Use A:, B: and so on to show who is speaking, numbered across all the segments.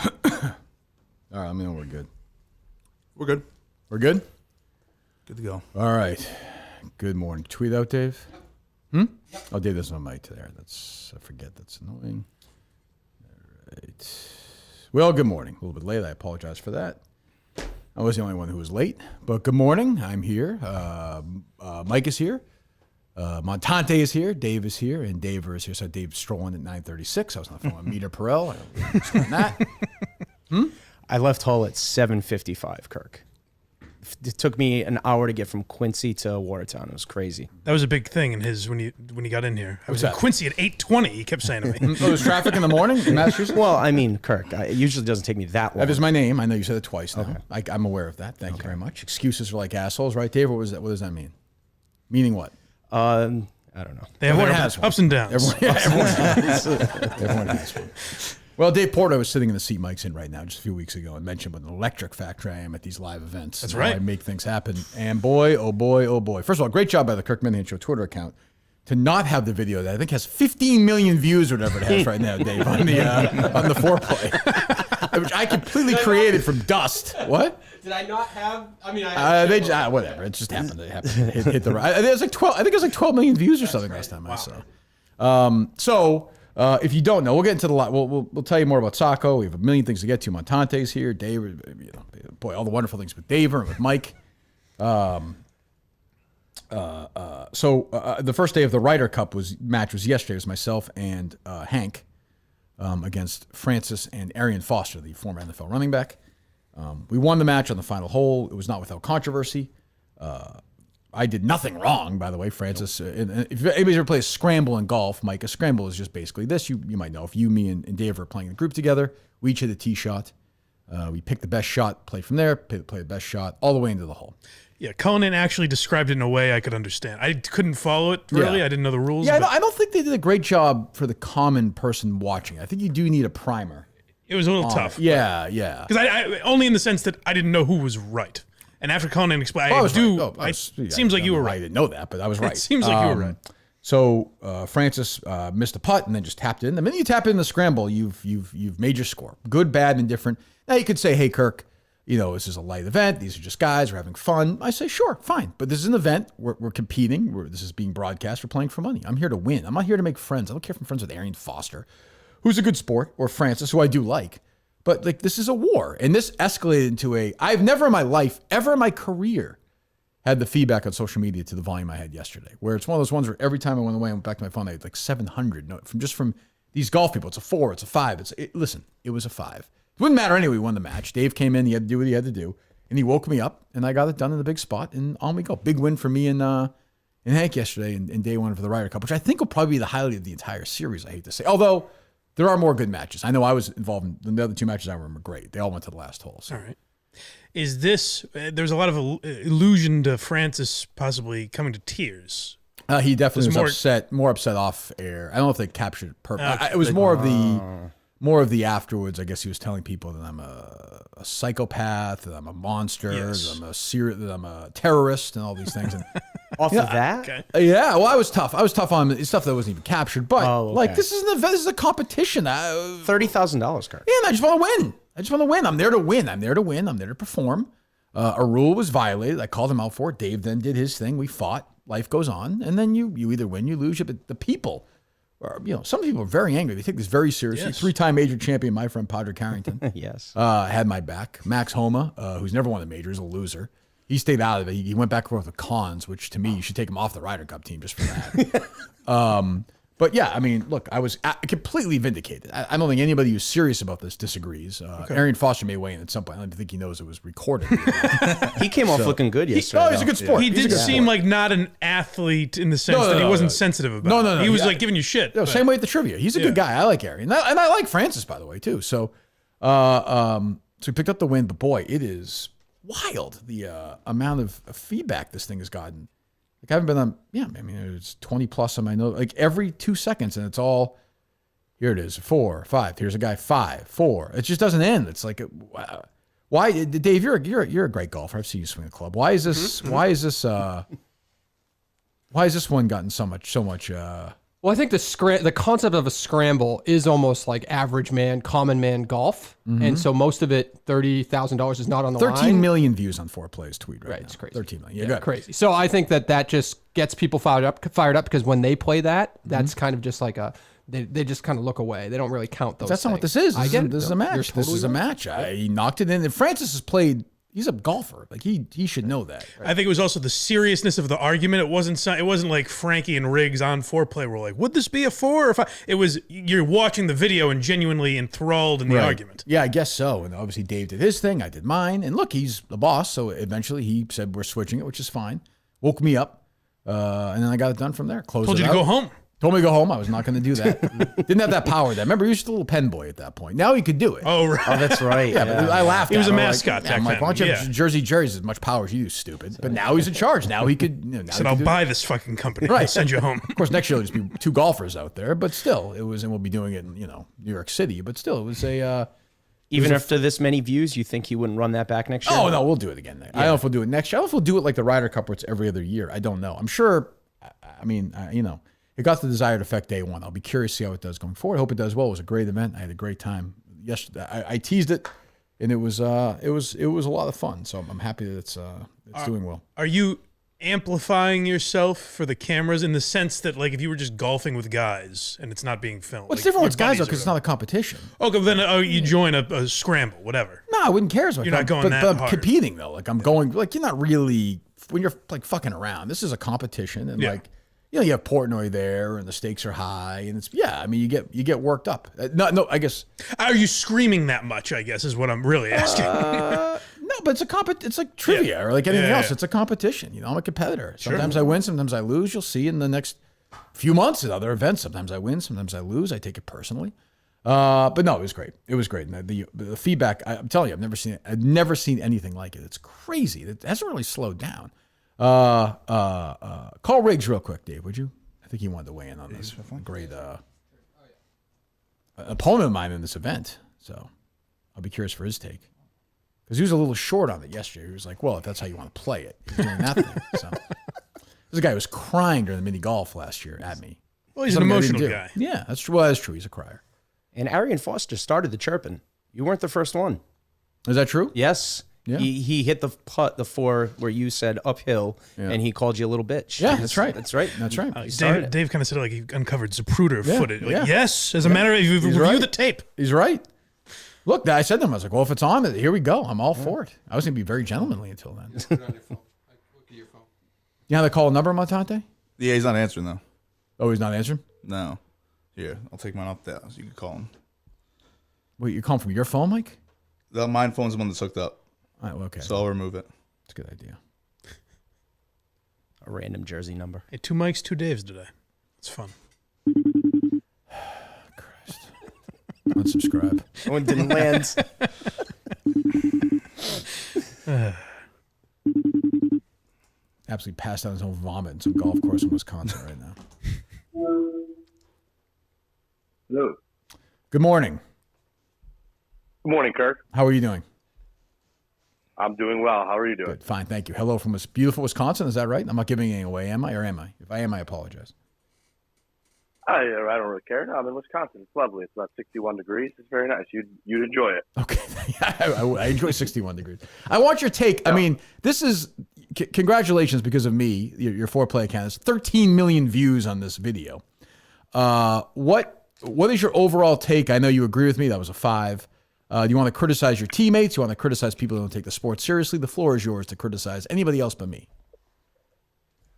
A: All right, let me know we're good.
B: We're good.
A: We're good?
B: Good to go.
A: All right. Good morning. Tweet out, Dave? Oh, Dave doesn't have a mic there. I forget. That's annoying. All right. Well, good morning. A little bit late. I apologize for that. I was the only one who was late, but good morning. I'm here. Mike is here. Montante is here. Dave is here, and Daver is here. So Dave's strolling at 9:36. I was on the phone with Meter Perel. I was that.
C: I left Hull at 7:55, Kirk. It took me an hour to get from Quincy to Watertown. It was crazy.
D: That was a big thing in his when he got in here. I was in Quincy at 8:20. He kept saying to me,
A: Oh, there's traffic in the morning in Massachusetts?
C: Well, I mean, Kirk, it usually doesn't take me that long.
A: That is my name. I know you said it twice now. Okay. I'm aware of that. Thank you very much. Excuses are like assholes, right, Dave? What does that mean? Meaning what?
C: I don't know.
D: Everyone
A: has one.
D: ups and downs.
A: Everyone has one. Well, Dave Portnoy was sitting in the seat Mike's in right now just a few weeks ago and mentioned what an electric factory I am at these live events.
D: That's
A: how
D: right.
A: I make things happen. And boy, oh boy, oh boy. First of all, great job by the Kirk Minifan Show Twitter account to not have the video that I think has 15 million views or whatever it has right now, Dave, on the foreplay, which I completely created from dust. What?
E: Did I not have? I mean,
A: whatever. It just happened. It happened. Hit the right. It was like 12. I think it was like 12 million views or something last time I saw. If you don't know, we'll get into the lot. We'll tell you more about Sacco. We have a million things to get to. Montante's here. Dave, boy, all the wonderful things with Dave and with Mike. The first day of the Ryder Cup match was yesterday. It was myself and Hank against Francis and Arian Foster, the former NFL running back. We won the match on the final hole. It was not without controversy. I did nothing wrong, by the way, Francis. If anybody's ever plays scramble in golf, Mike, a scramble is just basically this. You might know if you, me, and Dave are playing in a group together, we each hit a tee shot. We pick the best shot, play from there, play the best shot, all the way into the hole.
D: Yeah, Cullinan actually described it in a way I could understand. I couldn't follow it really. Yeah. I didn't know the rules.
A: Yeah, I don't think they did a great job for the common person watching. I think you do need a primer.
D: It was a little tough.
A: Yeah.
D: Because I only in the sense that I didn't know who was right. And after Cullinan explained, it seems like you were right.
A: I didn't know that, but I was right.
D: It seems like you were right.
A: So Francis missed a putt and then just tapped in. The minute you tap in the scramble, you've made your score. Good, bad, and indifferent. Now you could say, hey, Kirk, this is a light event. These are just guys. We're having fun. I say, sure, fine. But this is an event. We're competing. This is being broadcast. We're playing for money. I'm here to win. I'm not here to make friends. I don't care if I'm friends with Arian Foster, who's a good sport, or Francis, who I do like. But this is a war. And this escalated into I've never in my life, ever in my career, had the feedback on social media to the volume I had yesterday, where it's one of those ones where every time I went away and went back to my phone, I had like 700 from these golf people. It's a 4, it's a 5. Listen, it was a 5. It wouldn't matter anyway. We won the match. Dave came in, he had to do what he had to do, and he woke me up, and I got it done in the big spot, and on we go. Big win for me and Hank yesterday in day one for the Ryder Cup, which I think will probably be the highlight of the entire series, I hate to say. Although there are more good matches. I know I was involved in the other two matches I remember great. They all went to the last hole. So.
D: All right. Is this, there's a lot of allusion to Francis possibly coming to tears.
A: He definitely was more upset off air. I don't know if they captured it perfectly. It was more of the afterwards. I guess he was telling people that I'm a psychopath, that I'm a monster, that I'm a terrorist, and all these things. And
C: off of that?
D: Okay.
A: Yeah, well, I was tough. I was tough on stuff that wasn't even captured. But this is an event. This is a competition.
C: $30,000, Kirk.
A: Yeah, and I just want to win. I'm there to win. I'm there to perform. A rule was violated. I called him out for it. Dave then did his thing. We fought. Life goes on, and then you either win, you lose. But the people, some people are very angry. They take this very seriously.
D: Yes.
A: 3-time major champion, my friend Padre Carrington,
C: yes,
A: had my back. Max Homa, who's never won a major, is a loser. He stayed out of it. He went back and forth with Cons, which to me, you should take him off the Ryder Cup team just for that. But yeah, I mean, look, I was completely vindicated. I don't think anybody who's serious about this disagrees. Arian Foster may weigh in at some point. I don't think he knows it was recorded.
C: He came off looking good yesterday.
A: He's a good sport.
D: He did seem like not an athlete in the sense that he wasn't sensitive about it.
A: No.
D: He was like giving you shit.
A: No, same way at the trivia. He's a good guy. I like Arian. And I like Francis, by the way, too. So we picked up the win. But boy, it is wild, the amount of feedback this thing has gotten. Like I haven't been on, it's 20 plus on my note, like every 2 seconds, and it's all, here it is, 4, 5. Here's a guy, 5, 4. It just doesn't end. It's like, why, Dave? You're a great golfer. I've seen you swing a club. Why is this? Why is this one gotten so much
F: Well, I think the concept of a scramble is almost like average man, common man golf, and so most of it, $30,000 is not on the line.
A: 13 million views on Foreplay's tweet right now.
F: It's crazy.
A: 13 million. Yeah,
F: crazy. So I think that just gets people fired up because when they play that's kind of just like they just kind of look away. They don't really count those.
A: That's not what
F: things.
A: this is.
F: I get it.
A: This is a match. This is a match. He knocked it in. And Francis has played. He's a golfer. Like he should know that.
D: I think it was also the seriousness of the argument. It wasn't like Frankie and Riggs on Foreplay were like, would this be a 4 or 5? It was you're watching the video and genuinely enthralled in the argument.
A: Yeah, I guess so. And obviously Dave did his thing. I did mine. And look, he's the boss. So eventually he said we're switching it, which is fine. Woke me up, and then I got it done from there. Closed.
D: Told you to go home.
A: Told me to go home. I was not going to do that. Didn't have that power then. Remember, he was just a little pen boy at that point. Now he could do it.
D: Oh, right.
C: Oh, that's right.
A: Yeah, but I laughed.
D: He was
A: at
D: a
A: him.
D: mascot back
A: I'm like,
D: then.
A: why don't you have
D: Yeah.
A: Jersey Jerry's as much power as you do, stupid? But now he's in charge. Now he could. Now
D: Said,
A: he
D: I'll
A: could do
D: buy this fucking company.
A: Right.
D: I'll send you home.
A: Of course, next year there'll just be 2 golfers out there. But still, it was, and we'll be doing it in New York City. But still, it was a.
C: Even after this many views, you think he wouldn't run that back next year?
A: Oh no, we'll do it again. I don't know if we'll do it next year. I don't know if we'll do it like the Ryder Cup, where it's every other year. I don't know. I'm sure. I mean, it got the desired effect day one. I'll be curious to see how it does going forward. I hope it does well. It was a great event. I had a great time yesterday. I teased it, and it was a lot of fun. So I'm happy that it's doing well.
D: Are you amplifying yourself for the cameras in the sense that, like, if you were just golfing with guys and it's not being filmed?
A: What's
D: like,
A: different
D: your
A: with guys though,
D: buddies or
A: because it's not a competition.
D: whatever? Okay, then you join a scramble, whatever.
A: No, I wouldn't care as much.
D: You're not going
A: but,
D: that
A: but I'm
D: hard.
A: competing though. Like I'm going. Like you're not really when you're like fucking around. This is a competition, and
D: Yeah.
A: like. You have Portnoy there, and the stakes are high, and it's I mean, you get worked up. No, I guess.
D: Are you screaming that much? I guess is what I'm really asking.
A: No, but it's like trivia or like anything else. It's a competition. I'm a competitor. Sometimes I win, sometimes I lose. You'll see in the next few months at other events. Sometimes I win, sometimes I lose. I take it personally. But no, it was great. It was great. And the feedback, I'm telling you, I've never seen anything like it. It's crazy. It hasn't really slowed down. Call Riggs real quick, Dave, would you? I think he wanted to weigh in on this. Great opponent of mine in this event. So I'll be curious for his take. Because he was a little short on it yesterday. He was like, well, if that's how you want to play it, he's doing that thing. So this is a guy who was crying during the mini golf last year at me.
D: Well, he's an
A: Something I didn't
D: emotional
A: do.
D: guy.
A: Yeah, that's true. Well, that's true. He's a crier.
C: And Arian Foster started the chirping. You weren't the first one.
A: Is that true?
C: Yes.
A: Yeah.
C: He hit the putt, the 4 where you said uphill, and he called you a little bitch.
A: Yeah, that's right.
C: That's right.
A: That's right.
D: Dave kind of said it like he uncovered Zapruder footage. Like,
A: yeah.
D: yes, as a matter of you review
A: right.
D: the tape.
A: He's right. Look, I said to him, I was like, well, if it's on, here we go. I'm all for it. I was going to be very gentlemanly until then.
E: Put it on your phone. Look at your phone.
A: You know how they call a number, Montante?
B: Yeah, he's not answering though.
A: Oh, he's not answering?
B: No. Here, I'll take mine off there so you can call him.
A: Wait, you're calling from your phone, Mike?
B: Mine phone's the one that's hooked up,
A: All right, okay.
B: so I'll remove it.
A: That's a good idea.
C: A random Jersey number.
D: Hey, 2 Mikes, 2 Daves today. It's fun.
A: Christ. Unsubscribe.
C: That one didn't land.
A: Absolutely passed out his own vomit in some golf course in Wisconsin right now.
G: Hello.
A: Good morning.
G: Good morning, Kirk.
A: How are you doing?
G: I'm doing well. How are you doing?
A: Good. Fine, thank you. Hello from beautiful Wisconsin. Is that right? I'm not giving anything away, am I? Or am I? If I am, I apologize.
G: I don't really care. No, I'm in Wisconsin. It's lovely. It's about 61 degrees. It's very nice. You'd enjoy it.
A: Okay. I enjoy 61 degrees. I want your take. I mean, this is congratulations because of me, your Foreplay account. It's 13 million views on this video. What is your overall take? I know you agree with me. That was a 5. Do you want to criticize your teammates? You want to criticize people who don't take the sport seriously? The floor is yours to criticize anybody else but me.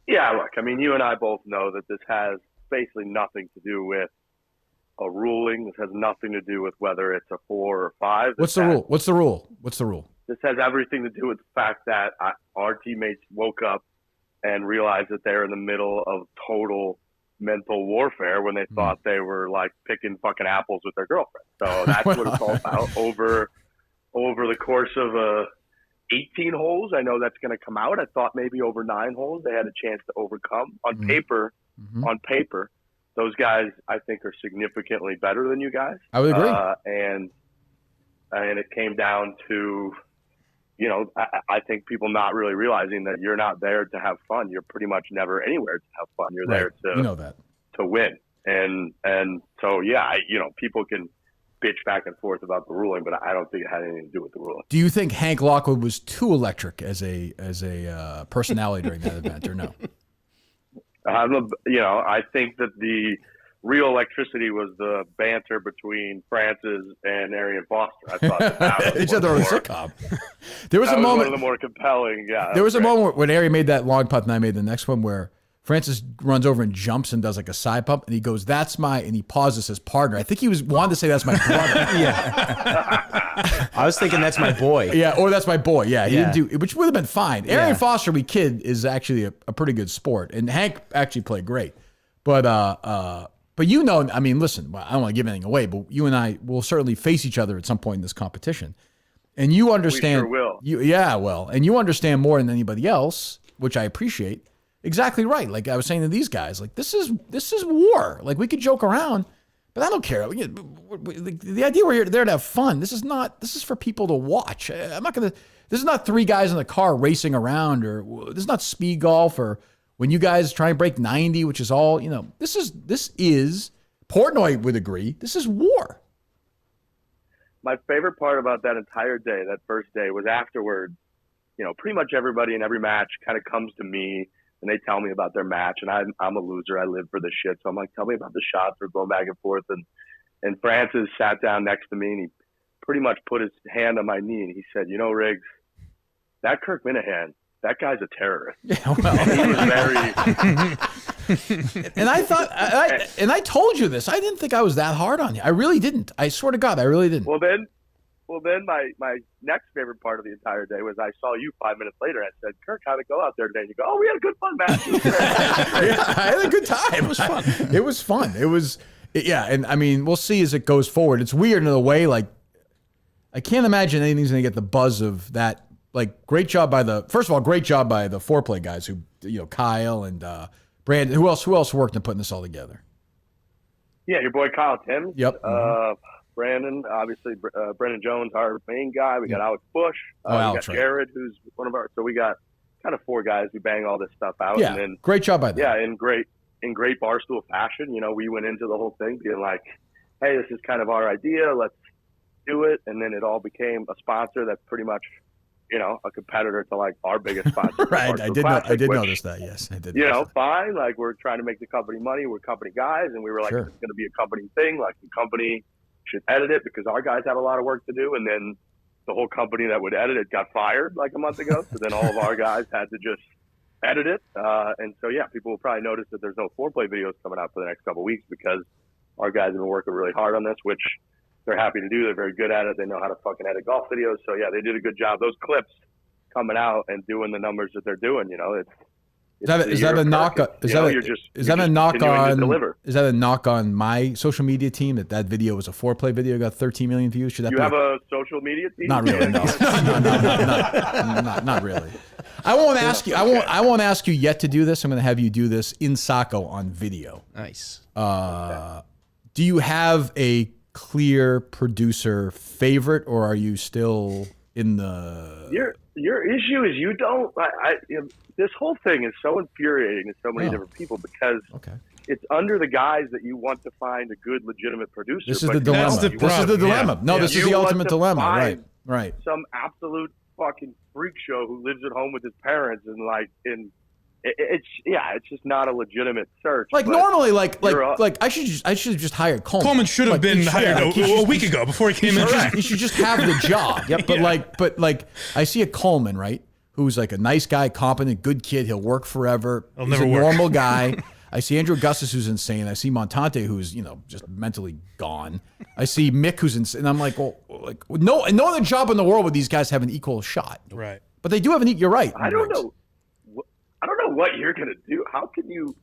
G: Yeah, look, I mean, you and I both know that this has basically nothing to do with a ruling. This has nothing to do with whether it's a 4 or 5.
A: What's the rule? What's the rule? What's the rule?
G: This has everything to do with the fact that our teammates woke up and realized that they're in the middle of total mental warfare when they thought they were like picking fucking apples with their girlfriend. So that's what it's all about over the course of 18 holes. I know that's going to come out. I thought maybe over 9 holes they had a chance to overcome. On paper, those guys I think are significantly better than you guys.
A: I would agree.
G: And it came down to, I think people not really realizing that you're not there to have fun. You're pretty much never anywhere to have fun. You're there to
A: you know that.
G: to win. And so, yeah, people can bitch back and forth about the ruling, but I don't think it had anything to do with the ruling.
A: Do you think Hank Lockwood was too electric as a personality during that event, or no?
G: I think that the real electricity was the banter between Francis and Arian Foster. I thought that
A: Each other on a sitcom. There was a moment.
G: One of the more compelling. Yeah.
A: There was a moment when Ari made that long putt and I made the next one where Francis runs over and jumps and does like a side pump and he goes, and he pauses his partner. I think he wanted to say that's my brother.
C: Yeah. I was thinking that's my boy.
A: Yeah, or that's my boy. Yeah, he
C: Yeah.
A: didn't do, which would have been fine.
C: Yeah.
A: Arian Foster, we kid, is actually a pretty good sport. And Hank actually played great. But I mean, listen, I don't want to give anything away, but you and I will certainly face each other at some point in this competition. And you understand.
G: We sure will.
A: And you understand more than anybody else, which I appreciate. Exactly right. Like I was saying to these guys, like this is war. Like we could joke around, but I don't care. The idea we're there to have fun. This is for people to watch. This is not three guys in the car racing around, or this is not speed golf, or when you guys try and break 90, which is all, this is Portnoy would agree. This is war.
G: My favorite part about that entire day, that first day, was afterward, pretty much everybody in every match kind of comes to me and they tell me about their match, and I'm a loser. I live for this shit. So I'm like, tell me about the shots. We're going back and forth. And Francis sat down next to me and he pretty much put his hand on my knee and he said, Riggs, that Kirk Minahan, that guy's a terrorist.
A: Yeah, well.
G: He was very.
A: And I thought, I told you this. I didn't think I was that hard on you. I really didn't. I swear to God, I really didn't.
G: Well, then my next favorite part of the entire day was I saw you 5 minutes later. I said, Kirk, how'd it go out there today? And you go, we had a good fun match.
A: Yeah, I had a good time. It was fun. It was fun. Yeah. And I mean, we'll see as it goes forward. It's weird in a way. Like, I can't imagine anything's going to get the buzz of that. Like, great job by the foreplay guys who, Kyle and Brandon. Who else worked in putting this all together?
G: Yeah, your boy Kyle Tim.
A: Yep.
G: Brandon, obviously, Brendan Jones, our main guy. We got Alex Bush. We
A: Alex,
G: got
A: right.
G: Jared, who's one of our. So we got kind of four guys who bang all this stuff out.
A: Yeah,
G: and then,
A: great job by them.
G: Yeah, in great Barstool fashion. We went into the whole thing being like, hey, this is kind of our idea. Let's do it. And then it all became a sponsor that's pretty much, a competitor to like our biggest sponsor.
A: Right. I did notice that. Yes, I did.
G: Fine. Like, we're trying to make the company money. We're company guys. And we were like,
A: Sure.
G: It's going to be a company thing. Like, the company should edit it because our guys have a lot of work to do. And then the whole company that would edit it got fired like a month ago. So then all of our guys had to just edit it. And so, yeah, people will probably notice that there's no foreplay videos coming out for the next couple of weeks because our guys have been working really hard on this, which they're happy to do. They're very good at it. They know how to fucking edit golf videos. So, yeah, they did a good job. Those clips coming out and doing the numbers that they're doing,
A: Is that a knock on my social media team that video was a foreplay video, got 13 million views? Should that
G: you have a social media team?
A: Not really. No. Not really. I won't ask you. I won't ask you yet to do this. I'm going to have you do this in Saco on video.
C: Nice.
A: Do you have a clear producer favorite, or are you still in the?
G: Your issue is you don't. This whole thing is so infuriating to so many different people because it's under the guise that you want to find a good, legitimate producer.
A: This is the dilemma. This is the dilemma. No, this is the ultimate dilemma. Right.
G: Some absolute fucking freak show who lives at home with his parents and it's just not a legitimate search.
A: Like normally, I should have just hired Coleman.
D: Coleman should have been hired a week ago before he came in.
A: He should just have the job. Yep. But I see a Coleman, right, who's like a nice guy, competent, good kid. He'll work forever. He's a normal guy. I see Andrew Augustus, who's insane. I see Montante, who's just mentally gone. I see Mick, who's insane. And I'm like, no other job in the world would these guys have an equal shot.
D: Right.
A: But they do have an. You're right.
G: I don't know what you're gonna do. How can you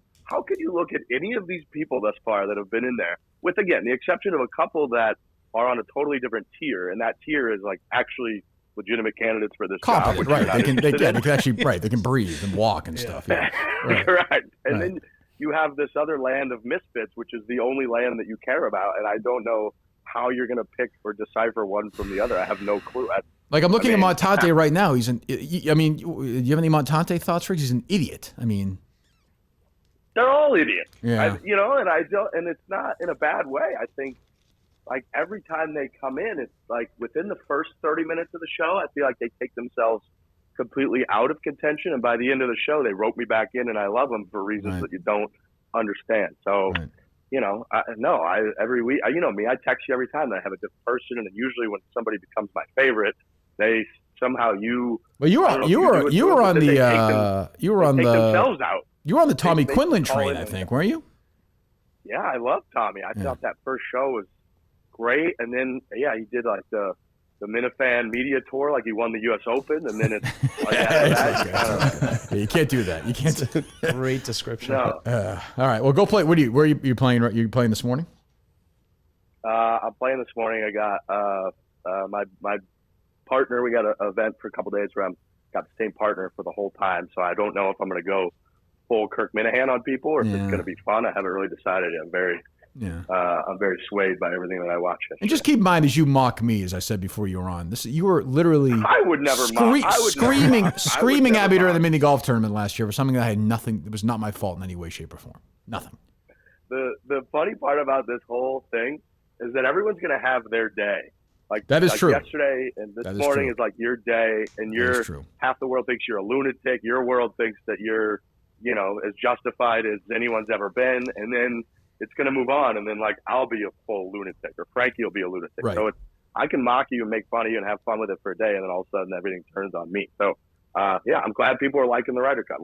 G: look at any of these people thus far that have been in there, with again the exception of a couple that are on a totally different tier, and that tier is like actually legitimate candidates for this job.
A: Right. They can actually they can breathe and walk and stuff. Yeah. Right.
G: Correct. And then you have this other land of misfits, which is the only land that you care about, and I don't know how you're gonna pick or decipher one from the other. I have no clue.
A: I'm looking at Montante right now. Do you have any Montante thoughts, Rick? He's an idiot.
G: they're all idiots.
A: Yeah.
G: And I don't, and it's not in a bad way. I think like every time they come in, it's like within the first 30 minutes of the show, I feel like they take themselves completely out of contention, and by the end of the show, they rope me back in, and I love them for reasons that you don't understand. So. Right. Every week, you know me, I text you every time that I have a different person, and usually when somebody becomes my favorite, they somehow you. Well, you were on
A: the Tommy Quinlan train, I think, weren't you?
G: Yeah, I love Tommy. I thought that first show was great, and then he did like the Minifan media tour, like he won the U.S. Open, and then it's like
A: you can't do that. You can't.
C: Great description.
G: No.
A: All right, well, go play. Where are you playing? You playing this morning?
G: I'm playing this morning. I got my partner. We got an event for a couple days where I'm got the same partner for the whole time, so I don't know if I'm going to go full Kirk Minifan on people or if it's going to be fun. I haven't really decided yet. I'm very swayed by everything that I watch.
A: And just keep in mind, as you mock me, as I said before you were on, you were literally
G: I would never
A: screaming at me during the mini golf tournament last year for something that I had nothing. It was not my fault in any way, shape, or form. Nothing.
G: The funny part about this whole thing is that everyone's going to have their day. Like
A: that is true.
G: Yesterday and this morning is like your day, and half the world thinks you're a lunatic. Your world thinks that you're, as justified as anyone's ever been, and then it's going to move on, and then like I'll be a full lunatic, or Frankie will be a lunatic.
A: Right.
G: So I can mock you and make fun of you and have fun with it for a day, and then all of a sudden everything turns on me. So I'm glad people are liking the Ryder Cup.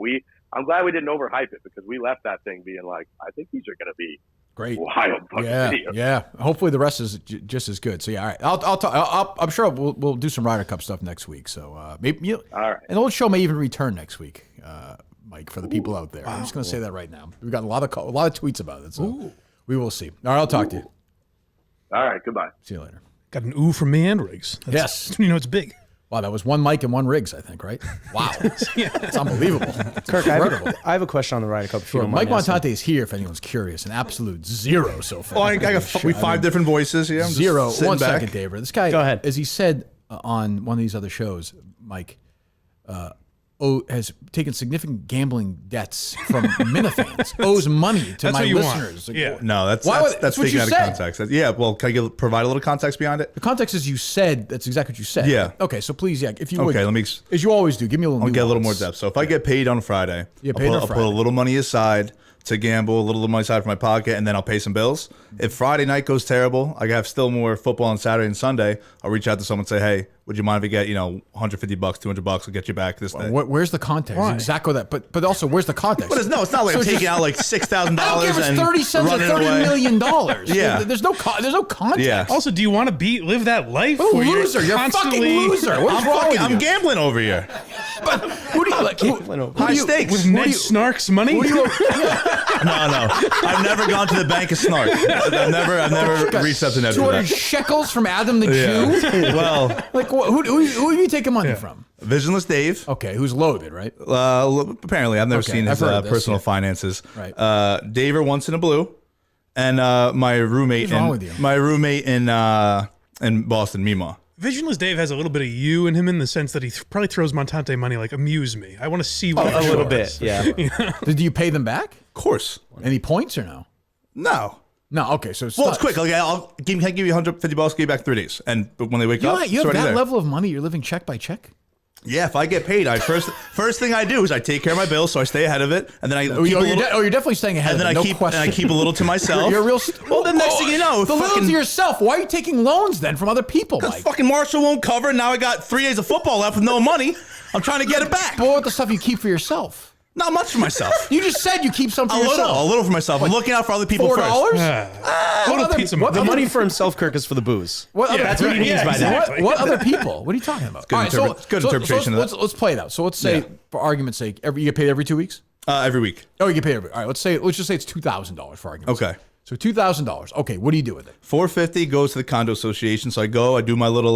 G: I'm glad we didn't overhype it, because we left that thing being like, I think these are going to be
A: great,
G: wild fucking videos.
A: Yeah. Hopefully the rest is just as good. So yeah, all right. I'm sure we'll do some Ryder Cup stuff next week. So maybe
G: all right.
A: And the old show may even return next week. Mike, for the people out there. I'm just going to say that right now. We've got a lot of tweets about it, so we will see. All right, I'll talk to you.
G: All right, goodbye.
A: See you later.
D: Got an ooh from me and Riggs.
A: Yes.
D: It's big.
A: Wow, that was one Mike and one Riggs, I think, right? Wow. It's unbelievable.
C: Kirk, I have a question on the Ryder Cup.
A: Sure. Mike Montante is here, if anyone's curious. An absolute zero so far.
B: Oh, I got five different voices here. I'm just
A: zero.
B: sitting
A: 1
B: back.
A: second, David. This guy,
C: Go ahead.
A: As he said on one of these other shows, Mike, has taken significant gambling debts from Minifans, owes money to
D: That's
A: my
D: what you
A: listeners.
D: want. Yeah.
B: No, that's
A: what
B: taken
A: you
B: out of
A: said.
B: context. Can I provide a little context behind it?
A: The context is you said, that's exactly what you said.
B: Yeah.
A: Okay, so please, if you would.
B: Okay, let me.
A: As you always do, give me a little
B: I'll get a little more
A: nuance.
B: depth. So if I get paid on Friday, I'll put a little money aside to gamble, a little money aside for my pocket, and then I'll pay some bills. If Friday night goes terrible, I have still more football on Saturday and Sunday. I'll reach out to someone and say, hey, would you mind if we get, $150, $200? I'll get you back this day.
A: Where's the context?
D: Why?
A: Exactly that. But also, where's the context?
B: But it's not like I'm taking out like $6,000
A: I don't care if it's
B: and
A: 30 cents or
B: running
A: $30
B: away.
A: million.
B: Yeah.
A: There's no context.
B: Yeah.
D: Also, do you want to live that life?
A: What a
D: where
A: loser. You're a fucking loser. What's wrong with you?
B: I'm gambling over here.
A: But who do you like?
B: High stakes.
D: With Ned Snark's money?
B: No. I've never gone to the bank of Snark. I've never reached up to Ned for
A: 200
B: that.
A: shekels from Adam the Jew?
B: Well,
A: Like, who are you taking money from?
B: Visionless Dave.
A: Okay, who's loaded, right?
B: Apparently, I've never seen his
A: I've heard of this,
B: personal
A: yeah.
B: finances.
A: Right.
B: Dave once in a blue, and my roommate.
A: What's wrong with you?
B: My roommate in Boston, Mima.
D: Visionless Dave has a little bit of you in him in the sense that he probably throws Montante money like, amuse me. I want to see what
C: A little bit, yeah.
A: Did you pay them back?
B: Of course.
A: Any points or no?
B: No.
A: No, okay, so
B: Well, it's quick. Like, can I give you $150? Give you back 3 days, and when they wake up,
A: You
B: it's
A: have
B: already
A: that
B: there.
A: level of money, you're living check by check?
B: Yeah, if I get paid, first thing I do is I take care of my bills, so I stay ahead of it, and then I keep a little,
A: you're definitely staying ahead
B: and then
A: of it,
B: I
A: no
B: keep
A: question.
B: and I keep a little to myself.
A: You're real.
B: Well, the next thing you know,
A: the little to yourself. Why are you taking loans then from other people, Mike?
B: fucking Marshall won't cover. Now I got 3 days of football left with no money. I'm trying to get it back.
A: But what the stuff you keep for yourself?
B: Not much for myself.
A: You just said you keep some for yourself.
B: A little for myself. I'm looking out for other people
A: $4?
B: first.
D: Little pizza
A: what
C: The
A: other-
C: money for himself, Kirk, is for the booze.
A: What other,
C: That's what he means by that.
D: exactly.
A: What other people? What are you talking about?
B: Good interpretation of that.
A: Let's play it out. So let's say, for argument's sake, you get paid every 2 weeks?
B: Every week.
A: Oh, you get paid every. All right, let's just say it's $2,000 for argument's
B: Okay.
A: sake. So $2,000. Okay, what do you do with it?
B: $450 goes to the condo association. So I go, I do my little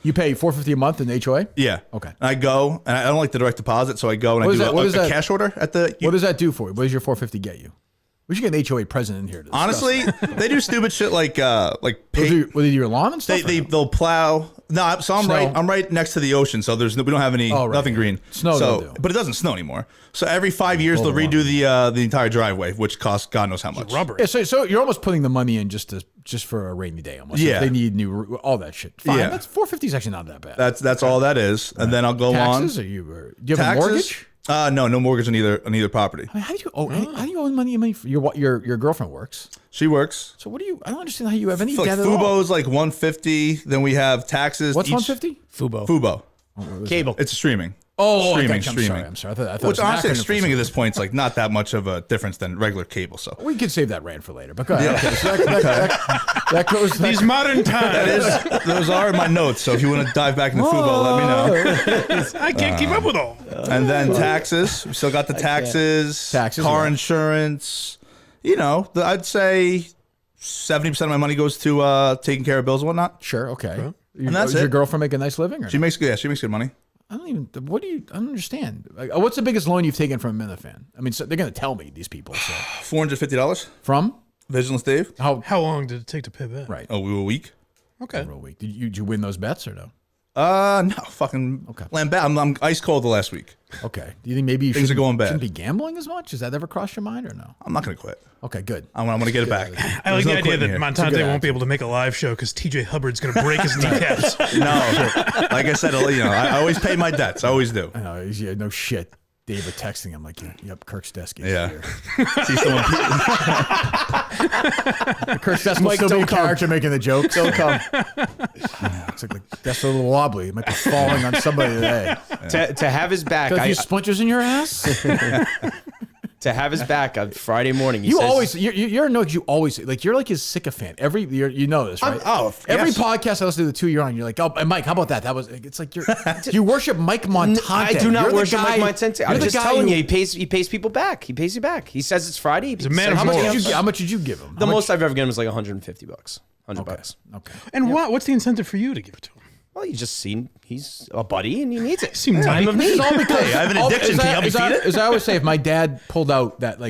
A: You pay $450 a month in HOA?
B: yeah.
A: Okay.
B: And I go, and I don't like the direct deposit, so I go and
A: What
B: I
A: is
B: do
A: that- what is
B: a
A: that?
B: cash order at the.
A: What does that do for you? What does your $450 get you? We should get an HOA president in here. To
B: Honestly, they do stupid shit like
A: will they do your lawn and stuff?
B: they'll plow. No, so I'm right next to the ocean, so we don't have any nothing green.
A: Snow,
B: so, but it doesn't snow anymore. So every 5 years they'll redo the entire driveway, which costs God knows how much.
D: Rubber.
A: Yeah, so you're almost putting the money in just for a rainy day, almost.
B: Yeah,
A: if they need new all that shit. Fine,
B: Yeah.
A: that's $450 is actually not that bad.
B: That's all that is, and then I'll go
A: Taxes?
B: on.
A: Do you have a mortgage?
B: No mortgage on either property.
A: I mean, how do you owe money for your girlfriend works?
B: She works.
A: So I don't understand how you have any
B: Like
A: debt at all.
B: Fubo's like 150. Then we have taxes.
A: What's 150?
B: Fubo.
C: Cable.
B: It's streaming.
A: Oh,
B: streaming.
A: I'm sorry. I thought
B: Which
A: it was
B: honestly,
A: an acronym for
B: streaming at this point is like not that much of a difference than regular cable. So
A: we could save that rant for later. But go ahead. Okay, so that goes.
D: These modern times.
B: those are in my notes. So if you want to dive back into Fubo, let me know.
D: I can't keep up with all.
B: And then taxes. We still got the taxes, car insurance. I'd say 70% of my money goes to taking care of bills and whatnot.
A: Sure. Okay.
B: And that's
A: Does your
B: it.
A: girlfriend make a nice living? Or
B: She makes good money.
A: I don't understand. Like, what's the biggest loan you've taken from a Minifan? I mean, so they're going to tell me, these people. So.
B: $450
A: From?
B: Vigilance Dave.
A: How
D: long did it take to pay back?
A: Right.
B: A week.
D: Okay.
A: Over a week. Did you win those bets or no?
B: No, fucking.
A: Okay.
B: I'm ice cold the last week.
A: Okay. Do you think maybe
B: Things are going bad.
A: shouldn't be gambling as much? Has that ever crossed your mind or no?
B: I'm not gonna quit.
A: Okay, good.
B: I'm gonna get it back.
D: I like
B: There's
D: the
B: no
D: idea
B: quitting
D: that
B: here.
D: Montante won't be able to make a live show because TJ Hubbard's going to break his kneecaps.
B: No, like I said, I always pay my debts. I always do.
A: I know. No shit. David texting him like, yep, Kirk's desk is here.
B: See someone.
A: Kirk's desk will still be a character making the jokes. Don't come. It's like the desk a little wobbly. It might be falling on somebody today.
C: To have his back,
A: Got a few splinters in your ass?
C: to have his back on Friday morning.
A: You're annoyed. You always you're like his sycophant. You know this, right? Every podcast I listen to the 2 year on, you're like, oh, and Mike, how about that? That was. It's like you worship Mike Montante.
C: I do not worship Mike
A: Montante.
C: I'm just telling you, he pays people back. He pays you back. He says it's Friday.
D: He's a man of
A: how much did you give him?
C: The most I've ever given him was like $150. $100.
A: Okay.
D: And what's the incentive for you to give it to him?
C: Well, you just seen he's a buddy and he needs it.
D: Seems time of need.
B: I have an addiction. Can you help me feed it?
A: As I always say, if my dad pulled out that,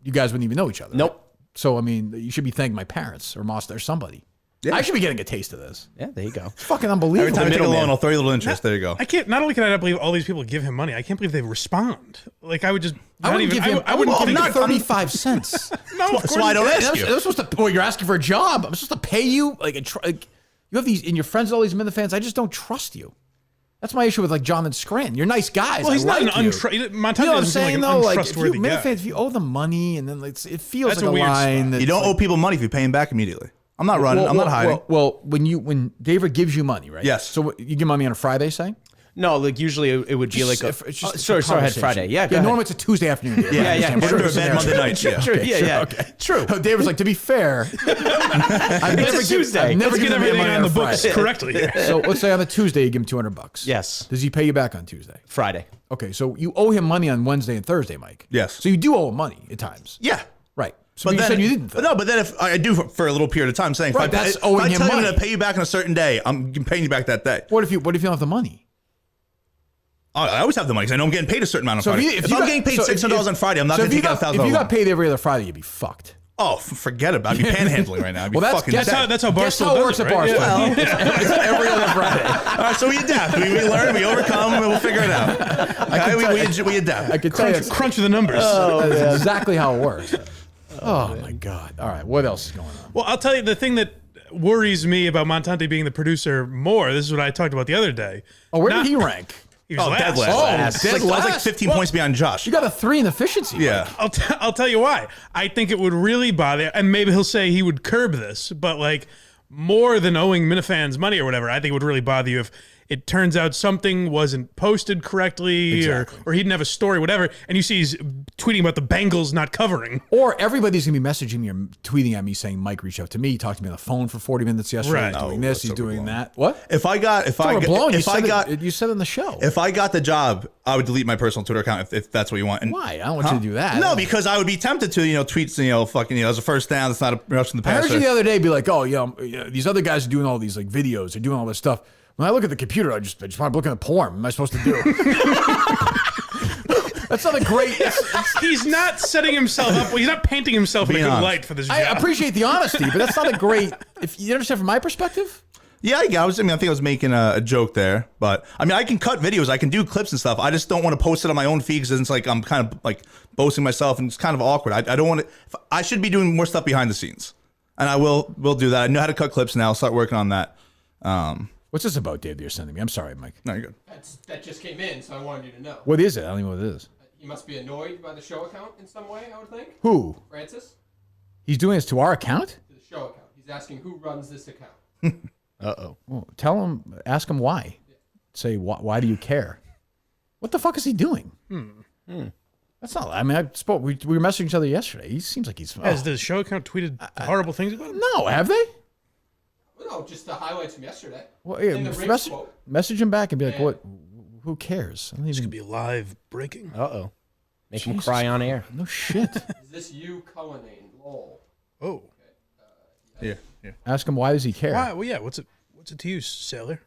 A: you guys wouldn't even know each other.
C: Nope.
A: Right? So, I mean, you should be thanking my parents or Mosta or somebody. Yeah. I should be getting a taste of this.
C: Yeah, there you go.
A: It's fucking unbelievable.
B: Every time I take a loan, I'll throw you a little interest. There you go.
D: I can't. Not only can I not believe all these people give him money, I can't believe they respond. I would just.
A: I wouldn't give him. I wouldn't give him 35 cents.
D: No,
B: that's why I don't ask you.
A: I'm supposed to. Well, you're asking for a job. I'm supposed to pay you. You have these, and your friends, all these Minifans. I just don't trust you. That's my issue with John and Scranton. You're nice guys.
D: Well, he's
A: not
D: an untrustworthy. Montante
A: you know what I'm
D: doesn't
A: saying
D: seem
A: though?
D: like an untrustworthy guy.
A: Minifans, if you owe them money, and then it feels
D: That's
A: like
D: a weird
A: line.
B: You don't owe people money if you pay them back immediately. I'm not running. I'm not hiding.
A: Well, when David gives you money, right?
B: Yes.
A: So you give money on a Friday, say?
C: No, usually it would be like sorry, I had Friday. Yeah,
A: normally it's a Tuesday afternoon.
C: Yeah.
B: After a bad Monday night.
C: True.
A: David's like, to be fair, I've never given
D: everything
A: money
D: on the
A: Friday.
D: books correctly here.
A: So let's say on the Tuesday you give him $200.
C: Yes.
A: Does he pay you back on Tuesday?
C: Friday.
A: Okay, so you owe him money on Wednesday and Thursday, Mike.
B: Yes.
A: So you do owe him money at times.
B: Yeah.
A: Right. So
B: But
A: you
B: then,
A: said you didn't.
B: But then if I do for a little period of time, saying
A: Right, that's
B: if
A: owing
B: I
A: him
B: tell you I'm
A: money.
B: going to pay you back on a certain day, I'm paying you back that day.
A: What if you don't have the money?
B: I always have the money because I know I'm getting paid a certain amount on
A: So
B: Friday.
A: if
B: If I'm getting paid $600 on Friday, I'm not going to take out $1,000.
A: If you got paid every other Friday, you'd be fucked.
B: Oh, forget it. I'd be panhandling right now. I'd be fucking
A: guess
B: dead.
D: That's how
A: Guess
D: Barstool
A: how it
D: does
A: works
D: it,
A: at
D: right?
A: Barstool. It's every other Friday.
B: All right, so we adapt. We learn, we overcome, and we'll figure it out. Okay? We adapt.
A: I could tell you
D: Crunch the numbers.
A: that's exactly how it works. Oh my God. All right. What else is going on?
D: Well, I'll tell you the thing that worries me about Montante being the producer more. This is what I talked about the other day.
A: Oh, where did he rank?
D: He was last.
B: Dead last.
A: Oh, dead
B: I was like
A: last.
B: 15 points behind Josh.
A: You got a 3 in efficiency.
B: Yeah.
D: I'll tell you why. I think it would really bother, and maybe he'll say he would curb this, but more than owing Minifans money or whatever, I think it would really bother you if it turns out something wasn't posted correctly or he didn't have a story, whatever, and you see he's tweeting about the Bengals not covering.
A: Or everybody's going to be messaging me or tweeting at me saying, Mike reached out to me, he talked to me on the phone for 40 minutes yesterday.
D: Right.
A: He's doing this, he's doing that. What?
B: You
A: said it in the show.
B: If I got the job, I would delete my personal Twitter account if that's what you want. And,
A: why? I don't want you to do that.
B: No, because I would be tempted to, tweet, as a first down. It's not a rush in the
A: I
B: passer.
A: heard you the other day be like, these other guys are doing all these videos, they're doing all this stuff. When I look at the computer, I just want to look at the porn. What am I supposed to do? That's not a great.
D: He's not setting himself up. He's not painting himself in a good light for this job.
A: I appreciate the honesty, but that's not a great. If you understand from my perspective.
B: Yeah, I think I was making a joke there, but I mean, I can cut videos, I can do clips and stuff. I just don't want to post it on my own feed because it's like I'm kind of like boasting myself, and it's kind of awkward. I don't want to. I should be doing more stuff behind the scenes, and I will do that. I know how to cut clips now. I'll start working on that.
A: What's this about, Dave? That you're sending me? I'm sorry, Mike.
B: No, you're good.
F: That just came in, so I wanted you to know.
A: What is it? I don't even know what it is.
F: You must be annoyed by the show account in some way, I would think.
A: Who?
F: Francis?
A: He's doing this to our account?
F: To the show account. He's asking who runs this account.
A: Well, tell him, ask him why. Say, why do you care? What the fuck is he doing? That's not, I mean, we were messaging each other yesterday. He seems like he's.
D: Has the show account tweeted horrible things about him?
A: No, have they?
F: No, just the highlights from yesterday.
A: Well, yeah,
F: In the Rick quote.
A: message him back and be like, what? Who cares? I don't
D: This
A: even,
D: could be live breaking.
C: Make him cry on air.
A: no shit.
F: Is this you, Cullinane? Lol.
D: Oh.
B: Yeah.
A: Ask him, why does he care?
D: Why? Well, yeah. What's it to you, sailor?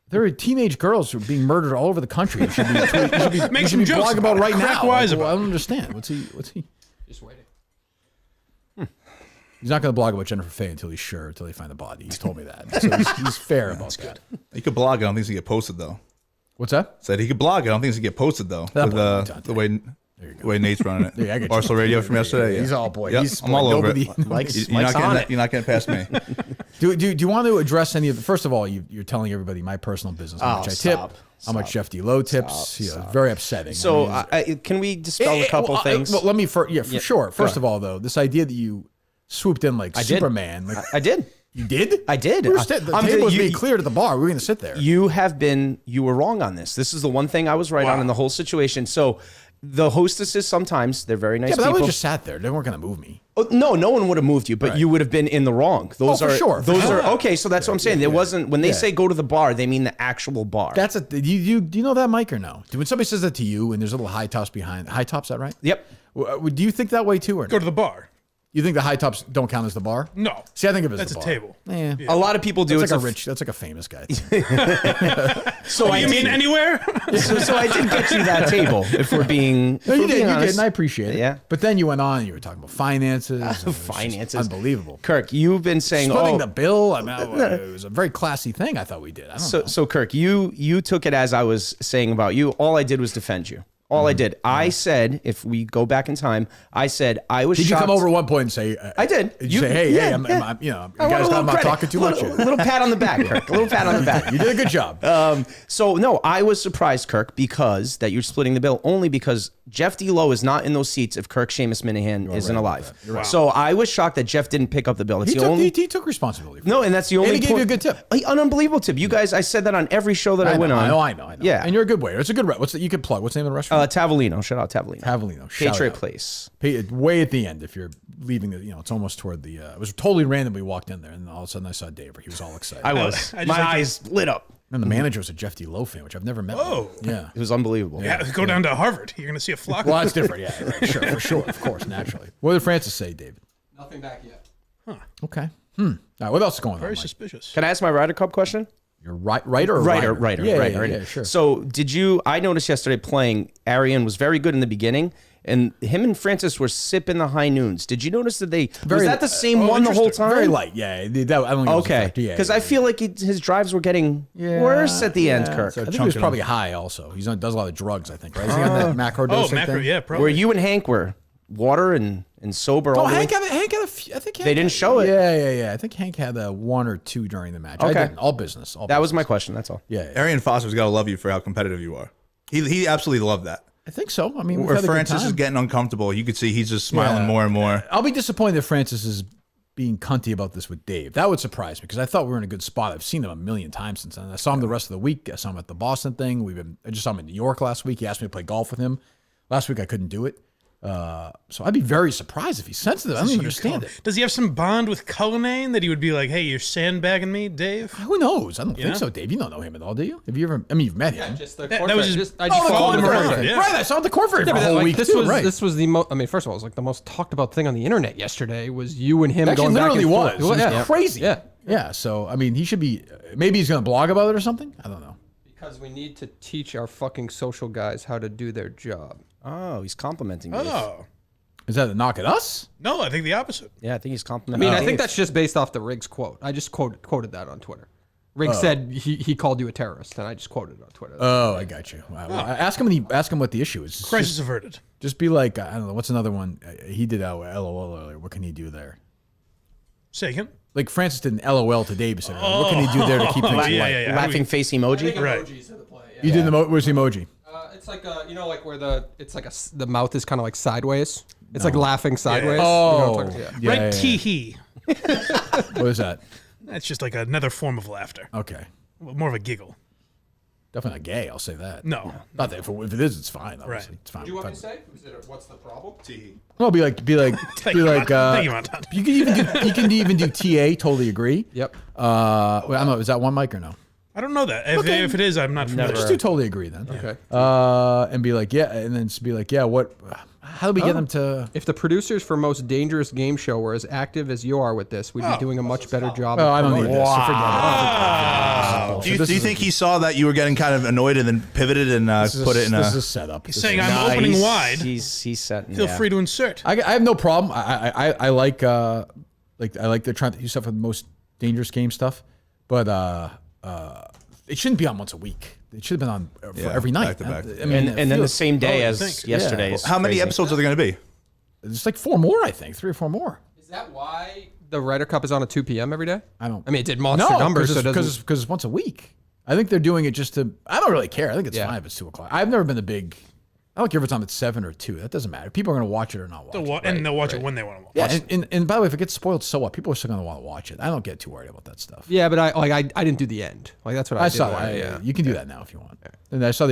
A: There are teenage girls who are being murdered all over the country. You should be,
D: Make some jokes
A: blogging about right
D: crack
A: now.
D: wise
A: Like, well, I
D: about
A: don't understand. What's he?
F: Just waiting.
A: He's not going to blog about Jennifer Faye until he's sure, until they find the body. He's told me that. So he's fair about that.
B: He could blog. I don't think it's gonna get posted though.
A: What's that?
B: Said he could blog. I don't think it's gonna get posted though.
A: That
B: With
A: boy,
B: the way Nate's running it.
A: Yeah, I get you.
B: Barstool Radio from yesterday. Yeah.
A: He's all boy.
B: Yep,
A: He's
B: I'm all over it.
C: Mike's
B: You're
C: on it.
B: not getting past me.
A: Do you want to address any of the? First of all, you're telling everybody my personal business, how much I tip, how much Jeff D. Lowe tips. Very upsetting.
C: So,
A: I mean,
C: can we dispel a couple things?
A: Well, let me for sure. First of all, though, this idea that you swooped in like Superman. Like,
C: I did.
A: you did?
C: I did.
A: The table was made clear to the bar. We were going to sit there.
C: You were wrong on this. This is the one thing I was right on in the whole situation. So the hostesses, sometimes they're very nice
A: Yeah, but I
C: people.
A: would just sat there. They weren't going to move me.
C: Oh, no one would have moved you, but you would have been in the wrong. Those
A: for
C: are
A: sure.
C: okay. So that's what I'm saying. There wasn't when they say go to the bar, they mean the actual bar.
A: That's do you know that, Mike, or no? When somebody says that to you and there's a little high tops behind, high tops, is that right?
C: Yep.
A: Do you think that way too, or
D: Go
A: no?
D: to the bar.
A: You think the high tops don't count as the bar?
D: No.
A: See, I think of it as
D: That's
A: the
D: a
A: bar.
D: table.
A: Yeah.
C: A lot of people do.
A: That's
C: It's
A: like that's like a famous guy.
C: so I
D: You mean
C: did,
D: anywhere?
C: so I did get you that table. If we're being,
A: No, you did,
C: honest.
A: and I appreciate it.
C: Yeah.
A: But then you went on and you were talking about finances. and it was just
C: Finances.
A: unbelievable.
C: Kirk, you've been saying,
A: Splitting the bill. I mean, it was a very classy thing I thought we did. I don't know.
C: So Kirk, you took it as I was saying about you. All I did was defend you. All I did. I said, if we go back in time, I said I was
A: Did
C: shocked.
A: you come over at one point and say?
C: I did.
A: Did you say, hey,
C: yeah,
A: I'm,
C: yeah.
A: I'm, you know,
C: I
A: you
C: want
A: guys
C: a
A: not
C: little
A: about
C: credit.
A: talking too much here.
C: Little pat on the back, Kirk. A little pat on the back.
A: You did a good job.
C: So no, I was surprised, Kirk, because that you're splitting the bill only because Jeff D. Lowe is not in those seats if Kirk Seamus Minahan isn't alive. So I was shocked that Jeff didn't pick up the bill. That's
A: he took responsibility. For
C: no, and that's the only.
A: And he gave you a good tip.
C: An unbelievable tip. You guys, I said that on every show that I went on.
A: I know.
C: Yeah,
A: And you're a good waiter. It's a good. You could plug. What's the name of the restaurant?
C: Tavolino. Shout out Tavolino.
A: Tavolino. Shout
C: Patriot
A: out.
C: Place.
A: Way at the end, if you're leaving it's almost toward the. It was totally random. We walked in there, and all of a sudden I saw Dave. He was all excited.
C: I was.
D: I just
C: My
D: like to-
C: eyes lit up.
A: And the manager was a Jeff D. Lowe fan, which I've never met.
D: Whoa.
A: Yeah.
C: It was unbelievable.
D: Yeah, go down to Harvard. You're going to see a flock.
A: Well, that's different. Yeah, right. Sure, for sure, of course, naturally. What did Francis say, David?
F: Nothing back yet.
A: Okay. All right, what else is going on?
D: Very
A: Mike?
D: suspicious.
C: Can I ask my Ryder Cup question?
A: You're writer or
C: Writer.
A: Yeah, sure.
C: So I noticed yesterday playing, Arian was very good in the beginning, and him and Francis were sipping the high noons. Did you notice that was that the same one the whole time?
A: Very light. Yeah. I don't think it was
C: Okay.
A: effective. Yeah,
C: Because I feel like his drives were getting worse at the end, Kirk.
A: I think he was probably high also. He does a lot of drugs, I think, right? Is he on that macro dosing
D: macro,
A: thing?
D: yeah, probably.
C: Where you and Hank were water and sober all the way.
A: Hank had a few, I think Hank
C: They didn't show it.
A: Yeah. I think Hank had one or two during the match.
C: Okay.
A: I didn't. All business.
C: That was my question. That's all.
A: Yeah.
B: Arian Foster's got to love you for how competitive you are. He absolutely loved that.
A: I think so. I mean, we've
B: Where
A: had a good
B: Francis is
A: time.
B: getting uncomfortable, you could see he's just smiling more and more.
A: I'll be disappointed if Francis is being cunty about this with Dave. That would surprise me because I thought we were in a good spot. I've seen him a million times since then. I saw him the rest of the week. I saw him at the Boston thing. I just saw him in New York last week. He asked me to play golf with him. Last week I couldn't do it. So I'd be very surprised if he's sensitive. I don't even understand it.
D: Does he have some bond with Cullinane that he would be like, hey, you're sandbagging me, Dave?
A: Who knows? I don't think so, Dave. You don't know him at all, do you? Have you ever? I mean, you've met him.
F: Just the
D: That
F: court
D: was
F: fair.
D: just-
F: I just
A: the
F: followed him
A: corn
F: around.
A: ferry.
D: yeah.
A: Right, I saw him at the corn ferry for
F: Yeah,
A: a
F: but
A: whole
F: like,
A: week
F: this
A: too.
F: was
A: Right.
F: this was the most. I mean, first of all, it was like the most talked about thing on the internet yesterday was you and him
A: Actually,
F: going back
A: literally
F: and
A: was.
F: forth.
A: It was
F: Yeah.
A: crazy.
F: Yeah.
A: Yeah. So I mean, he should be. Maybe he's going to blog about it or something. I don't know.
F: Because we need to teach our fucking social guys how to do their job.
C: Oh, he's complimenting me.
D: Oh.
A: Is that a knock at us?
D: No, I think the opposite.
C: Yeah, I think he's
F: I
C: complimenting.
F: mean, I think that's just based off the Riggs quote. I just quoted that on Twitter. Riggs said he called you a terrorist, and I just quoted it on Twitter.
A: Oh, I got you. Wow. Well, ask him what the issue is.
D: Crisis averted.
A: Just be like, I don't know, what's another one? He did LOL earlier. What can he do there?
D: Say again?
A: Like Francis did an LOL to Davis. What can he do there to keep things light?
D: Yeah.
C: laughing face emoji.
D: Right.
F: Emojis are the play.
A: You did where's the emoji?
F: It's like like where the mouth is kind of like sideways. It's like laughing sideways.
A: Oh,
F: You know what I'm talking about?
A: yeah,
D: Right,
A: yeah,
D: tee hee.
A: yeah. What is that?
D: That's just like another form of laughter.
A: Okay.
D: More of a giggle.
A: Definitely not gay, I'll say that.
D: No.
A: Not that if it is, it's fine. Obviously.
D: Right.
A: It's fine.
F: Do you want
A: fine.
F: me to say? What's the problem?
A: No, be like,
D: Thank you, Montante.
A: you can even do TA. Totally agree.
F: Yep.
A: I don't know. Is that one mic or no?
D: I don't know that. If it is, I'm not familiar.
A: Just do totally agree then.
F: Okay.
A: And be like, yeah, and then just be like, yeah. What? How do we get them to?
F: If the producers for Most Dangerous Game Show were as active as you are with this, we'd be doing a much better job.
A: Well,
F: of
A: I don't need
F: promoting
A: this.
F: it.
A: So
B: Do you think he saw that you were getting kind of annoyed and then pivoted and put it in
A: This
B: a?
A: is a setup.
D: He's saying I'm opening wide.
C: He's setting.
D: Feel free to insert.
A: I have no problem. I like they're trying to do stuff with Most Dangerous Game stuff, but it shouldn't be on once a week. It should have been on for every night.
B: back to back.
A: I mean,
C: and then the same day
D: I
C: as
D: think.
C: yesterday. is
B: How many
C: crazy.
B: episodes are there going to be?
A: There's like 4 more, I think, 3 or 4 more.
F: Is that why the Ryder Cup is on at 2 p.m. every day?
A: I don't.
F: I mean, it did monster numbers, so it doesn't.
A: because it's once a week. I think they're doing it just to. I don't really care. I think it's fine if it's 2 o'clock. I've never been a big. I don't care if it's on at 7 or 2. That doesn't matter. People are going to watch it or not watch it.
D: And they'll watch it when they want to watch
A: Yeah,
D: it.
A: and by the way, if it gets spoiled, so what? People are still going to want to watch it. I don't get too worried about that stuff.
F: Yeah, but I didn't do the end. Like that's what I
A: I
F: did.
A: saw
F: want.
A: that.
F: Yeah.
A: You can do that now if you want. And I saw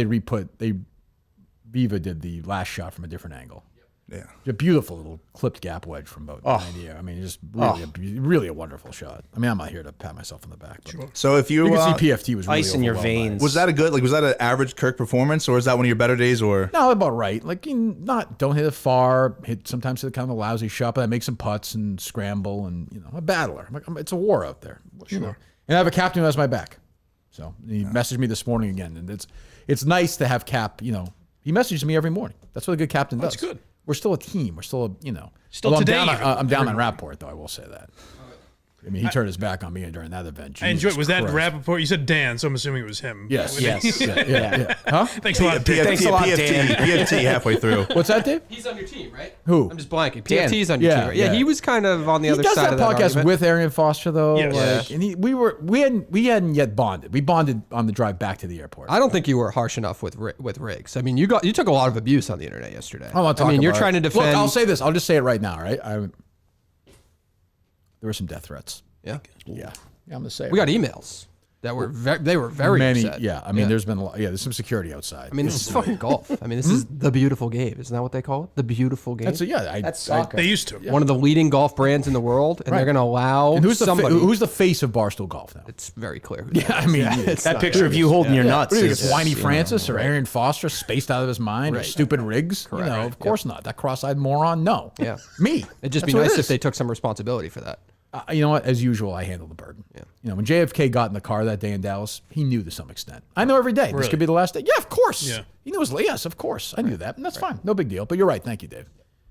A: Viva did the last shot from a different angle.
B: Yeah.
A: A beautiful little clipped gap wedge from about 90. I mean, just really a wonderful shot. I mean, I'm not here to pat myself on the back. But
B: So if you
A: you can see PFT was really
C: Ice in your
A: overwhelmed by it.
C: veins.
B: was that was that an average Kirk performance, or is that one of your better days? Or
A: No, about right. Like, don't hit it far. Sometimes hit kind of a lousy shot, but I make some putts and scramble and, a battler. It's a war out there. Sure. And I have a captain who has my back. So he messaged me this morning again. And it's nice to have Cap, he messages me every morning. That's what a good captain does.
D: That's good.
A: We're still a team. We're still
D: Still
A: although
D: today
A: I'm down,
D: even.
A: I'm down on Rapport, though, I will say that. I mean, he turned his back on me during that event.
D: I enjoyed.
A: Jesus
D: Was that
A: Christ.
D: Rappaport? You said Dan, so I'm assuming it was him.
A: Yes.
C: Yes.
A: Yeah. Huh?
D: Thanks a lot, Dan.
C: Thanks a lot, Dan.
B: PFT halfway through.
A: What's that, Dave?
F: He's on your team, right?
A: Who?
F: I'm just blanking.
C: Dan.
F: PFT's on your
A: Yeah,
F: team. Right? Yeah,
A: yeah.
F: he was kind of on the
A: He
F: other
A: does
F: side
A: that
F: of that
A: podcast
F: argument.
A: with Arian Foster, though.
D: Yes.
A: And we hadn't yet bonded. We bonded on the drive back to the airport.
F: I don't think you were harsh enough with Riggs. I mean, you took a lot of abuse on the internet yesterday.
A: I want to talk
F: mean, you're
A: about
F: trying to
A: it.
F: defend.
A: Look, I'll say this. I'll just say it right now, right? There were some death threats.
F: Yeah,
A: Yeah, I'm gonna say it.
F: we got emails that were they were very
A: many.
F: upset.
A: Yeah, I mean, there's been a lot. Yeah, there's some security outside.
F: I mean, this is fucking golf. I mean, this is the beautiful game. Isn't that what they call it? The beautiful game.
A: that's
C: That's soccer.
D: They used to.
F: One of the leading golf brands in the world, and they're going to allow
A: And who's
F: somebody.
A: who's the face of Barstool Golf now?
F: It's very clear. Who
A: Yeah, I mean,
F: it's
C: That
F: not
C: picture
F: clear.
C: of you holding your nuts.
A: What do you think,
C: is,
A: it's Whiny Francis or Arian Foster spaced out of his mind or
F: Right.
A: stupid Riggs?
F: Correct.
A: Of course not. That cross-eyed moron. No.
F: Yeah.
A: Me.
F: It'd just be
A: That's what it
F: nice if
A: is.
F: they took some responsibility for that.
A: You know what? As usual, I handle the burden.
F: Yeah.
A: When JFK got in the car that day in Dallas, he knew to some extent. I know every day. This
D: Really?
A: could be the last day. Yeah, of course.
D: Yeah.
A: He knew it was, yes, of course. I knew that. And that's fine. No big deal. But you're right. Thank you, Dave.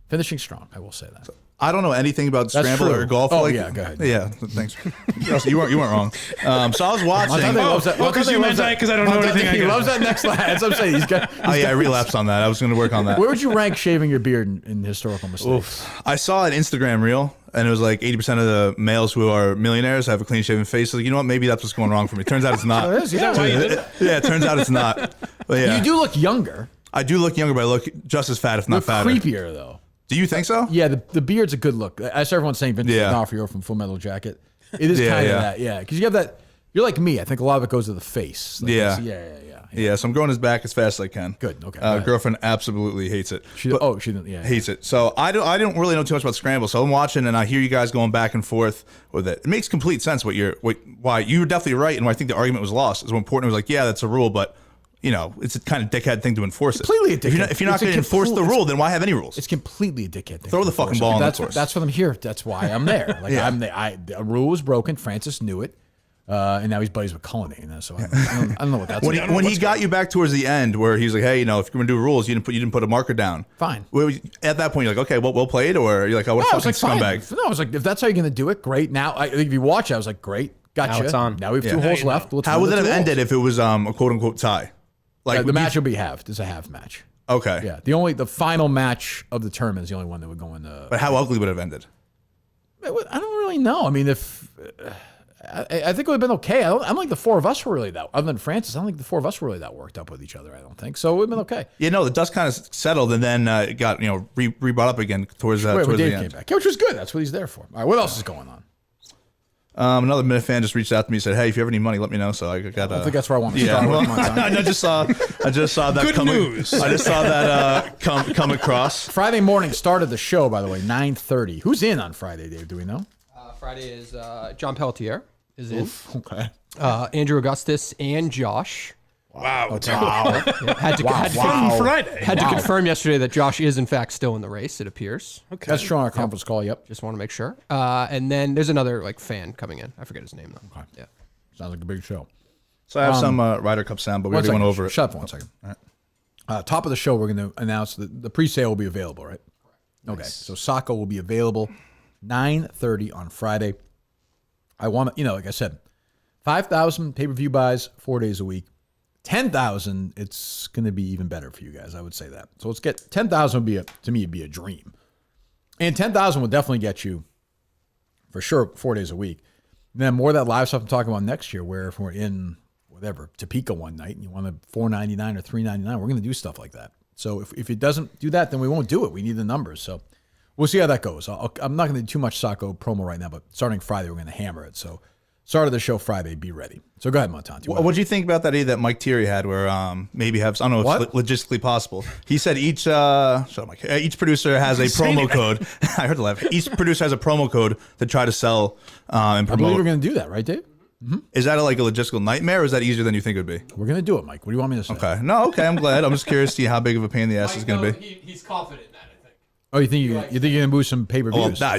A: Finishing strong. I will say that.
B: I don't know anything about
A: That's
B: scramble
A: true.
B: or golf.
A: Oh, yeah, go ahead.
B: Yeah, thanks. You weren't wrong. So I was watching.
A: Montante loves that.
D: well, 'cause you meant that 'cause I don't know anything, I
A: He
D: guess.
A: loves that next line. That's what I'm saying.
B: Oh yeah, I relapsed on that. I was going to work on that.
A: Where would you rank shaving your beard in historical mistakes?
B: I saw an Instagram reel, and it was like 80% of the males who are millionaires have a clean shaven face. So you know what? Maybe that's what's going wrong for me. Turns out it's not.
A: It is, yeah.
D: Why you did it?
B: Yeah, it turns out it's not. But yeah,
A: You do look younger.
B: I do look younger, but I look just as fat, if not
A: Look
B: fatter.
A: creepier, though.
B: Do you think so?
A: Yeah, the beard's a good look. I saw everyone saying Vince
B: Yeah.
A: D'Onofrio from Full Metal Jacket. It is
B: Yeah,
A: kind of
B: yeah.
A: that, yeah. Because you have that. You're like me. I think a lot of it goes to the face. Like,
B: Yeah.
A: yeah.
B: Yeah, so I'm growing his back as fast as I can.
A: Good, okay, go ahead.
B: Girlfriend absolutely hates it.
A: She didn't. Yeah.
B: Hates it. So I don't really know too much about scramble. So I'm watching and I hear you guys going back and forth with it. It makes complete sense why you're definitely right, and why I think the argument was lost is when Portnoy was like, yeah, that's a rule, but it's a kind of dickhead thing to enforce it.
A: Completely a dickhead.
B: If you're not
A: It's a
B: going to enforce the
A: complete-
B: rule, then why have any rules?
A: It's completely a dickhead thing.
B: Throw
A: to
B: the fucking
A: enforce.
B: ball on the
A: That's
B: course.
A: That's what I'm here. That's why I'm there. Like
B: Yeah.
A: a rule was broken. Francis knew it. And now he's buddies with Cullinane. So I don't know what that's about.
B: When he got you back towards the end, where he was like, "Hey, if you're gonna do rules, you didn't put a marker down."
A: Fine.
B: At that point, you're like, "Okay, well, we'll play it," or you're like, "Oh, what a fucking scumbag."
A: No, I was like, if that's how you're gonna do it, great. Now, I think if you watch it, I was like, great, gotcha.
C: Now it's on.
A: Now we have 2 holes left.
B: How would that have ended if it was a quote unquote tie?
A: Like the match will be halved. It's a half match.
B: Okay.
A: Yeah. The final match of the tournament is the only one that would go in the.
B: But how ugly would it have ended?
A: I don't really know. I mean, if I think it would have been okay. I don't think the 4 of us were really that. Other than Francis, I don't think the 4 of us were really that worked up with each other. I don't think so. It would have been okay.
B: Yeah, no, the dust kind of settled, and then it got re-brought up again towards
A: Dave
B: the
A: came
B: end.
A: back, which was good. That's what he's there for. All right, what else is going on?
B: Another Minifan just reached out to me and said, "Hey, if you have any money, let me know." So I got.
A: I think that's where I want to
B: Yeah,
A: start.
B: well,
A: Montante.
B: I just saw that
D: Good news.
B: I just saw that come across.
A: Friday morning started the show, by the way, 9:30. Who's in on Friday, Dave? Do we know?
F: Friday is John Pelletier is in.
A: Okay.
F: Andrew Augustus and Josh.
D: Wow.
F: Yeah, had to confirm yesterday that Josh is in fact still in the race. It appears.
D: Okay.
A: That's showing our conference call. Yep.
F: Just want to make sure. And then there's another fan coming in. I forget his name though.
A: Okay.
F: Yeah.
A: Sounds like a big show.
B: So I have some Ryder Cup sound, but we already went over it.
A: Shut up for 1 second. Top of the show, we're going to announce that the pre-sale will be available, right? Okay. So Sacco will be available 9:30 on Friday. I want to, like I said, 5,000 pay-per-view buys 4 days a week. 10,000, it's going to be even better for you guys. I would say that. So let's get 10,000 to me, it'd be a dream. And 10,000 will definitely get you, for sure, 4 days a week. And then more of that live stuff I'm talking about next year, where if we're in, whatever, Topeka one night and you want a $4.99 or $3.99, we're going to do stuff like that. So if it doesn't do that, then we won't do it. We need the numbers. So we'll see how that goes. I'm not going to do too much Sacco promo right now, but starting Friday, we're going to hammer it. So start of the show Friday, be ready. So go ahead, Montante.
B: What do you think about that idea that Mike Thierry had where maybe have, I don't know if it's logistically possible. He said each producer has a promo code. I heard the laugh. Each producer has a promo code to try to sell and
A: I believe
B: promote.
A: we're going to do that, right, Dave?
B: Mm-hmm. Is that like a logistical nightmare or is that easier than you think it would be?
A: We're going to do it, Mike. What do you want me to say?
B: Okay. No, okay. I'm glad. I'm just curious to see how big of a pain in the ass it's going to be.
F: He's confident in that, I think.
A: Oh, you think you're going to move some pay-per-views?
B: Well,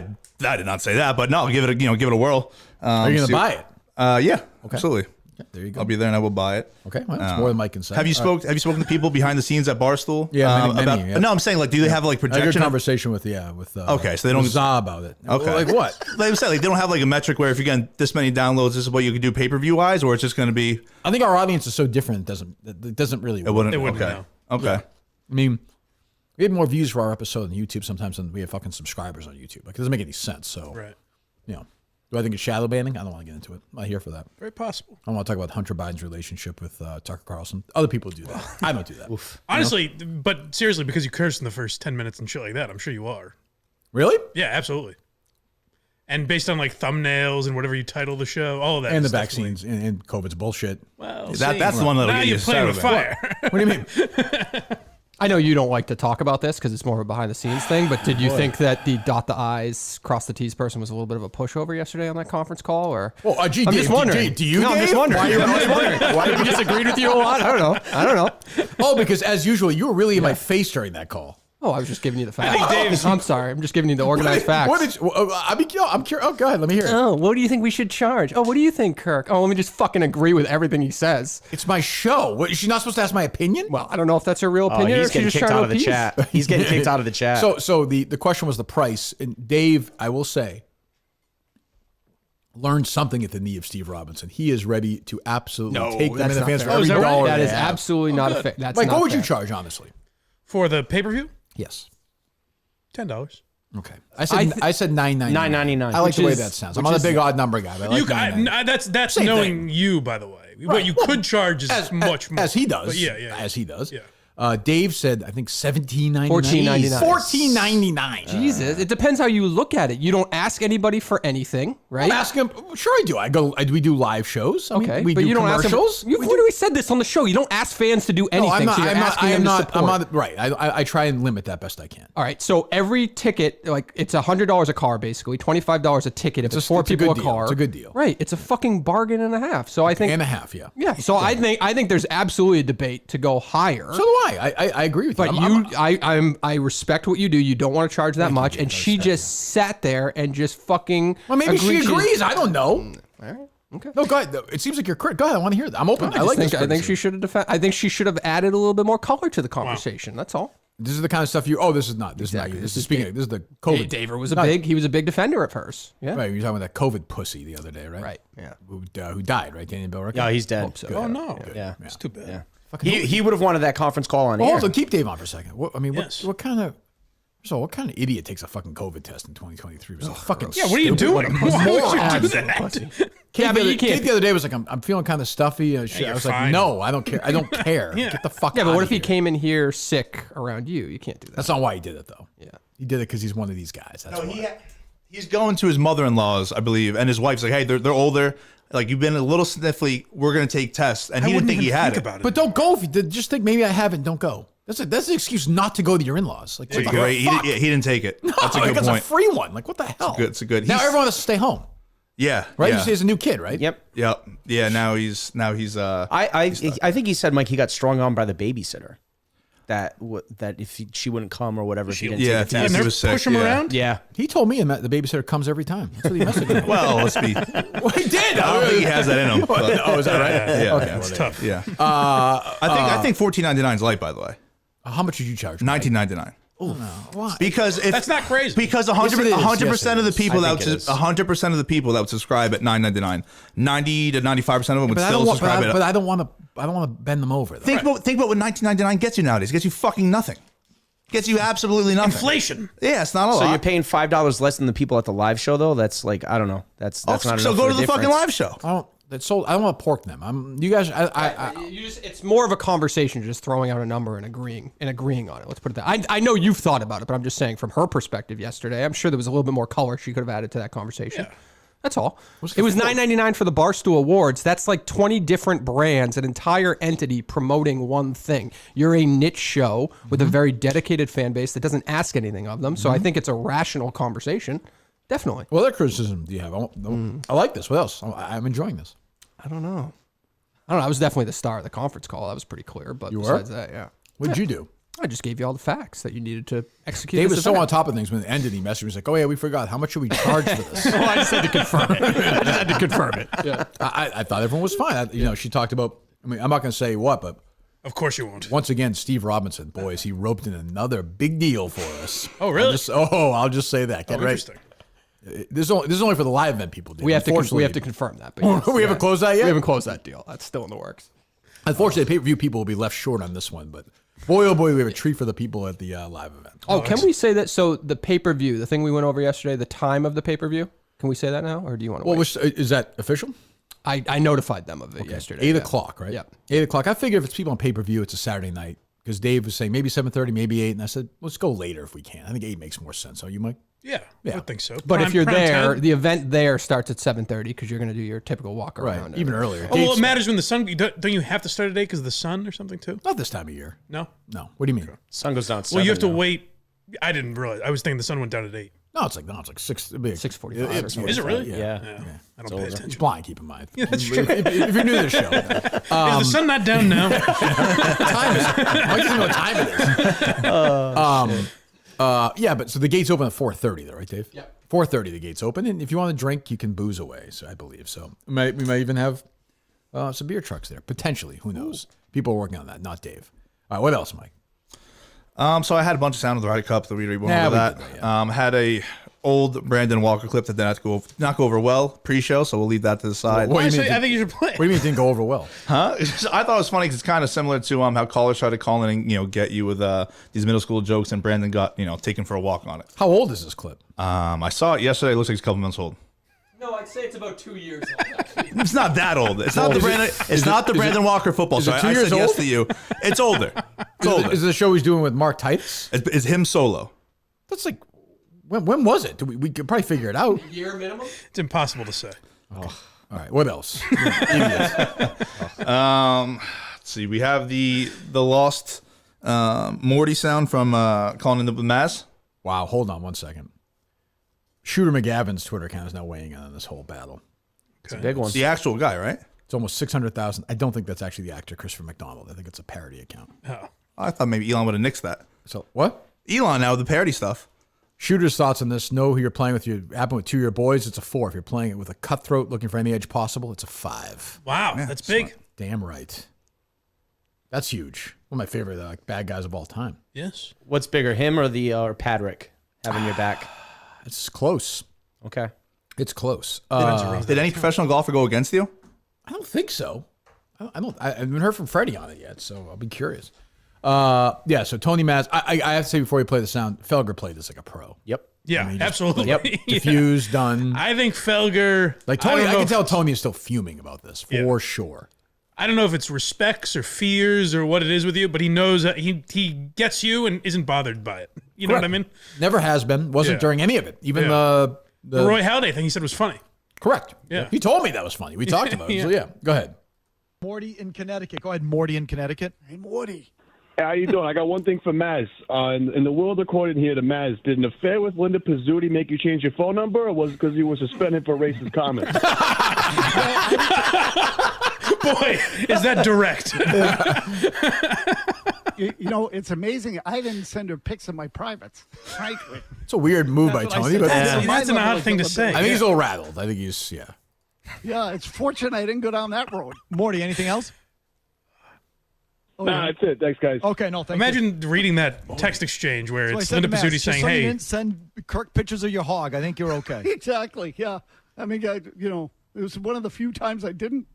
B: I did not say that, but no, give it a whirl.
A: Are you going to buy it?
B: Yeah, absolutely.
A: Okay, there you go.
B: I'll be there and I will buy it.
A: Okay, well, that's more than Mike can say.
B: Have you spoken to people behind the scenes at Barstool?
A: Yeah, many, yeah.
B: No, I'm saying do they have like
A: I had a
B: projection?
A: good conversation with
B: okay, so they don't
A: with Za about it.
B: Okay,
A: like what?
B: Like I said, they don't have like a metric where if you're getting this many downloads, this is what you could do pay-per-view wise, or it's just going to be.
A: I think our audience is so different. It doesn't really.
B: It wouldn't.
D: wouldn't
B: Okay.
D: know.
B: Okay.
A: Yeah. I mean, we have more views for our episode on YouTube sometimes than we have fucking subscribers on YouTube. Like it doesn't make any sense. So,
D: Right.
A: Do I think it's shadow banning? I don't want to get into it. I'm not here for that.
D: Very possible.
A: I don't want to talk about Hunter Biden's relationship with Tucker Carlson. Other people do that. I don't do that.
D: Honestly, but seriously, because you cursed in the first 10 minutes and shit like that, I'm sure you are.
A: Really?
D: Yeah, absolutely. And based on like thumbnails and whatever you title the show, all of that.
A: And the
D: is definitely-
A: vaccines and COVID's bullshit.
D: Well,
B: That's the one that'll
D: now
B: get
D: you're
B: you
D: playing with
B: started.
D: fire.
A: What do you mean?
F: I know you don't like to talk about this because it's more of a behind the scenes thing, but did you think that the dot the I's, cross the T's person was a little bit of a pushover yesterday on that conference call? Or
A: Well, gee,
F: I'm
A: Dave,
F: just wondering.
A: do you,
F: No, I'm just
A: Dave?
F: wondering.
A: Why are you
F: I'm just wondering. Why we disagreed with you a lot? I don't know.
A: Oh, because as usual, you were really in my face during that call.
F: Oh, I was just giving you the facts. I'm sorry. I'm just giving you the organized facts.
A: What did you, I'm curious. Oh, go ahead. Let me hear it.
F: Oh, what do you think we should charge? Oh, what do you think, Kirk? Oh, let me just fucking agree with everything he says.
A: It's my show. What, is she not supposed to ask my opinion?
F: Well, I don't know if that's her real opinion or
C: He's
F: if she's
C: getting
F: just
C: kicked
F: trying
C: out
F: to
C: of the
F: appease.
C: chat. He's getting kicked out of the chat.
A: So the question was the price. And Dave, I will say, learned something at the knee of Steve Robinson. He is ready to absolutely take them in the fans for every
F: That
A: dollar.
F: is
A: they have.
F: absolutely not a fair. That's
A: Like,
F: not
A: what would you
F: fair.
A: charge, honestly?
D: For the pay-per-view,
A: Yes.
D: $10.
A: Okay. I said $9.99.
C: $9.99.
A: I like
C: Which
A: the way
C: is-
A: that sounds.
C: which
A: I'm not a
C: is-
A: big odd number guy, but I like
D: You,
A: $9.99.
D: that's
A: Same
D: knowing
A: thing.
D: you, by the way. What
A: Right.
D: you
A: Well,
D: could charge is much more.
A: As he does.
D: But yeah.
A: As he does.
D: Yeah.
A: Dave said, I think $17.99.
F: $14.99.
A: $14.99.
F: Jesus, it depends how you look at it. You don't ask anybody for anything, right?
A: I'm asking him. Sure, I do. We do live shows. I mean,
F: Okay,
A: we
F: but
A: do
F: you don't
A: commercials.
F: ask them. You've literally said this on the show. You don't ask fans to do anything.
A: No, I'm not.
F: So you're asking them to support.
A: I'm not. Right. I try and limit that best I can.
F: All right, so every ticket, like it's $100 a car, basically $25 a ticket. If it's four
A: it's a
F: people
A: good
F: a
A: deal.
F: car,
A: It's a good deal.
F: right? It's a fucking bargain and a half. So I think,
A: And a half, yeah.
F: yeah. So I think there's absolutely a debate to go higher.
A: So do I. I agree with you.
F: But I respect what you do. You don't want to charge that much, and she just sat there and just fucking.
A: Well, maybe she
F: agreed.
A: agrees. I don't know.
F: All right.
A: Okay. No, go ahead. It seems like you're correct. Go ahead. I want to hear that. I'm open.
F: I think she should have. I think she should have added a little bit more color to the conversation. Wow. That's all.
A: This is the kind of stuff you. Oh, this is not. This exactly. is not you. This is speaking. This is the COVID.
F: David was He was a big defender of hers. Yeah.
A: Right. You were talking about that COVID pussy the other day, right?
F: Right. Yeah.
A: Who died? Right. Daniel Bell.
C: Yeah, he's dead.
F: So.
D: Oh no.
C: Yeah.
D: It's too bad.
C: Yeah. He would have wanted that conference call on air.
A: Hold on. Keep Dave on for a second. What kind of. So what kind of idiot takes a fucking COVID test in 2023? Fucking
D: yeah, what are you doing? Why would you do that?
A: Kate the other day was like, I'm feeling kind of stuffy. I was fine. Like, no, I don't care. I don't care. Get the fuck out of here.
F: Yeah, but what if he came in here sick around you? You can't do that.
A: That's not why he did it, though.
F: Yeah.
A: He did it because he's one of these guys. That's why.
B: He's going to his mother-in-law's, I believe, and his wife's like, hey, they're older. Like, you've been a little sniffly. We're going to take tests. And he didn't think he had it.
A: But don't go if you did. Just think maybe I haven't. Don't go. That's an excuse not to go to your in-laws. Like,
B: great. He didn't take it.
A: No,
B: that's a good point.
A: It's a free one. Like, what the hell?
B: It's a good.
A: Now everyone has to stay home.
B: Yeah.
A: Right.
B: Yeah.
A: You say he's a new kid, right?
C: Yep.
B: Yeah. Now he's.
C: I think he said, Mike, he got strung on by the babysitter. That if she wouldn't come or whatever, she didn't take it.
B: Yeah, he was sick.
D: Push him around.
C: Yeah.
A: He told me the babysitter comes every time. That's what he messaged me.
B: Well, let's be.
A: Well, he did.
B: I don't think he has that in him. But,
A: oh, is that right?
B: Yeah.
A: Okay.
D: It's tough.
B: Yeah. I think $14.99 is light, by the way.
A: How much did you charge?
B: $19.99.
A: Oh, why?
B: Because
D: that's not crazy.
B: Because 100% of the people 100% of the people that would subscribe at $9.99, 90 to 95% of them would still subscribe.
A: But I don't want to bend them over.
B: Think about what $19.99 gets you nowadays. It gets you fucking nothing. Gets you absolutely nothing.
D: Inflation.
B: Yeah, it's not a lot.
C: So you're paying $5 less than the people at the live show, though. That's like, I don't know. That's not enough.
B: So go to the fucking live show.
A: I don't want to pork them. You guys.
F: It's more of a conversation, just throwing out a number and agreeing on it. Let's put it that. I know you've thought about it, but I'm just saying from her perspective yesterday, I'm sure there was a little bit more color she could have added to that conversation. Yeah. That's all. It was $9.99 for the Barstool Awards. That's like 20 different brands, an entire entity promoting one thing. You're a niche show with a very dedicated fan base that doesn't ask anything of them. So I think it's a rational conversation. Definitely.
A: What other criticism do you have? I like this. What else? I'm enjoying this.
F: I don't know. I was definitely the star of the conference call. That was pretty clear. But besides that, yeah.
A: What did you do?
F: I just gave you all the facts that you needed to execute.
A: Dave was so on top of things when it ended. He messaged me. He was like, "Oh yeah, we forgot. How much should we charge for this?"
F: Well, I just had to confirm it.
A: Yeah. I thought everyone was fine. She talked about. I mean, I'm not going to say what, but
D: of course you won't.
A: Once again, Steve Robinson, boys, he roped in another big deal for us.
D: Oh really?
A: I'll just say that. Get
D: interesting.
A: This is only for the live event people. Dave.
F: We have to confirm that. But yes,
A: we haven't closed that yet.
F: We haven't closed that deal. That's still in the works.
A: Unfortunately, pay-per-view people will be left short on this one, but boy, oh boy, we have a treat for the people at the live event.
F: Oh, can we say that? So the pay-per-view, the thing we went over yesterday, the time of the pay-per-view, can we say that now, or do you want to wait?
A: Is that official?
F: I notified them of it yesterday.
A: 8 o'clock, right?
F: Yeah.
A: 8 o'clock. I figure if it's people on pay-per-view, it's a Saturday night, because Dave was saying maybe 7:30, maybe 8, and I said, let's go later if we can. I think 8 makes more sense. So you might?
D: Yeah, I think so.
F: But if you're there, the event there starts at 7:30 because you're going to do your typical walk around.
A: Right, even earlier.
D: Oh, well, it matters when the sun. Don't you have to start at 8 because of the sun or something too?
A: Not this time of year.
D: No.
A: What do you mean?
C: Sun goes down at 7.
D: Well, you have to wait. I didn't realize. I was thinking the sun went down at 8.
A: No, it's like
F: 6:45.
D: Is it really?
C: Yeah.
D: I don't pay attention.
A: He's blind. Keep in mind.
D: Yeah, that's true.
A: If you're new to the show,
D: Is the sun not down now?
A: time is. I don't know what time it is. Yeah, but so the gates open at 4:30, though, right, Dave?
F: Yep.
A: 4:30, the gates open, and if you want to drink, you can booze away. So I believe so. We might even have some beer trucks there potentially. Who knows? People are working on that. Not Dave. All right, what else, Mike?
B: So I had a bunch of sound of the Ryder Cup that we went over that. Had a old Brandon Walker clip that did not go over well pre-show, so we'll leave that to the side.
D: I think you should play.
A: What do you mean it didn't go over well?
B: Huh? I thought it was funny because it's kind of similar to how callers try to call in and get you with these middle school jokes, and Brandon got taken for a walk on it.
A: How old is this clip?
B: I saw it yesterday. It looks like it's a couple months old.
F: No, I'd say it's about 2 years old.
B: It's not that old. It's not the Brandon. It's not the Brandon Walker football. So I said yes to you. It's older. It's older.
A: Is it the show he's doing with Mark Titus?
B: It's him solo.
A: That's like when was it? We could probably figure it out.
F: A year minimum.
D: It's impossible to say.
A: Oh, all right. What else?
B: Let's see. We have the lost Morty sound from calling in the Maz.
A: Wow. Hold on one second. Shooter McGavin's Twitter account is now weighing in on this whole battle.
C: It's a big one.
B: It's the actual guy, right?
A: It's almost 600,000. I don't think that's actually the actor Christopher McDonald. I think it's a parody account.
D: Oh.
B: I thought maybe Elon would have nixed that.
A: So what?
B: Elon now with the parody stuff.
A: Shooter's thoughts on this. Know who you're playing with. You happen with 2 of your boys. It's a 4. If you're playing it with a cutthroat looking for any edge possible, it's a 5.
D: Wow, that's big.
A: Smart. Damn right. That's huge. One of my favorite bad guys of all time.
D: Yes.
C: What's bigger, him or the or Padrick having your back?
A: It's close.
C: Okay.
A: It's close.
B: Did any professional golfer go against you?
A: I don't think so. I haven't heard from Freddie on it yet, so I'll be curious. So Tony Maz, I have to say before you play the sound, Felger played this like a pro.
C: Yep.
D: Yeah, absolutely.
C: Yep.
A: Diffused, done.
D: I think Felger.
A: Like Tony,
D: don't
A: I
D: know
A: can
D: if-
A: tell Tony is still fuming about this for sure.
D: I don't know if it's respects or fears or what it is with you, but he knows that he gets you and isn't bothered by it. You know what I mean?
A: Never has been. Wasn't
D: Yeah.
A: during any of it. Even
D: Yeah.
A: the
D: The Roy Halladay thing he said was funny.
A: correct.
D: Yeah.
A: He told me that was funny. We talked about it. So yeah, go ahead.
H: Morty in Connecticut. Go ahead, Morty in Connecticut. Hey, Morty.
I: Hey, how you doing? I got one thing for Maz. In the world according here to Maz, did an affair with Linda Pizzuti make you change your phone number, or was it because you were suspended for racist comments?
D: Boy, is that direct.
H: You know, it's amazing. I didn't send her pics of my privates, frankly.
A: It's a weird move by
H: That's what I
A: Tony,
H: said.
A: but
D: That's an odd thing to say.
A: I think he's a little rattled. I think he's
H: Yeah, it's fortunate I didn't go down that road. Morty, anything else? Oh,
I: Nah, that's it. Thanks, guys.
H: Okay, no, thank you.
D: Imagine reading that text exchange where
H: So I
D: it's
H: said
D: Linda
H: to Max,
D: Pizzuti
H: just
D: saying,
H: so you
D: hey,
H: didn't send Kirk pictures of your hog. I think you're okay. Exactly, yeah. I mean, it was one of the few times I didn't.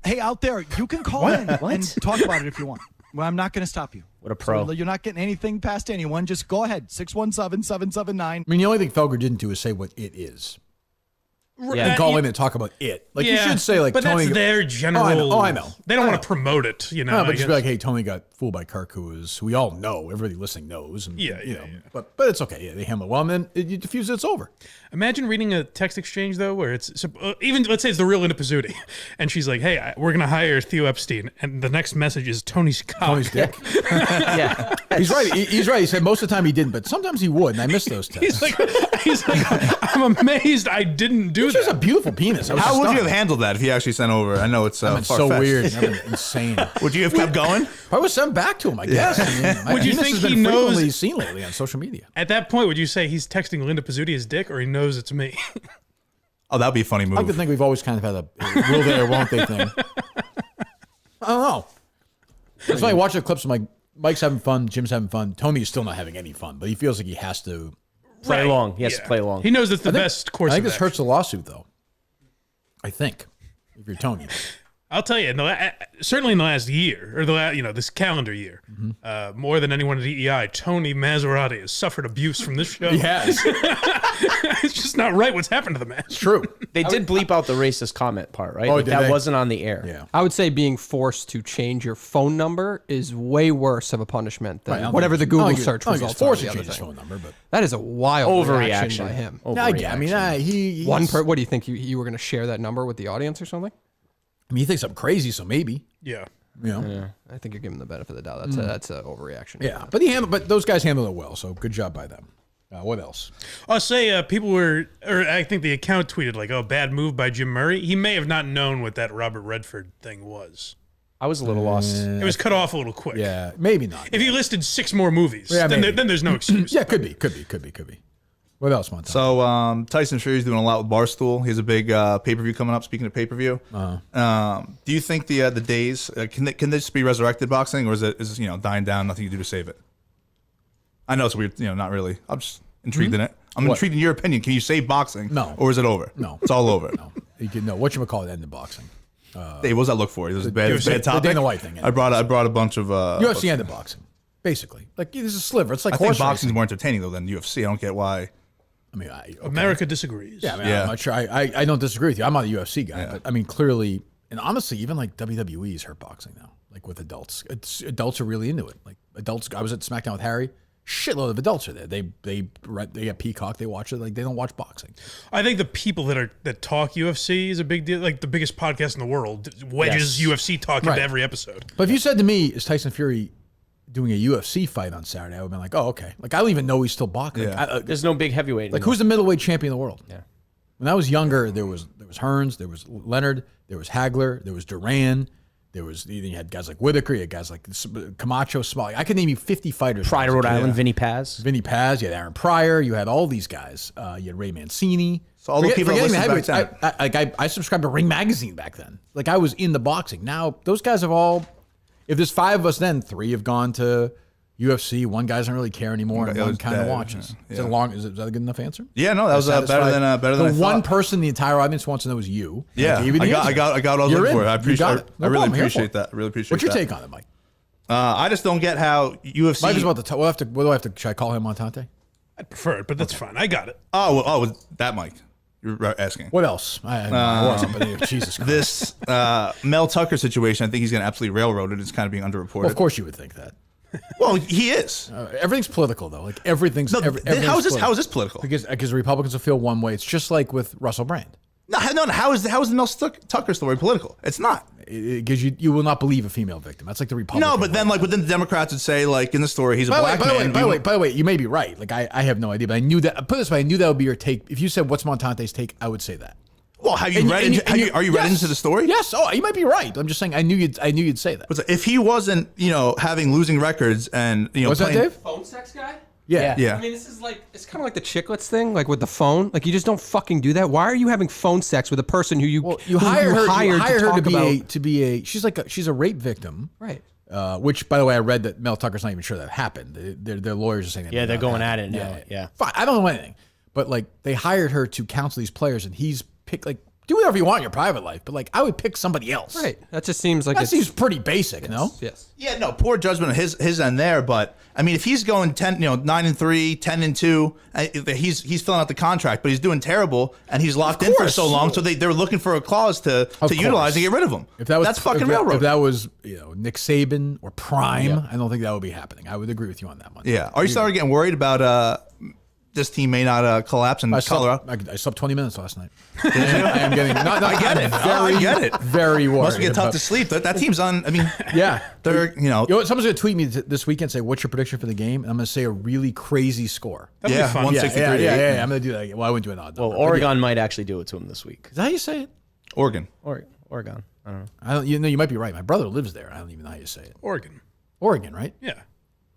H: Hey, out there, you can call in and talk about it if you want. Well, I'm not going to stop you.
C: What a pro.
H: So you're not getting anything past anyone. Just go ahead. 617-779.
A: I mean, the only thing Felger didn't do is say what it is.
C: Yeah.
A: And call in and talk about it. Like you should say like
D: but
A: Tony.
D: that's their general.
A: Oh, I know.
D: They don't want to promote it, you know.
A: No,
D: I
A: but just
D: guess.
A: be like, hey, Tony got fooled by Kirk, who we all know, everybody listening knows. And,
D: Yeah,
A: you
D: yeah,
A: know,
D: yeah.
A: But it's okay. Yeah, they handle it well, and then you diffuse it, it's over.
D: Imagine reading a text exchange though, where it's even let's say it's the real Linda Pizzuti, and she's like, "Hey, we're gonna hire Theo Epstein," and the next message is Tony's cock.
A: Tony's dick.
C: Yeah.
A: He's right. He's right. He said most of the time he didn't, but sometimes he would, and I missed those texts.
D: he's like, I'm amazed I didn't do
A: Which is a
D: that.
A: beautiful penis. I was
B: How would you
A: stunned.
B: have handled that if he actually sent over? I know it's
A: It's so
B: far-fetched.
A: weird. That'd been insane.
B: Would you have kept going?
A: I was sent back to him, I guess. I mean, my
D: Would you
A: penis
D: think
A: has been
D: he knows-
A: frequently seen lately on social media?
D: At that point, would you say he's texting Linda Pizzuti his dick, or he knows it's me?
B: Oh, that'd be a funny
A: I like to
B: move.
A: think we've always kind of had a will they or won't they thing. I don't know. That's why I watch the clips of Mike's having fun, Jim's having fun. Tony's still not having any fun, but he feels like he has to.
C: Play
D: Right.
C: along. He has to
D: Yeah.
C: play along.
D: He knows that's the best course.
A: I think
D: of
A: this hurts the lawsuit, though. I think. If you're Tony.
D: I'll tell you, certainly in the last year, or this calendar year, more than anyone at EEI, Tony Maserati has suffered abuse from this show.
A: He has.
D: It's just not right what's happened to the man.
A: It's true.
C: They did bleep out the racist comment part, right?
A: Oh,
C: Like,
A: did
C: that
A: they?
C: wasn't on the air.
A: Yeah.
F: I would say being forced to change your phone number is way worse of a punishment
A: Right, I
F: than
A: don't
F: whatever the
A: think-
F: Google
A: I don't think-
F: search
A: I don't think
F: results
A: it's forced
F: are.
A: to
F: The
A: change
F: other
A: his
F: thing.
A: phone number, but
F: That is a wild reaction
C: Overreaction
F: by him.
A: I mean, he's
F: What do you think? You were going to share that number with the audience or something?
A: I mean, he thinks I'm crazy, so maybe.
D: Yeah.
A: You know.
F: I think you're giving the benefit of the doubt. That's an overreaction.
A: Yeah, but those guys handled it well, so good job by them. What else?
D: I'll say people were, or I think the account tweeted like, "Oh, bad move by Jim Murray." He may have not known what that Robert Redford thing was.
C: I was a little lost.
D: It was cut off a little quick.
A: Yeah, maybe not.
D: If he listed 6 more movies,
A: Yeah,
D: then,
A: maybe.
D: then there's no excuse.
A: Yeah, could be. What else, Montante?
B: So Tyson Fury's doing a lot with Barstool. He has a big pay-per-view coming up. Speaking of pay-per-view, do you think the days can this be resurrected boxing, or is it dying down? Nothing you do to save it. I know it's weird. Not really. I'm just intrigued in it. I'm intrigued in your opinion. Can you save boxing?
A: No.
B: Or is it over?
A: No.
B: It's all over.
A: no, you can no. Whatchamacallit ended boxing.
B: Hey, what was I look for? It was a bad
A: the
B: topic.
A: Dana White thing.
B: I brought a bunch of
A: UFC ended boxing, basically. Like this is a sliver. It's like
B: I think
A: horse
B: boxing's
A: racing.
B: more entertaining though than UFC. I don't get why.
A: I mean, okay.
D: America disagrees.
A: Yeah, I mean,
B: Yeah.
A: I'm not sure. I don't disagree with you. I'm not a UFC guy, but I mean, clearly, and honestly, even like WWE's hurt boxing now. Like with adults, adults are really into it. Like adults, I was at SmackDown with Harry. Shitload of adults are there. They get Peacock. They watch it. Like they don't watch boxing.
D: I think the people that talk UFC is a big deal. Like the biggest podcast in the world wedges UFC talk into
A: Right.
D: every episode.
A: But if you said to me, "Is Tyson Fury doing a UFC fight on Saturday?" I would have been like, "Oh, okay." Like I don't even know he's still boxing.
B: Yeah.
A: Like,
C: There's no big heavyweight.
A: like
C: anymore.
A: who's the middleweight champion of the world?
C: Yeah.
A: When I was younger, there was Hearns, there was Leonard, there was Hagler, there was Duran. You had guys like Whitaker, you had guys like Camacho, Small. I could name you 50 fighters.
C: Pride of Rhode Island, Vinny Paz.
A: You had Aaron Pryor. You had all these guys. You had Ray Mancini.
B: So all the people
A: I subscribed to Ring Magazine back then. Like I was in the boxing. Now those guys have all. If there's 5 of us, then 3 have gone to UFC. One guy doesn't really care anymore, and one kind of watches.
B: Yeah.
A: Is that a good enough answer?
B: Yeah, no, that was better than
A: the one person the entire audience wants to know is you.
B: Yeah, I got what I was looking for. I appreciate it. I really appreciate that.
A: What's your take on it, Mike?
B: I just don't get how UFC.
A: Mike is about to. What do I have to? Should I call him Montante?
D: I'd prefer it, but that's fine. I got it.
B: Oh, that Mike. You're asking.
A: What else? Jesus Christ.
B: This Mel Tucker situation, I think he's going to absolutely railroad it. It's kind of being underreported.
A: Well, of course you would think that.
B: Well, he is.
A: Everything's political, though. Like everything's.
B: No,
A: everything's
B: how is this political?
A: Because Republicans will feel one way. It's just like with Russell Brand.
B: No. How is the Mel Tucker story political? It's not.
A: Because you will not believe a female victim. That's like the Republican.
B: No, but then within the Democrats would say in the story he's a black man.
A: By the way, you may be right. Like I have no idea, but I knew that. Put it this way, I knew that would be your take. If you said what's Montante's take, I would say that.
B: Well, have you read into the story?
A: Yes. Oh, you might be right. I'm just saying I knew you'd say that.
B: But if he wasn't, having losing records and
A: what's that, Dave?
F: Phone sex guy?
A: Yeah.
F: I mean, this is like, it's kind of like the chiclets thing, like with the phone. Like, you just don't fucking do that. Why are you having phone sex with a person who you hired
A: to be a she's a rape victim,
F: right?
A: Which, by the way, I read that Mel Tucker's not even sure that happened. Their lawyers are saying that.
C: Yeah, they're going at it now. Yeah.
A: Fine. I don't know anything, but like they hired her to counsel these players, and he's picked do whatever you want in your private life, but I would pick somebody else.
F: Right. That just seems like
A: that seems pretty basic, no?
F: Yes.
B: Yeah, no, poor judgment on his end there, but I mean, if he's going 9-3, 10-2, he's filling out the contract, but he's doing terrible, and he's locked in for so long, so they're looking for a clause to utilize and get rid of him. That's fucking railroad.
A: If that was Nick Saban or Prime, I don't think that would be happening. I would agree with you on that one.
B: Yeah. Are you starting getting worried about this team may not collapse in Colorado?
A: I slept 20 minutes last night. I am getting. I
B: get it.
A: Very worried.
B: Must get tough to sleep. That team's on. I mean,
A: yeah,
B: they're
A: someone's gonna tweet me this weekend and say, "What's your prediction for the game?" And I'm gonna say a really crazy score.
D: That'd be fun.
B: 163.
A: Yeah. I'm gonna do that. Well, I wouldn't do an odd number.
C: Well, Oregon might actually do it to him this week.
A: Is that how you say it?
B: Oregon.
C: Oregon. I don't know.
A: You might be right. My brother lives there. I don't even know how you say it.
D: Oregon,
A: right?
D: Yeah.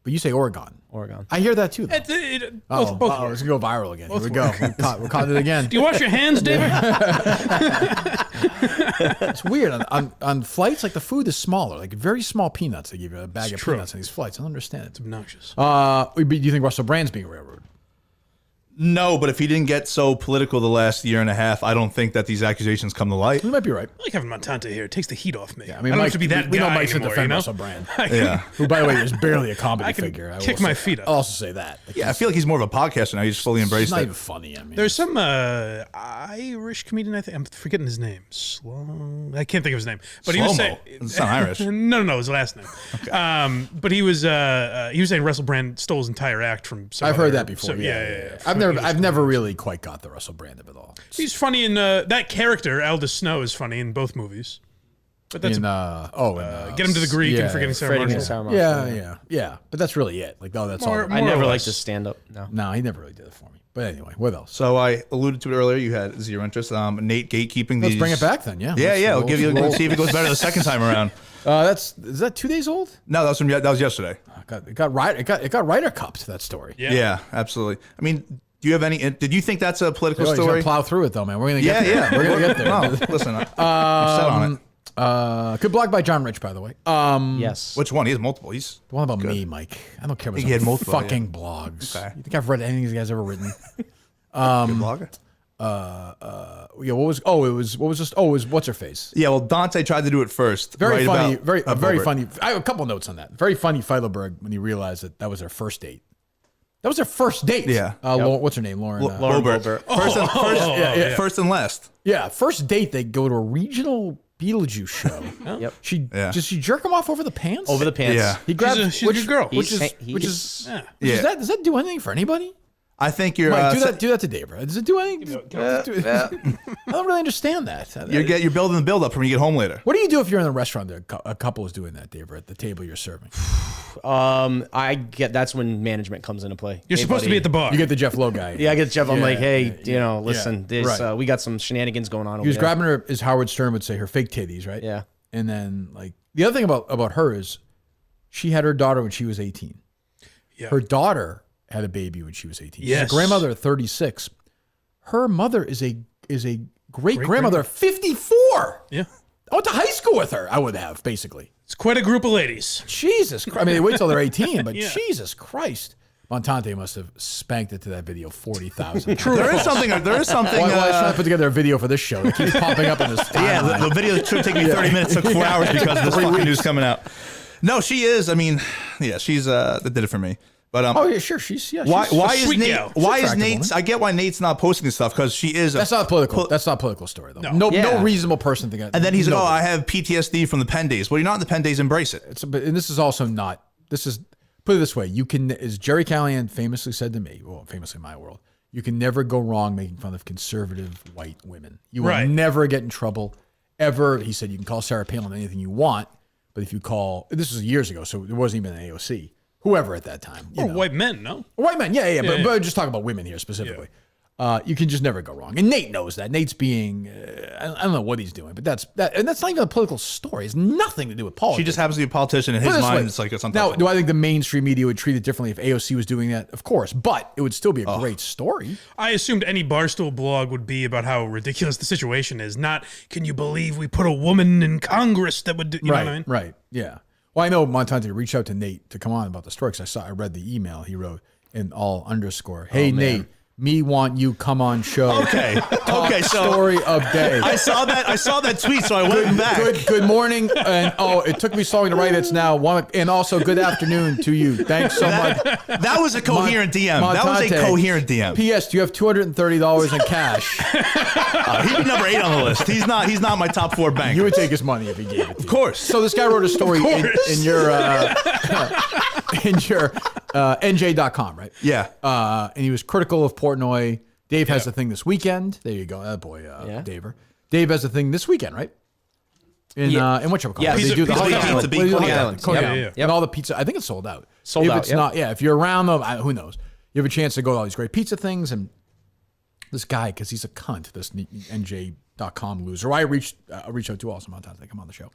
A: But you say Oregon.
C: I
A: hear that too, though.
D: Both
A: it's going to go viral again. Here we go. We're caught it again.
D: Do you wash your hands, David?
A: It's weird. On flights, like the food is smaller. Like very small peanuts. They give you a bag of peanuts on these flights. I don't understand it.
D: It's obnoxious.
A: Do you think Russell Brand's being railroaded?
B: No, but if he didn't get so political the last year and a half, I don't think that these accusations come to light.
A: You might be right.
D: I like having Montante here. It takes the heat off me.
A: Yeah,
D: I don't have to be that
A: we
D: guy
A: know Mike's
D: anymore,
A: defend Russell Brand.
B: Who,
A: by the way, is barely a comedy
D: I can
A: figure.
D: kick my feet up.
A: I'll also say that.
B: Yeah, I feel like he's more of a podcaster now. He's fully embraced
A: It's not
B: it.
A: even funny. I mean,
D: There's some Irish comedian, I think. I'm forgetting his name. I can't think of his name. But he was saying,
B: it's not Irish.
D: No, his last name. Okay. But he was saying Russell Brand stole his entire act from.
A: I've heard that before.
D: Yeah.
A: I've never really quite got the Russell Brand of it all.
D: He's funny in that character. Aldous Snow is funny in both movies. But that's Get Him to the Greek and Forgetting Sarah Marshall.
A: Yeah. But that's really it. Like, that's all.
C: I never liked to stand up.
A: No, he never really did it for me. But anyway, what else?
B: So I alluded to it earlier. You had zero interest. Nate gatekeeping.
A: Let's bring it back then. Yeah.
B: We'll give you. Let's see if it goes better the second time around.
A: Is that 2 days old?
B: No, that was yesterday.
A: It got Ryder Cup to that story.
B: Yeah, absolutely. I mean, do you have any? Did you think that's a political story?
A: Gonna plow through it though, man. We're gonna get there.
B: Yeah,
A: we're gonna get there.
B: No, listen, I'm set on it.
A: Good blog by John Rich, by the way.
C: Yes.
B: Which one? He has multiple. He's
A: the one about me, Mike. I don't care about
B: he had multiple
A: fucking blogs.
B: Okay.
A: You think I've read anything these guys ever written?
B: Good blogger.
A: It was what's her face?
B: Yeah, well, Dante tried to do it first.
A: Very funny. Very
B: Bobert.
A: funny. I have a couple notes on that. Very funny, Feidelberg, when he realized that was their first date. That was their first date.
B: Yeah.
A: What's her name? Lauren.
B: Bobert. First and last.
A: Yeah. First date, they go to a regional Beetlejuice show.
C: Yep.
A: Does she jerk him off over the pants?
C: Over the pants.
B: Yeah.
A: He grabs.
D: She's a good girl.
A: Does that do anything for anybody?
B: I think you're.
A: Mike, do that to Dave. Does it do anything? I don't really understand that.
B: You're building the build up for when you get home later.
A: What do you do if you're in a restaurant that a couple is doing that, Dave, at the table you're serving?
C: That's when management comes into play.
D: You're supposed to be at the bar.
A: You get the Jeff Lowe guy.
C: Yeah, I get Jeff. I'm like, hey, listen,
A: right.
C: we got some shenanigans going on.
A: He was grabbing her, as Howard Stern would say, her fake titties, right?
C: Yeah.
A: And then like the other thing about her is she had her daughter when she was 18. Yeah. Her daughter had a baby when she was 18.
D: Yes.
A: She's a grandmother at 36. Her mother is a great grandmother at 54.
D: Yeah.
A: I went to high school with her. I would have, basically.
D: It's quite a group of ladies.
A: Jesus Christ. I mean, they wait till they're 18, but Jesus Christ. Montante must have spanked it to that video 40,000 times.
B: There is something.
A: Why is trying to put together a video for this show? It keeps popping up in this timeline.
B: Yeah, the video should take me 30 minutes, took 4 hours because of this fucking news coming out. No, she is. I mean, yeah, she's that did it for me. But
A: oh yeah, sure. She's
B: why is
D: sweet
B: Nate?
D: gal.
B: Why is Nate's? I get why Nate's not posting this stuff because she is.
A: That's not political. That's not a political story though. No reasonable person think.
B: And then he's like, "Oh, I have PTSD from the Penn days." Well, you're not in the Penn days. Embrace it.
A: And this is also not. This is put it this way. You can, as Jerry Callahan famously said to me, well, famously in my world, you can never go wrong making fun of conservative white women. You will never get in trouble ever. He said you can call Sarah Palin anything you want, but if you call, this was years ago, so there wasn't even an AOC. Whoever at that time.
D: Or white men, no?
A: White men, yeah. But just talk about women here specifically. Yeah. You can just never go wrong. And Nate knows that. Nate's being, I don't know what he's doing, but that's not even a political story. It's nothing to do with politics.
B: She just happens to be a politician. In his mind, it's like it's something.
A: Now, do I think the mainstream media would treat it differently if AOC was doing that? Of course, but it would still be a great story.
D: I assumed any Barstool blog would be about how ridiculous the situation is. Not, can you believe we put a woman in Congress that would do, you know what I mean?
A: Right, yeah. Well, I know Montante reached out to Nate to come on about the story because I read the email he wrote in all underscore. Hey, Nate, me want you come on show.
B: Okay.
A: So story of day.
B: I saw that tweet, so I went back.
A: Good morning, and it took me so long to write. It's now one, and also good afternoon to you. Thanks so much.
B: That was a coherent DM. Montante, that was a coherent DM.
A: P.S. Do you have $230 in cash?
B: He'd be number 8 on the list. He's not my top 4 banker.
A: You would take his money if he gave it to you.
B: Of course.
A: So this guy wrote a story in your NJ.com, right?
B: Yeah.
A: And he was critical of Portnoy. Dave has a thing this weekend. There you go. That boy, Daver. Dave has a thing this weekend, right? In whatchamacallit?
C: Yeah,
A: they do the
C: Coney Island.
A: Yep. And all the pizza. I think it's sold out. If it's not, if you're around them, who knows? You have a chance to go to all these great pizza things. And this guy, because he's a cunt, this NJ.com loser, I reached out to also Montante. They come on the show.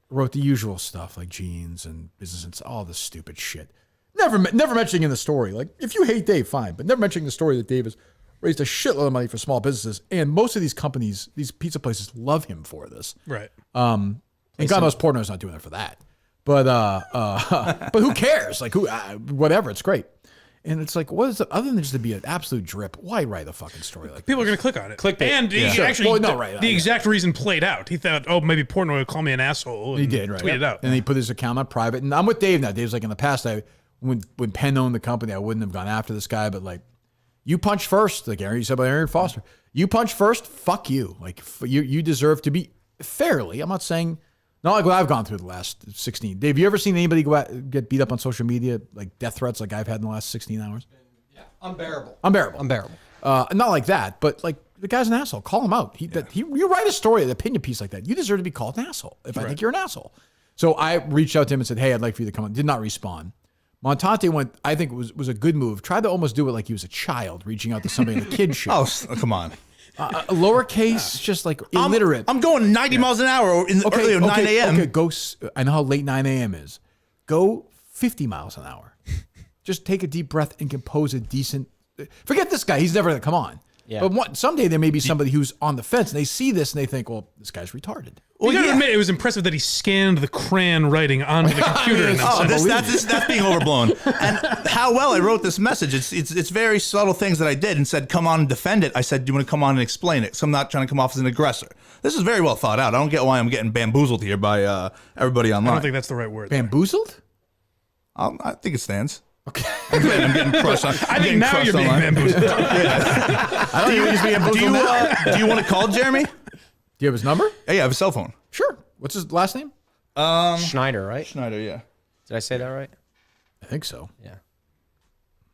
A: Wrote the usual stuff like jeans and business and all this stupid shit. Never mentioning in the story, like, if you hate Dave, fine, but never mentioning the story that Dave has raised a shitload of money for small businesses, and most of these companies, these pizza places, love him for this.
D: Right.
A: And God knows Portnoy's not doing it for that. But but who cares? Like, whatever, it's great. And it's like, what is it, other than just to be an absolute drip, why write a fucking story like
D: People are going to click on it.
C: Clickbait.
D: And the exact reason played out. He thought, maybe Portnoy would call me an asshole. And
A: he did, right?
D: Tweet it out.
A: And he put his account on private. And I'm with Dave now. Dave's like, in the past, when Penn owned the company, I wouldn't have gone after this guy. But like, you punch first, like you said about Aaron Foster. You punch first, fuck you. Like, you deserve to be fairly. I'm not saying, not like what I've gone through the last 16. Dave, you ever seen anybody go out, get beat up on social media, like death threats like I've had in the last 16 hours?
F: Unbearable.
A: Not like that, but like, the guy's an asshole. Call him out. You write a story, an opinion piece like that, you deserve to be called an asshole if I think you're an asshole. So I reached out to him and said, hey, I'd like for you to come on. Did not respond. Montante went, I think it was a good move. Tried to almost do it like he was a child, reaching out to somebody in the kid show.
B: Oh, come on.
A: Lowercase, just like illiterate.
B: I'm going 90 miles an hour early at 9 a.m.
A: Okay, go. I know how late 9 a.m. is. Go 50 miles an hour. Just take a deep breath and compose a decent. Forget this guy. He's never going to come on. Yeah. But someday there may be somebody who's on the fence and they see this and they think, well, this guy's retarded.
D: Well, you got to admit, it was impressive that he scanned the crayon writing onto the computer.
B: That's being overblown. And how well I wrote this message. It's very subtle things that I did and said, come on and defend it. I said, do you want to come on and explain it? So I'm not trying to come off as an aggressor. This is very well thought out. I don't get why I'm getting bamboozled here by everybody online.
D: I don't think that's the right word.
A: Bamboozled?
B: I think it stands.
A: Okay.
B: I'm getting crushed on.
D: I think now you're being bamboozled.
A: I don't even being bamboozled.
B: Do you want to call Jeremy?
A: Do you have his number?
B: Yeah, I have his cell phone.
A: Sure. What's his last name?
C: Schneider, right?
B: Schneider, yeah.
C: Did I say that right?
A: I think so.
C: Yeah.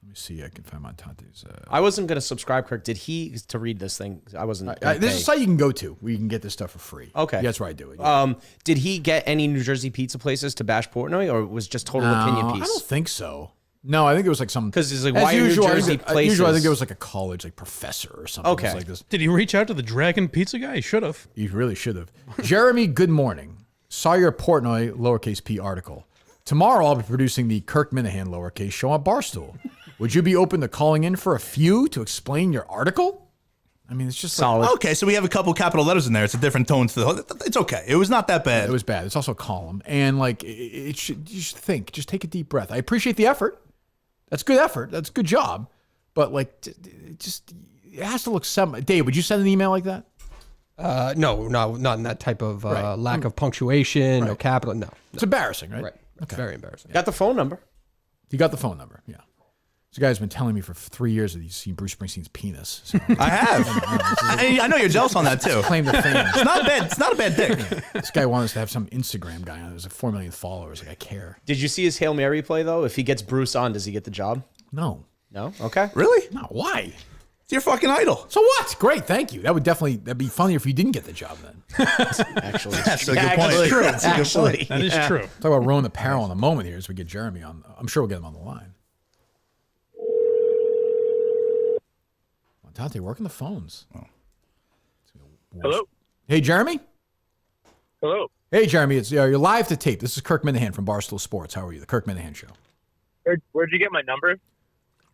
A: Let me see. I can find Montante's.
C: I wasn't going to subscribe, Kirk. Did he to read this thing? I wasn't.
A: This is a site you can go to where you can get this stuff for free.
C: Okay.
A: Yeah, that's where I do it. Yeah.
C: Did he get any New Jersey pizza places to bash Portnoy, or it was just total opinion piece?
A: I don't think so. No, I think it was like some.
C: Because it's like,
A: as
C: why
A: usual,
C: New Jersey places?
A: Usually, I think it was like a college like professor or something.
C: Okay.
A: It was like this.
D: Did he reach out to the Dragon Pizza guy? He should have.
A: You really should have. Jeremy, good morning. Saw your Portnoy lowercase p article. Tomorrow I'll be producing the Kirk Minifan lowercase show on Barstool. Would you be open to calling in for a few to explain your article? I mean, it's just
C: solid.
A: Like,
B: Okay, so we have a couple capital letters in there. It's a different tone to the. It's okay. It was not that bad.
A: it was bad. It's also a column, and like you should think. Just take a deep breath. I appreciate the effort. That's good effort. That's a good job. But like, it has to look some. Dave, would you send an email like that?
F: No, not in that type of lack of punctuation, no capital. No,
A: It's embarrassing, right?
F: right. It's very embarrassing.
C: Got the phone number.
A: You got the phone number, yeah. This guy's been telling me for 3 years that he's seen Bruce Springsteen's penis. So
B: I have. I know you're jealous on that too.
A: claim to fame.
B: It's not bad. It's not a bad thing.
A: This guy wanted us to have some Instagram guy on. There's like 4 million followers. Like I care.
C: Did you see his Hail Mary play though? If he gets Bruce on, does he get the job?
A: No,
C: No. Okay.
B: Really?
A: no. Why?
B: It's your fucking idol.
A: So what? Great, thank you. That'd be funnier if you didn't get the job then.
C: Actually,
B: That's a good point.
C: True.
B: That's a good
C: Actually,
B: point.
D: That is true.
A: Talk about Rowan Apparel in a moment here as we get Jeremy on. I'm sure we'll get him on the line. Montante, working the phones. Oh.
G: Hello?
A: Hey, Jeremy?
G: Hello.
A: Hey, Jeremy. It's you're live to tape. This is Kirk Minifan from Barstool Sports. How are you? The Kirk Minifan Show.
G: Where'd you get my number?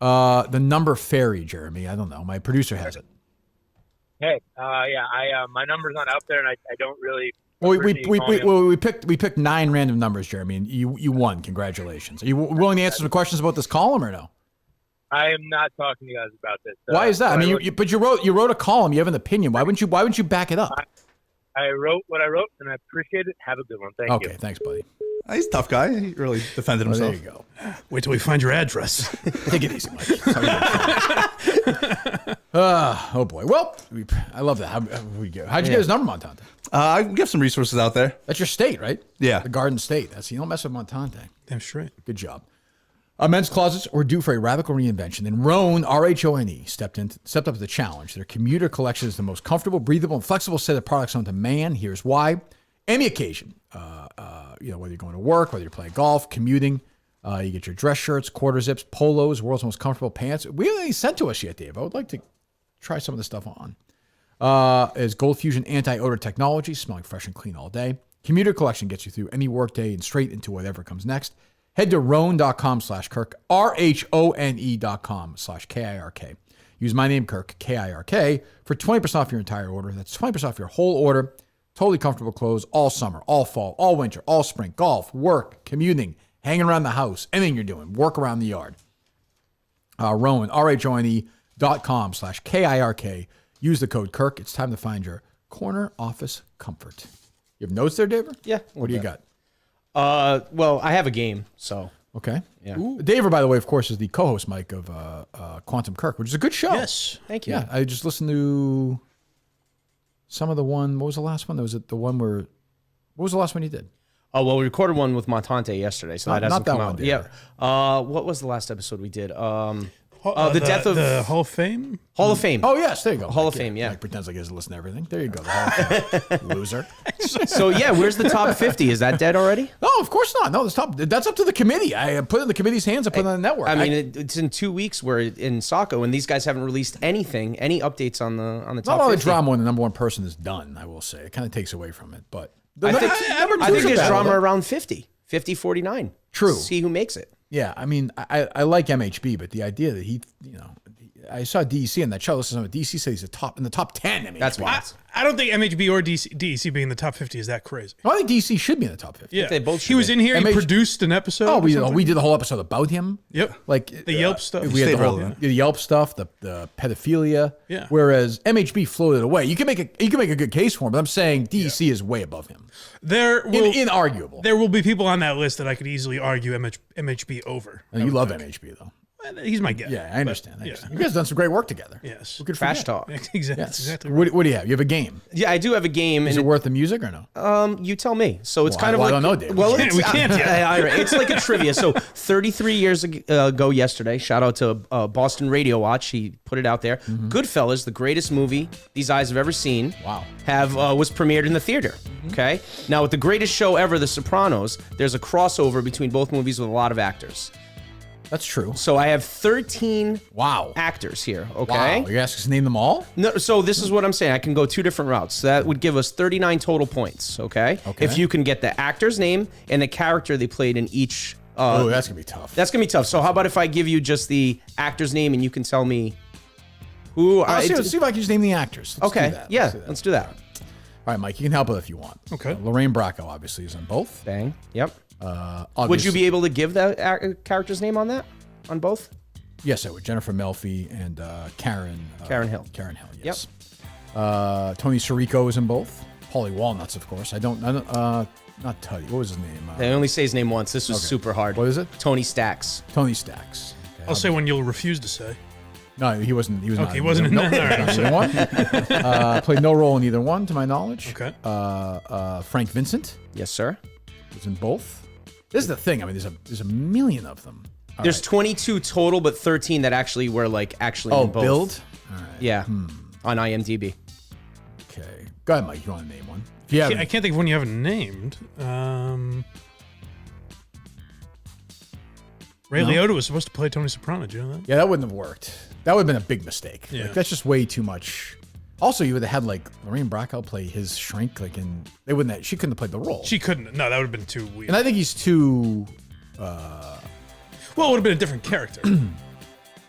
A: The number fairy, Jeremy. I don't know. My producer has it.
G: Hey, my number's not out there, and I don't really.
A: Well, we picked 9 random numbers, Jeremy, and you won. Congratulations. Are you willing to answer some questions about this column or no?
G: I am not talking to you guys about this.
A: Why is that? I mean, you wrote a column. You have an opinion. Why wouldn't you back it up?
G: I wrote what I wrote, and I appreciate it. Have a good one. Thank you.
A: Okay, thanks, buddy.
B: He's a tough guy. He really defended
A: Well,
B: himself.
A: there you go.
D: Wait till we find your address.
A: Take it easy, Mike. Oh boy. Well, I love that. How'd you get his number, Montante?
B: I give some resources out there.
A: That's your state, right?
B: Yeah.
A: The Garden State. You don't mess with Montante.
D: Damn straight.
A: Good job. Men's closets were due for a radical reinvention, and Rhone, R-H-O-N-E, stepped up to the challenge. Their commuter collection is the most comfortable, breathable, and flexible set of products on demand. Here's why. Any occasion, whether you're going to work, whether you're playing golf, commuting, you get your dress shirts, quarter zips, polos, world's most comfortable pants. We haven't sent to us yet, Dave. I would like to try some of this stuff on. Is Gold Fusion anti-odor technology, smelling fresh and clean all day. Commuter collection gets you through any workday and straight into whatever comes next. Head to Rhone.com/Kirk, RHONE.com/KIRK. Use my name, Kirk, KIRK, for 20% off your entire order. That's 20% off your whole order. Totally comfortable clothes all summer, all fall, all winter, all spring, golf, work, commuting, hanging around the house, anything you're doing, work around the yard. Rhone, RHONE.com/KIRK. Use the code Kirk. It's time to find your corner office comfort. You have notes there, David?
C: Yeah.
A: What do you got?
C: Well, I have a game, so
A: Okay.
C: yeah.
A: David, by the way, of course, is the co-host, Mike, of Quantum Kirk, which is a good show.
D: Yes.
C: Thank you.
A: Yeah, I just listened to some of the one. What was the last one? Was it the one where? What was the last one you did?
C: Oh well, we recorded one with Montante yesterday, so
A: Not-
C: that hasn't
A: not that
C: come
A: one,
C: out.
A: David.
C: Yeah. What was the last episode we did? The death of
D: the Hall of Fame.
C: Hall of Fame.
A: Oh yes, there you go.
C: Hall of Fame, yeah.
A: Mike pretends like he doesn't listen to everything. There you go. The Hall of Fame. Loser.
C: So yeah, where's the top 50? Is that dead already?
A: No, of course not. No, that's up to the committee. I put it in the committee's hands. I put it on the network.
C: I mean, it's in 2 weeks. We're in Saco, and these guys haven't released any updates on the top
A: not all the
C: 50.
A: drama when the number one person is done. I will say it kind of takes away from it, but
C: I think
A: two's
C: there's
A: a
C: drama
A: battle.
C: around 50, 49.
A: True.
C: See who makes it.
A: Yeah, I mean, I like MHB, but the idea that I saw DEC on that show. Listen, DEC said he's in the top 10. MHB.
C: That's wild.
D: I don't think MHB or DEC being in the top 50 is that crazy.
A: I think DEC should be in the top 50.
D: Yeah,
C: they both
D: he
C: should
D: was
C: be.
D: in here. He
A: MH
D: produced an episode.
A: Oh,
D: or something.
A: we did the whole episode about him.
D: Yep.
A: Like
D: The Yelp stuff.
A: We had
B: Stay
A: the whole
B: relevant.
A: the Yelp stuff, the pedophilia.
D: Yeah.
A: Whereas MHB floated away. You can make a good case for him, but I'm saying DEC is way above him.
D: There will
A: Inarguable.
D: there will be people on that list that I could easily argue MHB over.
A: And you love MHB though.
D: He's my guy.
A: Yeah, I understand.
D: Yeah.
A: You guys have done some great work together.
D: Yes.
A: Who could
C: Trash
A: forget?
C: talk.
D: Exactly.
A: Yes.
D: Exactly.
A: What do you have? You have a game.
C: Yeah, I do have a game.
A: Is
C: and
A: it worth the music or no?
C: You tell me. So it's
A: Well,
C: kind of
A: I
C: like
A: don't know, Dave.
C: Well,
A: We
C: it's,
D: can't yet.
C: It's like a trivia. So 33 years ago yesterday, shout out to Boston Radio Watch. He put it out there. Goodfellas, the greatest movie these eyes have ever seen.
A: Wow.
C: Was premiered in the theater. Okay. Now with the greatest show ever, The Sopranos, there's a crossover between both movies with a lot of actors.
A: That's true.
C: So I have 13
A: Wow.
C: actors here, okay?
A: Wow. You ask us to name them all?
C: No, so this is what I'm saying. I can go 2 different routes. So that would give us 39 total points, okay? If you can get the actor's name and the character they played in each...
A: oh, that's going to be tough.
C: That's going to be tough. So how about if I give you just the actor's name and you can tell me who...
A: Let's see if I can just name the actors. Let's do that.
C: Let's do that.
A: All right, Mike, you can help it if you want.
D: Okay.
A: Lorraine Bracco, obviously, is on both.
C: Bang. Yep.
A: Obviously,
C: Would you be able to give the character's name on that? On both?
A: Yes, I would. Jennifer Melfi and Karen.
C: Karen Hill.
A: Karen Hill, yes. Tony Sirico is in both. Paulie Walnuts, of course. Not Tuddy. What was his name?
C: They only say his name once. This was super hard.
A: What is it?
C: Tony Stacks.
A: Tony Stacks. Okay,
D: I'll say when you'll refuse to say.
A: No, he wasn't. He was not.
D: He wasn't in
A: Nope.
D: that. All right,
A: Either one. Played no role in either one, to my knowledge.
D: Okay.
A: Frank Vincent
C: Yes, sir.
A: was in both. This is the thing. I mean, there's a million of them. All
C: There's
A: right.
C: 22 total, but 13 that actually were actually in both.
A: Billed? All right.
C: Yeah, on IMDb.
A: Okay. Go ahead, Mike. You want to name one? If you have,
D: I can't think of one you haven't named. Ray Liotta was supposed to play Tony Soprano. Do you know that?
A: yeah, that wouldn't have worked. That would have been a big mistake.
D: Yeah.
A: Like, that's just way too much. Also, you would have had like Lorraine Bracco play his shrink, like they wouldn't. She couldn't have played the role.
D: She couldn't. No, that would have been too weird.
A: And I think he's too.
D: Well, it would have been a different character.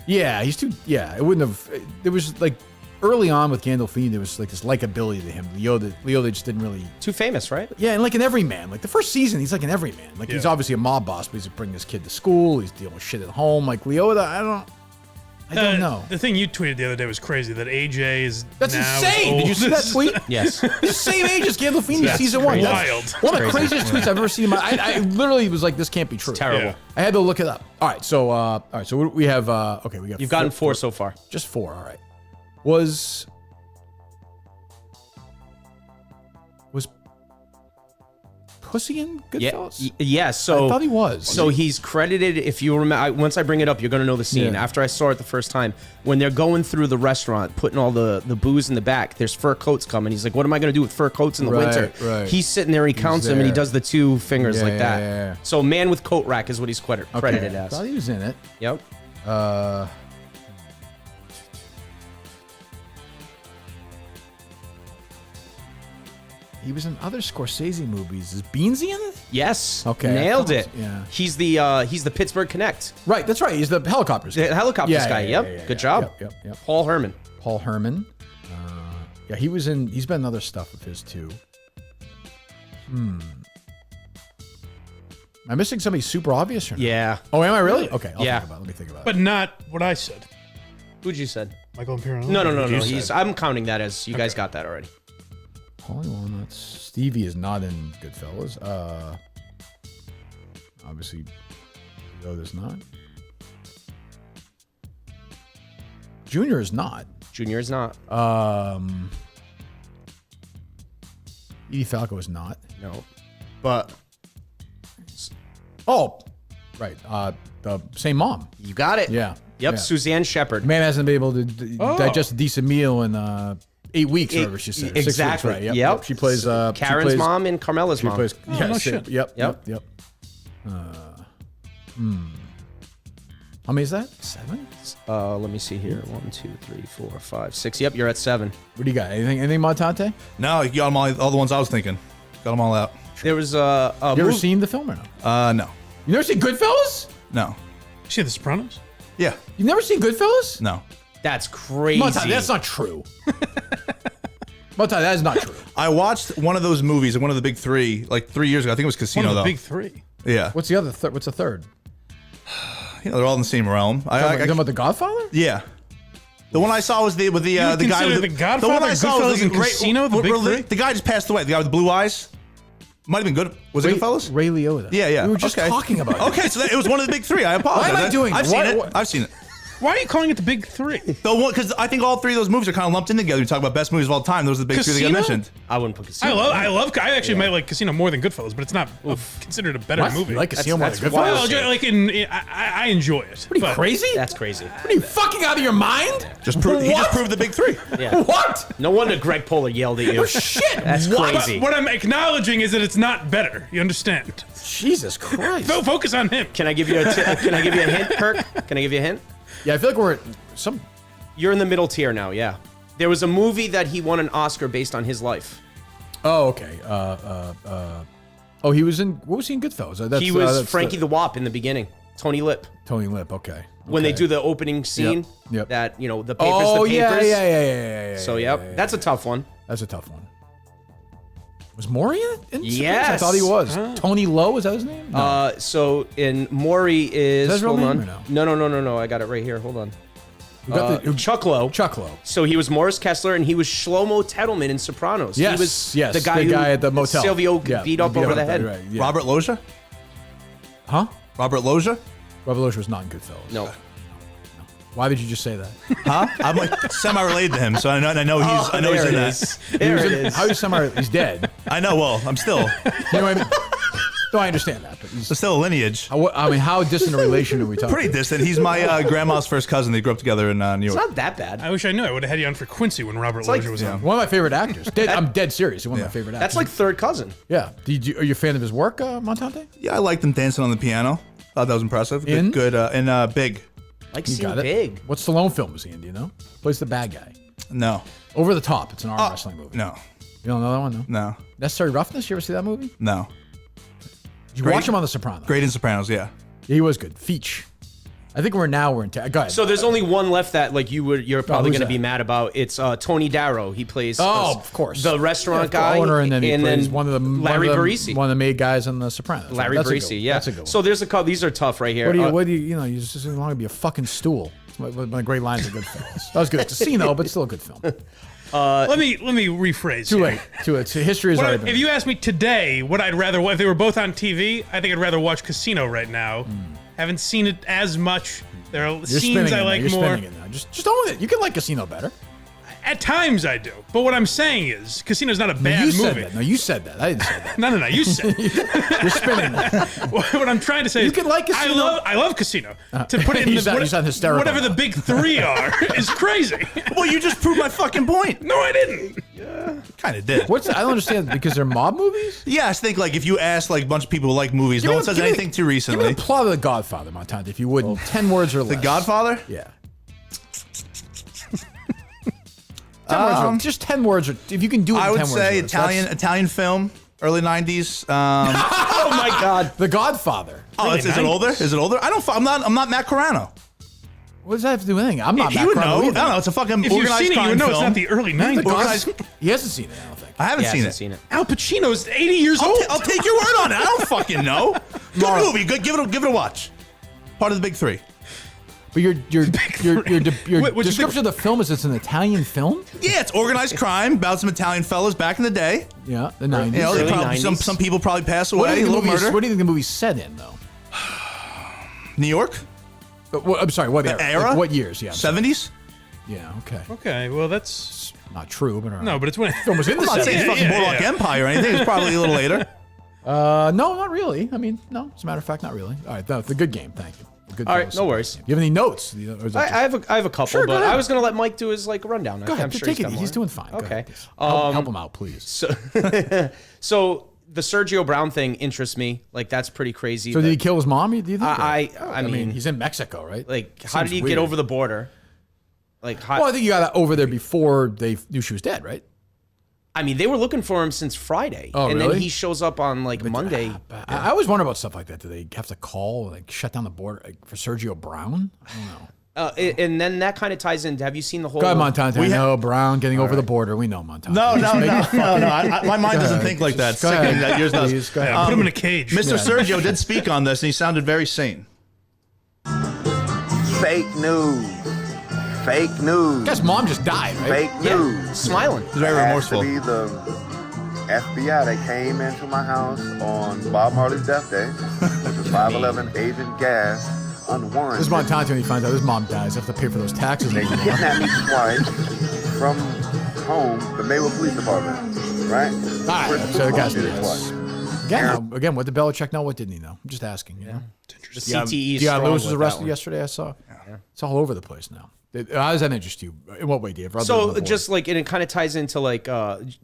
A: Yeah, he's too. Yeah, it wouldn't have. There was like early on with Gandolfini, there was like this likability to him. Liotta just didn't really.
C: Too famous, right?
A: Yeah, and like an everyman. Like the first season, he's like an everyman. Like he's obviously a mob boss, but he's bringing this kid to school. He's dealing with shit at home. Like Liotta, I don't know.
D: The thing you tweeted the other day was crazy. That AJ is
A: That's
D: now
A: insane.
D: as
A: Did you see that
D: old
A: tweet?
C: Yes.
A: He's the same age as Gandolfini
C: That's
A: season one.
C: crazy.
A: That's
D: Wild.
A: one of the craziest tweets I've ever seen. I literally was like, this can't be true.
C: Terrible.
D: Yeah.
A: I had to look it up. All right, so we have okay, we got.
C: You've gotten 4 so far.
A: Just 4. All right. Was Pussy in Goodfellas?
C: Yeah. So
A: I thought he was.
C: So he's credited. If you remember, once I bring it up, you're gonna know the scene.
A: Yeah.
C: After I saw it the first time, when they're going through the restaurant, putting all the booze in the back, there's fur coats coming. He's like, "What am I gonna do with fur coats in the winter?"
A: Right.
C: He's sitting there. He counts them, and he
A: there.
C: does the 2 fingers like that.
A: Yeah.
C: So, man with coat rack is what he's credited
A: I
C: as.
A: thought he was in it.
C: Yep.
A: He was in other Scorsese movies. Is Beansy in it?
C: Yes.
A: Okay,
C: Nailed
A: I
C: it.
A: thought- yeah.
C: He's the Pittsburgh Connect.
A: Right, that's right. He's the helicopters.
C: The helicopters
A: Yeah,
C: guy.
A: yeah,
C: Yep.
A: yeah,
C: Good
A: yeah.
C: job.
A: Yep.
C: Paul Herman.
A: Paul Herman. Yeah, he's been in other stuff of his too. Am I missing somebody super obvious or not?
C: Yeah.
A: Oh, am I really? Okay,
C: Yeah.
A: let me think about it.
D: But not what I said.
C: Who'd you said?
D: Michael Imperial.
C: No. I'm counting that as you guys got that already.
A: Paulie Walnuts. Stevie is not in Goodfellas. Obviously, Yoda's not. Junior is not.
C: Junior is not.
A: Edie Falco is not.
C: No. But
A: Oh, right. The same mom.
C: you got it.
A: Yeah.
C: Yep.
A: Yeah.
C: Suzanne Shepard.
A: Man hasn't been able to digest a decent meal in 8 weeks, or whatever she said. 6 weeks,
C: Exactly.
A: right?
C: Yep.
A: She plays
C: Karen's mom and Carmela's
A: She
C: mom.
A: plays. Yeah,
D: no
A: same-
D: shit.
A: Yep. How many is that? 7?
C: Let me see here. 1, 2, 3, 4, 5, 6. Yep, you're at 7.
A: What do you got? Anything Montante?
B: No, you got them all the ones I was thinking. Got them all out.
C: There was a
A: You ever
C: movie.
A: seen the film or no?
B: No.
A: You never seen Goodfellas?
B: No.
D: You see The Sopranos?
B: Yeah.
A: You've never seen Goodfellas?
B: No.
C: That's crazy.
A: Montante, that's not true. Montante, that is not true.
B: I watched one of those movies, one of the big 3, like 3 years ago. I think it was
D: One
B: Casino,
D: of the
B: though.
D: big 3.
B: Yeah.
A: What's the other? What's the third?
B: You know, they're all in the same realm.
A: You talking about The Godfather?
B: Yeah. The one I saw was the
D: would
B: guy with
D: consider The Godfather,
B: the one I saw was
D: Goodfellas, and Casino the big 3?
B: The guy just passed away. The guy with the blue eyes. Might have been good. Was it Goodfellas?
A: Ray Liotta.
B: Yeah.
A: We were just
B: okay.
A: talking about it.
B: Okay, so it was one of the big 3. I apologize.
A: Why am I doing
B: I've
A: it?
B: seen
A: What-
B: it.
A: what-
B: I've seen it.
D: Why are you calling it the big three?
B: The one, because I think all three of those movies are kind of lumped in together. You talk about best movies of all time. Those are the big three that get mentioned.
C: I wouldn't put Casino.
D: I actually might like Casino more than Goodfellas, but it's not considered a better movie.
A: You like Casino more than Goodfellas?
D: Well, like I enjoy it.
A: What are you, crazy?
C: That's crazy.
A: What are you, fucking out of your mind?
B: He just proved the big three.
C: Yeah.
A: What?
C: No wonder Greg Poehler yelled at you.
A: Oh, shit.
C: That's crazy.
D: But what I'm acknowledging is that it's not better. You understand?
A: Jesus Christ.
D: Focus on him.
C: Can I give you a hint, Kirk? Can I give you a hint?
A: Yeah, I feel like we're at some...
C: You're in the middle tier now, yeah. There was a movie that he won an Oscar based on his life.
A: Oh, okay. He was in... What was he in Goodfellas?
C: He was Frankie the Wop in the beginning. Tony Lip.
A: Tony Lip, okay.
C: When they do the opening scene,
A: Yep.
C: that, the papers,
A: Oh,
C: the papers.
A: yeah.
C: So, that's a tough one.
A: That's a tough one. Was Maury in it?
C: Yes.
A: I thought he was. Tony Lowe, is that his name? No.
C: So in Maury is
A: his real
C: hold
A: name
C: on. No. I got it right here. Hold on.
A: We got
C: Chuck Lowe.
A: Chuck Lowe.
C: So he was Morris Kessler, and he was Shlomo Tettelman in Sopranos.
A: Yes,
C: he was
A: yes,
C: the guy
A: at the motel.
C: Silvio beat up over the head.
A: Right, yeah.
B: Robert Loggia?
A: Huh?
B: Robert Loggia?
A: Robert Loggia was not in Goodfellas.
C: No.
A: Why did you just say that?
B: Huh? I'm like semi-related to him, so I know he's in that.
C: There it is.
A: How is he's dead?
B: I know. Well, I'm still.
A: You know what I mean? No, I understand that, but
B: There's still a lineage.
A: I mean, how distant a relation are we talking?
B: Pretty distant. He's my grandma's first cousin. They grew up together in New York.
C: It's not that bad.
D: I wish I knew. I would have had you on for Quincy when Robert Loggia was on.
A: One of my favorite actors. I'm dead serious. One of my favorite actors.
C: That's like third cousin.
A: Yeah. Are you a fan of his work, Montante?
B: Yeah, I liked him dancing on the piano. Thought that was impressive.
A: In?
B: Good. In Big.
C: Like
A: You
C: seeing
A: got it.
C: Big.
A: What Stallone film was he in? Do you know? Plays the bad guy.
B: No.
A: Over the Top. It's an arm wrestling movie.
B: No.
A: You don't know that one? No.
B: No.
A: Necessary Roughness. You ever see that movie?
B: No.
A: Did you watch him on The Sopranos?
B: Great in Sopranos. Yeah.
A: Yeah, he was good. Feach. I think we're in. Go ahead.
C: So there's only one left that you're probably
A: who's
C: going to be
A: that?
C: mad about. It's Tony Darrow. He plays
A: of course,
C: the restaurant
A: the
C: guy,
A: owner, and then he plays one of the
C: Larry Barisi,
A: one of the maid guys on The Sopranos.
C: Larry Barisi, yeah.
A: That's a good one.
C: So there's a couple. These are tough right here.
A: What do you you just want to be a fucking stool. One of the great lines of Goodfellas. That was good. Casino, but still a good film.
D: Let me rephrase.
A: Too late. History has already been.
D: If you ask me today what I'd rather, if they were both on TV, I think I'd rather watch Casino right now. Haven't seen it as much. There are scenes I like more.
A: You're spinning it now. Just own it. You can like Casino better.
D: At times I do, but what I'm saying is, Casino's not a bad
A: you said
D: movie.
A: that. No, you said that. I didn't say that.
D: No, you said it.
A: You're spinning that.
D: What I'm trying to say
A: You
D: is,
A: can like Casino.
D: I love Casino. To put it in
A: You sound hysterical
D: whatever
A: now.
D: the big three are is crazy.
B: Well, you just proved my fucking point.
D: No, I didn't.
B: Kind of did.
A: I don't understand because they're mob movies.
B: Yeah, I think like if you ask like a bunch of people who like movies, no one says anything too
A: Give
B: recently.
A: me the plot of The Godfather, Montante, if you would, in 10 words or less.
B: The Godfather?
A: Yeah. 10 words, just 10 words, or if you can do it.
B: I
A: in
B: would
A: 10
B: say
A: words or less.
B: Italian film, early '90s.
C: Oh my God,
A: The Godfather.
B: Is it older? Is it older? I'm not Matt Carano.
A: What does that have to do with anything? I'm not.
B: He
A: Matt
B: would
A: Carano
B: know. I
A: either.
B: don't know. It's a fucking
D: If you've
B: organized
D: seen it, you
B: crime
D: would know
B: film.
D: it's not the early 90s.
B: Organized-
A: He hasn't seen it. I don't think.
B: I haven't
C: he
B: seen
C: hasn't
B: it.
C: seen it.
D: Al Pacino's 80 years old.
B: I'll take your word on it. I don't fucking know. Good movie. Good. Give it a watch. Part of the big three.
A: But your
D: What'd you
A: description of the film is it's an Italian film.
B: Yeah, it's organized crime about some Italian fellas back in the day.
A: Yeah, the 90s.
B: You know,
C: Early
B: probably,
C: 90s.
B: some people probably pass
A: What do
B: away.
A: you
B: A
A: think
B: little murder.
A: what do you think the movie's set in, though?
B: New York.
A: I'm sorry. What
B: era?
A: Like, what years? Yeah. I'm sorry.
B: 70s.
A: Yeah. Okay.
D: Okay, well that's
A: Not true, but all right.
D: no, but it's when
A: film was in the
B: I'm not saying it's
A: 70s.
B: fucking Boardwalk Empire or anything. It's probably a little later.
A: No, not really. I mean, no. As a matter of fact, not really. All right, the good game. Thank you. Good
C: All right, no worries.
A: Do you have any notes? Or is that
C: I have a couple,
A: Sure, go
C: but
A: ahead.
C: I was gonna let Mike do his rundown.
A: Go ahead.
C: I'm sure
A: Take
C: he's
A: it.
C: got
A: He's
C: more.
A: doing fine. Go
C: Okay.
A: ahead. Help him out, please.
C: So the Sergio Brown thing interests me. Like that's pretty crazy.
A: So did he kill his mom? Do you think?
C: I mean,
A: he's in Mexico, right?
C: like how did
A: Seems
C: he
A: weird.
C: get over the border? Like, how,
A: Well, I think you got over there before they knew she was dead, right?
C: I mean, they were looking for him since Friday,
A: Oh,
C: and
A: really?
C: then he shows up on like Monday.
A: I always wonder about stuff like that. Do they have to call, like, shut down the border for Sergio Brown? I don't know.
C: And then that kind of ties into. Have you seen the whole?
A: Go ahead, Montante. I know Brown getting over the border. We know Montante.
B: No. My mind doesn't think like that.
A: Go ahead.
B: Sickening that yours does.
A: Please, go ahead.
D: put him in a cage.
B: Mr. Sergio did speak on this, and he sounded very sane.
J: Fake news. Fake news.
A: I guess mom just died, right?
J: Fake news.
C: Smiling.
B: He's very remorseful.
J: It has to be the FBI that came into my house on Bob Marley's death day, which was 511 Agent Gas, unwarranted.
A: This is Montante when he finds out his mom dies. Have to pay for those taxes.
J: They kidnapped me twice from home, the Maywood Police Department, right?
A: All right, so the guy's twice. Again, what did Belichick know? What didn't he know? I'm just asking. You know?
C: The CTE.
A: Deion Lewis was arrested yesterday. I saw. Yeah. It's all over the place now. How does that interest you? In what way, Dave?
C: So just like, and it kind of ties into like, the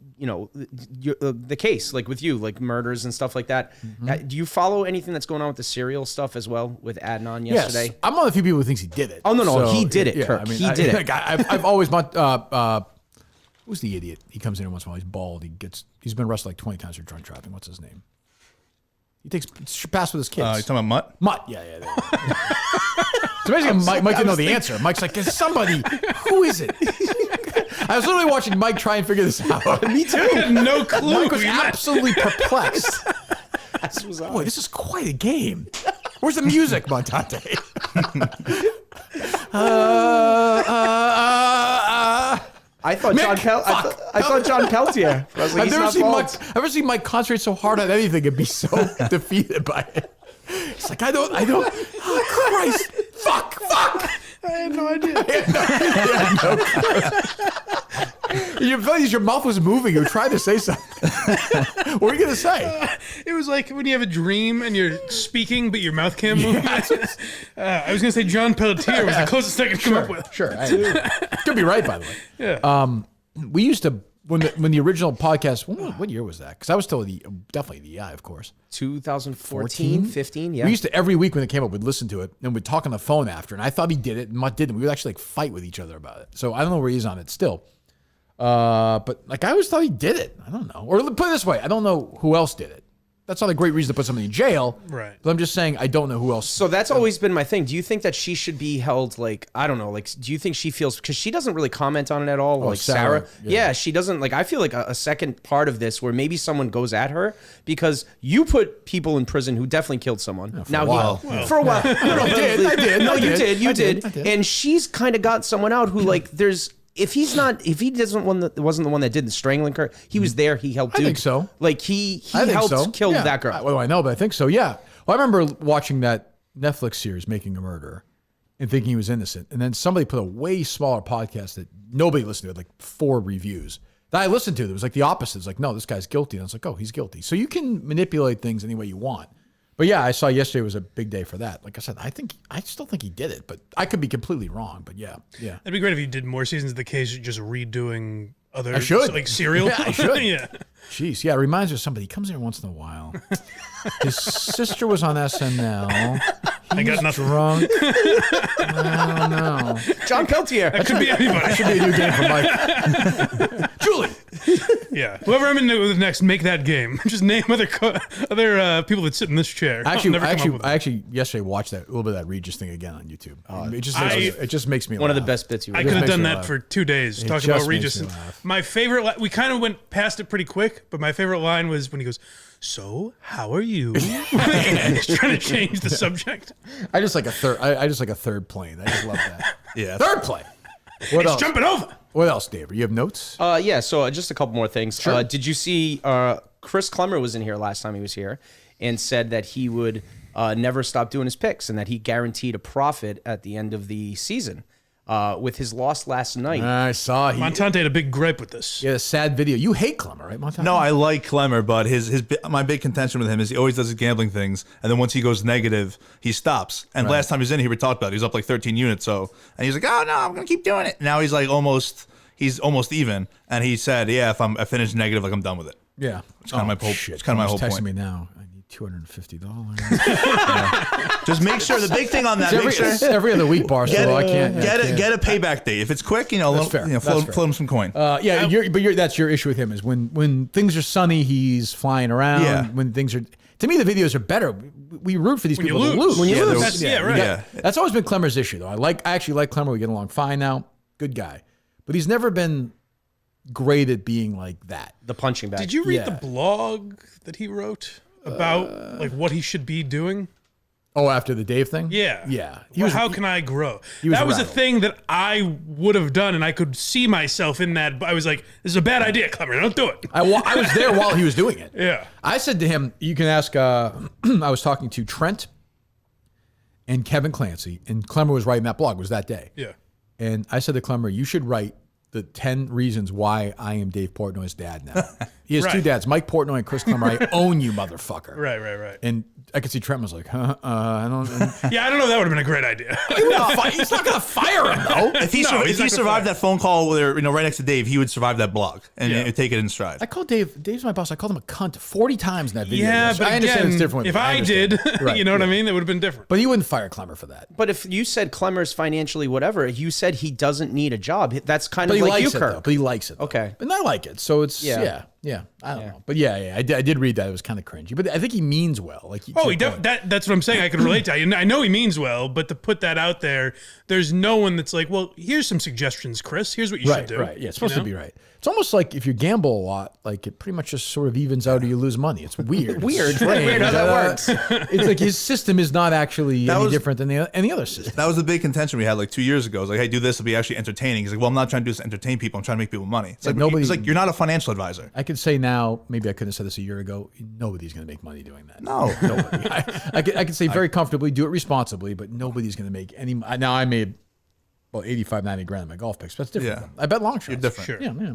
C: case, like with you, like murders and stuff like that. Mm-hmm. Do you follow anything that's going on with the serial stuff as well with Adnan yesterday?
A: Yes. I'm one of the few people who thinks he did it.
C: Oh, no,
A: So,
C: he did it, Kirk.
A: I mean,
C: he did it.
A: I've always, who's the idiot? He comes in once in a while. He's bald. He's been arrested like 20 times for drunk driving. What's his name? He should pass with his kids.
B: You talking about Mutt?
A: Mutt, yeah. It's amazing Mike didn't know the answer. Mike's like, there's somebody. Who is it? I was literally watching Mike try and figure this out.
D: Me too. I had no clue.
A: Mike was absolutely perplexed. Boy, this is quite a game. Where's the music, Montante?
C: I thought John Peltier. I was like,
A: I've never seen Mike concentrate so hard on anything and be so defeated by it. It's like, I don't, oh, Christ, fuck.
D: I had no idea.
A: Your mouth was moving. You were trying to say something. What were you going to say?
D: It was like when you have a dream and you're speaking, but your mouth can't move. I was going to say John Pelletier was the closest I could come up with.
A: Sure. Could be right, by the way.
D: Yeah.
A: We used to, when the original podcast, what year was that? Because I was still definitely the EI, of course.
C: 2014, 15, yeah.
A: We used to, every week when it came up, we'd listen to it, and we'd talk on the phone after, and I thought he did it, and Mutt didn't. We would actually like fight with each other about it. So I don't know where he's on it still. But like I always thought he did it. I don't know. Or put it this way, I don't know who else did it. That's not a great reason to put somebody in jail.
D: Right.
A: But I'm just saying I don't know who else.
C: So that's always been my thing. Do you think that she should be held like, I don't know, like, do you think she feels, because she doesn't really comment on it at all, like Sarah? Yeah, she doesn't, like, I feel like a second part of this where maybe someone goes at her because you put people in prison who definitely killed someone.
A: For a while.
C: For a while. I did. No, you did. And she's kind of got someone out who, like, if he wasn't the one that did the strangling her, he was there. He helped.
A: I think so.
C: Like he helped kill that girl.
A: What do I know? But I think so. Yeah. Well, I remember watching that Netflix series, Making a Murderer, and thinking he was innocent. And then somebody put a way smaller podcast that nobody listened to, like 4 reviews that I listened to. It was like the opposite. It's like, no, this guy's guilty. And I was like, oh, he's guilty. So you can manipulate things any way you want. But yeah, I saw yesterday was a big day for that. Like I said, I still think he did it, but I could be completely wrong. But yeah.
D: It'd be great if you did more seasons of the case, just redoing other,
A: I should.
D: like serial.
A: Yeah, I should.
D: Yeah.
A: Jeez, yeah, it reminds me of somebody. He comes here once in a while. His sister was on SNL.
D: I got nothing.
A: Drunk. I don't know.
C: John Peltier.
D: That could be anybody.
A: That should be a new game for Mike. Julie.
D: Yeah. Whoever I'm in with next, make that game. Just name other people that sit in this chair.
A: I actually yesterday watched a little bit of that Regis thing again on YouTube. It just makes me laugh.
C: One of the best bits you
D: I could have done that for 2 days, talking about Regis. And my favorite, we kind of went past it pretty quick, but my favorite line was when he goes, "So, how are you?" He's trying to change the subject.
A: I just like a third plane. I just love that.
B: Yeah.
A: Third plane.
D: What else? Jumping over.
A: What else, Dave? You have notes?
C: Yeah, so just a couple more things. Sure. Did you see Chris Clemmer was in here last time he was here and said that he would never stop doing his picks and that he guaranteed a profit at the end of the season. With his loss last night.
A: I saw.
D: Montante had a big gripe with this.
A: Yeah, a sad video. You hate Clemmer, right, Montante?
B: No, I like Clemmer, but my big contention with him is he always does his gambling things, and then once he goes negative, he stops. And last time he was in here, we talked about it. He was up like 13 units, and he's like, "Oh no, I'm gonna keep doing it." Now he's like almost even, and he said, "Yeah, if I finish negative, like I'm done with it."
A: Yeah,
B: it's kind of my whole. It's kind of my whole point.
A: Texting me now. $250.
B: Just make sure the big thing on that.
A: Every other week, Barstool. I can't
B: get a payback date. If it's quick, float him some coin.
A: That's your issue with him is when things are sunny, he's flying around.
B: Yeah.
A: When things are, to me, the videos are better. We root for these people to lose.
D: When you lose, right.
A: That's always been Clemmer's issue, though. I actually like Clemmer. We get along fine now. Good guy, but he's never been great at being like that.
C: The punching bag.
D: Did you read the blog that he wrote about like what he should be doing?
A: Oh, after the Dave thing?
D: Yeah. How can I grow? That was a
A: rattled.
D: thing that I would have done, and I could see myself in that. But I was like, this is a bad idea, Clemmer. Don't do it.
A: I was there while he was doing it.
D: Yeah.
A: I said to him, you can ask, I was talking to Trent, and Kevin Clancy, and Clemmer was writing that blog. It was that day.
D: Yeah.
A: And I said to Clemmer, you should write the 10 reasons why I am Dave Portnoy's dad now. He has two dads, Mike Portnoy and Chris Clemmer. I own you, motherfucker.
D: Right.
A: And I could see Trent was like, I don't.
D: Yeah, I don't know if that would have been a great idea.
A: He's not going to fire him, though.
B: If he survived that phone call where, right next to Dave, he would survive that blog and take it in stride.
A: I called Dave's my boss. I called him a cunt 40 times in that video.
D: Yeah, but
A: I understand it's different.
D: If I did, right, you know what I mean? It would have been different.
A: But he wouldn't fire Clemmer for that.
C: But if you said Clemmer's financially whatever, you said he doesn't need a job. That's kind of like you, Kirk.
A: But he likes it.
C: Okay.
A: And I like it. So it's, yeah. I don't know. But I did read that. It was kind of cringy. But I think he means well. Like,
D: that's what I'm saying. I can relate to. I know he means well, but to put that out there, there's no one that's like, well, here's some suggestions, Chris. Here's what you should do.
A: Right. Yeah, it's supposed to be right. It's almost like if you gamble a lot, like it pretty much just sort of evens out or you lose money. It's weird.
C: Weird how that works.
A: It's like his system is not actually any different than any other system.
B: That was the big contention we had like 2 years ago. It was like, hey, do this, it'll be actually entertaining. He's like, well, I'm not trying to do this to entertain people. I'm trying to make people money. It's like nobody. It's like, you're not a financial advisor.
A: I could say now, maybe I couldn't have said this a year ago, nobody's going to make money doing that.
B: No.
A: Nobody. I could say very comfortably, do it responsibly, but nobody's going to make any. Now I made, 85, 90 grand in my golf picks. That's different.
B: Yeah.
A: I bet long shots.
B: You're different.
A: Sure. Yeah.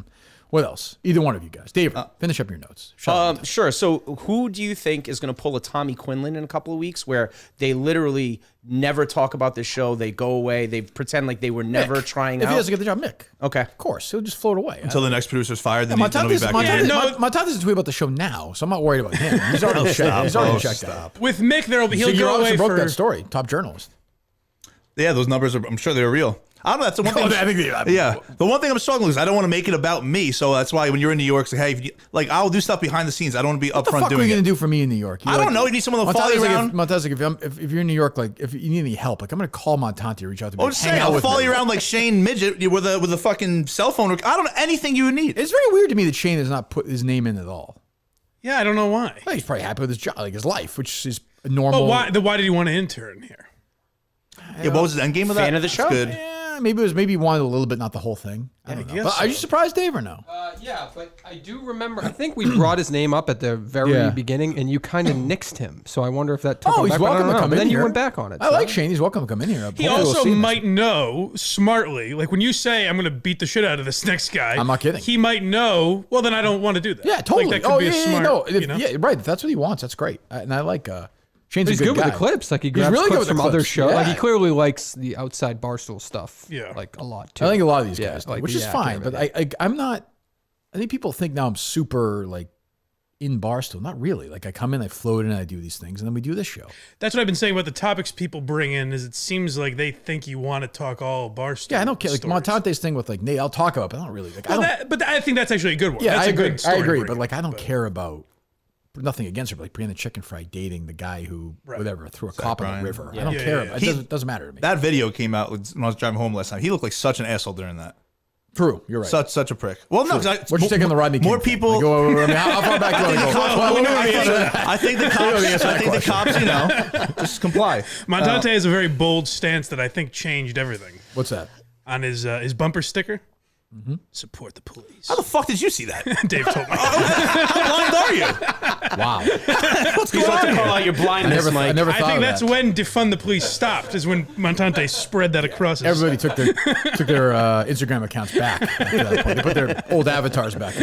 A: What else? Either one of you guys. Dave, finish up your notes.
C: Sure. So who do you think is going to pull a Tommy Quinlan in a couple of weeks where they literally never talk about the show, they go away, they pretend like they were never trying out?
A: If he doesn't get the job, Mick.
C: Okay.
A: Of course. He'll just float away.
B: Until the next producer's fired, then he'll be back.
A: Montante's a tweet about the show now, so I'm not worried about him. He's already checked out.
D: With Mick, he'll go away
A: broke that story. Top journalist.
B: Yeah, those numbers I'm sure they're real. I don't know. That's the one thing. The one thing I'm struggling with is I don't want to make it about me. So that's why when you're in New York, it's like, hey, I'll do stuff behind the scenes. I don't want to be upfront doing it.
A: What the fuck are you going to do for me in New York?
B: I don't know. You need someone to follow you around.
A: Montante's like, if you're in New York, like, if you need any help, like, I'm going to call Montante, reach out to me.
B: I'll follow you around like Shane Midget with a fucking cell phone. I don't know anything you would need.
A: It's very weird to me that Shane has not put his name in at all.
D: Yeah, I don't know why.
A: Well, he's probably happy with his job, like his life, which is normal.
D: Why did he want to intern here?
B: Yeah, what was his end game of that?
C: Fan of the show?
B: Good.
A: Yeah, maybe he wanted a little bit, not the whole thing. I don't know. But are you surprised, Dave, or no?
F: Yeah, but I do remember. I think we brought his name up at the very beginning, and you kind of nixed him. So I wonder if that took him
A: he's
F: back.
A: welcome to come in.
F: But then
A: here.
F: you went back on it.
A: I like Shane. He's welcome to come in here.
D: He also might know smartly, like when you say I'm going to beat the shit out of this next guy.
A: I'm not kidding.
D: He might know. Well, then I don't want to do that.
A: Yeah, totally.
D: Like, that could be a smart.
A: Yeah, right. If that's what he wants, that's great. And I like. Shane's
F: he's good with the clips. Like he grabs clips from other shows.
A: Yeah.
F: Like he clearly likes the outside Barstool stuff.
D: Yeah.
F: Like a lot too.
A: I think a lot of these guys do,
F: like
A: which is fine. But I'm not. I think people think now I'm super like in Barstool. Not really. Like I come in, I float in, I do these things, and then we do this show.
D: That's what I've been saying about the topics people bring in. Is it seems like they think you want to talk all Barstool.
A: Yeah, I don't care. Like Montante's thing with like Nate, I'll talk about, but I don't really. Like,
D: but I think that's actually a good one.
A: Yeah,
D: that's
A: I agree.
D: A good story
A: I agree. But like I don't care about. Nothing against her, but like Brianna Chicken Fry dating the guy who, whatever, threw a cop in the river. I don't care about it. It doesn't matter to me.
B: That video came out when I was driving home last time. He looked like such an asshole during that.
A: True, you're right.
B: Such a prick. Well, no,
A: what's you taking the Rodney King?
B: More people.
A: How far back do you go?
B: I think the cops, just comply.
D: Montante has a very bold stance that I think changed everything.
A: What's that?
D: On his bumper sticker. Mm-hmm. Support the police.
B: How the fuck did you see that?
D: Dave told me.
B: How blind are you?
C: Wow. What's going on? Call out your blindness, Mike.
D: I think that's when defund the police stopped. Is when Montante spread that across.
A: Everybody took their Instagram accounts back. After that point. They put their old avatars back.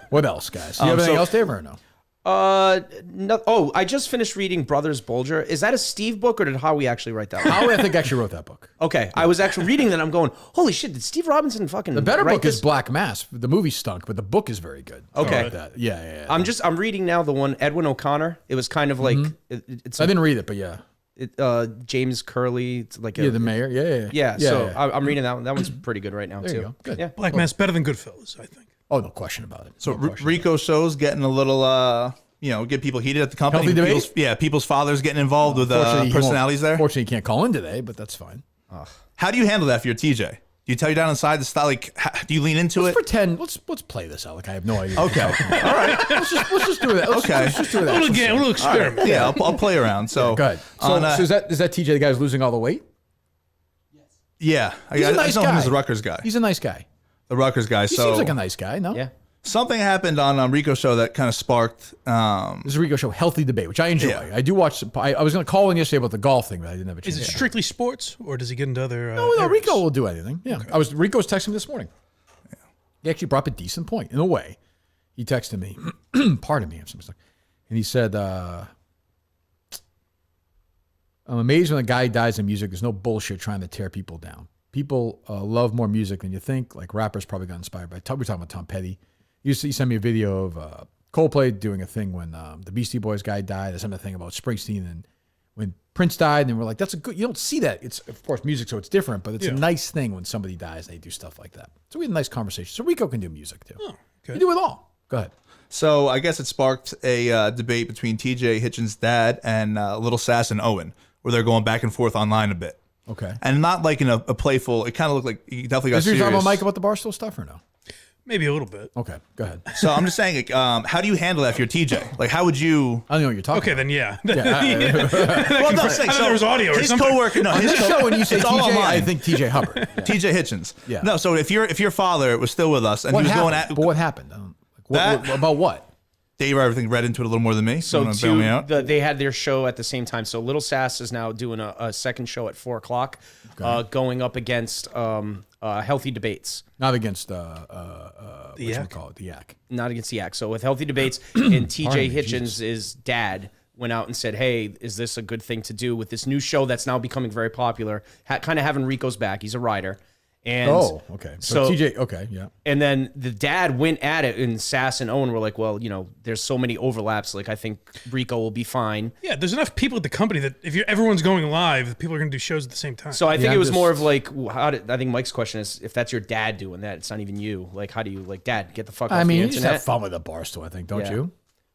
A: What else, guys? Do you have anything else, Dave, or no?
C: No. Oh, I just finished reading Brothers Bolger. Is that a Steve book or did Howie actually write that one?
A: Howie, I think, actually wrote that book.
C: Okay. I was actually reading that. I'm going, holy shit, did Steve Robinson fucking
A: The better
C: write
A: book
C: this?
A: is Black Mass. The movie stunk, but the book is very good.
C: Okay.
A: I like that. Yeah.
C: I'm reading now the one, Edwin O'Connor. It was kind of like, it's
A: I didn't read it, but yeah.
C: James Curley. It's like
A: the mayor. Yeah.
C: So I'm reading that one. That one's pretty good right now,
A: there
C: too.
A: You go. Good.
C: Yeah.
D: Black Mass better than Goodfellas, I think.
A: Oh, no question about it.
B: So Rico shows getting a little, get people heated at the company.
A: Healthy debate?
B: People's fathers getting involved with personalities there.
A: Fortunately, you can't call in today, but that's fine.
B: How do you handle that if you're TJ? Do you tell you down inside the style? Like, do you lean into
A: let's
B: it?
A: Pretend. Let's play this out. Like I have no idea.
B: Okay. All right.
A: Let's just do that. Let's just do that.
D: A little experiment.
B: Right. Yeah, I'll play around. So
A: go ahead. So is that TJ the guy who's losing all the weight?
B: Yeah.
A: He's a nice
B: know
A: guy.
B: him as the Rutgers guy.
A: He's a nice guy.
B: The Rutgers guy.
A: He seems like a nice guy. No.
C: Yeah.
B: Something happened on Rico's show that kind of sparked.
A: This is a Rico show, healthy debate, which I enjoy. Yeah. I do watch. I was going to call in yesterday about the golf thing, but I didn't have a chance.
D: Is it strictly sports, or does he get into other?
A: No, Rico will do anything. Yeah, okay. Rico was texting me this morning. Yeah. He actually brought up a decent point in a way. He texted me, pardon me, and he said, "I'm amazed when a guy dies in music. There's no bullshit trying to tear people down. People love more music than you think. Like rappers probably got inspired by. We're talking about Tom Petty." You sent me a video of Coldplay doing a thing when the Beastie Boys guy died. I sent a thing about Springsteen and when Prince died, and we're like, "That's a good." You don't see that. It's of course music, so it's different, but it's a nice thing when somebody dies. They do stuff like that. So we had a nice conversation. So Rico can do music too. Oh, okay. You do it all. Go ahead.
B: So I guess it sparked a debate between TJ Hitchens' dad and Little Sass and Owen, where they're going back and forth online a bit.
A: Okay.
B: And not like in a playful. It kind of looked like he definitely got serious.
A: Is you talking about Mike about the Barstool stuff or no?
D: Maybe a little bit.
A: Okay, go ahead.
B: So I'm just saying, how do you handle that if you're TJ? Like, how would you?
A: I don't know what you're talking about.
D: Okay, then yeah.
B: Well, no, saying, so
D: there was audio or something.
B: His coworker, no,
A: on
B: his
A: this show, when you say TJ, I think TJ Hubbard.
B: Yeah. TJ Hitchens.
A: Yeah.
B: No, so if your father was still with us and he was going at,
A: but what happened? About what?
B: Dave, I think read into it a little more than me.
C: So they had their show at the same time. So Little Sass is now doing a second show at 4:00, going up against Healthy Debates.
A: Not against the
D: Yak.
A: The Yak.
C: Not against the Yak. So with Healthy Debates, and TJ Hitchens' dad went out and said, "Hey, is this a good thing to do with this new show that's now becoming very popular? Kind of having Rico's back. He's a writer." And
A: okay. So TJ, okay, yeah.
C: And then the dad went at it, and Sass and Owen were like, "Well, there's so many overlaps. Like, I think Rico will be fine."
D: Yeah, there's enough people at the company that if everyone's going live, people are going to do shows at the same time.
C: So I think it was more of like, I think Mike's question is, if that's your dad doing that, it's not even you. Like, how do you Dad, get the fuck off the internet?
A: You just have fun with the Barstool, I think, don't you?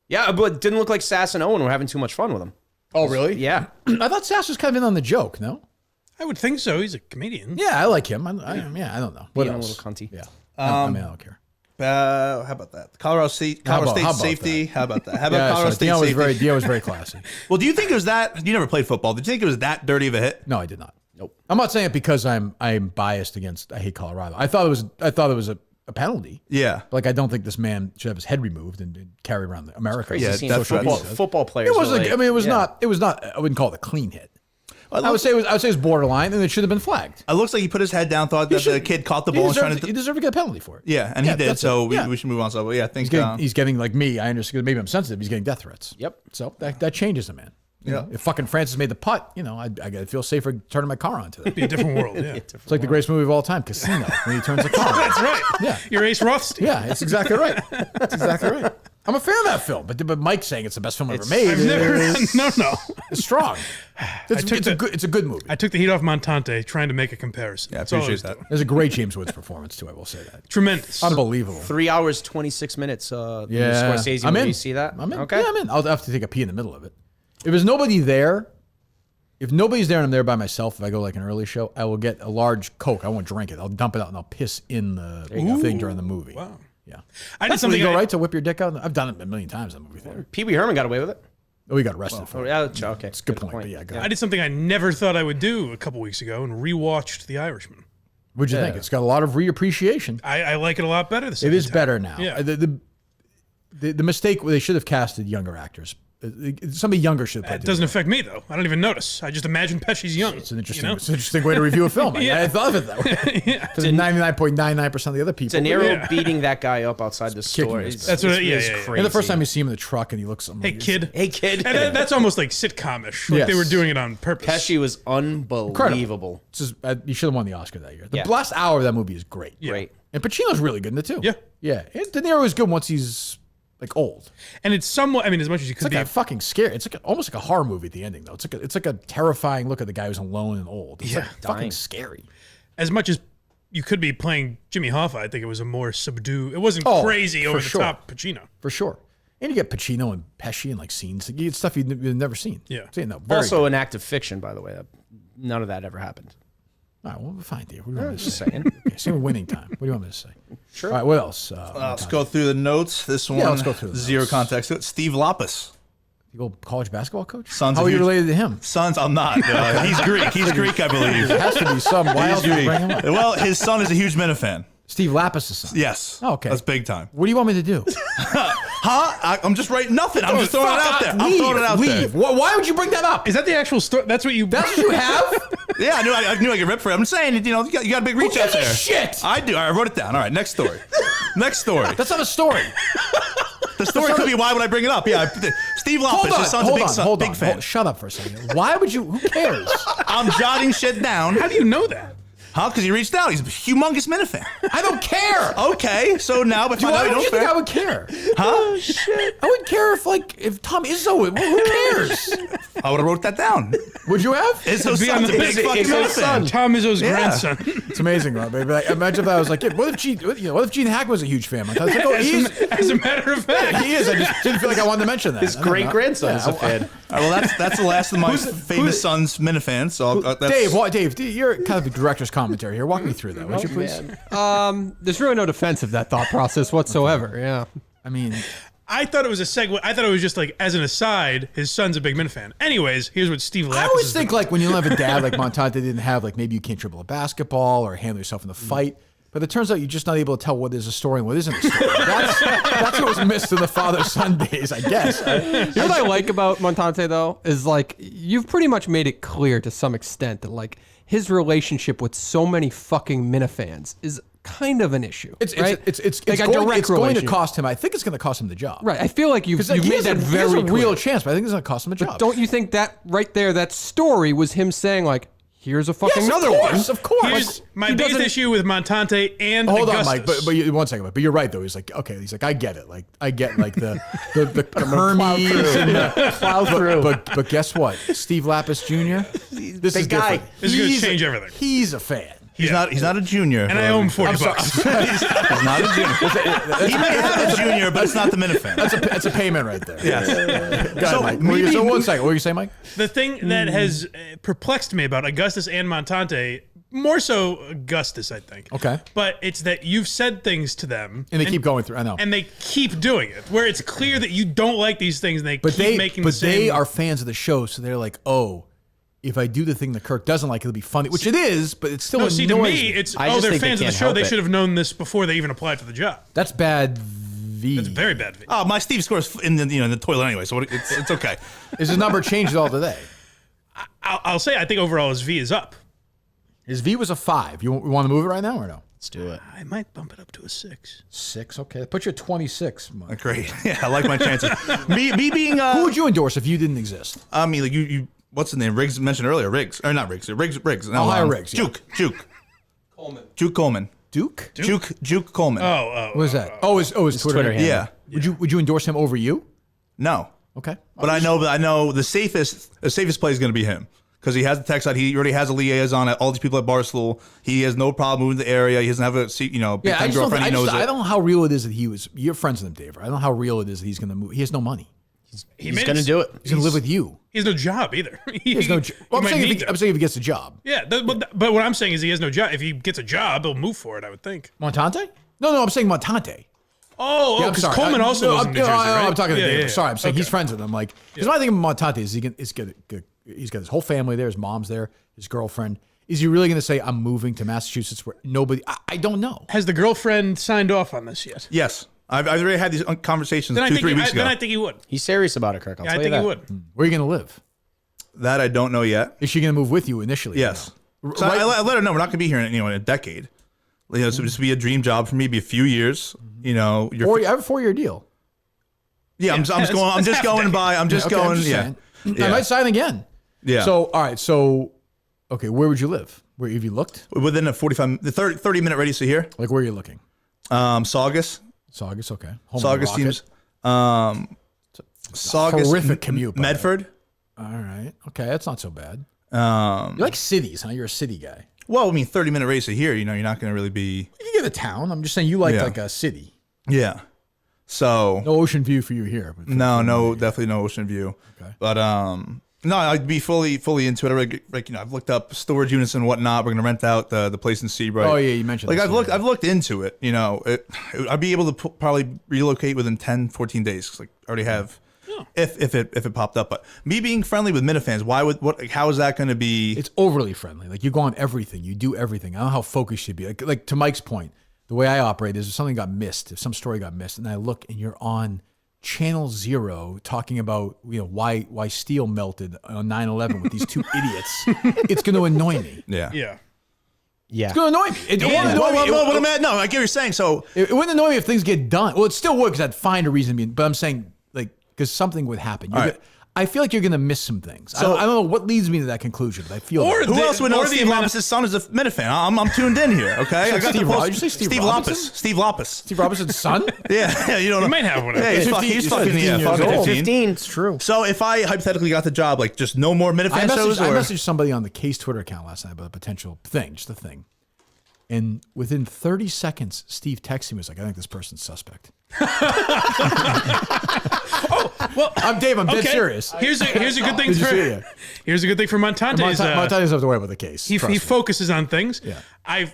C: Yeah, but it didn't look like Sass and Owen were having too much fun with him.
A: Oh, really?
C: Yeah.
A: I thought Sass was kind of in on the joke. No.
D: I would think so. He's a comedian.
A: Yeah, I like him. I don't know. What else?
C: A little cunty.
A: Yeah. I don't care.
B: How about that? Colorado State safety. How about that? How about Colorado State safety?
A: Dion was very classy.
B: Well, do you think it was that? You never played football. Did you think it was that dirty of a hit?
A: No, I did not.
C: Nope.
A: I'm not saying it because I'm biased against. I hate Colorado. I thought it was a penalty.
B: Yeah.
A: Like, I don't think this man should have his head removed and carry around America.
C: Yeah, that's football players.
A: It wasn't. It was not. It was not. I wouldn't call it a clean hit. I would say it was borderline, and it should have been flagged.
B: It looks like he put his head down, thought that the kid caught the ball.
A: He deserved to get a penalty for it.
B: Yeah, and he did. So we should move on. So yeah,
A: he's getting like me. I understand. Maybe I'm sensitive. He's getting death threats.
C: Yep.
A: So that changes a man. If fucking Francis made the putt, I gotta feel safer turning my car onto that.
D: It'd be a different world. Yeah.
A: It's like the greatest movie of all time, Casino, when he turns the car.
D: That's right.
A: Yeah.
D: You're Ace Rothstein.
A: Yeah, it's exactly right. That's exactly right. I'm a fan of that film, but Mike's saying it's the best film ever made.
D: I've never. No.
A: It's strong. It's a good movie.
D: I took the heat off Montante trying to make a comparison.
B: Yeah, I appreciate that.
A: There's a great James Woods performance too. I will say that.
D: Tremendous.
A: Unbelievable.
C: 3 hours 26 minutes.
A: Yeah.
C: Scorsese.
A: I'm in.
C: You see that?
A: I'm in.
C: Okay.
A: Yeah, I'm in. I'll have to take a pee in the middle of it. If there's nobody there. If nobody's there and I'm there by myself, if I go like an early show, I will get a large Coke. I won't drink it. I'll dump it out and I'll piss in the thing during the movie.
D: Wow.
A: Yeah.
D: I did something
A: legal, right? To whip your dick out? I've done it a million times in the movie theater.
C: Pee Wee Herman got away with it.
A: Oh, he got arrested for it.
C: Okay.
A: It's a good point. But yeah, go ahead.
D: I did something I never thought I would do a couple weeks ago and rewatched The Irishman.
A: What'd you think? It's got a lot of reappreciation.
D: I like it a lot better.
A: It is better now.
D: Yeah.
A: The mistake, they should have casted younger actors. Somebody younger should have played.
D: It doesn't affect me though. I don't even notice. I just imagine Pesci's young.
A: It's an interesting way to review a film. I thought of it that way.
D: Yeah.
A: 99.99% of the other people.
C: De Niro beating that guy up outside the store.
D: That's what. Yeah.
A: And the first time you see him in the truck and he looks.
D: Hey kid.
C: And
D: that's almost like sitcomish. Like they were doing it on purpose.
C: Pesci was unbelievable.
A: You should have won the Oscar that year. The last hour of that movie is great.
C: Yeah. Great.
A: And Pacino's really good in it too.
D: Yeah.
A: Yeah. And De Niro is good once he's like old.
D: And it's somewhat, as much as you could be.
A: It's like fucking scary. It's like almost like a horror movie at the ending, though. It's like a terrifying look at the guy who's alone and old. It's like fucking scary.
D: As much as you could be playing Jimmy Hoffa, I think it was a more subdued. It wasn't crazy over the top Pacino.
A: For sure. And you get Pacino and Pesci and like scenes. You get stuff you've never seen.
D: Yeah.
A: So,
C: also an act of fiction, by the way. None of that ever happened.
A: All right, well, fine, dear. What do you want me to
C: just
A: say?
C: saying.
A: Okay, same winning time. What do you want me to say?
C: Sure.
A: All right, what else?
B: Let's go through the notes. This one,
A: let's go through the
B: zero
A: notes.
B: context to it. Steve Lappas.
A: You go college basketball coach?
B: Son's
A: How are you related to him?
B: Sons, I'm not. He's Greek. He's Greek, I believe.
A: There has to be some. Why else would you bring him up?
B: Well, his son is a huge Minifan.
A: Steve Lappas' son.
B: Yes.
A: Oh, okay.
B: That's big time.
A: What do you want me to do?
B: I'm just writing nothing. I'm just throwing it out there. I'm throwing it out there.
A: Why would you bring that up?
D: Is that the actual story? That's what you
A: have?
B: Yeah, I knew I could rip for it. I'm saying, you got a big reach out there.
A: Shit.
B: I do. I wrote it down. All right, next story. Next story.
A: That's not a story.
B: The story could be why would I bring it up? Yeah, Steve Lappas, his son's a big fan.
A: Shut up for a second. Why would you? Who cares?
B: I'm jotting shit down.
D: How do you know that?
B: Huh? Because he reached out. He's a humongous Minifan.
A: I don't care.
B: Okay, so now if
A: Why would you think I would care?
B: Huh?
A: Oh, shit. I would care if Tom Izzo would. Who cares?
B: I would have wrote that down.
A: Would you have?
B: Izzo's son's a big fucking Minifan.
D: Tom Izzo's grandson.
A: It's amazing, Rob. Like, imagine if I was like, what if Gene Hackman was a huge fan? Like,
D: as a matter of fact,
A: he is. I just didn't feel like I wanted to mention that.
C: His great grandson is a fan.
B: All right, well, that's the last of my famous son's Minifans. So
A: Dave, you're kind of a director's commentary here. Walk me through that, would you please?
F: There's really no defense of that thought process whatsoever. Okay. Yeah.
A: I mean,
D: I thought it was a segue. I thought it was just like, as an aside, his son's a big Minifan. Anyways, here's what Steve Lappas
A: I always think like when you don't have a dad like Montante didn't have, like maybe you can't dribble a basketball or handle yourself in the fight. But it turns out you're just not able to tell what is a story and what isn't a story. That's what was missed in the father-son days, I guess.
F: You know what I like about Montante, though, is like you've pretty much made it clear to some extent that like his relationship with so many fucking Minifans is kind of an issue.
A: It's
F: right?
A: It's
F: like
A: going to cost him. I think it's going to cost him the job.
F: Right. I feel like you've made that very
A: clear.
F: He has a
A: real chance, but I think it's going to cost him a job.
F: But don't you think that right there, that story was him saying like, here's a fucking another one.
A: Of course.
D: Here's my biggest issue with Montante and
A: Hold
D: Augustus.
A: on, Mike. But 1 second. But you're right though. He's like, okay. He's like, I get it. Like, I get like the Hermes and the
C: plow through.
A: But guess what? Steve Lappas Jr. This is
C: guy.
A: different.
D: This is going to change everything.
A: He's a fan.
B: He's not a junior.
D: And I owe him $40.
B: He's not a junior. He may have a junior, but it's not the Minifan.
A: That's a payment right there.
B: Yes.
A: Go ahead, Mike. So 1 second. What were you saying, Mike?
D: The thing that has perplexed me about Augustus and Montante, more so Augustus, I think.
A: Okay.
D: But it's that you've said things to them.
A: And they keep going through. I know.
D: And they keep doing it. Where it's clear that you don't like these things and they keep making the same.
A: But they are fans of the show, so they're like, oh, if I do the thing that Kirk doesn't like, it'll be funny, which it is, but it's still annoys
D: to me, it's, they're fans of the show. They should have known this before they even applied for the job.
A: That's bad V.
D: That's very bad V.
B: Oh, my Steve scores in the toilet anyway, so it's okay.
A: Is his number changed at all today?
D: I'll say I think overall his V is up.
A: His V was a 5. You want to move it right now or no?
C: Let's do it.
D: I might bump it up to a 6.
A: 6, okay. Put you at 26. Mike.
B: Great. Yeah, I like my chances. me being
A: who would you endorse if you didn't exist?
B: I mean, like you what's the name? Riggs mentioned earlier. Riggs. Or not Riggs. Riggs. No,
A: I'll hire Riggs.
B: Juke.
F: Coleman.
B: Juke Coleman.
A: Duke?
B: Juke Coleman.
A: What is that? His Twitter handle.
B: Yeah.
A: Would you endorse him over you?
B: No.
A: Okay.
B: But I know the safest play is going to be him. Because he has the tech side, he already has a liaison at all these people at Barstool. He has no problem moving the area. He doesn't have a big time girlfriend. He knows it.
A: I don't know how real it is that you're friends with him, Dave. I don't know how real it is that he's going to move. He has no money.
C: He's going to do it.
A: He's going to live with you.
D: He has no job either.
A: He has no job. Well, I'm saying if he gets a job.
D: Yeah, but what I'm saying is he has no job. If he gets a job, he'll move for it, I would think.
A: Montante? No, I'm saying Montante.
D: Oh, because Coleman also lives in New Jersey, right?
A: I'm talking to Dave.
D: Yeah.
A: Sorry, I'm saying he's friends with him. Like, because my thing with Montante is he's got his whole family there. His mom's there. His girlfriend. Is he really going to say, I'm moving to Massachusetts where nobody... I don't know.
D: Has the girlfriend signed off on this yet?
B: Yes. I've already had these conversations 2-3 weeks ago.
D: Then I think he would.
C: He's serious about it, Kirk. I'll tell you that.
D: I think he would.
A: Where are you going to live?
B: That I don't know yet.
A: Is she going to move with you initially?
B: Yes. So I let her know we're not going to be here in a decade. So this would be a dream job for me. Be a few years. I have a 4-year deal. Yeah, I'm just going. Yeah.
A: I might sign again.
B: Yeah.
A: So all right. So okay, where would you live? Where have you looked?
B: Within a 30-minute radius of here.
A: Like where are you looking?
B: Saugus.
A: Okay.
B: Saugus teams. Saugus.
A: Horrific commute.
B: Medford.
A: All right. Okay, that's not so bad.
B: You
A: like cities, huh? You're a city guy.
B: Well, I mean, 30-minute radius of here. You're not going to really be.
A: You can get a town. I'm just saying you like a city.
B: Yeah. So
A: no ocean view for you here.
B: No, definitely no ocean view.
A: Okay.
B: But no, I'd be fully into it. I've looked up storage units and whatnot. We're gonna rent out the place in Seabright.
A: Oh yeah, you mentioned.
B: I've looked into it. I'd be able to probably relocate within 10, 14 days. 'Cause, I already have. If it popped up, but me being friendly with Minifans, how is that going to be?
A: It's overly friendly. Like you go on everything, you do everything. I don't know how focused you'd be. Like to Mike's point, the way I operate is if something got missed, if some story got missed, and I look and you're on Channel 0 talking about why steel melted on 9/11 with these two idiots, it's going to annoy me.
B: Yeah.
A: It's going to annoy me. It wouldn't annoy me.
B: No, I get what you're saying. So
A: it wouldn't annoy me if things get done. Well, it still would because I'd find a reason to be. But I'm saying because something would happen. I feel like you're going to miss some things. So, I don't know what leads me to that conclusion, but I feel.
B: Or who else would know Steve Lappas' son is a Minifan? I'm tuned in here. Okay, I got
A: Steve.
B: Did
A: you say Steve
B: Lappas? Steve Lappas.
A: Steve Robinson's son?
B: Yeah, you don't know.
D: You might have one.
B: Yeah, he's fucking
C: 15. It's true.
B: So if I hypothetically got the job, like just no more Minifan shows.
A: I messaged somebody on the Case Twitter account last night about a potential thing, just a thing. And within 30 seconds, Steve texted me, was like, I think this person's suspect.
D: Well,
A: I'm Dave. I'm dead serious.
D: Here's a good thing for here's a good thing for Montante.
A: Montante doesn't have to worry about the case.
D: He focuses on things.
A: Yeah.
D: I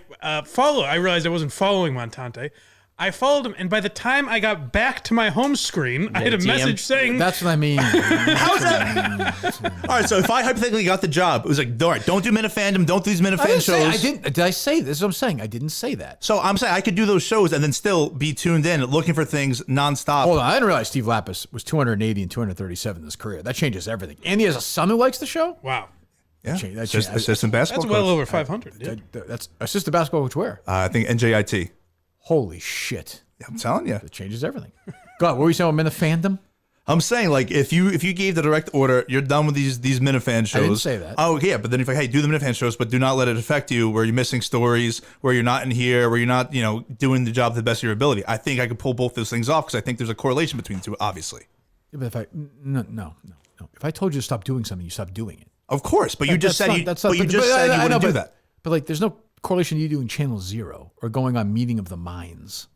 D: realized I wasn't following Montante. I followed him, and by the time I got back to my home screen, I had a message saying...
A: That's what I mean.
B: How's that? All right, so if I hypothetically got the job, it was like, all right, don't do Minifandom, don't do these Minifan shows.
A: Did I say this? This is what I'm saying. I didn't say that.
B: So I'm saying I could do those shows and then still be tuned in, looking for things nonstop.
A: Hold on, I didn't realize Steve Lappas was 280 and 237 in his career. That changes everything. And he has a son who likes the show?
D: Wow.
B: Yeah, assistant basketball
D: That's well
B: coach.
D: over 500. Yeah.
A: That's assistant basketball coach where?
B: I think NJIT.
A: Holy shit.
B: I'm telling you.
A: It changes everything. God, what were you saying about Minifandom?
B: I'm saying, like, if you gave the direct order, you're done with these Minifan shows.
A: I didn't say that.
B: Oh, yeah, but then if like, hey, do the Minifan shows, but do not let it affect you where you're missing stories, where you're not in here, where you're not, doing the job to the best of your ability. I think I could pull both those things off because I think there's a correlation between the two, obviously.
A: Yeah, but no. If I told you to stop doing something, you stop doing it.
B: Of course, but you just said you wouldn't do that.
A: But like, there's no correlation to you doing Channel 0 or going on Meeting of the Minds.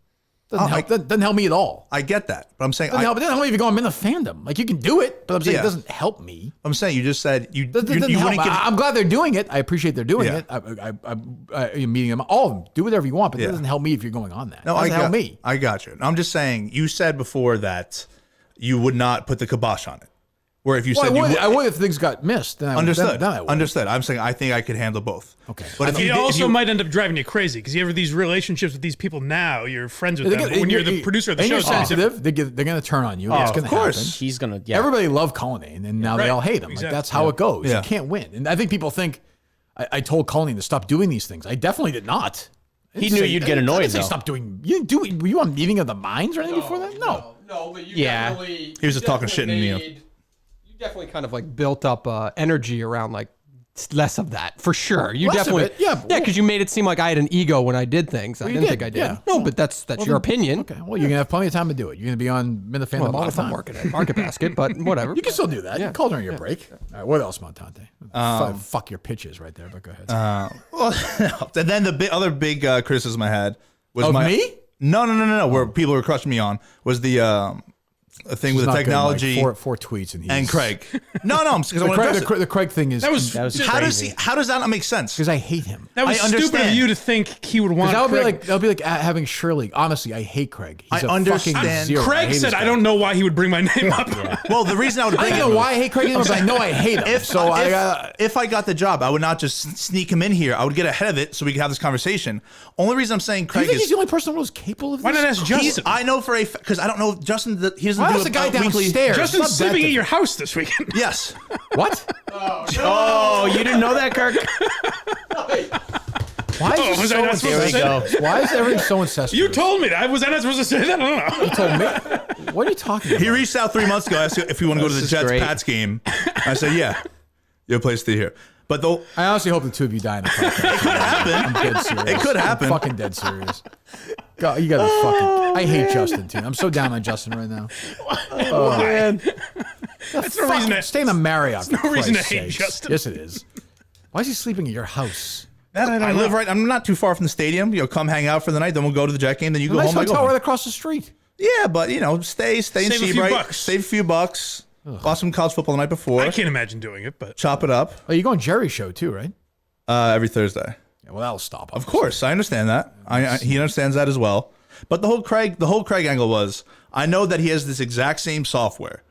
A: Doesn't help me at all.
B: I get that, but I'm saying
A: it doesn't help me if you go on Minifandom. Like, you can do it, but I'm saying it doesn't help me.
B: I'm saying you just said you
A: wouldn't get. I'm glad they're doing it. I appreciate they're doing it. I'm meeting them. All of them. Do whatever you want, but it doesn't help me if you're going on that. No, it doesn't help me.
B: I got you. I'm just saying you said before that you would not put the kibosh on it. Where if you said
A: I would if things got missed. Then I
B: understood.
A: Then I would.
B: Understood. I'm saying I think I could handle both.
A: Okay,
B: but
D: it also might end up driving you crazy because you have these relationships with these people now. You're friends with them. But when you're the producer of the show,
A: you're sensitive. They're going to turn on you. It's going to happen.
C: He's going to.
A: Everybody loved Cullinane, and now they all hate him. Exactly. Like, that's how it goes.
B: Yeah.
A: You can't win. And I think people think I told Cullinane to stop doing these things. I definitely did not.
C: He knew you'd get annoyed. Though.
A: Stop doing. You didn't do. Were you on Meeting of the Minds or anything before that? No.
E: But you definitely.
B: He was just talking shit in the.
F: Definitely kind of like built up energy around like less of that for sure. You
A: less
F: definitely,
A: of it,
F: because you made it seem like I had an ego when I did things. I didn't think I did.
A: Yeah.
F: No, but that's your opinion.
A: Okay, well, you're gonna have plenty of time to do it. You're gonna be on Minifandom all the time.
F: Market basket, but whatever.
A: You can still do that. You can call during your break. All right, what else, Montante? Fuck your pitches right there, but go ahead.
B: And then the other big criticism I had was
A: me?
B: No. Where people were crushing me on was the. A thing with the technology,
A: good, like four tweets, and
B: Craig. No, because I want to address
A: the Craig thing is
D: that was
B: how does that not make sense?
A: Because I hate him.
D: That was stupid of you to think he would want.
A: That would be like having Shirley. Honestly, I hate Craig. He's
B: I understand.
A: Fucking zero.
D: Craig said, "I don't know why he would bring my name up."
B: Well, the reason I would bring
A: I don't know why I hate Craig, but I know I hate him.
B: If I got the job, I would not just sneak him in here. I would get ahead of it so we could have this conversation. Only reason I'm saying Craig
A: is he's the only person who was capable of this.
D: Why not ask Justin?
B: I know for because I don't know Justin. He doesn't do
A: the guy downstairs.
D: Justin's sleeping at your house this weekend.
B: Yes.
A: What?
C: Oh, you didn't know that, Kirk?
A: Why is Why is everything so incestuous?
D: You told me that. Was I not supposed to say that? I don't know.
A: You told me. What are you talking about?
B: He reached out 3 months ago, asked if we want to go to the Jets-Pats game. I said, yeah. You have a place to stay here. But
A: I honestly hope the two of you die in the podcast.
B: It could happen.
A: I'm dead serious.
B: It could happen.
A: I'm fucking dead serious. God, you gotta fucking. I hate Justin too. I'm so down on Justin right now.
D: Oh man, that's no reason to
A: stay in the Marriott.
D: No reason to hate Justin.
A: Yes, it is. Why is he sleeping at your house?
B: I live right. I'm not too far from the stadium. Come hang out for the night. Then we'll go to the Jet game. Then you go home.
A: Nice hotel right across the street.
B: Yeah, but stay in Seabright. Save a few bucks. Watch some college football the night before.
D: I can't imagine doing it, but
B: chop it up.
A: Oh, you go on Jerry's show too, right?
B: Every Thursday.
A: Yeah, well, that'll stop.
B: Of course, I understand that. He understands that as well. But the whole Craig angle was, I know that he has this exact same software,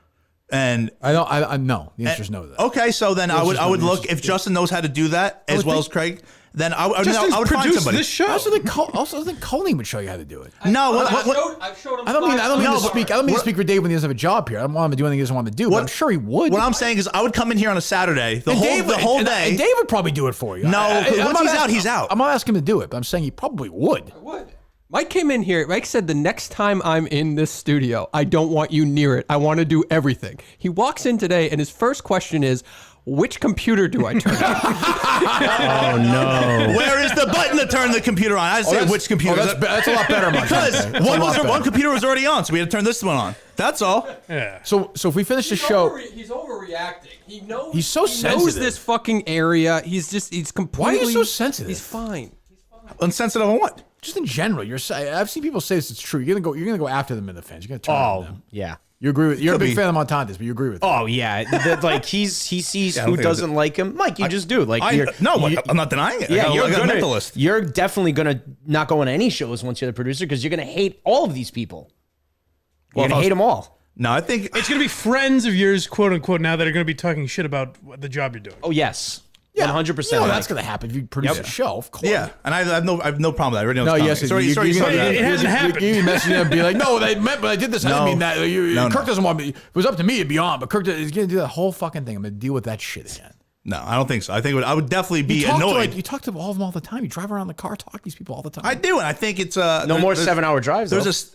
B: and
A: I don't. I no. The answer is no to that.
B: Okay, so then I would look if Justin knows how to do that as well as Craig, then I would find
D: produced
B: somebody.
D: this show.
A: I also think Colleen would show you how to do it.
B: No,
F: I've showed him.
A: I don't mean to speak. I don't mean to speak for Dave when he doesn't have a job here. I don't want him to do anything he doesn't want to do. But I'm sure he would.
B: What I'm saying is, I would come in here on a Saturday, the whole day.
A: And Dave would probably do it for you.
B: No, once he's out, he's out.
A: I'm not asking him to do it, but I'm saying he probably would.
F: I would. Mike came in here. Mike said, the next time I'm in this studio, I don't want you near it. I want to do everything. He walks in today, and his first question is, which computer do I turn on?
C: Oh, no.
B: Where is the button to turn the computer on? I say which computer.
A: That's a lot better,
B: because one computer was already on, so we had to turn this one on. That's all.
D: Yeah.
A: So if we finish the show,
F: he's overreacting. He knows.
A: He's so sensitive.
F: Knows this fucking area. He's completely.
A: Why are you so sensitive?
F: He's fine.
B: Unsensitive on what?
A: Just in general, I've seen people say this. It's true. You're gonna go after them in the fans. You're gonna turn on them.
C: Yeah.
A: You agree with? You're a big fan of Montante's, but you agree with?
C: Oh yeah, like he sees who doesn't like him. Mike, you just do. Like
B: I'm not denying it.
C: Yeah,
B: I got a mental list.
C: You're definitely gonna not go on any shows once you're the producer because you're gonna hate all of these people. You're gonna hate them all.
B: No, I think
D: it's gonna be friends of yours, quote unquote, now that are gonna be talking shit about the job you're doing.
C: Oh yes.
A: Yeah,
C: 100%.
A: You know that's going to happen if you produce a show, of course.
B: Yeah, and I have no problem with that. I already know
A: no,
B: it's
A: yes,
D: it hasn't happened.
A: You message him and be like, no, they meant, but I did this. I didn't mean that. Kirk doesn't want me. If it was up to me, it'd be on. But Kirk is going to do that whole fucking thing. I'm going to deal with that shit again.
B: No, I don't think so. I think I would definitely be annoyed.
A: You talk to all of them all the time. You drive around the car, talk to these people all the time.
B: I do, and I think it's
C: no more 7-hour drives.
B: That's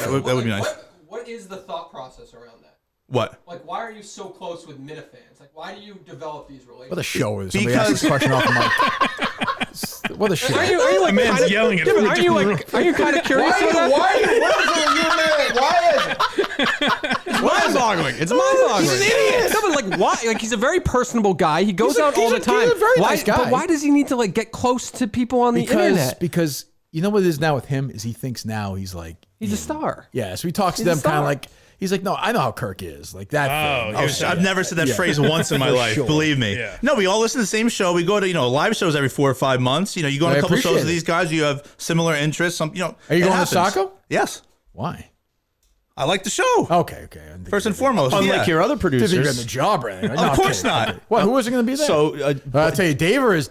B: true. That would be nice.
F: What is the thought process around that?
B: What?
F: Like, why are you so close with Minifans? Like, why do you develop these relationships?
A: What a show is. Somebody asked this question off the mic. What a show.
F: Are you like
D: man's yelling at
F: are you kind of curious?
A: Why is it?
F: It's mind-boggling. It's mind-boggling. He's an idiot. No, but like, why? Like, he's a very personable guy. He goes out all the time.
A: He's a very nice guy.
F: But why does he need to like get close to people on the internet?
A: Because you know what it is now with him is he thinks now he's like
F: he's a star.
A: Yeah, so he talks to them kind of like. He's like, no, I know how Kirk is. Like that thing.
B: I've never said that phrase once in my life. Sure. Believe me. Yeah. No, we all listen to the same show. We go to, live shows every 4 or 5 months. You go on a couple shows with these guys. You have similar interests. Are you
A: going to Saco?
B: Yes.
A: Why?
B: I like the show.
A: Okay.
B: First and foremost.
C: Unlike your other producers.
A: Didn't think you're in the job or anything. Right?
B: Of course not.
A: What? Who was it going to be there?
C: So,
A: I'll tell you, Daver is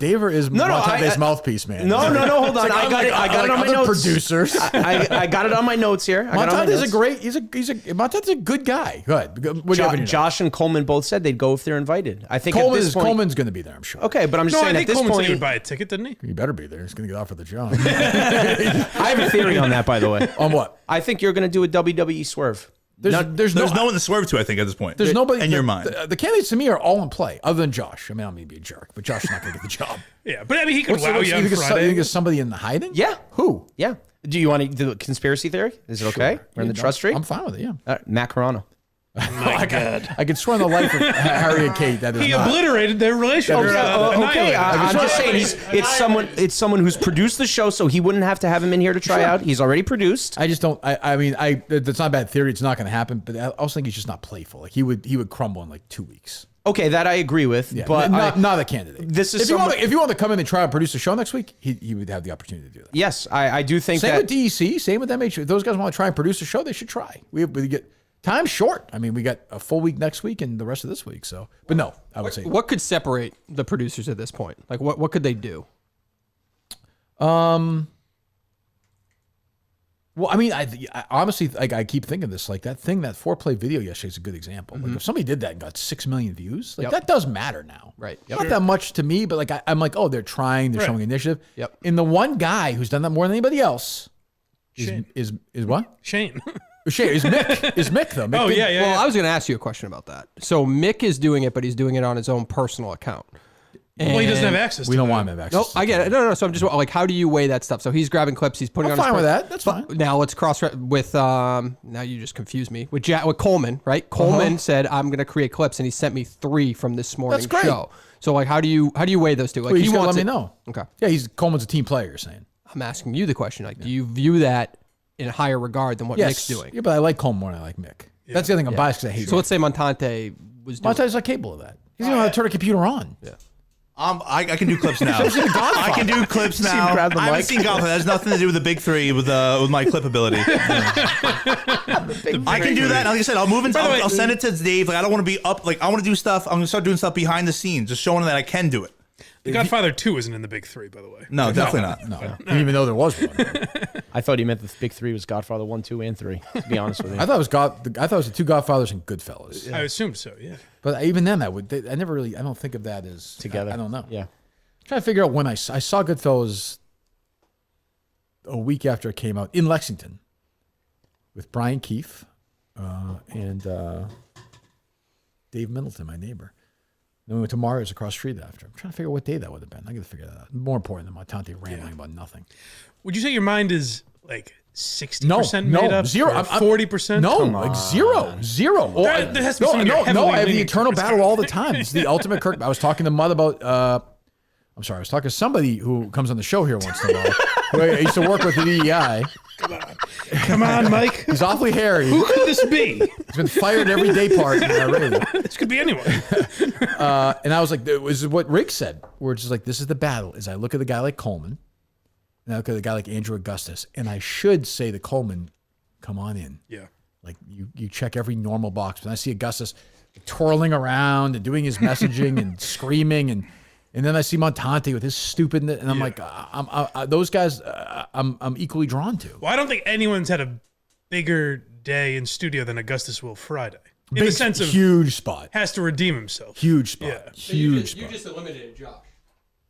A: Montante's mouthpe's man.
C: No, hold on. I got it on my notes.
A: Producers.
C: I got it on my notes here.
A: Montante's Montante's a good guy. Good.
C: Josh and Coleman both said they'd go if they're invited. I think
A: Coleman's going to be there, I'm sure.
C: Okay, but I'm just saying
D: I
C: at this
D: Coleman
C: point
D: said he would buy a ticket, didn't he?
A: He better be there. He's going to get offered the job.
C: I have a theory on that, by the way.
A: On what?
C: I think you're going to do a WWE swerve.
B: There's no one to swerve to, I think, at this point.
A: There's nobody
B: in your mind.
A: The candidates to me are all in play, other than Josh. I mean, I don't mean to be a jerk, but Josh is not going to get the job.
D: Yeah, but I mean, he could wow you on
A: You
D: Friday.
A: think there's somebody in the hiding?
C: Yeah.
A: Who?
C: Yeah. Do you want to do a conspiracy theory? Is it okay? We're in the trust tree?
A: I'm fine with it, yeah.
C: Matt Carano.
D: My God.
A: I could swear on the life of Harry and Kate that is
D: he
A: not.
D: obliterated their relationship.
C: Okay, I'm just saying it's someone who's produced the show, so he wouldn't have to have him in here to try out. He's already produced.
A: I just don't. I mean, that's not a bad theory. It's not going to happen. But I also think he's just not playful. Like he would crumble in like 2 weeks.
C: Okay, that I agree with.
A: Yeah,
C: but
A: not a candidate.
C: If
A: you want to come in and try and produce a show next week, he would have the opportunity to do that.
C: Yes, I do think
A: same
C: that.
A: With DEC, same with MH. If those guys want to try and produce a show, they should try. We get. Time's short. I mean, we got a full week next week and the rest of this week. So, but no, I would say.
F: What could separate the producers at this point? Like, what could they do?
A: Well, I mean, I honestly, like, I keep thinking this, like that foreplay video yesterday is a good example. Like, if somebody did that and got 6 million views, like that does matter now.
F: Right.
A: Not that much to me, but like I'm like, oh, they're trying, they're showing initiative.
F: Yep.
A: And the one guy who's done that more than anybody else is what?
D: Shane.
A: Shane is Mick. Is Mick though? Mick
D: yeah.
F: Well, I was going to ask you a question about that. So Mick is doing it, but he's doing it on his own personal account.
D: Well, he doesn't have access.
A: We don't want him to have access.
F: No, I get it. No. So I'm just like, how do you weigh that stuff? So he's grabbing clips. He's putting on.
A: I'm
F: his
A: fine with that. That's fine.
F: Now let's cross with. Now you just confused me with Coleman. Right? Coleman said, "I'm going to create clips," and he sent me 3 from this morning's show. So like, how do you weigh those two? Like,
A: he wants let me know.
F: Okay.
A: Yeah, Coleman's a team player. You're saying.
F: I'm asking you the question. Like, do you view that in higher regard than what Mick's doing?
A: Yeah, but I like Coleman more than I like Mick. Yeah. That's the other thing I'm biased because I hate.
F: So let's say Montante was.
A: Montante's not capable of that. He's going to turn a computer on.
F: Yeah.
B: I can do clips now. I can do clips now. I haven't seen Godfather. That has nothing to do with the big 3 with my clip ability. I can do that. Like I said, I'll move into. I'll send it to Dave. Like I don't want to be up. Like I want to do stuff. I'm going to start doing stuff behind the scenes, just showing that I can do it.
D: The Godfather 2 isn't in the big three, by the way.
B: No, definitely not.
A: No, didn't even know there was one.
C: I thought he meant the big three was Godfather 1, 2, and 3. To be honest with you,
A: I thought it was the two Godfathers and Goodfellas.
D: I assumed so. Yeah.
A: But even then, I don't think of that as
C: together.
A: I don't know.
C: Yeah.
A: I'm trying to figure out when I saw Goodfellas a week after it came out in Lexington with Brian Keefe and Dave Middleton, my neighbor. Then we went to Mario's across the street after. I'm trying to figure out what day that would have been. I got to figure that out. More important than Montante rambling about nothing.
D: Would you say your mind is like 60% made up?
A: Zero.
D: 40%?
A: No, like zero.
D: There has to be something you're heavily
A: I have the
D: leaning
A: eternal
D: towards
A: battle
D: Kirk.
A: all the time. It's the ultimate Kirk. I was talking to Mud about, I was talking to somebody who comes on the show here once in a while, who I used to work with at EEI.
D: Come on, Mike.
A: He's awfully hairy.
D: Who could this be?
A: He's been fired every day part in our radio.
D: This could be anyone.
A: And I was like, it was what Rick said, where it's just like, this is the battle, is I look at the guy like Coleman, and I look at the guy like Andrew Augustus, and I should say to Coleman, come on in.
D: Yeah.
A: Like, you check every normal box. But I see Augustus twirling around and doing his messaging and screaming, and then I see Montante with his stupidness, and I'm like, those guys, I'm equally drawn to.
D: Well, I don't think anyone's had a bigger day in studio than Augustus will Friday. In the sense of
A: huge spot.
D: Has to redeem himself.
A: Huge spot.
D: Yeah.
A: Huge spot.
F: You just eliminated Josh.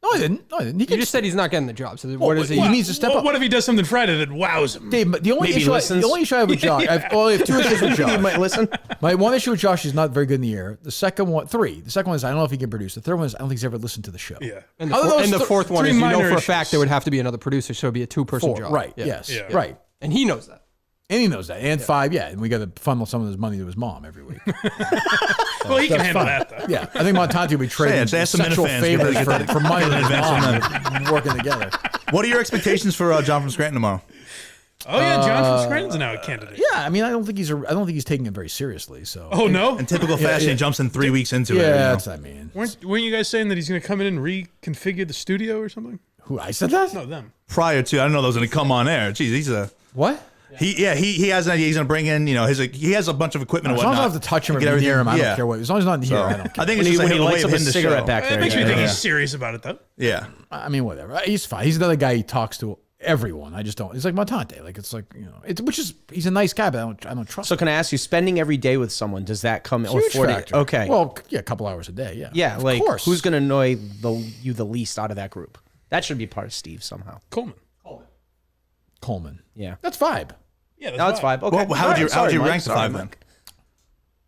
A: No, I didn't.
F: You just said he's not getting the job. So what is he?
A: He needs to step up.
D: What if he does something Friday that wows him?
A: Dave, the only issue I have with Josh, I have two issues with Josh.
C: You might listen.
A: My one issue with Josh is not very good in the air. The second one, three. The second one is I don't know if he can produce. The third one is I don't think he's ever listened to the show.
D: Yeah.
F: And the fourth one is for a fact there would have to be another producer, so it'd be a two-person job.
A: Right.
F: Yeah.
A: Yes.
D: Yeah.
A: Right.
F: And he knows that.
A: And he knows that. And five, and we got to funnel some of his money to his mom every week.
D: Well, he can handle that, though.
A: Yeah, I think Montante will be trading sexual favors for money with his mom working together.
B: What are your expectations for John from Scranton tomorrow?
D: Oh yeah, John from Scranton's now a candidate.
A: Yeah, I mean, I don't think he's taking it very seriously. So.
D: Oh no!
B: In typical fashion, he jumps in 3 weeks into it.
A: Yeah, that's what I mean.
D: Weren't you guys saying that he's going to come in and reconfigure the studio or something?
A: Who, I said that?
D: No, them.
B: Prior to, I don't know those going to come on air. Jeez, he's a
A: what?
B: He has an idea. He's going to bring in, he has a bunch of equipment.
A: As long as I don't have to touch him or be near him, I don't care what. As long as he's not in here, I don't care.
B: I think it's just
C: when he
B: a way
C: lights
B: of
C: up a
B: hitting the
C: cigarette
B: show.
C: back there.
D: It makes me think he's serious about it, though.
B: Yeah.
A: I mean, whatever. He's fine. He's another guy. He talks to everyone. I just don't. He's like Montante. Like it's like he's a nice guy, but I don't trust.
C: So can I ask you, spending every day with someone, does that come or
A: Huge
C: 40?
A: factor.
C: Okay.
A: Well, yeah, a couple hours a day. Yeah.
C: Yeah,
A: of
C: like
A: course.
C: who's going to annoy you the least out of that group? That should be part of Steve somehow.
A: Coleman.
C: Yeah.
A: That's vibe.
D: Yeah,
C: That's five. Okay.
B: Well, how would you
C: Mike.
B: rank the five then?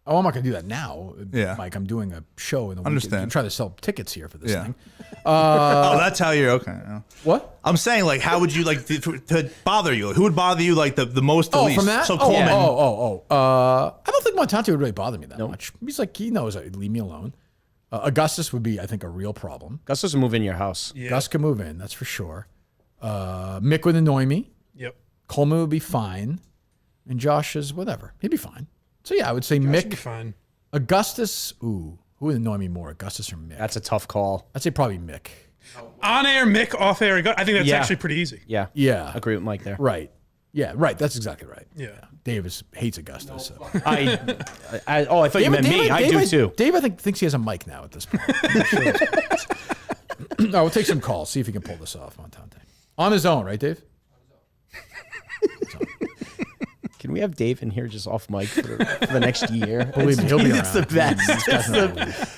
A: Oh, I'm not going to do that now.
B: Yeah.
A: Mike, I'm doing a show in the weekend.
B: Understand.
A: I'm trying to sell tickets here for this thing.
B: Oh, that's how you're okay. Yeah.
A: What?
B: I'm saying, like, how would you like to bother you? Who would bother you like the most, the least?
A: From that?
B: So Coleman.
A: I don't think Montante would really bother me that much. He's like, he knows, leave me alone. Augustus would be, I think, a real problem.
C: Gus doesn't move in your house.
D: Yeah.
A: Gus can move in, that's for sure. Mick would annoy me.
D: Yep.
A: Coleman would be fine. And Josh is whatever. He'd be fine. So yeah, I would say
D: Should
A: Mick.
D: be fine.
A: Augustus, who would annoy me more, Augustus or Mick?
C: That's a tough call.
A: I'd say probably Mick.
D: On air, Mick. Off air, I think that's
C: Yeah.
D: actually pretty easy.
C: Yeah.
A: Yeah.
C: Agree with Mike there.
A: Right. Yeah, right. That's exactly right.
D: Yeah.
A: Davis hates Augustus. So.
C: I thought you meant me. I do too.
A: Dave, I think, thinks he has a mic now at this point. No, we'll take some calls, see if he can pull this off, Montante. On his own, right, Dave?
C: Can we have Dave in here just off mic for the next year?
A: Believe me, he'll be
C: It's the
A: around.
C: best.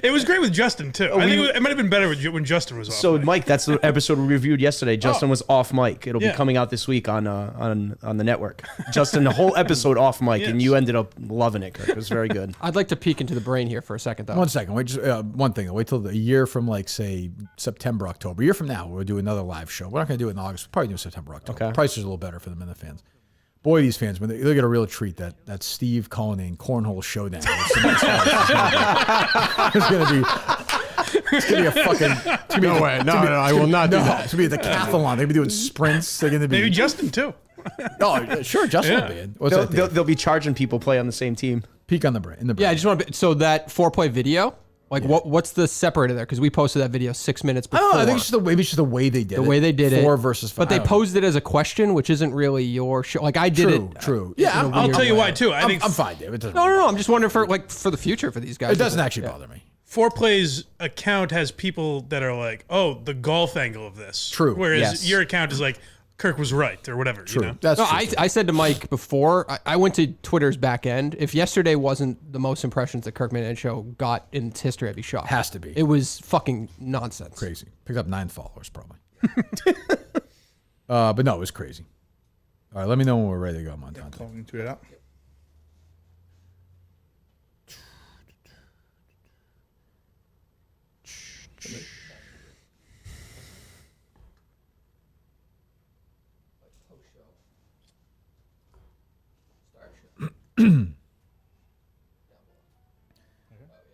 D: It was great with Justin too. I think it might have been better when Justin was off.
C: So Mike, that's the episode we reviewed yesterday. Justin was off mic. It'll be
D: Yeah.
C: coming out this week on the network. Justin, the whole episode off mic, and you ended up loving it, Kirk. It was very good.
F: I'd like to peek into the brain here for a second, though.
A: 1 second. Wait, just, one thing. Wait till a year from, like, say, September, October. A year from now, we'll do another live show. We're not going to do it in August. We'll probably do it in September, October.
C: Okay.
A: Price is a little better for the Minifan fans. Boy, these fans, when they get a real treat, that Steve Cullinane cornhole showdown. It's gonna be a fucking.
F: No way. No, I will not do that.
A: It's gonna be a decathlon. They'll be doing sprints. They're gonna be.
D: maybe Justin too.
A: Oh, sure, Justin will be in. What's that?
C: They'll be charging people play on the same team.
A: Peek on the brain.
F: Yeah, I just want to. So that 4-play video, like what's the separator there? Because we posted that video 6 minutes
A: I
F: before.
A: don't know. I think it's just the way they did it.
F: The way they did it.
A: 4 versus 5.
F: But they posed it as a question, which isn't really your show. Like I did it.
A: True.
F: Yeah,
D: I'll tell you why too. I think
A: I'm fine, Dave. It doesn't.
F: No. I'm just wondering for the future for these guys.
A: It doesn't actually bother me.
D: Foreplay's account has people that are like, oh, the golf angle of this.
A: True.
D: Whereas your account is like, Kirk was right or whatever.
A: True.
D: You know?
A: That's
F: No,
A: true.
F: I said to Mike before, I went to Twitter's back end. If yesterday wasn't the most impressions that Kirk Minute Show got in its history, I'd be shocked.
A: Has to be.
F: It was fucking nonsense.
A: Crazy. Picked up 9 followers probably. But no, it was crazy. All right, let me know when we're ready to go, Montante.
B: So we can tweet it out.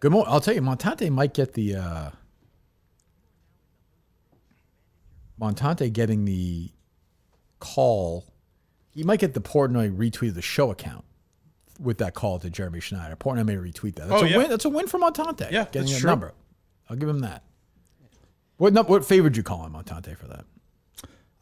A: Good morning. I'll tell you, Montante might get the Montante getting the call. He might get the Portnoy retweet of the show account with that call to Jeremy Schneider. Portnoy may retweet that. That's a win. That's a win for Montante.
D: Yeah,
A: getting
D: that's
A: that
D: true.
A: number. I'll give him that. What favor did you call him, Montante, for that?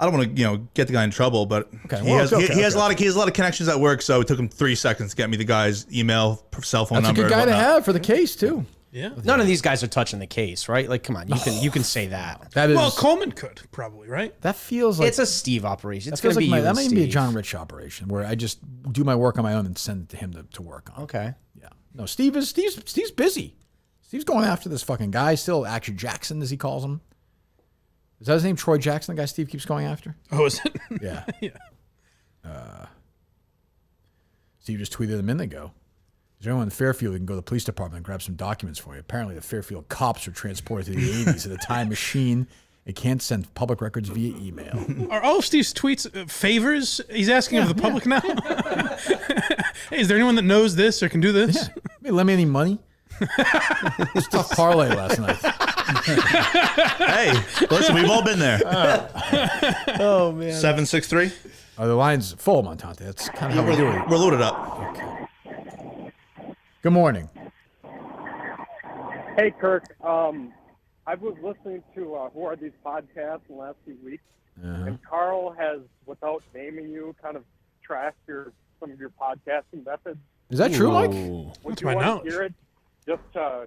B: I don't want to, get the guy in trouble, but
A: Okay,
B: he has a lot of connections at work, so it took him 3 seconds to get me the guy's email, cell phone
A: That's
B: number.
A: a good guy
B: and
A: to
B: whatnot.
A: have for the case too.
D: Yeah.
C: None of these guys are touching the case, right? Like, come on, you can say that.
A: That is.
D: Well, Coleman could probably, right?
A: That feels like
C: It's a Steve operation. It's
A: that feels
C: going to
A: like
C: be you
A: that
C: and
A: might even be a
C: Steve.
A: John Rich operation where I just do my work on my own and send it to him to work on.
C: Okay.
A: Yeah. No, Steve's busy. Steve's going after this fucking guy still, Action Jackson, as he calls him. Is that his name, Troy Jackson, the guy Steve keeps going after?
D: Oh, is it?
A: Yeah.
D: Yeah.
A: Steve just tweeted a minute ago. Is there anyone in Fairfield who can go to the police department and grab some documents for you? Apparently the Fairfield cops were transported to the 80s in a time machine. It can't send public records via email.
D: Are all of Steve's tweets favors? He's asking of the public now? Hey, is there anyone that knows this or can do this?
A: Yeah. Hey, lend me any money? It was a tough parlay last night.
B: Hey, listen, we've all been there.
C: Oh, man.
B: 763.
A: The line's full, Montante. That's kind of how we do it.
B: We're loaded up.
A: Okay. Good morning.
K: Hey, Kirk. I was listening to Who Are These Podcasts in the last few weeks, and Carl has, without naming you, kind of trashed some of your podcasting methods.
A: Is that true, Mike?
K: Would
D: That's
K: you
D: my
K: want
D: knowledge.
K: to hear it just to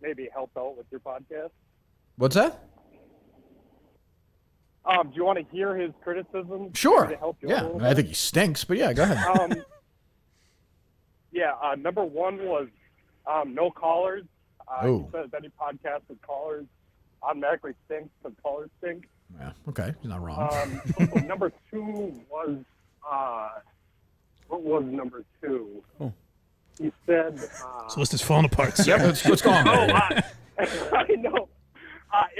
K: maybe help out with your podcast?
A: What's that?
K: Do you want to hear his criticism?
A: Sure.
K: To help you out
A: Yeah.
K: a little
A: I
K: bit?
A: think he stinks, but yeah, go ahead.
K: Number one was no callers.
A: Oh.
K: He says any podcast with callers automatically stinks because callers stink.
A: Yeah, okay. You're not wrong.
K: Number two was, what was number two?
A: Oh.
K: He said,
D: This list is falling apart. Sir.
A: What's going on?
K: I know.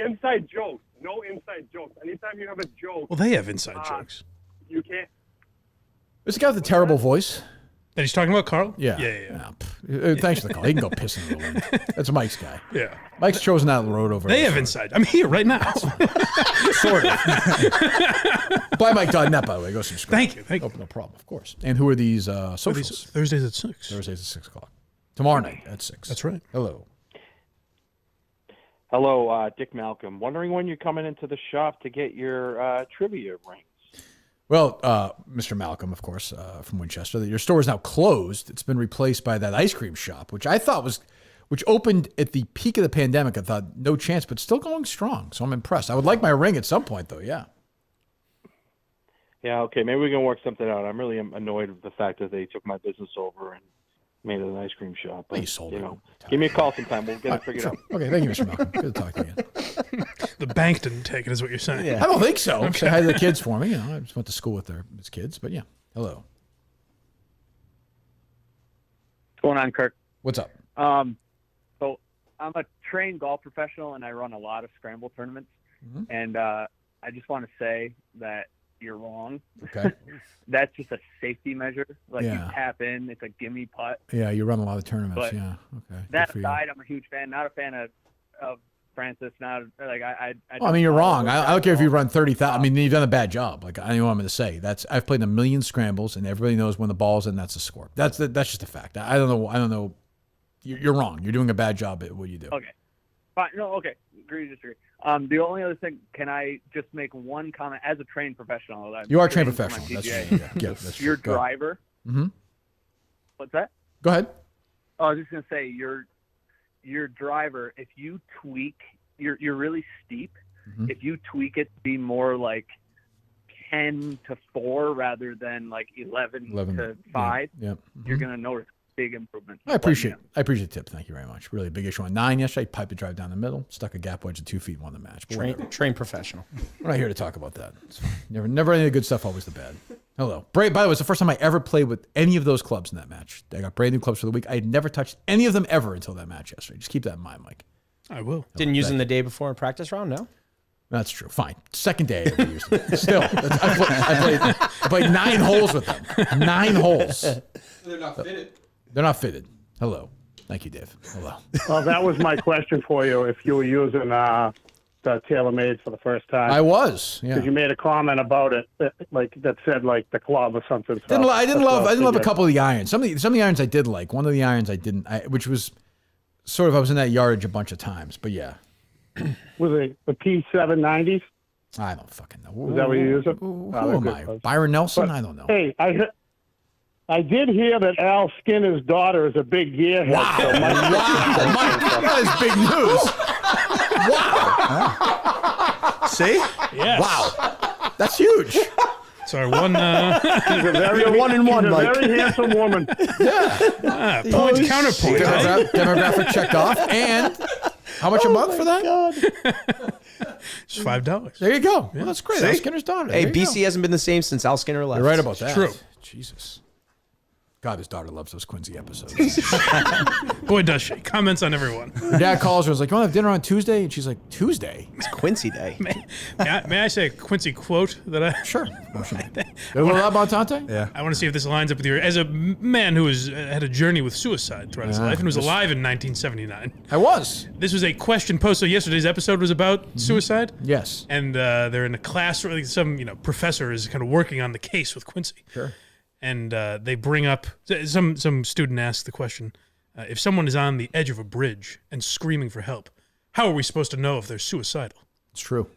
K: Inside jokes. No inside jokes. Anytime you have a joke,
D: Well, they have inside jokes.
K: you can't.
A: This the guy with the terrible voice?
D: That he's talking about Carl?
A: Yeah.
D: Yeah.
A: Thanks for the call. He can go piss in the wind. That's Mike's guy.
D: Yeah.
A: Mike's chosen that road over.
D: They have
A: elsewhere.
D: inside. I'm here right now.
A: Sort of. BuyMike.net, by the way. Go subscribe.
D: Thank you.
A: Oh, no problem, of course. And who are these socials?
D: Thursdays at 6.
A: Thursdays at 6 o'clock. Tomorrow night at 6.
D: That's right.
A: Hello.
L: Hello, Dick Malcolm. Wondering when you're coming into the shop to get your trivia rings.
A: Well, Mr. Malcolm, of course, from Winchester, your store is now closed. It's been replaced by that ice cream shop, which I thought which opened at the peak of the pandemic. I thought no chance, but still going strong. So I'm impressed. I would like my ring at some point, though. Yeah.
L: Yeah, okay. Maybe we can work something out. I'm really annoyed with the fact that they took my business over and made it an ice cream shop. But,
A: You sold it.
L: give me a call sometime. We'll get it figured out.
A: Okay, thank you, Mr. Malcolm. Good to talk to you again.
D: The bank didn't take it, is what you're saying.
A: I don't think so. Say hi to the kids for me. I just went to school with his kids, but yeah. Hello.
M: What's going on, Kirk?
A: What's up?
M: So I'm a trained golf professional, and I run a lot of scramble tournaments.
A: Mm-hmm.
M: And I just want to say that you're wrong.
A: Okay.
M: That's just a safety measure. Like,
A: Yeah.
M: you tap in, it's a gimme putt.
A: Yeah, you run a lot of tournaments.
M: But
A: yeah. Okay. Good
M: That
A: for you.
M: aside, I'm a huge fan. Not a fan of Francis. Not like I.
A: I mean, you're wrong. I don't care if you run 30,000. I
M: Um,
A: mean, you've done a bad job. Like, I know what I'm going to say. I've played a million scrambles, and everybody knows when the ball's in. That's the score. That's just a fact. I don't know. You're wrong. You're doing a bad job at what you do.
M: Okay. Fine. No. Okay. Agree to disagree. The only other thing, can I just make one comment as a trained professional?
A: You are a trained
M: trained for my
A: professional. That's
M: PGA.
A: true. Yeah, that's true.
M: Your
A: Go ahead.
M: driver.
A: Mm-hmm.
M: What's that?
A: Go ahead.
M: Oh, I was just gonna say your driver, if you tweak, you're really steep.
A: Mm-hmm.
M: If you tweak it to be more like 10 to 4 rather than like 11 to 5,
A: yeah.
M: you're gonna notice big improvement.
A: I appreciate the tip. Thank you very much. Really big issue on 9 yesterday. Piped the drive down the middle, stuck a gap wedge at 2 feet, won the match.
C: Train professional.
A: We're not here to talk about that. It's fine. Never any of the good stuff, always the bad. Hello. By the way, it's the first time I ever played with any of those clubs in that match. I got brand new clubs for the week. I had never touched any of them ever until that match yesterday. Just keep that in mind, Mike.
D: I will.
C: Didn't use them the day before in practice round, no?
A: That's true. Fine. Second day I ever used them. Still, I played 9 holes with them. 9 holes.
E: They're not fitted.
A: They're not fitted. Hello. Thank you, Dave. Hello.
N: Well, that was my question for you. If you were using the TaylorMade for the first time,
A: I was. Yeah.
N: Because you made a comment about it, that said like the club or something.
A: I didn't love a couple of the irons. Some of the irons I did like. One of the irons I didn't. Which was sort of I was in that yardage a bunch of times. But yeah.
N: Was it the P790s?
A: I don't fucking know.
N: Is that what you use it?
A: Who am I? Byron Nelson? I don't know.
N: Hey, I did hear that Al Skinner's daughter is a big gearhead.
A: Wow.
N: So
A: Mike, that is big news. Wow. See?
D: Yes.
A: Wow. That's huge.
D: Sorry, one.
N: She's a very,
H: You're 1-1, Mike.
N: She's a very handsome woman.
A: Yeah.
D: Point counterpoint.
A: Demographic checked off. And how much a month for that?
D: It's $5.
A: There you go. Well, that's great. Al Skinner's daughter.
C: Hey, BC hasn't been the same since Al Skinner left.
A: You're right about that.
D: True.
A: Jesus. God, his daughter loves those Quincy episodes.
D: Boy, does she. Comments on everyone.
A: Her dad calls her and was like, you want to have dinner on Tuesday? And she's like, Tuesday?
C: It's Quincy Day.
D: May I say a Quincy quote that I...
A: Sure. Montante?
B: Yeah.
D: I want to see if this lines up with your... As a man who had a journey with suicide throughout his life and was alive in 1979.
A: I was.
D: This was a question posed. So yesterday's episode was about suicide.
A: Yes.
D: And they're in a class where some professor is kind of working on the case with Quincy.
A: Sure.
D: And they bring up some student asks the question: if someone is on the edge of a bridge and screaming for help, how are we supposed to know if they're suicidal?
A: It's true.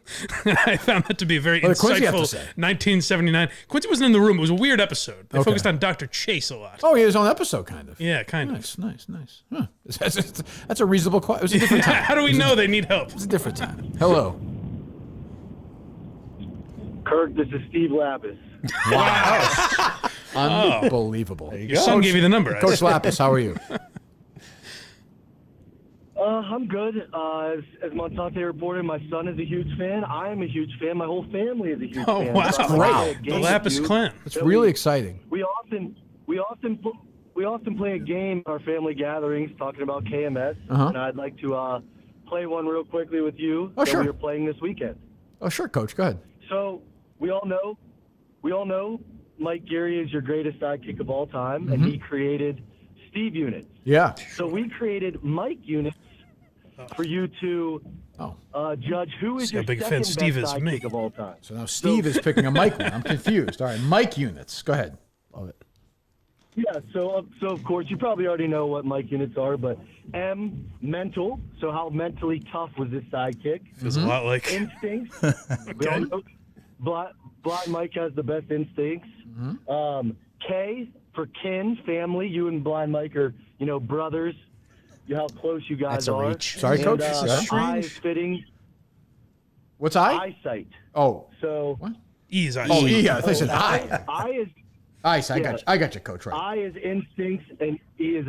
D: I found that to be a very insightful 1979. Quincy wasn't in the room. It was a weird episode. They focused on Dr. Chase a lot.
A: Oh, he had his own episode, kind of.
D: Yeah, kind
A: of. Nice. Huh. That's a reasonable question. It was a different time.
D: How do we know they need help?
A: It's a different time. Hello.
N: Kirk, this is Steve Lappas.
A: Wow. Unbelievable.
D: Your son gave you the number.
A: Coach Lappas, how are you?
O: I'm good. As Montante reported, my son is a huge fan. I am a huge fan. My whole family is a huge fan.
D: Wow.
O: So
D: The Lappas clan.
A: It's really exciting.
O: We often play a game at our family gatherings talking about KMS, and I'd like to play one real quickly with you that
A: sure.
O: we are playing this weekend.
A: Oh, sure, Coach. Go ahead.
O: So we all know Mike Geary is your greatest sidekick of all time, and he created Steve units.
A: Yeah.
O: So we created Mike units for you to judge who is your
D: big
O: second
D: fan Steve
O: best
D: is
O: sidekick
D: me.
O: of all time.
A: So now Steve is picking a Mike one. I'm confused. All right, Mike units. Go ahead. Love it.
O: Yeah, so of course you probably already know what Mike units are, but M, mental. So how mentally tough was this sidekick?
D: Feels a lot like
O: Instincts. We all know Blind Mike has the best instincts. K for kin, family. You and Blind Mike are, brothers. How close you guys
C: That's a
O: are.
C: reach.
A: Sorry,
O: And,
A: Coach?
O: eye is fitting.
A: What's I?
O: Eyesight.
A: Oh.
O: So.
A: What?
D: E's eyesight.
A: Oh, E. I thought you said I.
O: I is.
A: Eyesight. I got you, Coach. Right.
O: I is instincts and E is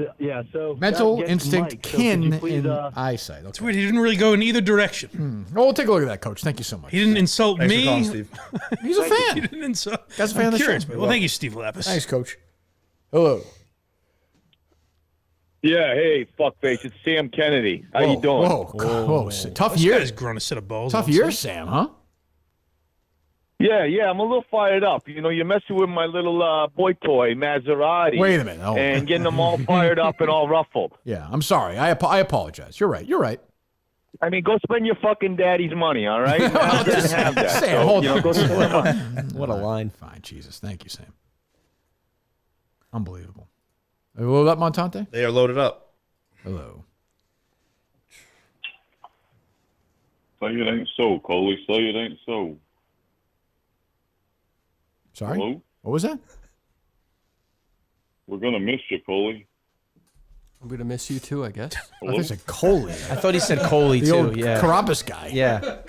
O: so
A: Mental,
O: that gets
A: instinct,
O: Mike. So
A: kin,
O: could you please,
A: and eyesight. Okay.
D: It's weird. He didn't really go in either direction.
A: Oh, we'll take a look at that, Coach. Thank you so much.
D: He didn't insult
B: Thanks
D: me.
B: for calling, Steve.
A: He's a fan.
D: He didn't insult.
A: Guy's a fan
D: I'm
A: of the
D: curious,
A: show.
D: man. Well, thank you, Steve Lappas.
A: Thanks, Coach. Hello.
I: Yeah, hey, fuckface, it's Sam Kennedy. How you doing?
A: Whoa. Tough
D: This
A: year.
D: guy's grown a set of balls.
A: Tough year, Sam, huh?
I: Yeah, I'm a little fired up. You're messing with my little boy toy, Maserati.
A: Wait a minute. Oh.
I: And getting them all fired up and all ruffled.
A: Yeah, I'm sorry. I apologize. You're right.
I: I mean, go spend your fucking daddy's money, all right? I didn't have that.
A: Sam,
I: So,
A: hold on.
I: go spend your money.
C: What a line.
A: Fine, Jesus. Thank you, Sam. Unbelievable. Are you loaded up, Montante?
B: They are loaded up.
A: Hello.
P: Say it ain't so, Coley. Say it ain't so.
A: Sorry?
P: Hello?
A: What was that?
P: We're going to miss you, Coley.
F: I'm going to miss you too, I guess.
A: I thought he said Coley.
C: I thought he said Coley
A: the
C: too.
A: Old
C: Yeah.
A: Carambas guy.
C: Yeah.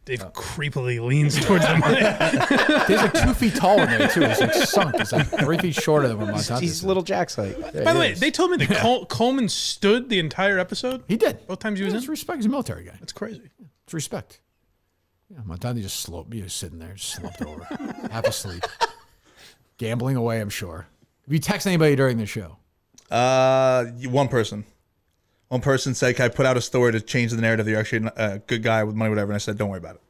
D: Dave creepily leans towards the mic.
A: Dave's like 2 feet taller than me too. He's like sunk. He's like 3 feet shorter than what Montante
C: He's
A: is.
C: little Jack's height.
A: Yeah,
D: By the
A: he
D: way,
A: is.
D: they told me that Coleman stood the entire episode.
A: He did.
D: Both times he was
A: It's
D: in.
A: respect. He's a military guy.
D: That's crazy.
A: It's respect. Yeah, Montante just sloped. He was sitting there, just slumped over, half asleep, gambling away. I'm sure. Have you text anybody during the show?
B: One person. One person said, "Can I put out a story to change the narrative? You're actually a good guy with money, whatever." And I said, "Don't worry about it."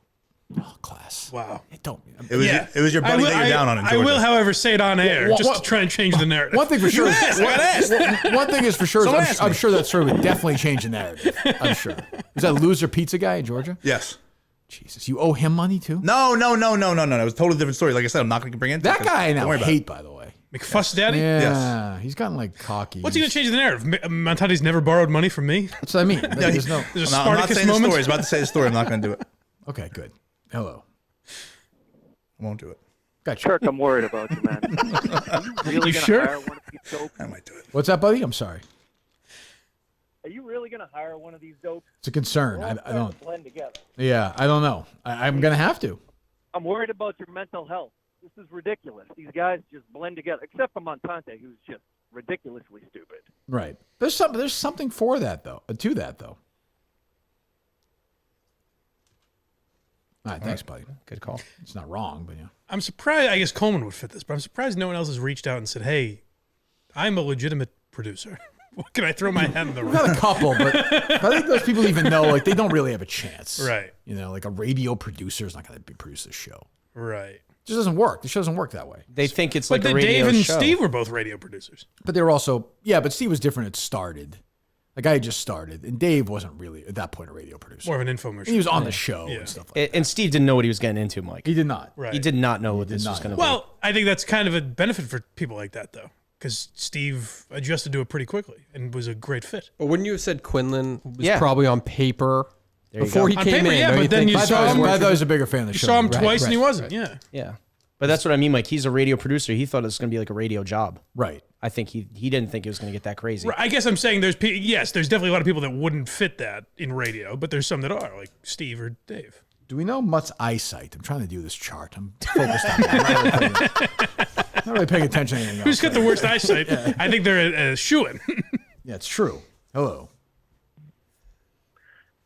A: Oh, class.
D: Wow.
A: Don't.
B: It was your buddy that you're down on in
D: I
B: Georgia.
D: will, however, say it on air just to try and change the narrative.
A: One thing for sure.
B: You asked, I got asked.
A: One thing is for sure.
B: Someone
A: Is
B: asked
A: I'm
B: me.
A: sure that story would definitely change the narrative. I'm sure. Is that loser pizza guy in Georgia?
B: Yes.
A: Jesus, you owe him money too?
B: No. It was a totally different story. Like I said, I'm not going to bring it.
A: That guy I
B: Don't
A: now
B: worry about
A: hate,
B: it.
A: by the way.
D: McFuss Daddy?
A: Yeah, he's gotten like cocky.
D: What's he going to change the narrative? Montante's never borrowed money from me?
A: That's what I mean. There's no.
D: There's a
B: I'm not
D: Spartacus
B: saying the
D: moment.
B: story. He's about to say the story. I'm not going to do it.
A: Okay, good. Hello.
B: I won't do it.
A: Gotcha.
M: Kirk, I'm worried about you, man. Are you really gonna
D: sure?
M: hire one of these dopes?
B: I might do it.
A: What's that, buddy? I'm sorry.
M: Are you really gonna hire one of these dopes?
A: It's a concern.
M: We're all
A: I
M: starting
A: don't.
M: to blend together.
A: Yeah, I don't know. I'm gonna have to.
M: I'm worried about your mental health. This is ridiculous. These guys just blend together, except for Montante, who's just ridiculously stupid.
A: Right. There's something for that though. To that though. All right, thanks, buddy.
C: Good call.
A: It's not wrong, but yeah.
D: I'm surprised. I guess Coleman would fit this, but I'm surprised no one else has reached out and said, "Hey, I'm a legitimate producer. Can I throw my hat in the ring?"
A: We've got a couple, but I think those people even know like they don't really have a chance.
D: Right.
A: You know, like a radio producer is not going to produce this show.
D: Right.
A: It just doesn't work. The show doesn't work that way.
C: They think it's
D: But
C: like a radio
D: Dave and
C: show.
D: Steve were both radio producers.
A: But they were also but Steve was different. It started. The guy just started, and Dave wasn't really at that point a radio producer.
D: More of an infomercial.
A: He was on the show
D: Yeah.
A: and stuff like
C: And Steve didn't know what he was getting into, Mike.
A: He did not.
D: Right.
C: He did not know what this was going to be.
D: Well, I think that's kind of a benefit for people like that, though, because Steve adjusted to it pretty quickly and was a great fit.
F: But wouldn't you have said Quinlan was
C: Yeah.
F: probably on paper
C: There you
F: before
C: go.
F: he
D: On
F: came
D: paper,
F: in?
D: yeah,
F: don't
D: but then
F: think?
D: you
A: I
D: saw
A: thought
D: him.
A: I thought he was a bigger fan of the
D: You
A: show.
D: saw him
A: Right,
D: twice and he
A: right,
D: wasn't.
A: right.
D: Yeah.
C: Yeah. But that's what I mean, Mike. He's a radio producer. He thought it was going to be like a radio job.
A: Right.
C: I think he didn't think it was going to get that crazy.
D: I guess I'm saying there's definitely a lot of people that wouldn't fit that in radio, but there's some that are, like Steve or Dave.
A: Do we know Mutt's eyesight? I'm trying to do this chart. I'm focused on that. Not really paying attention to anything else.
D: Who's got the worst eyesight? I think they're a shoo-in.
A: Yeah, it's true. Hello.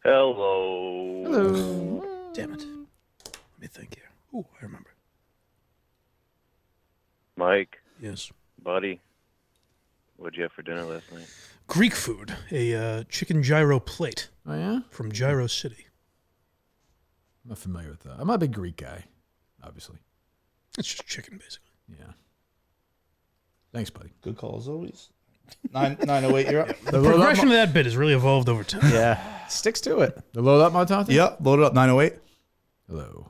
G: Hello.
A: Hello.
D: Damn it. Let me think here. Ooh, I remember.
G: Mike,
D: Yes.
G: buddy, what'd you have for dinner last night?
D: Greek food, a chicken gyro plate
A: Oh, yeah?
D: from Gyro City.
A: I'm not familiar with that. I'm not a big Greek guy, obviously.
D: It's just chicken, basically.
A: Yeah. Thanks, buddy.
B: Good call as always. 908, you're up.
D: The progression of that bit has really evolved over time.
C: Yeah. Sticks to it.
A: The load up, Montante?
B: Yep, load it up. 908.
A: Hello.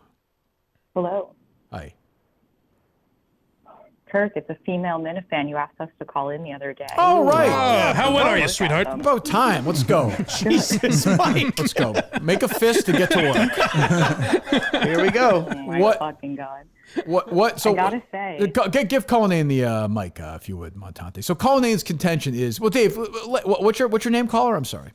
Q: Hello.
A: Hi.
Q: Kirk, it's a female Minifan. You asked us to call in the other day.
A: Oh, right.
D: How wet are you, sweetheart?
A: About time. Let's go.
C: Jesus, Mike.
A: Let's go. Make a fist to get to work.
C: Here we go.
Q: Oh my
A: What-
Q: fucking God.
A: What? So
Q: I gotta say.
A: give Cullinane the mic, if you would, Montante. So Cullinane's contention is, well, Dave, what's your name, caller? I'm sorry.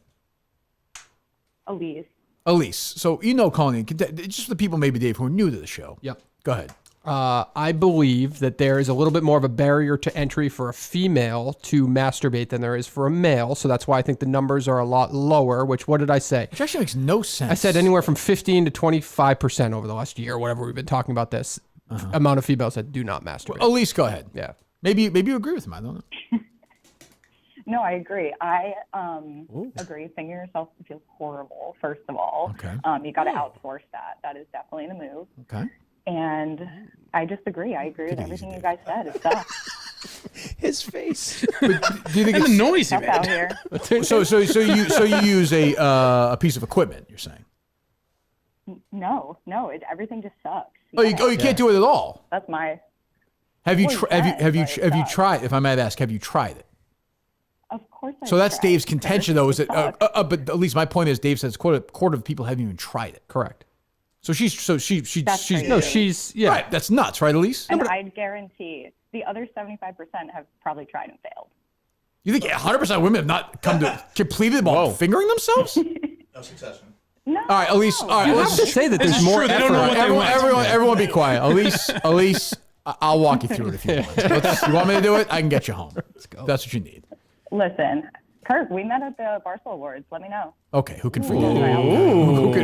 Q: Elise.
A: Elise. So you know Cullinane. Just for the people, maybe Dave, who are new to the show.
F: Yep.
A: Go ahead.
F: I believe that there is a little bit more of a barrier to entry for a female to masturbate than there is for a male. So that's why I think the numbers are a lot lower, which, what did I say?
A: Which actually makes no sense.
F: I said anywhere from 15 to 25% over the last year, or whatever we've been talking about this amount of females that do not masturbate.
A: Well, Elise, go ahead.
F: Yeah.
A: Maybe you agree with him. I don't know.
Q: No, I agree. I agree. Fingering yourself feels horrible, first of all.
A: Okay.
Q: You got to outsource that. That is definitely the move.
A: Okay.
Q: And I just agree. I agree with everything you guys said. It sucks.
C: His face.
A: Do you think
D: And the noise he
Q: Tough out
D: made.
Q: here.
A: so you use a piece of equipment? You're saying?
Q: No, everything just sucks.
A: You can't do it at all.
Q: That's my.
A: Have you
Q: Well,
A: have you
Q: yes, but it
A: tried? If I might ask, have you tried it?
Q: Of course.
A: So that's Dave's
Q: tried.
A: contention, though, is
Q: It
A: that?
Q: sucks.
A: But at least my point is, Dave says a quarter of people haven't even tried it.
F: Correct.
A: So she's
Q: That's crazy.
F: No, she's, yeah.
A: right. That's nuts, right, Elise?
Q: And I'd guarantee the other 75% have probably tried and failed.
A: You think 100% of women have not come to completed while fingering themselves?
B: No succession.
Q: No.
A: All right, Elise. All right,
F: You
A: let's
F: have to say that there's more
D: They don't know what they want.
A: Everyone, be quiet. Elise, I'll walk you through it if you want. You want me to do it? I can get you home. Let's go. That's what you need.
Q: Listen, Kirk, we met at the Barstool Awards. Let me know.
A: Okay, who can forget?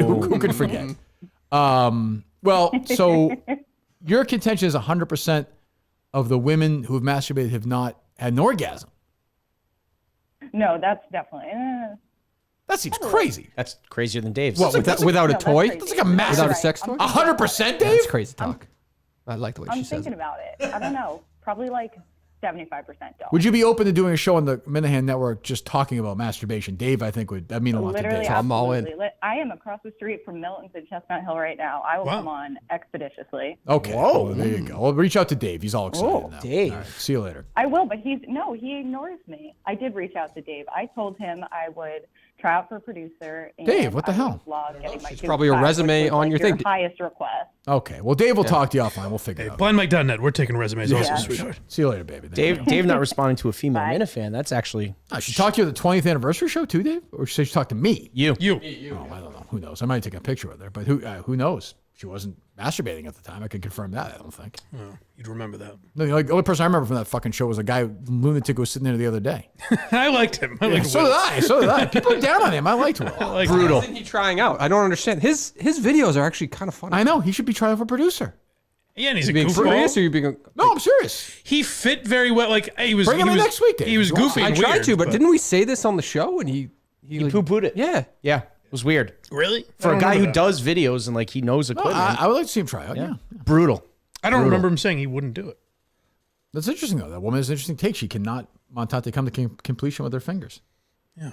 A: Who can forget? Well, so your contention is 100% of the women who have masturbated have not had an orgasm.
Q: No, that's definitely.
A: That seems crazy.
C: That's crazier than Dave's.
F: What, without a toy?
A: That's like a massive.
F: Without a sex toy?
A: 100%, Dave?
F: That's crazy talk. I like the way
Q: I'm
F: she says
Q: thinking
F: it.
Q: about it. I don't know. Probably like 75% don't.
A: Would you be open to doing a show on the Minifan Network just talking about masturbation? Dave, I think would mean a lot
Q: Literally,
A: to Dave.
F: I'm all in.
Q: absolutely. I am across the street from Miltons in Chestnut Hill right now. I will come on expeditiously.
A: Okay. Whoa. Well, there you go. Well, reach out to Dave. He's all excited now.
C: Dave.
A: All right, see you later.
Q: I will, but he ignores me. I did reach out to Dave. I told him I would try out for producer. And
A: Dave, what the
Q: I
A: hell?
Q: would vlog getting my
F: It's
Q: tubes
F: probably a
Q: back,
F: resume
Q: which was,
F: on your
Q: your
F: thing.
Q: highest request.
A: Okay. Well, Dave will talk to you offline. We'll figure it out.
D: Blindmike.net. We're taking resumes also, sweetheart.
A: See you later, baby. There you go.
C: Dave not responding to a female Minifan. That's actually.
A: She talked to you at the 20th anniversary show too, Dave? Or she talked to me?
C: You.
A: Oh, I don't know. Who knows? I might take a picture with her, but who knows? She wasn't masturbating at the time. I can confirm that. I don't think.
D: Oh, you'd remember that.
A: No, the only person I remember from that fucking show was a guy, lunatic, who was sitting there the other day.
D: I liked him.
A: So did I. People are down on him. I liked Will.
F: Brutal. Why isn't he trying out? I don't understand. His videos are actually kind of funny.
A: I know. He should be trying for producer.
D: Yeah, and he's
F: being serious, or you being
A: No, I'm serious.
D: He fit very well. Like he was.
A: Bring him in next week, Dave.
D: He was goofy.
F: I
D: and
F: tried
D: weird,
F: to, but didn't we say this on the show? And he like,
C: poo-pooed it.
F: Yeah.
C: Yeah. It was weird.
D: Really?
C: For a guy who does videos and like he knows equipment.
A: I would like to see him try out. Yeah.
C: Brutal.
D: I don't remember him saying he wouldn't do it.
A: That's interesting though. That woman has an interesting take. She cannot Montante come to completion with her fingers.
D: Yeah.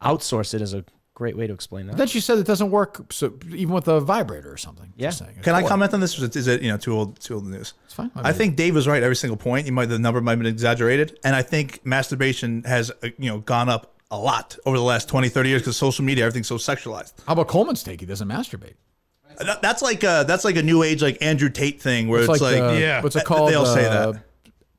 C: Outsource it is a great way to explain that.
A: But then she said it doesn't work. So even with a vibrator or something.
C: Yeah.
A: Just saying.
B: Can I comment on this? Is it too old news?
A: It's fine.
B: I think Dave was right every single point. The number might have been exaggerated, and I think masturbation has gone up a lot over the last 20, 30 years because social media, everything's so sexualized.
A: How about Coleman's take? He doesn't masturbate.
B: That's like a new age like Andrew Tate thing where it's like
A: what's it called?
B: They'll say that.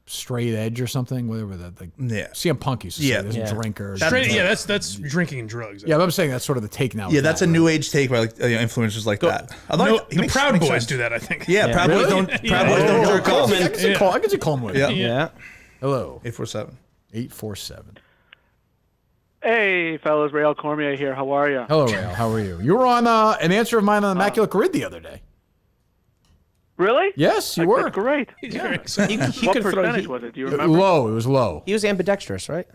A: Straight edge or something, whatever that. Like,
B: yeah.
A: CM Punk used to say there's a drinker.
D: That's drinking and drugs.
A: Yeah, but I'm saying that's sort of the take now.
B: Yeah, that's a new age take by like influencers like that.
D: The Proud Boys do that, I think.
B: Yeah, Proud Boys don't. Proud Boys don't jerk off.
A: I can see Coleman.
B: Yeah.
A: Hello.
B: 847.
A: 847.
R: Hey, fellas, Rael Cormier here. How are you?
A: Hello, Rael. How are you? You were on an answer of mine on Immaculate Grid the other day.
R: Really?
A: Yes, you were.
R: That's great.
C: Yeah.
R: What percentage was it? Do you remember?
A: Low. It was low.
C: He was ambidextrous, right?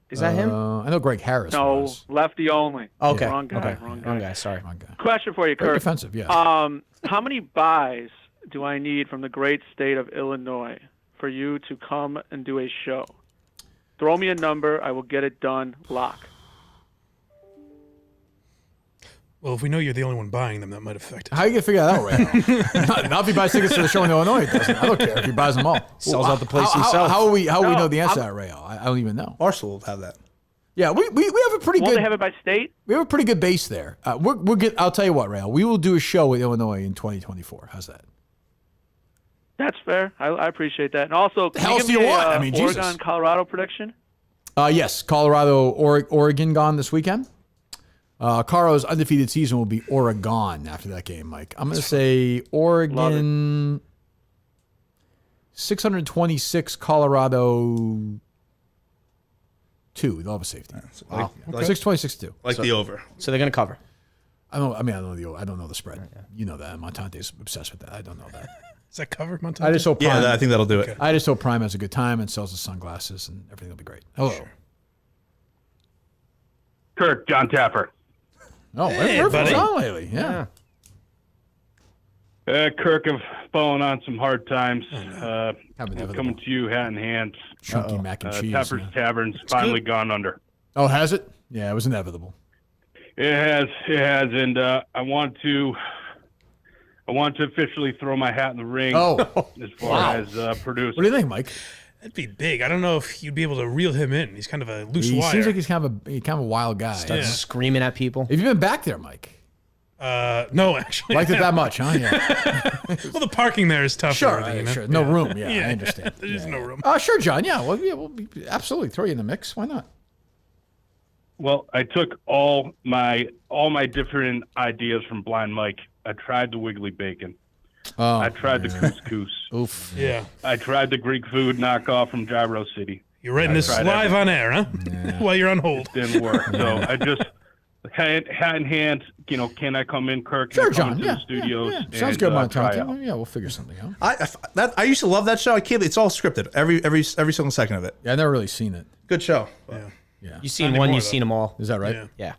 C: Is that him?
A: I know Greg Harris.
R: No,
A: was.
R: lefty only.
C: Okay.
R: Wrong guy.
C: Okay.
R: Wrong guy.
C: Sorry.
A: Wrong guy.
R: Question for you,
A: Very
R: Kirk.
A: offensive. Yeah.
R: How many buys do I need from the great state of Illinois for you to come and do a show? Throw me a number. I will get it done. Lock.
D: Well, if we know you're the only one buying them, that might affect it.
A: How are you going to figure that out, Rael? Not if he buys tickets to the show in Illinois. It doesn't. I don't care if he buys them all.
C: Sells out the place himself.
A: How we know the answer to that, Rael? I don't even know.
B: Barstool will have that.
A: Yeah, we have a pretty
R: Won't
A: good.
R: they have it by state?
A: We have a pretty good base there. We're good. I'll tell you what, Rael. We will do a show with Illinois in 2024. How's that?
R: That's fair. I appreciate that. And also,
A: The
R: can
A: hell
R: you
A: do
R: give
A: you
R: me
A: want?
R: a
A: I mean, Jesus.
R: Oregon, Colorado prediction?
A: Yes, Colorado, Oregon gone this weekend. Caro's undefeated season will be Oregon after that game, Mike. I'm going to say Oregon 626, Colorado 2. They'll have a safety.
B: Wow.
A: Okay. 626-2.
B: The over.
C: So they're going to cover.
A: I don't know the spread. Right, yeah. You know that. Montante's obsessed with that. I don't know that.
D: Is that cover, Montante?
A: I just hope Prime,
B: I think that'll do it.
A: I just hope Prime has a good time and sells the sunglasses and everything will be great. Hello.
D: Sure.
N: Kirk, John Tapper.
A: Oh,
D: hey,
A: we're
D: buddy.
A: on lately. Yeah.
N: Kirk, have fallen on some hard times.
A: Coming
N: to you hat in hand.
A: Chunky mac and cheese.
N: Tapper's Tavern's finally gone under.
A: Oh, has it? Yeah, it was inevitable.
N: It has, and I want to officially throw my hat in the ring. As far as producer.
A: What do you think, Mike?
D: That'd be big. I don't know if you'd be able to reel him in. He's kind of a loose
A: He
D: wire.
A: seems like he's kind of a wild guy.
C: Starts screaming at people.
A: Have you been back there, Mike?
D: No, actually.
A: Liked it that much, huh? Yeah.
D: Well, the parking there is tough.
A: Sure,
D: you know?
A: sure. No room. Yeah, I understand.
D: There's no room.
A: Sure, John. Yeah, we'll absolutely throw you in the mix. Why not?
N: Well, I took all my different ideas from Blind Mike. I tried the wiggly bacon. I tried the couscous.
A: Oof.
D: Yeah.
N: I tried the Greek food knockoff from Gyro City.
D: You're writing this live on air, huh?
A: Yeah.
D: While you're on hold.
N: It didn't work. So I just hat in hand, can I come in, Kirk?
A: Sure,
N: Can I come
A: John.
N: into the studios?
A: Sounds good,
N: try
A: Montante.
N: out?
A: Yeah, we'll figure something out.
B: I used to love that show. I can't. It's all scripted. Every single second of it.
A: Yeah, I've never really seen it.
B: Good show.
A: Yeah.
C: You've seen one, you've seen them all.
A: Is that right?
C: Yeah.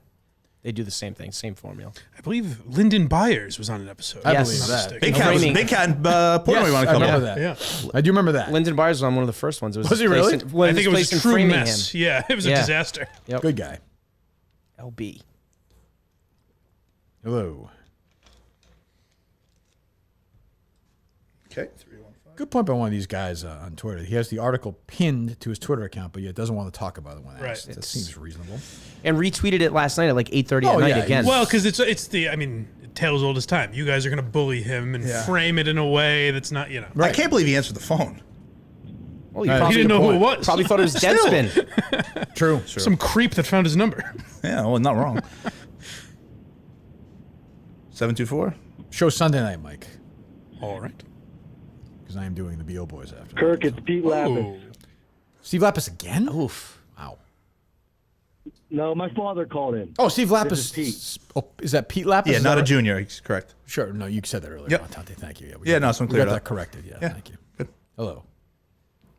C: They do the same thing, same formula.
D: I believe Lyndon Byers was on an episode.
A: I
C: Yes.
A: believe that.
B: Big Cat and Portnoy want to
A: I
B: come
A: remember
B: in.
A: that.
D: Yeah.
A: I do remember that.
C: Lyndon Byers was on one of the first ones. It
A: Was he really?
D: I think it was a true mess. Yeah, it was a disaster.
C: Yep.
A: Good guy.
C: LB.
A: Hello.
B: Okay.
A: Good point by one of these guys on Twitter. He has the article pinned to his Twitter account, but yet doesn't want to talk about it when asked.
D: Right.
A: That seems reasonable.
C: And retweeted it last night at like 8:30 at night again.
D: Well, because it's the, I mean, tales old as time. You guys are going to bully him and frame it in a way that's not, you know.
B: I can't believe he answered the phone.
C: Well,
D: he didn't know who it was.
C: Probably thought it was Deadspin.
A: True.
D: Some creep that found his number.
B: Yeah, well, not wrong. 724.
A: Show Sunday night, Mike.
D: All right.
A: Because I am doing the BO Boys after.
O: Kirk, it's Pete Lappas.
A: Steve Lappas again?
C: Oof.
A: Wow.
O: No, my father called in.
A: Oh, Steve Lappas.
O: This is Pete.
A: Oh, is that Pete Lappas?
B: Yeah,
A: Is
B: not
A: that
B: a
A: right?
B: junior. He's correct.
A: Sure. No, you said that earlier.
B: Yep.
A: Montante, thank you.
B: Yeah, no, so I'm
A: we
B: cleared
A: got
B: up.
A: that corrected. Yeah, thank you.
B: Good.
A: Hello.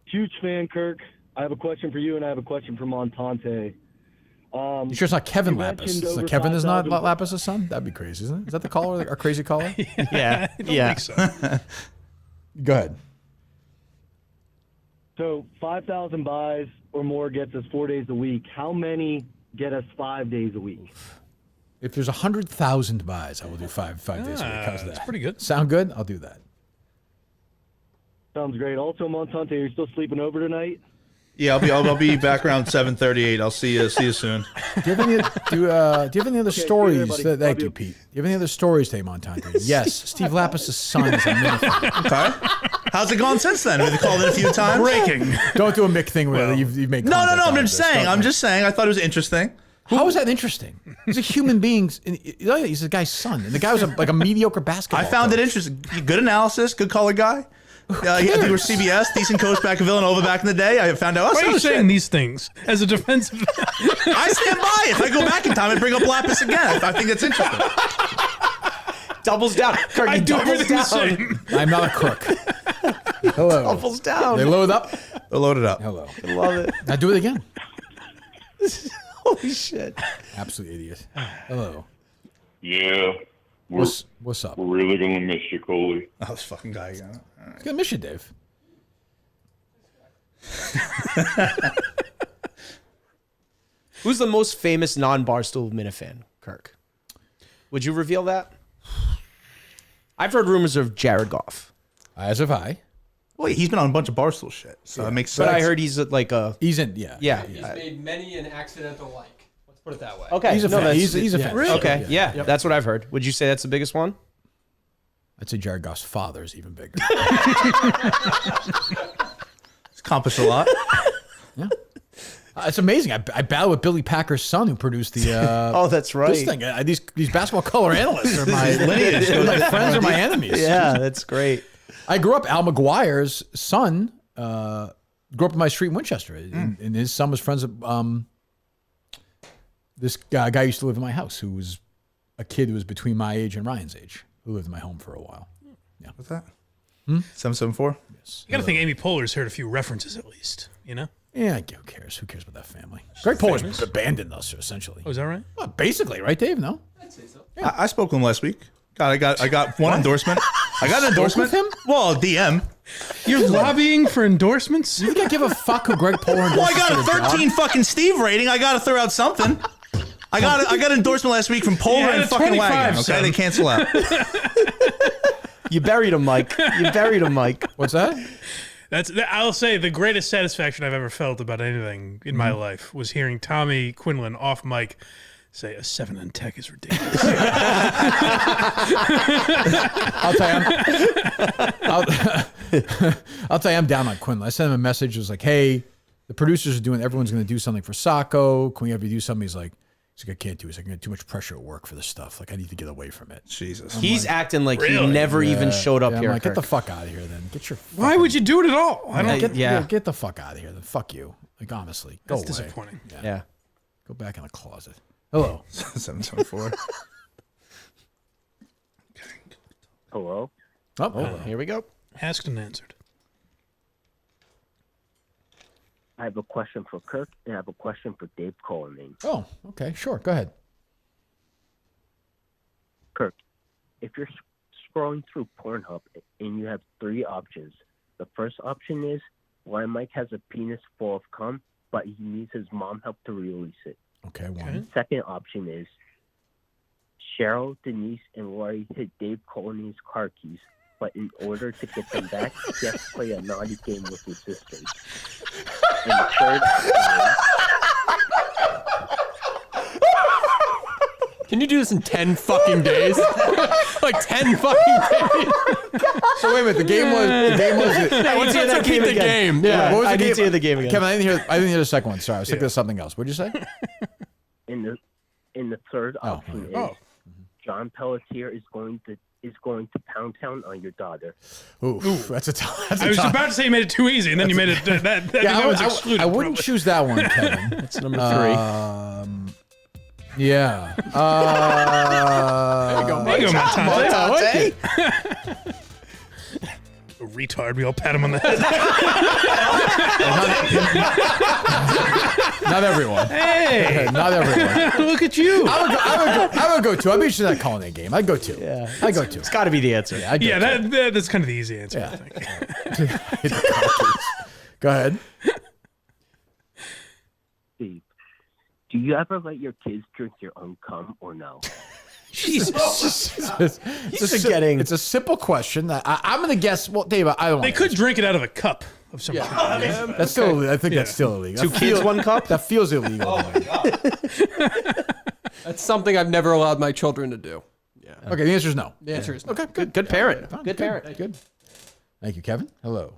O: Huge fan, Kirk. I have a question for you, and I have a question for Montante.
A: You sure it's not Kevin
O: you
A: Lappas?
O: mentioned
A: So
O: over
A: Kevin is not
O: 5,000
A: Lappas' son? That'd be crazy, isn't it? Is that the caller, our crazy caller?
C: Yeah.
D: I don't think so.
A: Go ahead.
O: So 5,000 buys or more gets us 4 days a week. How many get us 5 days a week?
A: If there's 100,000 buys, I will do five days a week. How's that?
D: That's pretty good.
A: Sound good? I'll do that.
O: Sounds great. Also, Montante, are you still sleeping over tonight?
B: Yeah, I'll be back around 7:38. I'll see you soon.
A: Do you have any other stories?
O: buddy.
A: Thank you, Pete. Do you have any other stories today, Montante? Yes, Steve Lappas' son is a Minifan.
B: Okay. How's it gone since then? We've called it a few times.
D: Breaking.
A: Don't do a Mick thing where you've made.
B: No.
A: contact
B: I'm
A: on
B: just
A: this.
B: saying.
A: Don't.
B: I'm just saying. I thought it was interesting.
A: How is that interesting? He's a human being. He's a guy's son, and the guy was like a mediocre basketball.
B: I found
A: coach.
B: it interesting. Good analysis. Good color guy. I think we were CBS, decent coach back in Villanova back in the day. I found out.
D: Why are you saying these things as a defensive?
B: I stand by. If I go back in time, I bring up Lappas again. I think that's interesting.
C: Doubles down. Kirk,
D: I
C: he
D: do
C: doubles
D: everything the
C: down.
D: same.
A: I'm not a crook. Hello.
C: Doubles down.
A: They load up.
B: They're loaded up.
A: Hello.
C: I love it.
A: Now do it again.
C: Holy shit.
A: Absolute idiot. Hello.
P: Yeah.
A: What's up?
P: We're really going to miss you, Coley.
B: Oh, this fucking guy again.
A: He's gonna miss you, Dave.
C: Who's the most famous non-Barstool Minifan, Kirk? Would you reveal that? I've heard rumors of Jared Goff.
A: As have I.
B: Well, he's been on a bunch of Barstool shit, so it makes sense.
C: But I heard he's like a...
A: He's in, yeah.
F: He's made many an accidental like. Let's put it that way.
C: Okay.
A: He's a fan. He's a fan.
C: Really? Okay, yeah.
A: Yep.
C: That's what I've heard. Would you say that's the biggest one?
A: I'd say Jared Goff's father is even bigger.
B: It's accomplished a lot.
A: Yeah. It's amazing. I battled with Billy Packer's son, who produced the.
C: Oh, that's right.
A: This thing. These basketball color analysts are my lineage. My friends are my enemies.
C: Yeah, that's great.
A: I grew up. Al McGuire's son grew up in my street in Winchester, and his son was friends with this guy used to live in my house, who was a kid who was between my age and Ryan's age, who lived in my home for a while. Yeah.
B: What's that? 774.
A: Yes.
D: You got to think Amy Poehler's heard a few references at least, you know?
A: Yeah, who cares? Who cares about that family? Greg Poehler's abandoned us, essentially.
D: Oh, is that right?
A: Well, basically, right, Dave? No?
F: I'd say so.
A: Yeah.
B: I spoke to him last week. I got one endorsement. I got an endorsement.
A: With him?
B: Well, DM.
D: You're lobbying for endorsements?
A: You think I give a fuck who Greg Poehler
B: Well, I got a
A: endorses for
B: 13 fucking Steve rating. I got to throw out something. I got an endorsement last week from Poehler and fucking Wagon. Okay,
D: son.
B: they cancel out.
C: You buried him, Mike. You buried him, Mike.
A: What's that?
D: I'll say the greatest satisfaction I've ever felt about anything in my life was hearing Tommy Quinlan off mic say a 7 in tech is ridiculous.
A: I'll tell you, I'm down on Quinlan. I sent him a message. It was like, hey, the producers are doing, everyone's going to do something for Sacco. Can we have you do something? He's like, I can't do it. He's like, I got too much pressure at work for this stuff. Like, I need to get away from it.
B: Jesus.
C: He's acting like he never even showed up here.
A: I'm like, get the fuck out of here then. Get your.
D: Why would you do it at all? I don't
A: get the fuck out of here then. Fuck you. Like, honestly, go away.
D: That's disappointing.
C: Yeah.
A: Go back in the closet. Hello.
B: 724.
O: Hello.
C: Oh, here we go.
D: Asked and answered.
O: I have a question for Kirk, and I have a question for Dave Coleman.
A: Oh, okay, sure. Go ahead.
O: Kirk, if you're scrolling through Pornhub and you have 3 options, the first option is Blind Mike has a penis full of cum, but he needs his mom help to release it.
A: Okay, one.
O: Second option is Cheryl, Denise, and Lori hit Dave Coleman's car keys, but in order to get them back, he has to play a naughty game with his sisters. And the third
F: Can you do this in 10 fucking days? Like 10 fucking days.
A: So wait a minute. The game was.
C: Let's repeat the game.
F: Yeah.
A: What was
C: I
A: the
C: need
A: game?
C: to hear the game again.
A: Kevin, I didn't hear the second one. Sorry, I was thinking of something else. What'd you say?
O: in the third option is John Pelletier is going to Pound Town on your daughter.
A: Ooh, that's a tough.
D: I was about to say you made it too easy, and then you made it that was excluded.
A: I wouldn't choose that one, Kevin.
C: That's number 3.
A: Yeah.
D: There you go, Montante. A retard. We all pat him on the head.
A: Not everyone.
D: Hey,
A: not everyone.
D: Look at you.
A: I would go 2. I'd be interested in that calling game. I'd go 2.
C: Yeah,
A: I'd go 2.
C: It's got to be the answer.
A: Yeah,
D: that's kind of the easy answer.
A: Yeah.
D: I think.
A: Go ahead.
O: Steve, do you ever let your kids drink your own cum or no?
C: Jesus.
A: It's a simple question. I'm going to guess. Well, Dave, I don't.
D: They could drink it out of a cup of some kind.
A: That's still. I think that's still illegal.
C: 2 kids, 1 cup.
A: That feels illegal.
F: Oh my god. That's something I've never allowed my children to do. Yeah.
A: Okay. The answer is no.
F: The answer is no.
A: Okay.
C: Good parent.
A: Fine,
C: Good parent.
A: Good. Thank you, Kevin. Hello.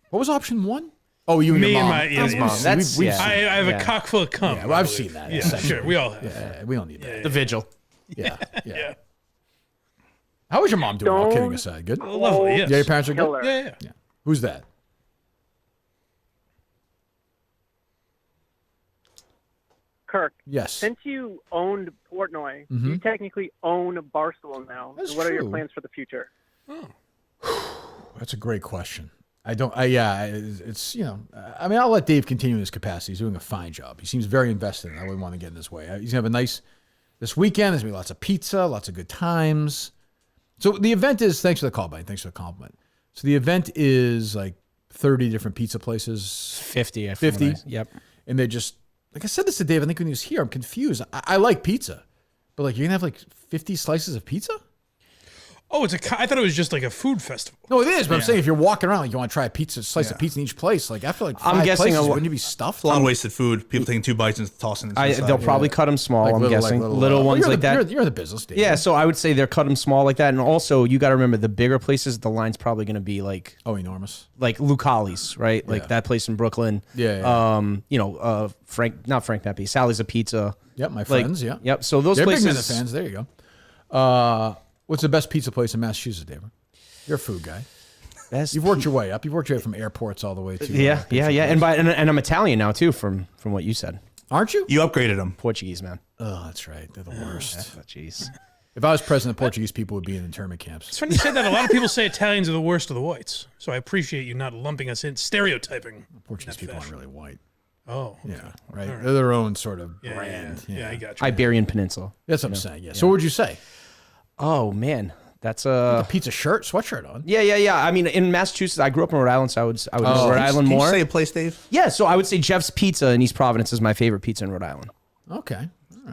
A: What was option 1? Oh, you and
D: Me
A: your mom.
D: and my
C: mom. That's
A: we've
C: yeah.
D: I have a cock full of cum.
A: Yeah, well, I've seen that.
D: Yeah, sure. We all have.
A: Yeah, we don't need that.
C: The vigil.
A: Yeah. How was your mom doing? All kidding aside, good.
D: Oh, lovely. Yes.
A: Yeah, your parents are good.
D: Yeah.
A: Who's that?
K: Kirk.
A: Yes.
K: Since you owned Portnoy,
A: Mhm.
K: you technically own Barstool now.
A: That's
K: what are your
A: true.
K: plans for the future?
A: That's a great question. It's I mean, I'll let Dave continue in his capacity. He's doing a fine job. He seems very invested. I wouldn't want to get in his way. He's gonna have a nice this weekend. There's gonna be lots of pizza, lots of good times. So the event is. Thanks for the call, buddy. Thanks for the compliment. So the event is like 30 different pizza places.
C: 50.
A: 50.
C: Yep.
A: And they just like I said this to Dave. I think when he was here, I'm confused. I like pizza, but like you're gonna have like 50 slices of pizza.
D: Oh, I thought it was just like a food festival.
A: No, it is. But I'm saying if you're walking around, like you want to try a slice of pizza in each place. Like after like 5
C: I'm guessing
A: places, wouldn't you be stuffed?
B: A lot of wasted food. People taking 2 bites and tossing it.
C: They'll probably cut them small.
A: Like
C: I'm
A: little-
C: guessing
A: like
C: little ones like that.
A: You're in the business, Dave.
C: Yeah, so I would say they're cut them small like that, and also you got to remember the bigger places. The line's probably going to be like
A: enormous,
C: like Lucali's, right? Like
A: Yeah.
C: that place in Brooklyn.
A: Yeah.
C: Not Frank Pepe, Sally's a Pizza.
A: Yep, my
C: Like,
A: friends. Yeah.
C: Yep. So those
A: They're
C: places.
A: big Minifans fans. There you go. What's the best pizza place in Massachusetts, Dave? You're a food guy. You've worked your way up. You've worked your way from airports all the way to.
C: Yeah. And I'm Italian now too, from what you said.
A: Aren't you?
B: You upgraded them.
C: Portuguese, man.
A: Oh, that's right. They're the worst.
C: Jeez.
A: If I was president, Portuguese people would be in internment camps.
D: It's funny you said that. A lot of people say Italians are the worst of the whites. So I appreciate you not lumping us in, stereotyping.
A: Portuguese people aren't really white.
D: Oh, okay.
A: Yeah, right.
D: All right.
A: They're their own sort of
D: Yeah,
A: brand.
D: yeah, I got you.
C: Iberian Peninsula.
A: That's what I'm saying. Yeah. So what would you say?
C: Oh man, that's
A: a pizza shirt, sweatshirt on.
C: Yeah. I mean, in Massachusetts, I grew up in Rhode Island, so I would know Rhode Island
B: Can
C: more.
B: you say a place, Dave?
C: Yeah, so I would say Jeff's Pizza in East Providence is my favorite pizza in Rhode Island.
A: Okay.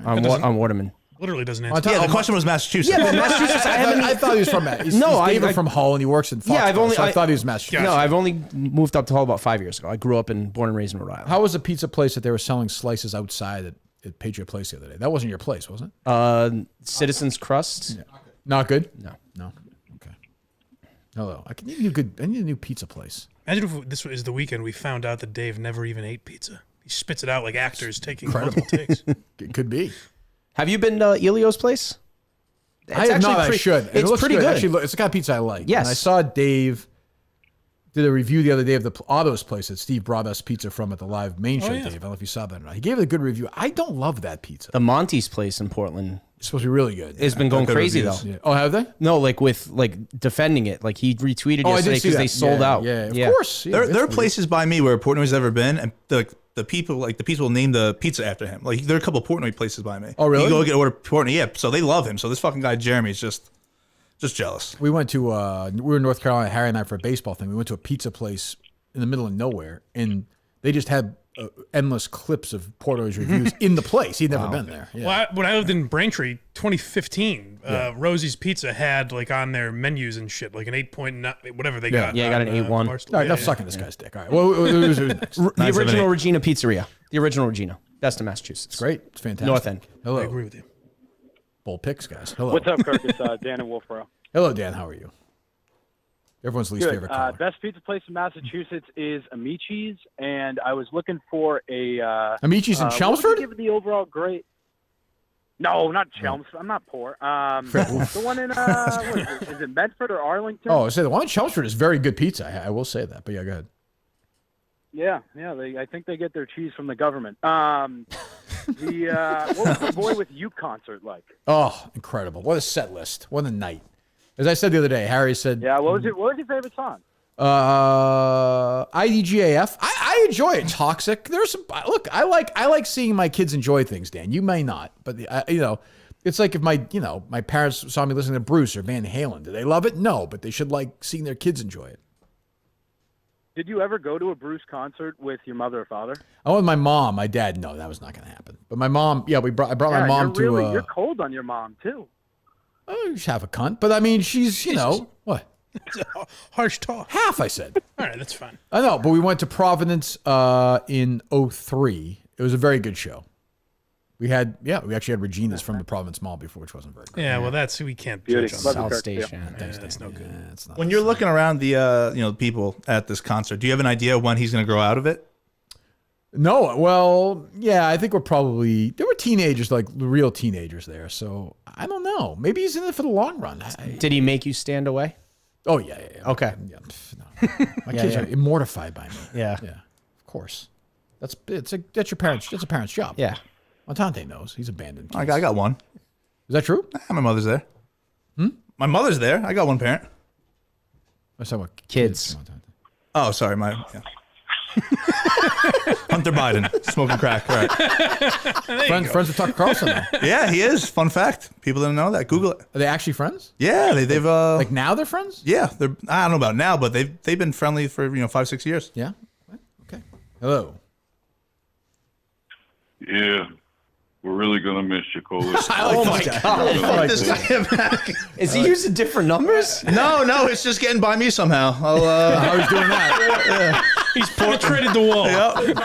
A: All right.
C: On Waterman.
D: Literally doesn't answer.
B: The question was Massachusetts.
C: Yeah, but Massachusetts.
A: I thought he was from that. He's David from Hull, and he works in Foxborough. I thought he was Massachusetts.
C: No, I've only moved up to Hull about 5 years ago. I grew up born and raised in Rhode Island.
A: How was the pizza place that they were selling slices outside at Patriot Place the other day? That wasn't your place, was it?
C: Citizens Crust.
A: Yeah. Not good.
C: No.
A: Okay. Hello. I need a new pizza place.
D: Imagine if this was the weekend we found out that Dave never even ate pizza. He spits it out like actors taking multiple takes.
A: It could be.
C: Have you been to Elio's place?
A: I have not. I should.
C: It's pretty good.
A: Actually, it's the kind of pizza I like.
C: Yes.
A: And I saw Dave did a review the other day of the Otto's place that Steve brought us pizza from at the live main show, Dave. I don't know if you saw that or not. He gave it a good review. I don't love that pizza.
C: The Monty's place in Portland.
A: It's supposed to be really good.
C: It's been going crazy, though.
A: Yeah. Oh, have they?
C: No, with defending it. Like, he retweeted yesterday because they sold out.
A: Yeah, of course. Yeah,
B: there are places by me where Portnoy's ever been, and the people name the pizza after him. Like, there are a couple of Portnoy places by me.
A: Oh, really?
B: You go order Portnoy. Yeah, so they love him. So this fucking guy Jeremy is just jealous.
A: We went to we were in North Carolina, Harry and I, for a baseball thing. We went to a pizza place in the middle of nowhere, and they just had endless clips of Portnoy's reviews in the place. He'd never been there. Yeah.
D: Well, when I lived in Braintree, 2015, Rosie's Pizza had on their menus and shit, like an 8.9, whatever they got.
C: Yeah, I got an 8.1.
A: All right, enough sucking this guy's dick. All right, well, who's next?
C: The original Regina Pizzeria. The original Regina. That's in Massachusetts.
A: It's great. It's fantastic.
C: North End.
A: Hello.
D: I agree with you.
A: Bold picks, guys. Hello.
S: What's up, Kirk? It's Dan in Wolfboro.
A: Hello, Dan. How are you? Everyone's least favorite color.
S: Best pizza place in Massachusetts is Amici's, and I was looking for a
A: Amici's in Chelmsford?
S: Give it the overall grade. No, not Chelmsford. I'm not poor. The one in what is it Medford or Arlington?
A: Oh, I say the one in Chelmsford is very good pizza. I will say that. But yeah, go ahead.
S: Yeah. I think they get their cheese from the government. What was the Boy With You concert like?
A: Oh, incredible! What a set list! What a night! As I said the other day, Harry said,
S: "Yeah, what was your favorite song?"
A: IDGAF. I enjoy it. Toxic. There's some. Look, I like seeing my kids enjoy things. Dan, you may not, but it's like if my parents saw me listening to Bruce or Van Halen. Do they love it? No, but they should like seeing their kids enjoy it.
S: Did you ever go to a Bruce concert with your mother or father?
A: I went with my mom. My dad, no, that was not going to happen. But my mom, I brought my mom to.
S: You're cold on your mom too.
A: Oh, you should have a cunt, but I mean, she's what?
D: Harsh talk.
A: Half, I said.
D: All right, that's fine.
A: I know, but we went to Providence in 2003. It was a very good show. We actually had Regina's from the Providence Mall before, which wasn't very good.
D: Yeah, well, we can't
S: Beauty.
D: judge on
C: South
D: that.
C: Station.
D: That's no good.
A: Yeah, it's not.
B: When you're looking around the people at this concert, do you have an idea when he's going to grow out of it?
A: No, well, yeah, I think there were teenagers, like real teenagers there. So I don't know. Maybe he's in it for the long run.
C: Did he make you stand away?
A: Oh, yeah.
C: Okay.
A: Yeah, no. My kids are mortified by me.
C: Yeah.
A: Yeah, of course. That's your parents. That's a parent's job.
C: Yeah.
A: Montante knows. He's abandoned kids.
B: I got one.
A: Is that true?
B: My mother's there. My mother's there. I got one parent.
A: Let's talk about
C: kids.
B: Oh, sorry. Hunter Biden, smoking crack. Right.
A: Friends with Tucker Carlson, though.
B: Yeah, he is. Fun fact. People didn't know that. Google it.
A: Are they actually friends?
B: Yeah, they've
A: like now they're friends?
B: Yeah, I don't know about now, but they've been friendly for 5-6 years.
A: Yeah. Okay. Hello.
P: Yeah. We're really going to miss you, Cole.
C: Oh, my God. Is he using different numbers?
B: No, it's just getting by me somehow.
A: How he's doing that?
B: Yeah.
D: He's penetrated the wall.
B: Yep.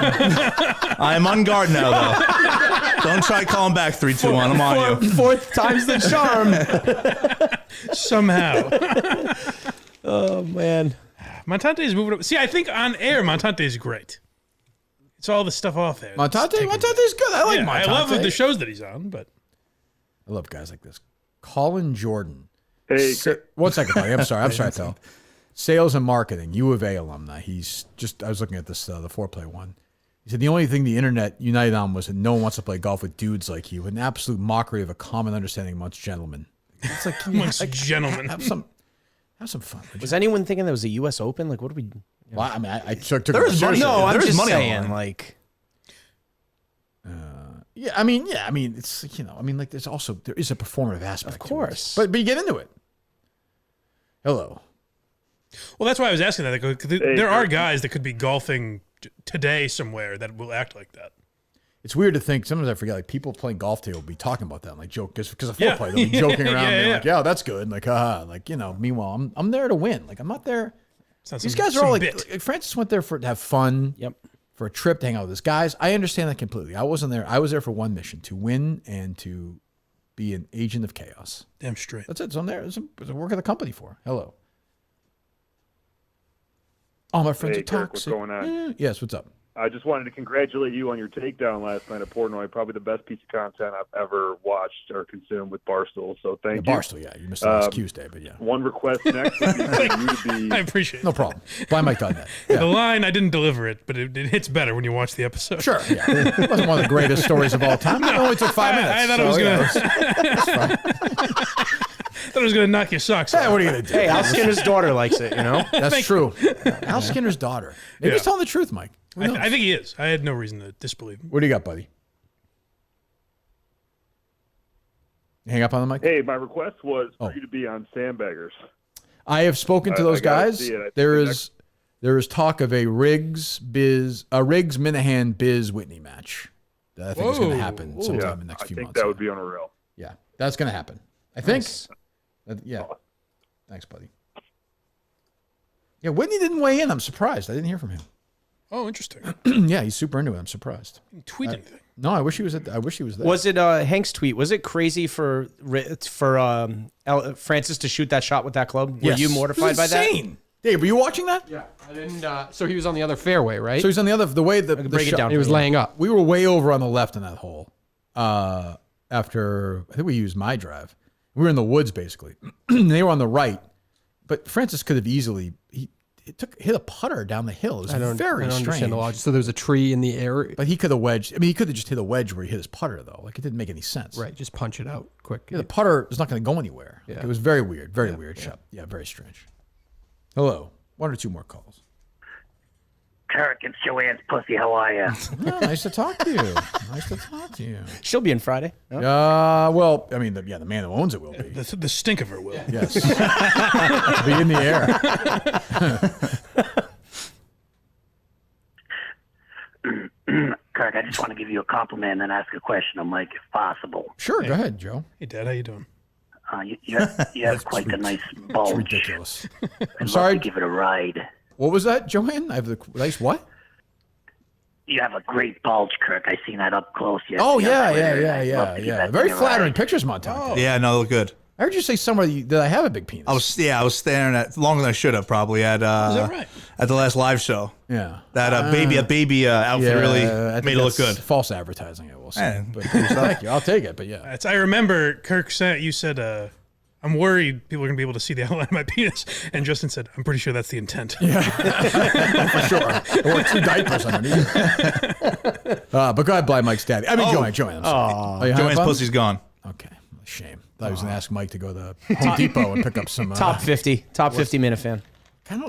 B: I am on guard now, though. Don't try calling back 3, 2, 1. I'm on you.
C: Fourth time's the charm.
D: Somehow.
C: Oh, man.
D: Montante is moving up. See, I think on air, Montante is great. It's all the stuff off there.
A: Montante's good. I like Montante.
D: I love the shows that he's on, but
A: I love guys like this. Colin Jordan.
S: Hey,
A: 1 second, buddy. I'm sorry, Tal. Sales and marketing, U of A alumni. He's just. I was looking at this, the foreplay one. He said the only thing the internet united on was that no one wants to play golf with dudes like you. An absolute mockery of a common understanding amongst gentlemen. It's like
D: gentlemen.
A: Have some fun.
C: Was anyone thinking that was a U.S. Open? Like, what do we?
A: Well, I mean, I took
B: there is money.
C: No, I'm just
B: money
C: saying, like.
A: Yeah, I mean, it's like there is a performative aspect.
C: Of course,
A: but you get into it. Hello.
D: Well, that's why I was asking that. There are guys that could be golfing today somewhere that will act like that.
A: it's weird to think. Sometimes I forget, like people playing golf today will be talking about that, like joke because of foreplay. They'll be joking around, being like, "Yeah, that's good." And like, like meanwhile, I'm there to win. Like I'm not there. These guys are all like Francis went there to have fun.
C: Yep.
A: For a trip to hang out with his guys. I understand that completely. I wasn't there. I was there for one mission, to win and to be an agent of chaos.
D: Damn straight.
A: That's it. So I'm there. It's a work of the company for. Hello. All my friends are
T: Kirk,
A: toxic.
T: what's going on?
A: Yes, what's up?
T: I just wanted to congratulate you on your takedown last night at Portnoy. Probably the best piece of content I've ever watched or consumed with Barstool. So thank you.
A: Barstool, yeah. You missed the last Q's day, but yeah.
T: One request next would be for you to be.
D: I appreciate it.
A: No problem. BlindMike.net. Yeah.
D: The line, I didn't deliver it, but it hits better when you watch the episode.
A: Sure, yeah. It wasn't one of the greatest stories of all time. It only took 5 minutes.
D: I thought it was going to knock your socks off.
A: What are you going to do?
C: Hey, Al Skinner's daughter likes it, you know?
A: That's true. Al Skinner's daughter. Maybe he's telling the truth, Mike.
D: I think he is. I had no reason to disbelieve him.
A: What do you got, buddy? Hang up on the mic.
T: Hey, my request was for you to be on Sandbaggers.
A: I have spoken to those guys. There is talk of a Riggs Minahan Biz Whitney match that I think is going to happen sometime in the next few months.
T: I think that would be unreal.
A: Yeah, that's going to happen. I think. Yeah. Thanks, buddy. Yeah, Whitney didn't weigh in. I'm surprised. I didn't hear from him.
D: Oh, interesting.
A: Yeah, he's super into it. I'm surprised.
D: Tweet anything?
A: No, I wish he was there.
C: Was it Hank's tweet? Was it crazy for Francis to shoot that shot with that club? Were you mortified by that?
A: Insane. Dave, were you watching that?
F: Yeah, I didn't. So he was on the other fairway, right?
A: So he's on the way the
C: break it down.
F: He was laying up.
A: We were way over on the left in that hole. After I think we used my drive, we were in the woods basically. They were on the right, but Francis could have easily hit a putter down the hill. It was very strange.
F: Understand the logic. So there was a tree in the air,
A: but he could have wedged. I mean, he could have just hit a wedge where he hit his putter though. Like it didn't make any sense.
F: Right, just punch it out quick.
A: Yeah, the putter is not going to go anywhere.
F: Yeah.
A: It was very weird, weird shot. Yeah, very strange. Hello, 1 or 2 more calls.
U: Kirk, it's Joanne's pussy. How are you?
A: Oh, nice to talk to you.
C: She'll be in Friday.
A: Well, I mean, the man who owns it will be.
D: The stink of her will.
A: Yes. Be in the air.
U: Kirk, I just want to give you a compliment and then ask a question on Mike, if possible.
A: Sure, go ahead, Joe.
D: Hey, Dad, how you doing?
U: You have quite the nice bulge.
A: It's ridiculous.
U: I'm sorry. Give it a ride.
A: What was that, Joanne? I have the nice what?
U: You have a great bulge, Kirk. I seen that up close.
A: Oh, yeah. Very flattering pictures, Montante.
B: Oh. Yeah, no, look good.
A: I heard you say somewhere that I have a big penis.
B: I was staring at longer than I should have probably at
A: Is that right?
B: At the last live show.
A: Yeah,
B: that baby outfit really made it look good.
A: False advertising, I will say. But thank you, I'll take it. But yeah,
D: I remember Kirk said you said I'm worried people are gonna be able to see the outline of my penis, and Justin said I'm pretty sure that's the intent.
A: Yeah, for sure. Or 2 diapers underneath. But go ahead, Blind Mike's daddy. I mean, Joanne. I'm sorry.
B: Joanne's pussy's gone.
A: Okay, shame. I was going to ask Mike to go to Home Depot and pick up some...
C: Top 50 Minifan.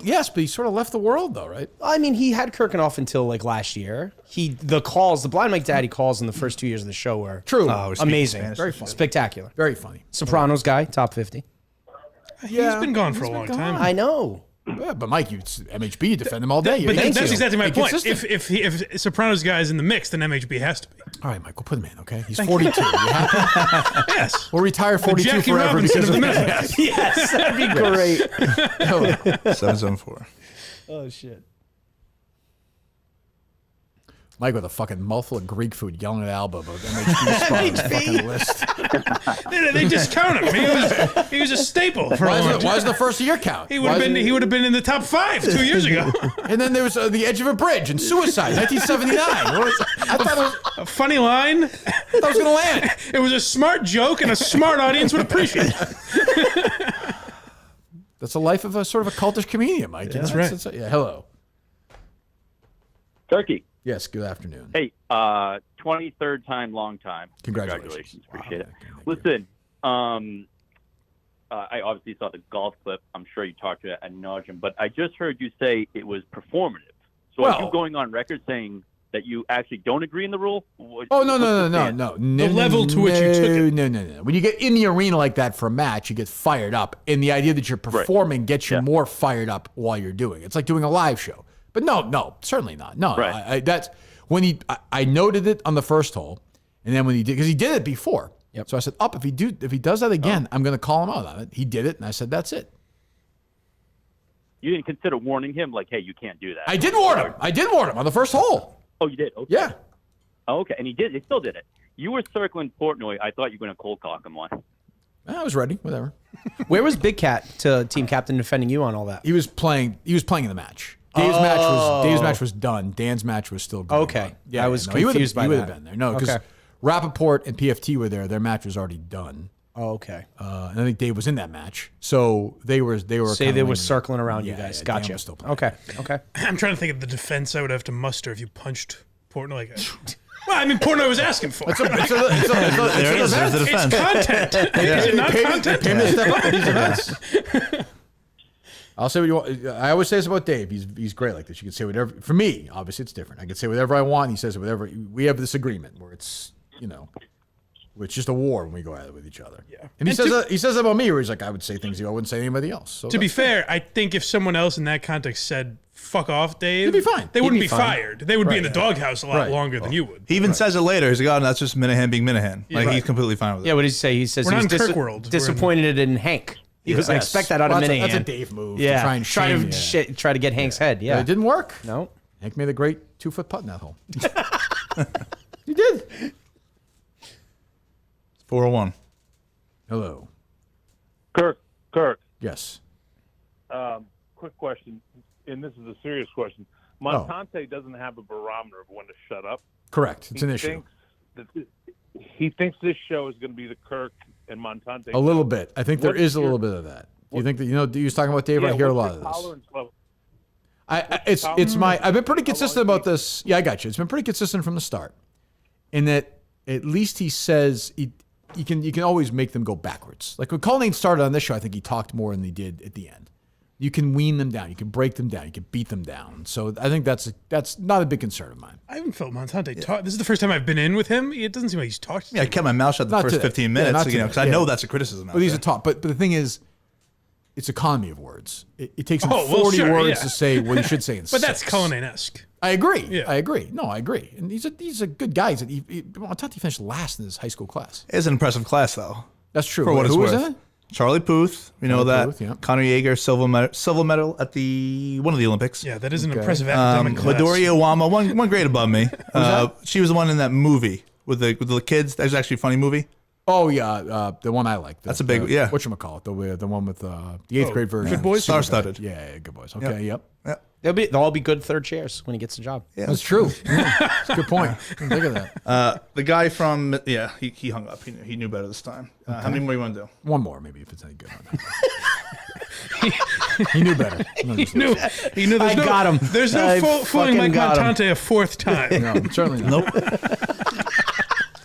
A: Yes, but he sort of left the world, though, right?
C: I mean, he had Kirk off until like last year. The Blind Mike Daddy calls in the first 2 years of the show were amazing.
A: Very funny.
C: Spectacular.
A: Very funny.
C: Sopranos guy, top 50.
D: He's been gone for a long time.
C: I know.
A: Yeah, but Mike, MHB, you defend him all day.
D: But that's exactly my point. If Sopranos guy is in the mix, then MHB has to be.
A: All right, Mike, we'll put him in, okay? He's 42. You happy?
D: Yes.
A: We'll retire 42
D: Jackie
A: forever
D: Robinson
A: because
D: of
A: of
D: the
A: that.
C: Yes, that'd be great.
B: 774.
C: Oh, shit.
A: Mike with a fucking mouthful of Greek food yelling at Alba about MHB spot on the fucking list.
D: They discount him. He was a staple for a long time.
A: Why is the first of your count?
D: He would have been in the top 5 2 years ago.
A: And then there was The Edge of a Bridge and Suicide, 1979. I thought it was
D: a funny line.
A: I thought I was going to land.
D: It was a smart joke, and a smart audience would appreciate it.
A: That's the life of a sort of a cultish comedian, Mike.
D: That's right.
A: Yeah, hello.
V: Turkey.
A: Yes, good afternoon.
V: Hey, 23rd time, long time.
A: Congratulations.
V: Appreciate it. Listen, I obviously saw the golf clip. I'm sure you talked to it ad nauseum, but I just heard you say it was performative. So are you going on record saying that you actually don't agree in the rule?
A: No. The
D: level to which you took it.
A: No. When you get in the arena like that for a match, you get fired up, and the idea that you're performing gets you more fired up while you're doing it. It's like doing a live show. But no, certainly not. No,
V: right.
A: that's when I noted it on the first hole, and then when he did, because he did it before. Yep. So I said, if he does that again, I'm going to call him out on it. He did it, and I said, that's it.
V: You didn't consider warning him, like, hey, you can't do that.
A: I did warn him. I did warn him on the first hole.
V: Oh, you did? Okay.
A: Yeah.
V: Oh, okay, and he did. He still did it. You were circling Portnoy. I thought you were going to cold cock him one.
A: I was ready. Whatever.
C: Where was Big Cat to team captain defending you on all that?
A: He was playing in the match. Dave's match was done. Dan's match was still going.
C: Okay.
A: On. Yeah,
C: I was confused by that.
A: He would have been there. No, because Rappaport and PFT were there. Their match was already done.
C: Oh, okay.
A: And I think Dave was in that match, so they were.
C: Say they were circling around you guys. Gotcha. Okay.
D: I'm trying to think of the defense I would have to muster if you punched Portnoy. Well, I mean, Portnoy was asking for.
A: It's a defense.
D: It's content. Is it not content?
A: Pay him to step up in these events. I'll say what you want. I always say this about Dave. He's great like this. You can say whatever. For me, obviously, it's different. I can say whatever I want. He says whatever. We have this agreement where it's it's just a war when we go at it with each other. Yeah. And he says about me, where he's like, I would say things I wouldn't say to anybody else. So
D: to be fair, I think if someone else in that context said, fuck off, Dave,
A: he'd be fine.
D: They wouldn't be fired. They would be in the doghouse a lot longer than you would.
B: He even says it later. He's like, oh, that's just Minahan being Minahan. Like, he's completely fine with it.
C: Yeah, what did he say? He says he's disappointed in Hank. He was like, expect that out of Minahan.
A: That's a Dave move.
C: Yeah.
A: To
C: try to get Hank's head. Yeah.
A: But it didn't work.
C: No.
A: Hank made a great 2-foot putt in that hole. He did.
B: 401.
A: Hello.
T: Kirk.
A: Yes.
T: Quick question, and this is a serious question. Montante doesn't have a barometer of when to shut up.
A: Correct. It's an issue.
T: He thinks this show is going to be the Kirk and Montante.
A: A little bit. I think there is a little bit of that. You think that he was talking about Dave? I hear a lot of this. I've been pretty consistent about this. Yeah, I got you. It's been pretty consistent from the start, in that at least he says you can always make them go backwards. Like when Cullinane started on this show, I think he talked more than he did at the end. You can wean them down. You can break them down. You can beat them down. So I think that's not a big concern of mine.
D: I haven't felt Montante talk. This is the first time I've been in with him. It doesn't seem like he's talked to me.
B: I kept my mouth shut the first 15 minutes, because I know that's a criticism.
A: But these are talk. But the thing is, it's economy of words. It takes him 40 words to say what he should say in 6.
D: But that's Cullinane-esque.
A: I agree.
D: Yeah.
A: I agree. No, I agree. And he's a good guy. Montante finished last in his high school class.
B: It's an impressive class, though.
A: That's true.
B: For what it's
A: worth.
B: Was it? Charlie Puth, Connor Yeager, silver medal at one of the Olympics.
D: Yeah, that is an impressive academic class.
B: Midori Owama, one grade above me. She was the one in that movie with the kids. That was actually a funny movie.
A: Oh yeah, the one I like.
B: That's a big
A: whatchamacallit, the one with the 8th grade version.
D: Good Boys,
B: star-studded.
A: Yeah, Good Boys. Okay, yep.
C: They'll all be good third chairs when he gets the job.
A: Yeah, that's true. That's a good point. Think of that.
B: The guy from he hung up. He knew better this time. How many more you want to do?
A: One more, maybe, if it's any good. He knew better.
D: He knew. I got him. There's no fooling Mike Montante a fourth time.
A: No, certainly not.
B: Nope.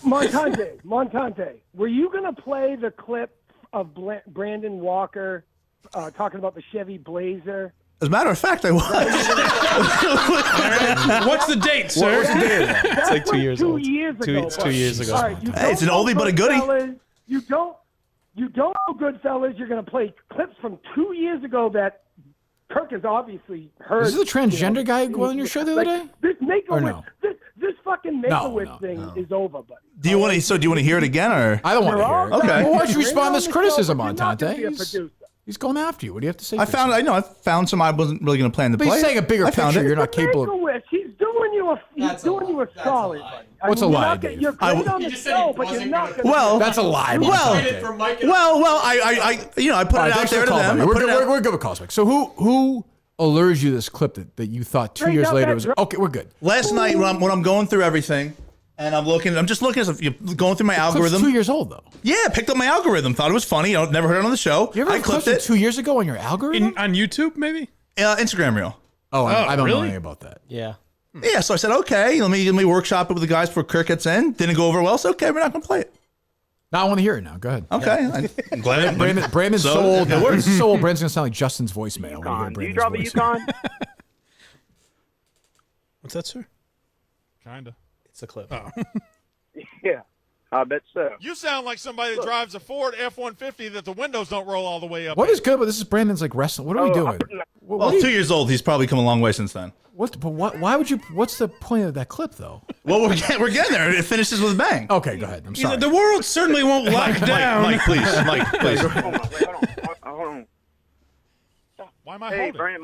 J: Montante, were you going to play the clip of Brandon Walker talking about the Chevy Blazer?
B: As a matter of fact, I was.
D: What's the date, sir?
J: What's the date?
C: It's like 2 years old.
J: 2 years ago.
C: It's 2 years ago.
J: All right,
B: hey, it's an oldie but a goodie.
J: You don't know Goodfellas. You're going to play clips from 2 years ago that Kirk has obviously heard.
A: Is this the transgender guy on your show the other day?
J: This Make-A-Wish, this fucking Make-A-Wish thing is over, buddy.
B: Do you want to hear it again, or
A: I don't want to hear it?
B: Okay.
A: Well, why don't you respond to this criticism,
J: Montante?
A: He's going after you. What do you have to say?
B: I found some I wasn't really going to plan to play.
A: But he's saying a bigger picture. You're not capable of.
J: Make-A-Wish. He's doing you a solid.
A: What's a lie, Dave?
J: You're great on the show, but you're not.
B: Well,
A: that's a lie.
B: Well, I put it out there to them.
A: We're good with Cosmic. So who allures you this clip that you thought 2 years later was okay? We're good.
B: Last night when I'm going through everything. And I'm just looking at going through my algorithm.
A: 2 years old though.
B: Yeah, picked up my algorithm. Thought it was funny. Never heard it on the show.
A: You ever
B: I clipped it
A: 2 years ago on your algorithm
D: on YouTube, maybe?
B: Instagram reel.
A: Oh, I don't know
D: really?
A: anything about that.
C: Yeah.
B: Yeah, so I said, okay, let me workshop it with the guys before Kirk gets in. Didn't go over well, so okay, we're not gonna play it.
A: Now I want to hear it now. Go ahead.
B: Okay. I'm glad
A: Brandon's so old. Brandon's gonna sound like Justin's voicemail.
U: Do you drive a Yukon?
D: What's that, sir?
E: Kinda.
C: It's a clip.
D: Oh.
U: Yeah, I bet so.
E: You sound like somebody that drives a Ford F-150 that the windows don't roll all the way up.
A: What is good? But this is Brandon's like wrestling. What are we doing?
B: Well, 2 years old. He's probably come a long way since then.
A: Why would you? What's the point of that clip, though?
B: Well, we're getting there. It finishes with a bang.
A: Okay, go ahead. I'm sorry.
D: The world certainly won't lock down.
B: Mike, please. Mike, please.
K: Hold on.
E: Why am I
K: Hey,
E: holding?
K: Brandon,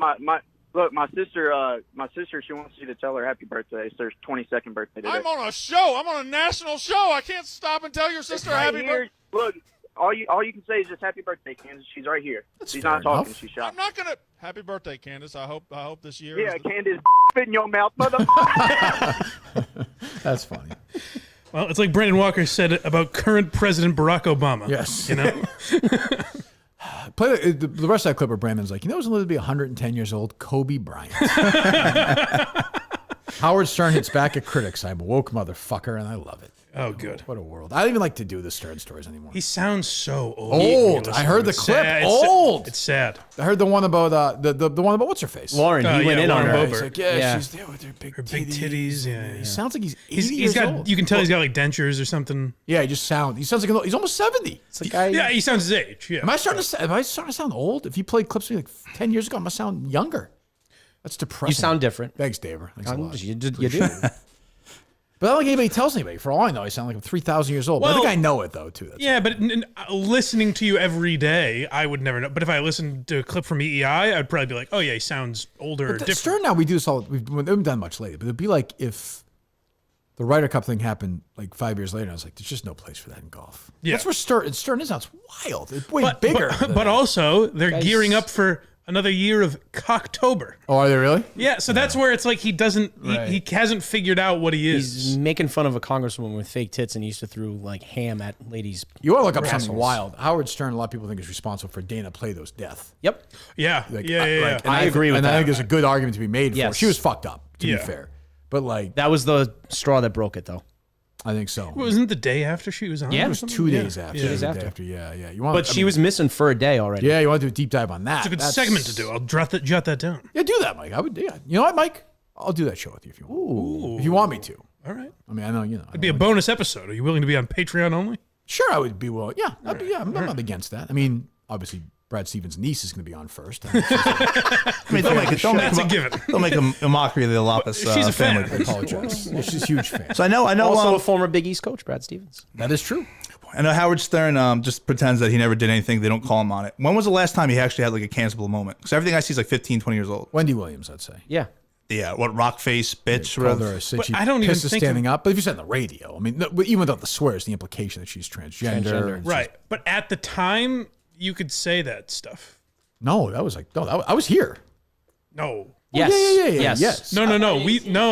K: my sister, she wants you to tell her happy birthday. It's her 22nd birthday today.
E: I'm on a show. I'm on a national show. I can't stop and tell your sister happy birthday.
K: Look, all you can say is just happy birthday, Candace. She's right here. She's not talking. She's shouting.
E: I'm not gonna. Happy birthday, Candace. I hope this year.
K: Yeah,
E: is the...
K: Candace, spit in your mouth, motherfucker.
A: That's funny.
D: Well, it's like Brandon Walker said about current President Barack Obama.
A: Yes.
D: You know?
A: Play the rest of that clip where Brandon's like, who's going to be 110 years old? Kobe Bryant. Howard Stern hits back at critics. I'm a woke motherfucker, and I love it.
D: Oh, good.
A: What a world. I don't even like to do the Stern stories anymore.
D: He sounds so old.
A: Old. I heard the clip. Old.
D: It's sad.
A: I heard the one about the one about what's her face?
C: Lauren. He went in on her.
A: He's like, she's there with her big titties.
D: Yeah,
A: He sounds like he's 80 years old.
D: You can tell he's got like dentures or something.
A: Yeah, he sounds like he's almost 70.
C: It's a guy.
D: Yeah, he sounds his age. Yeah.
A: Am I starting to sound old? If you played clips like 10 years ago, I must sound younger. That's depressing.
C: You sound different.
A: Thanks, David. Thanks a lot.
C: You do.
A: But I don't think anybody tells anybody. For all I know, I sound like I'm 3,000 years old. But I think I know it, though, too.
D: But listening to you every day, I would never know. But if I listened to a clip from EEI, I'd probably be like, oh, yeah, he sounds older or different.
A: Stern now, we do this all. We haven't done much lately. But it'd be like if the Ryder Cup thing happened like 5 years later, and I was like, there's just no place for that in golf.
D: Yeah.
A: That's where Stern is now. It's wild. It's way bigger.
D: But also, they're gearing up for another year of Cocktober.
A: Oh, are they really?
D: Yeah, so that's where it's like he doesn't, he hasn't figured out what he is.
C: He's making fun of a congresswoman with fake tits, and he used to throw like ham at ladies.
A: You want to look up something wild. Howard Stern, a lot of people think is responsible for Dana Plato's death.
C: Yep.
D: Yeah.
C: I agree with that.
A: And I think there's a good argument to be made for it.
C: Yes.
A: She was fucked up, to be fair. But like
C: that was the straw that broke it, though.
A: I think so.
D: Wasn't it the day after she was on?
C: Yeah,
A: it was 2 days after.
C: 2 days after.
A: Yeah.
C: But she was missing for a day already.
A: Yeah, you want to do a deep dive on that?
D: It's a good segment to do. I'll jot that down.
A: Yeah, do that, Mike. I would. Yeah, you know what, Mike? I'll do that show with you if you want.
D: Ooh.
A: If you want me to.
D: All right.
A: I mean, I know you know.
D: It'd be a bonus episode. Are you willing to be on Patreon only?
A: Sure, I would be willing. Yeah, I'm not against that. I mean, obviously, Brad Stevens' niece is going to be on first.
B: I mean, don't make a mockery of the Lappas
D: She's a
B: family.
D: fan.
A: I apologize. She's a huge fan.
B: So I know.
C: Also a former Big East coach, Brad Stevens.
A: That is true.
B: I know Howard Stern just pretends that he never did anything. They don't call him on it. When was the last time he actually had like a cancelable moment? Because everything I see is like 15, 20 years old.
A: Wendy Williams, I'd say.
C: Yeah.
B: Yeah, what rock face bitch?
A: Called her a sit.
D: I don't even think
A: standing up. But if you said on the radio, I mean, even without the swears, the implication that she's transgender.
D: Right. But at the time, you could say that stuff.
A: No, that was like I was here.
D: No.
A: Yes. Yes.
D: No.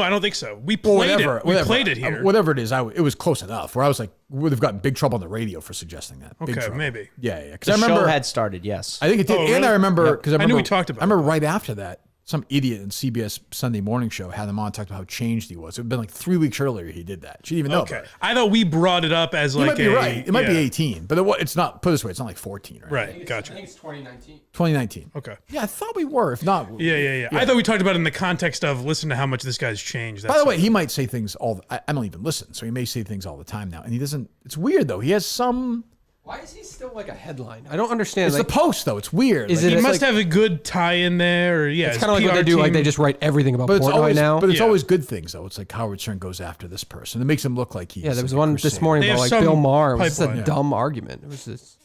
D: I don't think so. We played it. We played it here.
A: Whatever it is, it was close enough. Where I was like, would have gotten big trouble on the radio for suggesting that. Big
D: Okay,
A: trouble.
D: maybe.
A: Yeah. Because
C: The
A: I remember
C: show had started. Yes.
A: I think it did,
D: Oh,
A: and
D: really?
A: I remember because
D: I knew we talked about
A: I remember right after that, some idiot in CBS Sunday morning show had him on talked about how changed he was. It had been like 3 weeks earlier he did that. She didn't even know.
D: Okay.
A: About it.
D: I thought we brought it up as
A: You
D: like
A: might be right. It might be 18, but it's not. Put it this way, it's not like 14.
D: Right. Gotcha.
F: I think it's 2019.
A: 2019.
D: Okay.
A: Yeah, I thought we were. If not,
D: Yeah. I thought we talked about it in the context of listen to how much this guy's changed.
A: By the way, he might say things I don't even listen, so he may say things all the time now, and he doesn't. It's weird though. He has some.
F: Why is he still like a headline? I don't understand.
A: It's the post though. It's weird.
D: He must have a good tie in there. Or, yeah,
F: it's kind of like what they do. Like they just write everything about Portnoy now.
A: But it's always good things though. It's like Howard Stern goes after this person. It makes him look like he's.
F: Yeah, there was one this morning about like Bill Maher. It was just a dumb argument. It was just.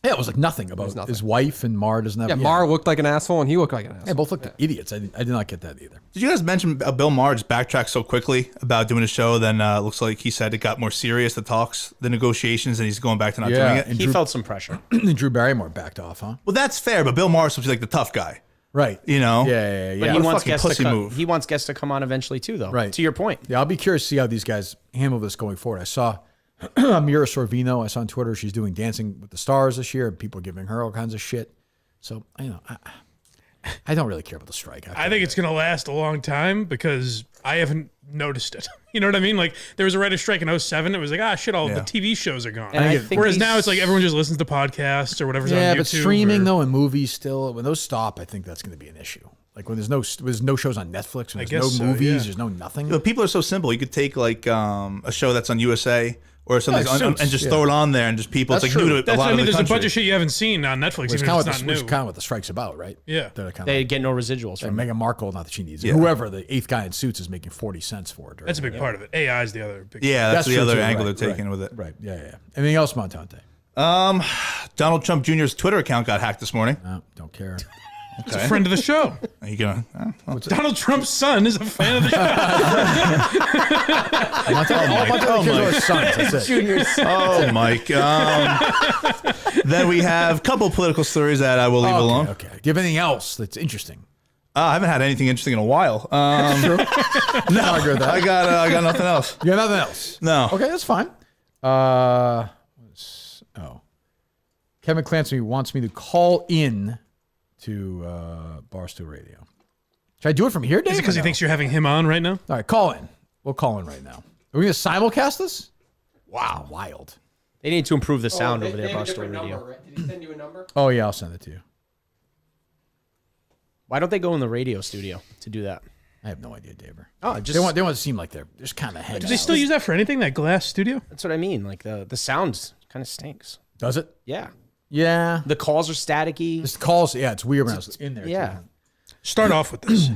A: Yeah, it was like nothing about his wife, and Maher doesn't have.
F: Yeah, Maher looked like an asshole, and he looked like an asshole.
A: Yeah, both looked like idiots. I did not get that either.
B: Did you guys mention Bill Maher just backtracked so quickly about doing a show? Then looks like he said it got more serious, the talks, the negotiations, and he's going back to not doing it.
C: And he felt some pressure.
A: And Drew Barrymore backed off, huh?
B: Well, that's fair, but Bill Maher's supposed to be like the tough guy.
A: Right.
B: You know?
A: Yeah.
C: But he wants guests to come on eventually too, though.
A: Right.
C: To your point.
A: Yeah, I'll be curious to see how these guys handle this going forward. I saw Mira Sorvino. I saw on Twitter she's doing Dancing with the Stars this year. People are giving her all kinds of shit. So I don't really care about the strike.
D: I think it's going to last a long time because I haven't noticed it. You know what I mean? Like there was a writer's strike in 2007. It was like, shit, all the TV shows are gone. Whereas now it's like everyone just listens to podcasts or whatever's on YouTube.
A: Yeah, but streaming though and movies still, when those stop, I think that's going to be an issue. Like when there's no shows on Netflix, when there's no movies, there's no nothing.
B: But people are so simple. You could take like a show that's on USA or something, and just throw it on there and just people.
A: That's
B: it's like
A: true.
B: new to a lot of the
D: There's
B: country.
D: a bunch of shit you haven't seen on Netflix.
A: Which
D: Even if it's not new.
A: is kind of what the strike's about, right?
D: Yeah.
C: They get no residuals from
A: Meghan Markle, not that she needs it.
B: Yeah.
A: Whoever, the 8th guy in Suits is making 40 cents for it.
D: That's a big part of it. AI is the other big.
B: Yeah, that's the
A: true
B: other
A: too,
B: angle
A: right,
B: they're taking with it.
A: Right. Yeah. Anything else, Montante?
B: Donald Trump Jr.'s Twitter account got hacked this morning.
A: No, don't care.
D: It's a friend of the show.
B: Are you going?
D: Donald Trump's son is a fan of the show.
B: Oh, Mike. Then we have a couple political stories that I will leave alone.
A: Okay. Do you have anything else that's interesting?
B: I haven't had anything interesting in a while.
A: No, I agree with that.
B: I got nothing else.
A: You got nothing else?
B: No.
A: Okay, that's fine. Kevin Clancy wants me to call in to Barstool Radio. Should I do it from here, Dave?
D: Is it because he thinks you're having him on right now?
A: All right, call in. We'll call in right now. Are we going to simulcast this? Wow, wild.
C: They need to improve the sound over there, Barstool Radio.
F: Number, right? Did he send you a number?
A: Oh, yeah, I'll send it to you.
C: Why don't they go in the radio studio to do that?
A: I have no idea, Daver.
C: Oh, just
A: they want to seem like they're just kind of hanging
D: Do they
A: out.
D: still use that for anything? That glass studio?
C: That's what I mean. Like the sound kind of stinks.
A: Does it?
C: Yeah.
A: Yeah.
C: The calls are staticky.
A: This calls, yeah, it's weird when I was in there.
C: Yeah.
A: Too.
D: Start off with this.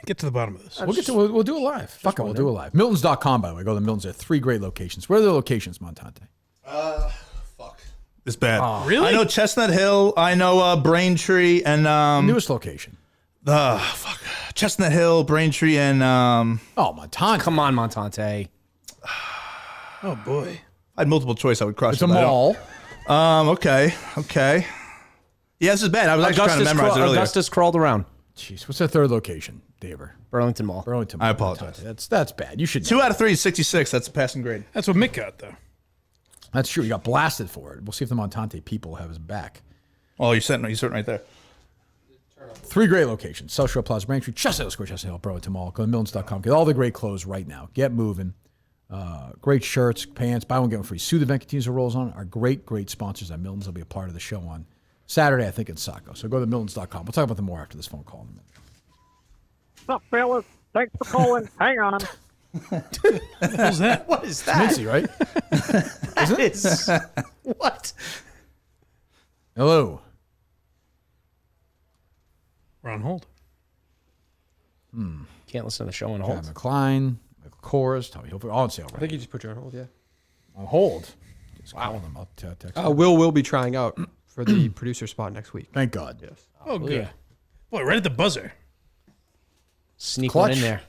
D: Get to the bottom of this.
A: We'll do it live. Fuck it, we'll do it live. Miltons.com, by the way. Go to Miltons. There are 3 great locations. Where are the locations, Montante?
B: It's bad.
A: Oh. Really?
B: I know Chestnut Hill. I know Braintree and
A: newest location.
B: Chestnut Hill, Braintree, and
A: Montante.
C: Come on, Montante.
D: Oh boy.
B: I had multiple choice. I would crush.
A: It's a mall.
B: Okay. Yeah, this is bad. I was actually trying to memorize it earlier.
C: Augustus crawled around.
A: Jeez, what's the 3rd location, Daver?
C: Burlington Mall.
B: I apologize.
A: That's bad. You should know.
B: 2 out of 3 is 66. That's a passing grade.
D: That's what Mick got, though.
A: That's true. You got blasted for it. We'll see if the Montante people have his back.
B: Oh, you're sitting right there.
A: 3 great locations. South Shore Plaza, Braintree, Chestnut Hill Square, Chestnut Hill, Burlington Mall. Go to Miltons.com. Get all the great clothes right now. Get moving. Great shirts, pants, buy one, get one free. Sue the event continues to rolls on. Our great sponsors at Miltons will be a part of the show on Saturday, I think, in Saco. So go to Miltons.com. We'll talk about them more after this phone call in a minute.
K: What's up, fellas? Thanks for calling. Hang on.
D: What's that?
C: What is that?
A: Mincy, right?
C: That is what?
A: Hello.
D: We're on hold.
C: Can't listen to the show on hold.
A: Kevin McCline, Michael Kors, Tommy Hilfiger, all on sale
F: I
A: right
F: think he just put you on hold, yeah.
A: On hold. Just call them. I'll text them.
F: Will be trying out for the producer spot next week.
A: Thank God.
F: Yes.
D: Oh, good.
C: yeah.
D: Boy, right at the buzzer.
C: Sneak
A: Clutch.
C: one in there.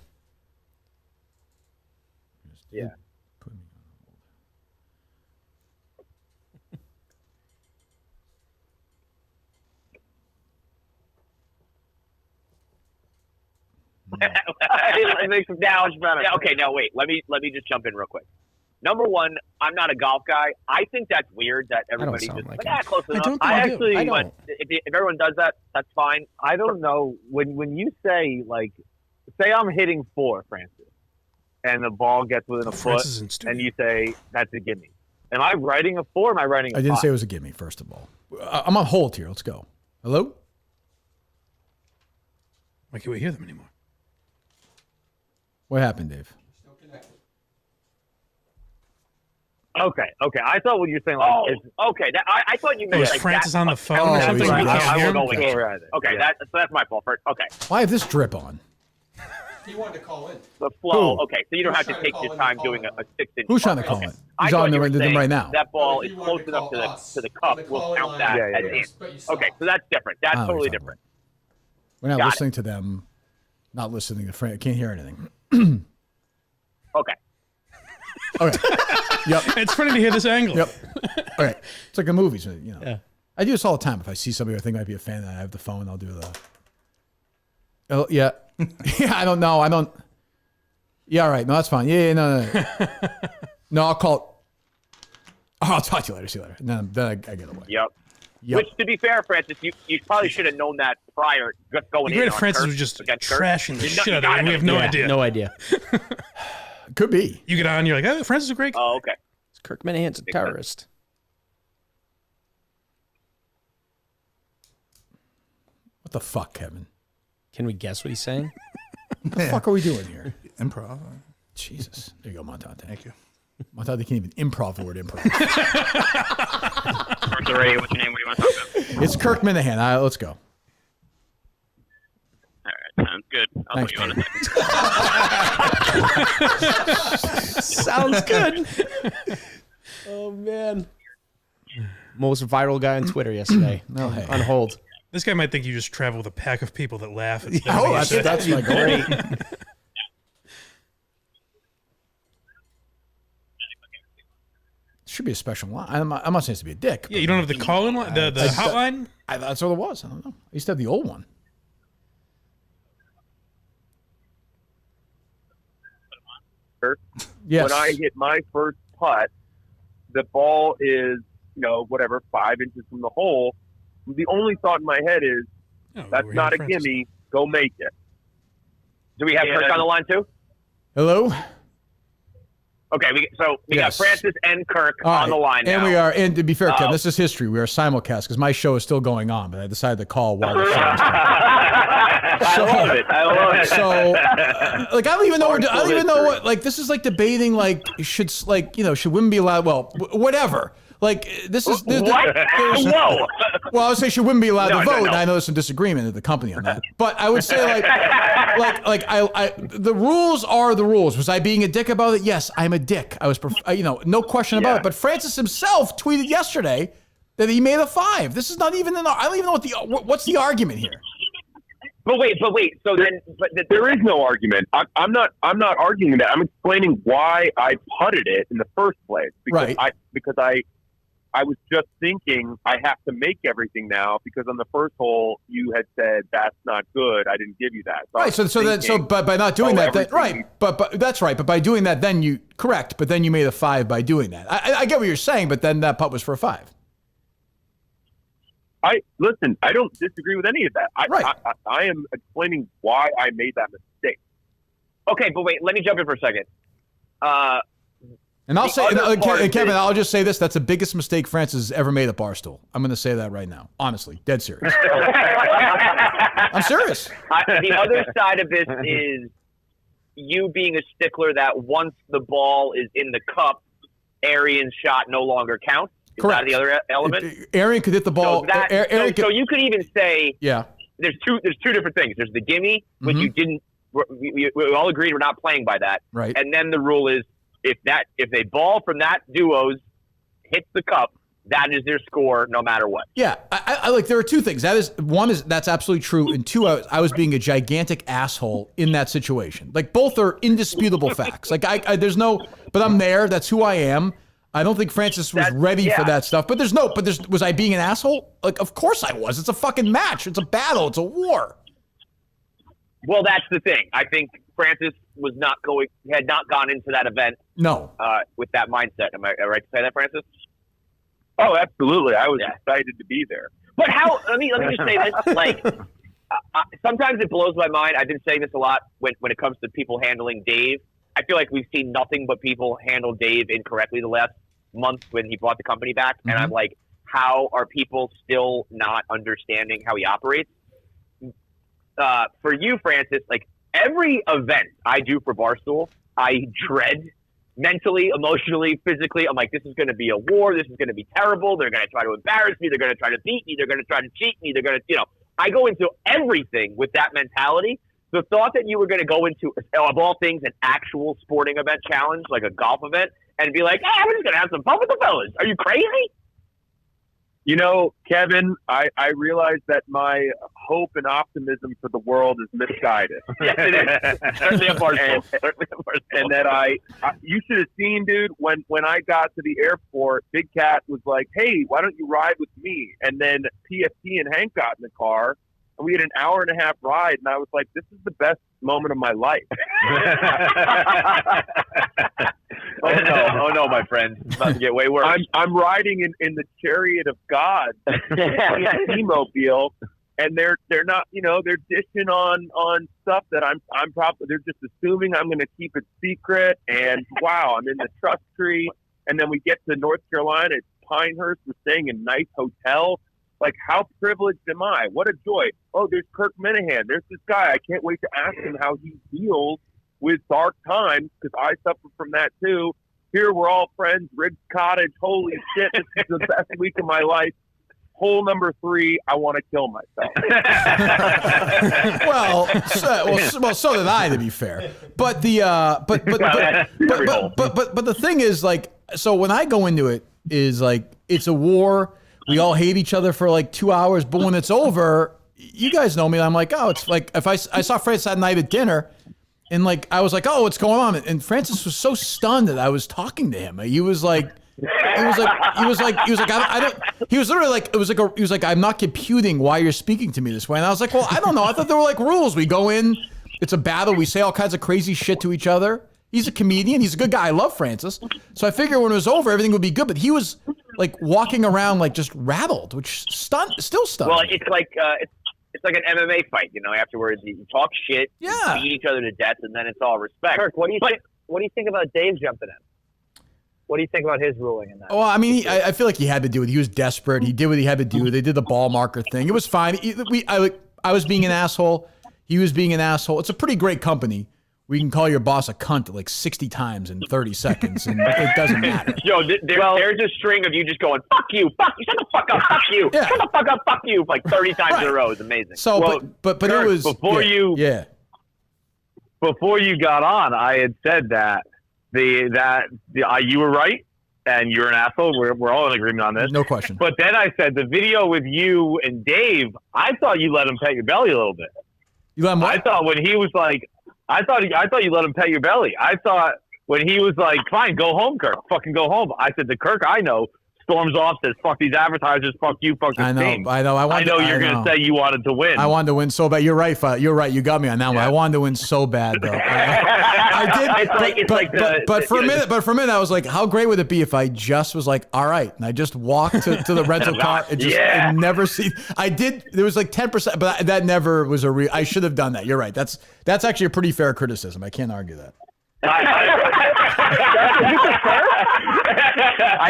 K: Yeah.
H: It makes it now it's better. Yeah, okay, now wait. Let me just jump in real quick. Number one, I'm not a golf guy. I think that's weird that everybody just close enough.
D: I
H: actually,
D: don't.
H: but if everyone does that, that's fine.
K: I don't know. When you say, like, say I'm hitting 4, Francis, and the ball gets within a foot, and you say that's a gimme. Am I writing a 4 or am I writing a 5?
A: I didn't say it was a gimme, first of all. I'm on hold here. Let's go. Hello?
D: Why can't we hear them anymore?
A: What happened, Dave?
H: Okay. I thought what you were saying, like, okay. I thought you meant
D: Was
H: like
D: Francis
H: that,
D: on the phone or something?
H: I
D: We can't hear him?
H: will go with you. Okay, so that's my fault. Okay.
A: Why have this drip on?
F: He wanted to call in.
H: The flow.
A: Who?
H: Okay, so you don't have to take your time doing a 6-inch.
A: Who's trying to call
H: okay.
A: it?
H: I
A: He's
H: thought
A: on
H: you were
A: them
H: saying
A: right now.
H: that ball is close enough to the cup. We'll count that as in. Okay, so that's different. That's totally different.
A: We're not
H: Got
A: listening to them. Not listening to Frank. Can't hear anything.
H: Okay.
A: Okay. Yep.
D: It's funny to hear this angle.
A: Yep. All right. It's like a movie. So, you know.
C: Yeah.
A: I do this all the time. If I see somebody I think might be a fan, and I have the phone, I'll do the. Oh yeah. Yeah. I don't know. Yeah. All right. No, that's fine. Yeah. No. No. I'll call. Oh, I'll talk to you later. See you later. Then I get away.
H: Yep.
A: Yep.
H: Which, to be fair, Francis, you probably should have known that prior going
D: The great
H: in. on
D: Francis
H: Kirk
D: was just
H: against Kirk.
D: trashing the
H: You know-
D: shit
H: you
D: out of it.
H: gotta
D: We have
H: know.
D: no
H: Yeah.
D: idea.
C: No idea.
A: Could be.
D: You get on, you're like, oh, Francis is a great guy.
H: Oh, okay.
C: Kirk Minahan's a terrorist.
A: What the fuck, Kevin?
C: Can we guess what he's saying?
A: What the fuck are we doing here?
B: Improv.
A: Jesus. There you go, Montante.
B: Thank you.
A: I thought they can't even improv the word improv.
H: What's your name? What do you want to talk about?
A: It's Kirk Minifan. All right, let's go.
H: All right, sounds good. I'll
A: Thanks,
H: put you on a second.
C: Sounds good. Oh, man. Most viral guy on Twitter yesterday.
A: No, hey.
C: On hold.
D: This guy might think you just travel with a pack of people that laugh. At
A: That's my goal. Should be a special line. I'm not saying it's to be a dick.
D: Yeah, you don't have the call-in line, the hotline?
A: That's what it was. I don't know. I used to have the old one. Yes.
I: When I hit my first putt, the ball is, 5 inches from the hole. The only thought in my head is, that's not a gimme. Go make it.
H: Do we have Kirk on the line too?
A: Hello?
H: Okay, we got Francis and Kirk on the line now.
A: And we are, and to be fair, Kevin, this is history. We are simulcast because my show is still going on, but I decided to call while the show was
H: I love it.
A: So, I don't even know. I don't even know what. This is like debating. Should women be allowed? Well, whatever. This is
H: what?
A: Whoa. Well, I would say should women be allowed to vote, and I know there's some disagreement at the company on that. But I would say the rules are the rules. Was I being a dick about it? Yes, I'm a dick. I was, no question about it. But Francis himself tweeted yesterday that he made a 5. This is not even I don't even know what's the argument here.
H: But wait. So
I: there is no argument. I'm not arguing that. I'm explaining why I putted it in the first place. Because I was just thinking I have to make everything now because on the first hole you had said that's not good. I didn't give you that.
A: But by not doing that, right? But that's right. But by doing that, then you correct. But then you made a 5 by doing that. I get what you're saying, but then that putt was for a 5.
I: I don't disagree with any of that. I am explaining why I made that mistake.
H: Okay, but wait, let me jump in for a second.
A: And I'll say, Kevin, I'll just say this: that's the biggest mistake Francis has ever made at Barstool. I'm going to say that right now, honestly, dead serious. I'm serious.
H: The other side of this is you being a stickler that once the ball is in the cup, Arian's shot no longer counts. Is
A: Correct.
H: That the other element?
A: Arian could hit the ball.
H: So you could even say, there's two different things. There's the gimme, which you didn't. We all agreed we're not playing by that.
A: Right.
H: And then the rule is if a ball from that duos hits the cup, that is their score no matter what.
A: Yeah, I there are two things. That's absolutely true, and two, I was being a gigantic asshole in that situation. Both are indisputable facts. But I'm there. That's who I am. I don't think Francis was ready for that stuff. But was I being an asshole? Of course I was. It's a fucking match. It's a battle. It's a war.
H: Well, that's the thing. I think Francis had not gone into that event.
A: No.
H: With that mindset. Am I right to say that, Francis?
I: Oh, absolutely. I was excited to be there.
H: But how? Let me just say this. Sometimes it blows my mind. I've been saying this a lot when it comes to people handling Dave. I feel like we've seen nothing but people handle Dave incorrectly the last month when he brought the company back. Mm-hmm. And I'm like, how are people still not understanding how he operates? For you, Francis, every event I do for Barstool, I dread mentally, emotionally, physically. I'm like, this is going to be a war. This is going to be terrible. They're going to try to embarrass me. They're going to try to beat me. They're going to try to cheat me. They're going to, I go into everything with that mentality. The thought that you were going to go into, of all things, an actual sporting event challenge, like a golf event, and be like, I'm just going to have some fun with the fellas. Are you crazy?
I: Kevin, I realized that my hope and optimism for the world is misguided.
H: Yes, it is. Certainly a Barstool.
I: And that you should have seen, dude, when I got to the airport, Big Cat was like, hey, why don't you ride with me? And then PFT and Hank got in the car, and we had an hour and a half ride, and I was like, this is the best moment of my life.
H: Oh no, my friend. It's about to get way worse.
I: I'm riding in the chariot of God, T-Mobile, and they're not, they're dishing on stuff that I'm probably, they're just assuming I'm going to keep it secret, and wow, I'm in the trust tree, and then we get to North Carolina, it's Pinehurst, we're staying in a nice hotel. How privileged am I? What a joy. Oh, there's Kirk Minifan. There's this guy. I can't wait to ask him how he deals with dark times because I suffer from that too. Here we're all friends. Ridge Cottage. Holy shit! This is the best week of my life. Hole number 3. I want to kill myself.
A: So did I, to be fair. But the but the thing is, like, so when I go into it, is like it's a war. We all hate each other for like 2 hours, but when it's over, you guys know me. I'm like, oh, it's like if I saw Francis that night at dinner. And like I was like, oh, what's going on? And Francis was so stunned that I was talking to him. He was like, I don't. He was literally like, he was like, I'm not computing why you're speaking to me this way. And I was like, well, I don't know. I thought there were like rules. We go in, it's a battle. We say all kinds of crazy shit to each other. He's a comedian. He's a good guy. I love Francis. So I figured when it was over, everything would be good. But he was like walking around like just rattled, which still stunned.
H: Well, it's like it's like an MMA fight, you know. Afterwards, you talk shit, you beat each other to death, and then it's all respect.
L: Kirk, what do you think about Dave jumping in? What do you think about his ruling in that?
A: Well, I mean, I feel like he had to do it. He was desperate. He did what he had to do. They did the ball marker thing. It was fine. I was being an asshole. He was being an asshole. It's a pretty great company. We can call your boss a cunt like 60 times in 30 seconds, and it doesn't matter.
H: Yo, there's a string of you just going, fuck you, shut the fuck up, fuck you, shut the fuck up, fuck you, like 30 times in a row. It's amazing.
A: So,
M: well,
A: but
M: Kirk,
A: it was
M: before you got on, I had said that you were right and you're an asshole. We're all in agreement on this,
A: no question.
M: But then I said the video with you and Dave, I thought you let him pet your belly a little bit.
A: You let him what?
M: I thought when he was like. I thought you let him pet your belly. I thought when he was like, fine, go home, Kirk. Fucking go home. I said to Kirk, I know, storms off, says, fuck these advertisers, fuck you, fuck this team.
A: I know.
M: I know you're going to say you wanted to win.
A: I wanted to win so bad. You're right, You're right. You got me on that one. I wanted to win so bad, though. I did. But for a minute, I was like, how great would it be if I just was like, all right, and I just walked to the rental car and just and never see. I did. There was like 10%, but that never was a real. I should have done that. You're right. That's actually a pretty fair criticism. I can't argue that.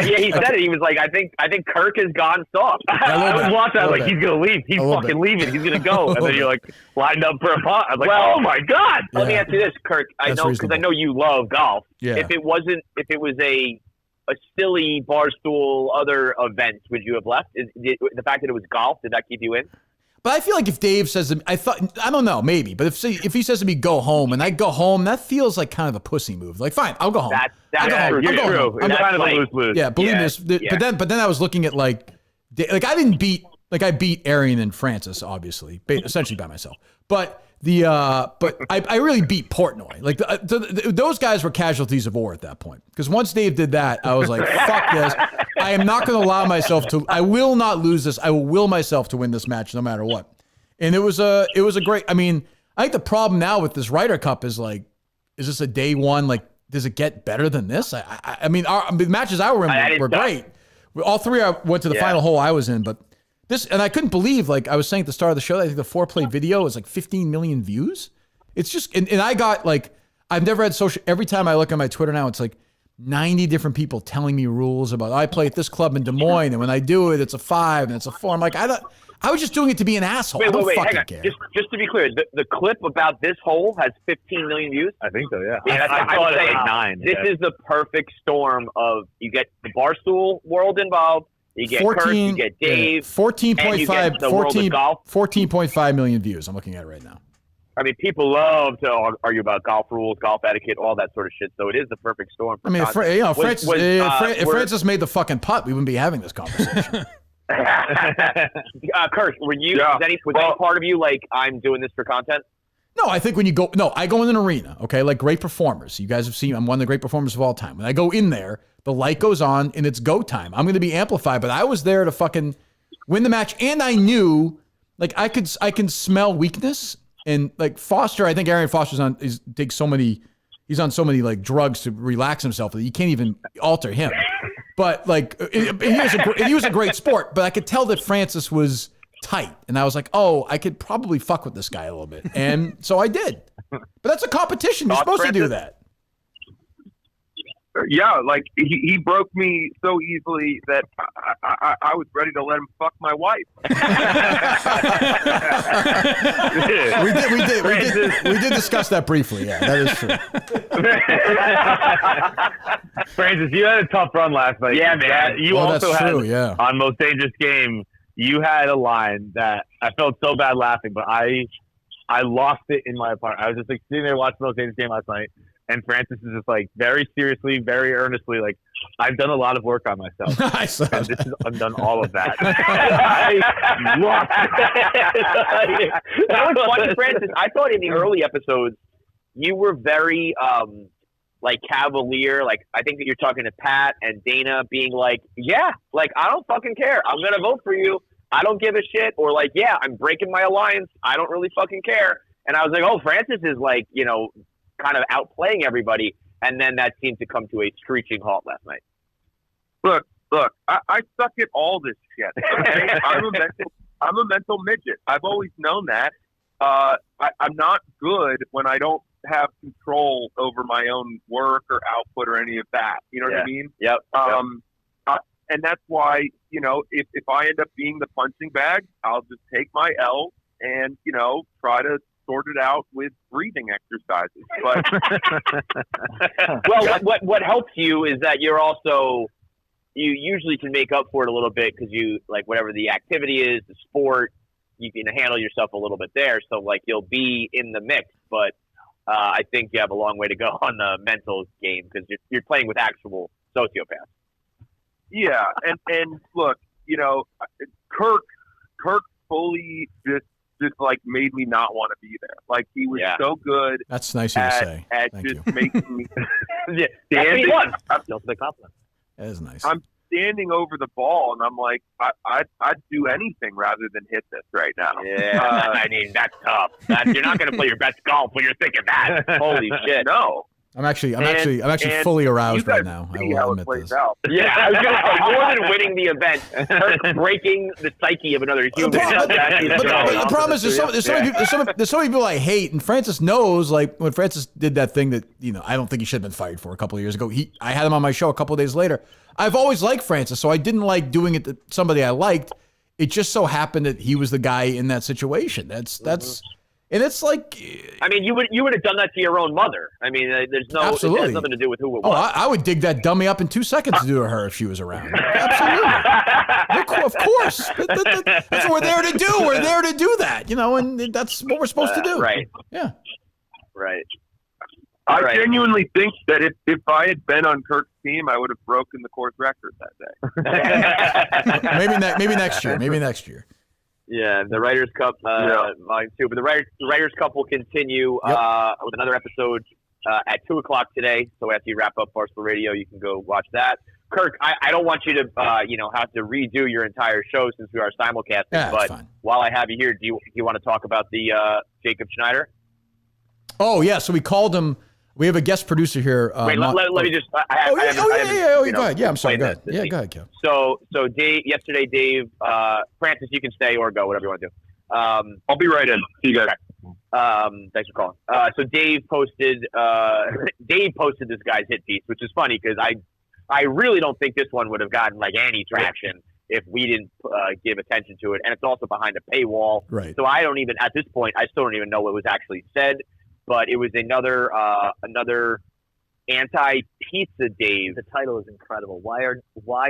H: Yeah, he said it. He was like, I think Kirk has gone soft.
M: I was watching. I was like, he's gonna leave. He's fucking leaving. He's gonna go. And then you're like lined up for a pot. I was like, oh my god.
H: Let me ask you this, Kirk. I know because I know you love golf.
A: Yeah.
H: If it was a silly Barstool other event, would you have left? The fact that it was golf, did that keep you in?
A: But I feel like if Dave says to me, I don't know, maybe. But if he says to me, go home, and I go home, that feels like kind of a pussy move. Like, fine, I'll go home.
M: That's true. It's kind of a lose-lose.
A: Yeah, believe this. But then I was looking at I beat Arian and Francis, obviously, essentially by myself. But I really beat Portnoy. Like those guys were casualties of war at that point. Because once Dave did that, I was like, fuck this. I am not going to allow myself to. I will not lose this. I will will myself to win this match no matter what. And it was a great. I mean, I think the problem now with this Ryder Cup is like, is this a day one? Like, does it get better than this? I mean, the matches I were in were great. All three I went to the final hole I was in, but. This, and I couldn't believe, like I was saying at the start of the show, I think the foreplay video is like 15 million views. It's just, and I got like, I've never had every time I look at my Twitter now, it's like 90 different people telling me rules about, I play at this club in Des Moines, and when I do it, it's a 5 and it's a 4. I'm like, I was just doing it to be an asshole.
H: Wait,
A: I don't
H: hang
A: fucking
H: on.
A: care.
H: Just to be clear, the clip about this hole has 15 million views?
M: I think so, yeah.
H: I saw it at 9. This is the perfect storm of, you get the Barstool world involved, you get 14, Kirk, you get Dave,
A: 14.5 million views. I'm looking at it right now.
H: I mean, people love to argue about golf rules, golf etiquette, all that sort of shit. So it is the perfect storm. For
A: if Francis made the fucking putt, we wouldn't be having this conversation.
H: Kirk, were you? Was any part of you like, I'm doing this for content?
A: No, I think when you go, I go in an arena, okay, like great performers. You guys have seen, I'm one of the great performers of all time. When I go in there, the light goes on and it's go time. I'm going to be amplified, but I was there to fucking win the match. And I knew, like, I can smell weakness. And like Foster, I think Arian Foster's he's on so many like drugs to relax himself that you can't even alter him. But like, he was a great sport, but I could tell that Francis was tight. And I was like, oh, I could probably fuck with this guy a little bit. And so I did. But that's a competition. You're supposed to do that.
I: Yeah, like he broke me so easily that I was ready to let him fuck my wife.
A: we did discuss that briefly. Yeah, that is true.
M: Francis, you had a tough run last night. Yeah, man. You also had on Most Dangerous Game. You had a line that I felt so bad laughing, but I lost it in my apartment. I was just like sitting there watching Most Dangerous Game last night. And Francis is just like very seriously, very earnestly, like, I've done a lot of work on myself. And I've done all of that.
H: I lost it. That was funny, Francis. I thought in the early episodes, you were very, like, cavalier. Like, I think that you're talking to Pat and Dana being like, yeah, like, I don't fucking care. I'm going to vote for you. I don't give a shit. Or like, yeah, I'm breaking my alliance. I don't really fucking care. And I was like, oh, Francis is like, you know, kind of outplaying everybody, and then that seemed to come to a screeching halt last night.
I: Look, I suck at all this shit. Okay? I'm a mental midget. I've always known that. I'm not good when I don't have control over my own work or output or any of that. You know what I mean?
M: Yep.
I: And that's why, you know, if I end up being the punching bag, I'll just take my L and, you know, try to sort it out with breathing exercises. But
H: well, what helps you is that you usually can make up for it a little bit because you, like, whatever the activity is, the sport, you can handle yourself a little bit there. So like you'll be in the mix, but I think you have a long way to go on the mental game because you're playing with actual sociopaths.
I: Yeah, and look, you know, Kirk fully just like made me not want to be there. Like he was so good.
A: That's nice of you to say.
I: At
A: Thank
I: just
A: you.
I: making me.
H: Standing, that's the compliment.
A: That is nice.
I: I'm standing over the ball, and I'm like, I'd do anything rather than hit this right now.
H: Yeah, I mean that's tough. You're not going to play your best golf when you're thinking that. Holy shit!
I: No.
A: I'm actually fully aroused right now. I will admit this.
H: Yeah, I was going to say, more than winning the event, Kirk breaking the psyche of another human.
A: The problem is there's so many people I hate, and Francis knows. Like when Francis did that thing that I don't think he should have been fired for a couple of years ago. I had him on my show a couple of days later. I've always liked Francis, so I didn't like doing it to somebody I liked. It just so happened that he was the guy in that situation. That's. And it's like,
H: I mean, you would have done that to your own mother. I mean, there's no,
A: absolutely.
H: It has nothing to do with who it was.
A: Oh, I would dig that dummy up in 2 seconds to do to her if she was around. Absolutely, of course. That's what we're there to do. We're there to do that, and that's what we're supposed to do.
H: Right.
A: Yeah.
H: Right.
I: I genuinely think that if I had been on Kirk's team, I would have broken the course record that
A: day. maybe next year. Maybe next year.
H: Yeah, the Ryder Cup volume 2. But the Ryder Cup will continue with another episode at 2:00 today. So after you wrap up Barstool Radio, you can go watch that. Kirk, I don't want you to have to redo your entire show since we are simulcasting.
A: Yeah,
H: but
A: fine.
H: While I have you here, do you want to talk about the Jacob Schneider?
A: Oh yeah, so we called him. We have a guest producer here.
H: Wait, let me just. Go
A: ahead. Yeah, I'm sorry. Go ahead. Yeah, go ahead, Kev.
H: So yesterday, Dave, Francis, you can stay or go, whatever you want to do.
I: I'll be right in. See you guys.
H: Thanks for calling. So Dave posted this guy's hit piece, which is funny because I really don't think this one would have gotten like any traction if we didn't give attention to it, and it's also behind a paywall.
A: Right.
H: So I don't even at this point I still don't even know what was actually said. But it was another anti-pizza Dave.
G: The title is incredible. Why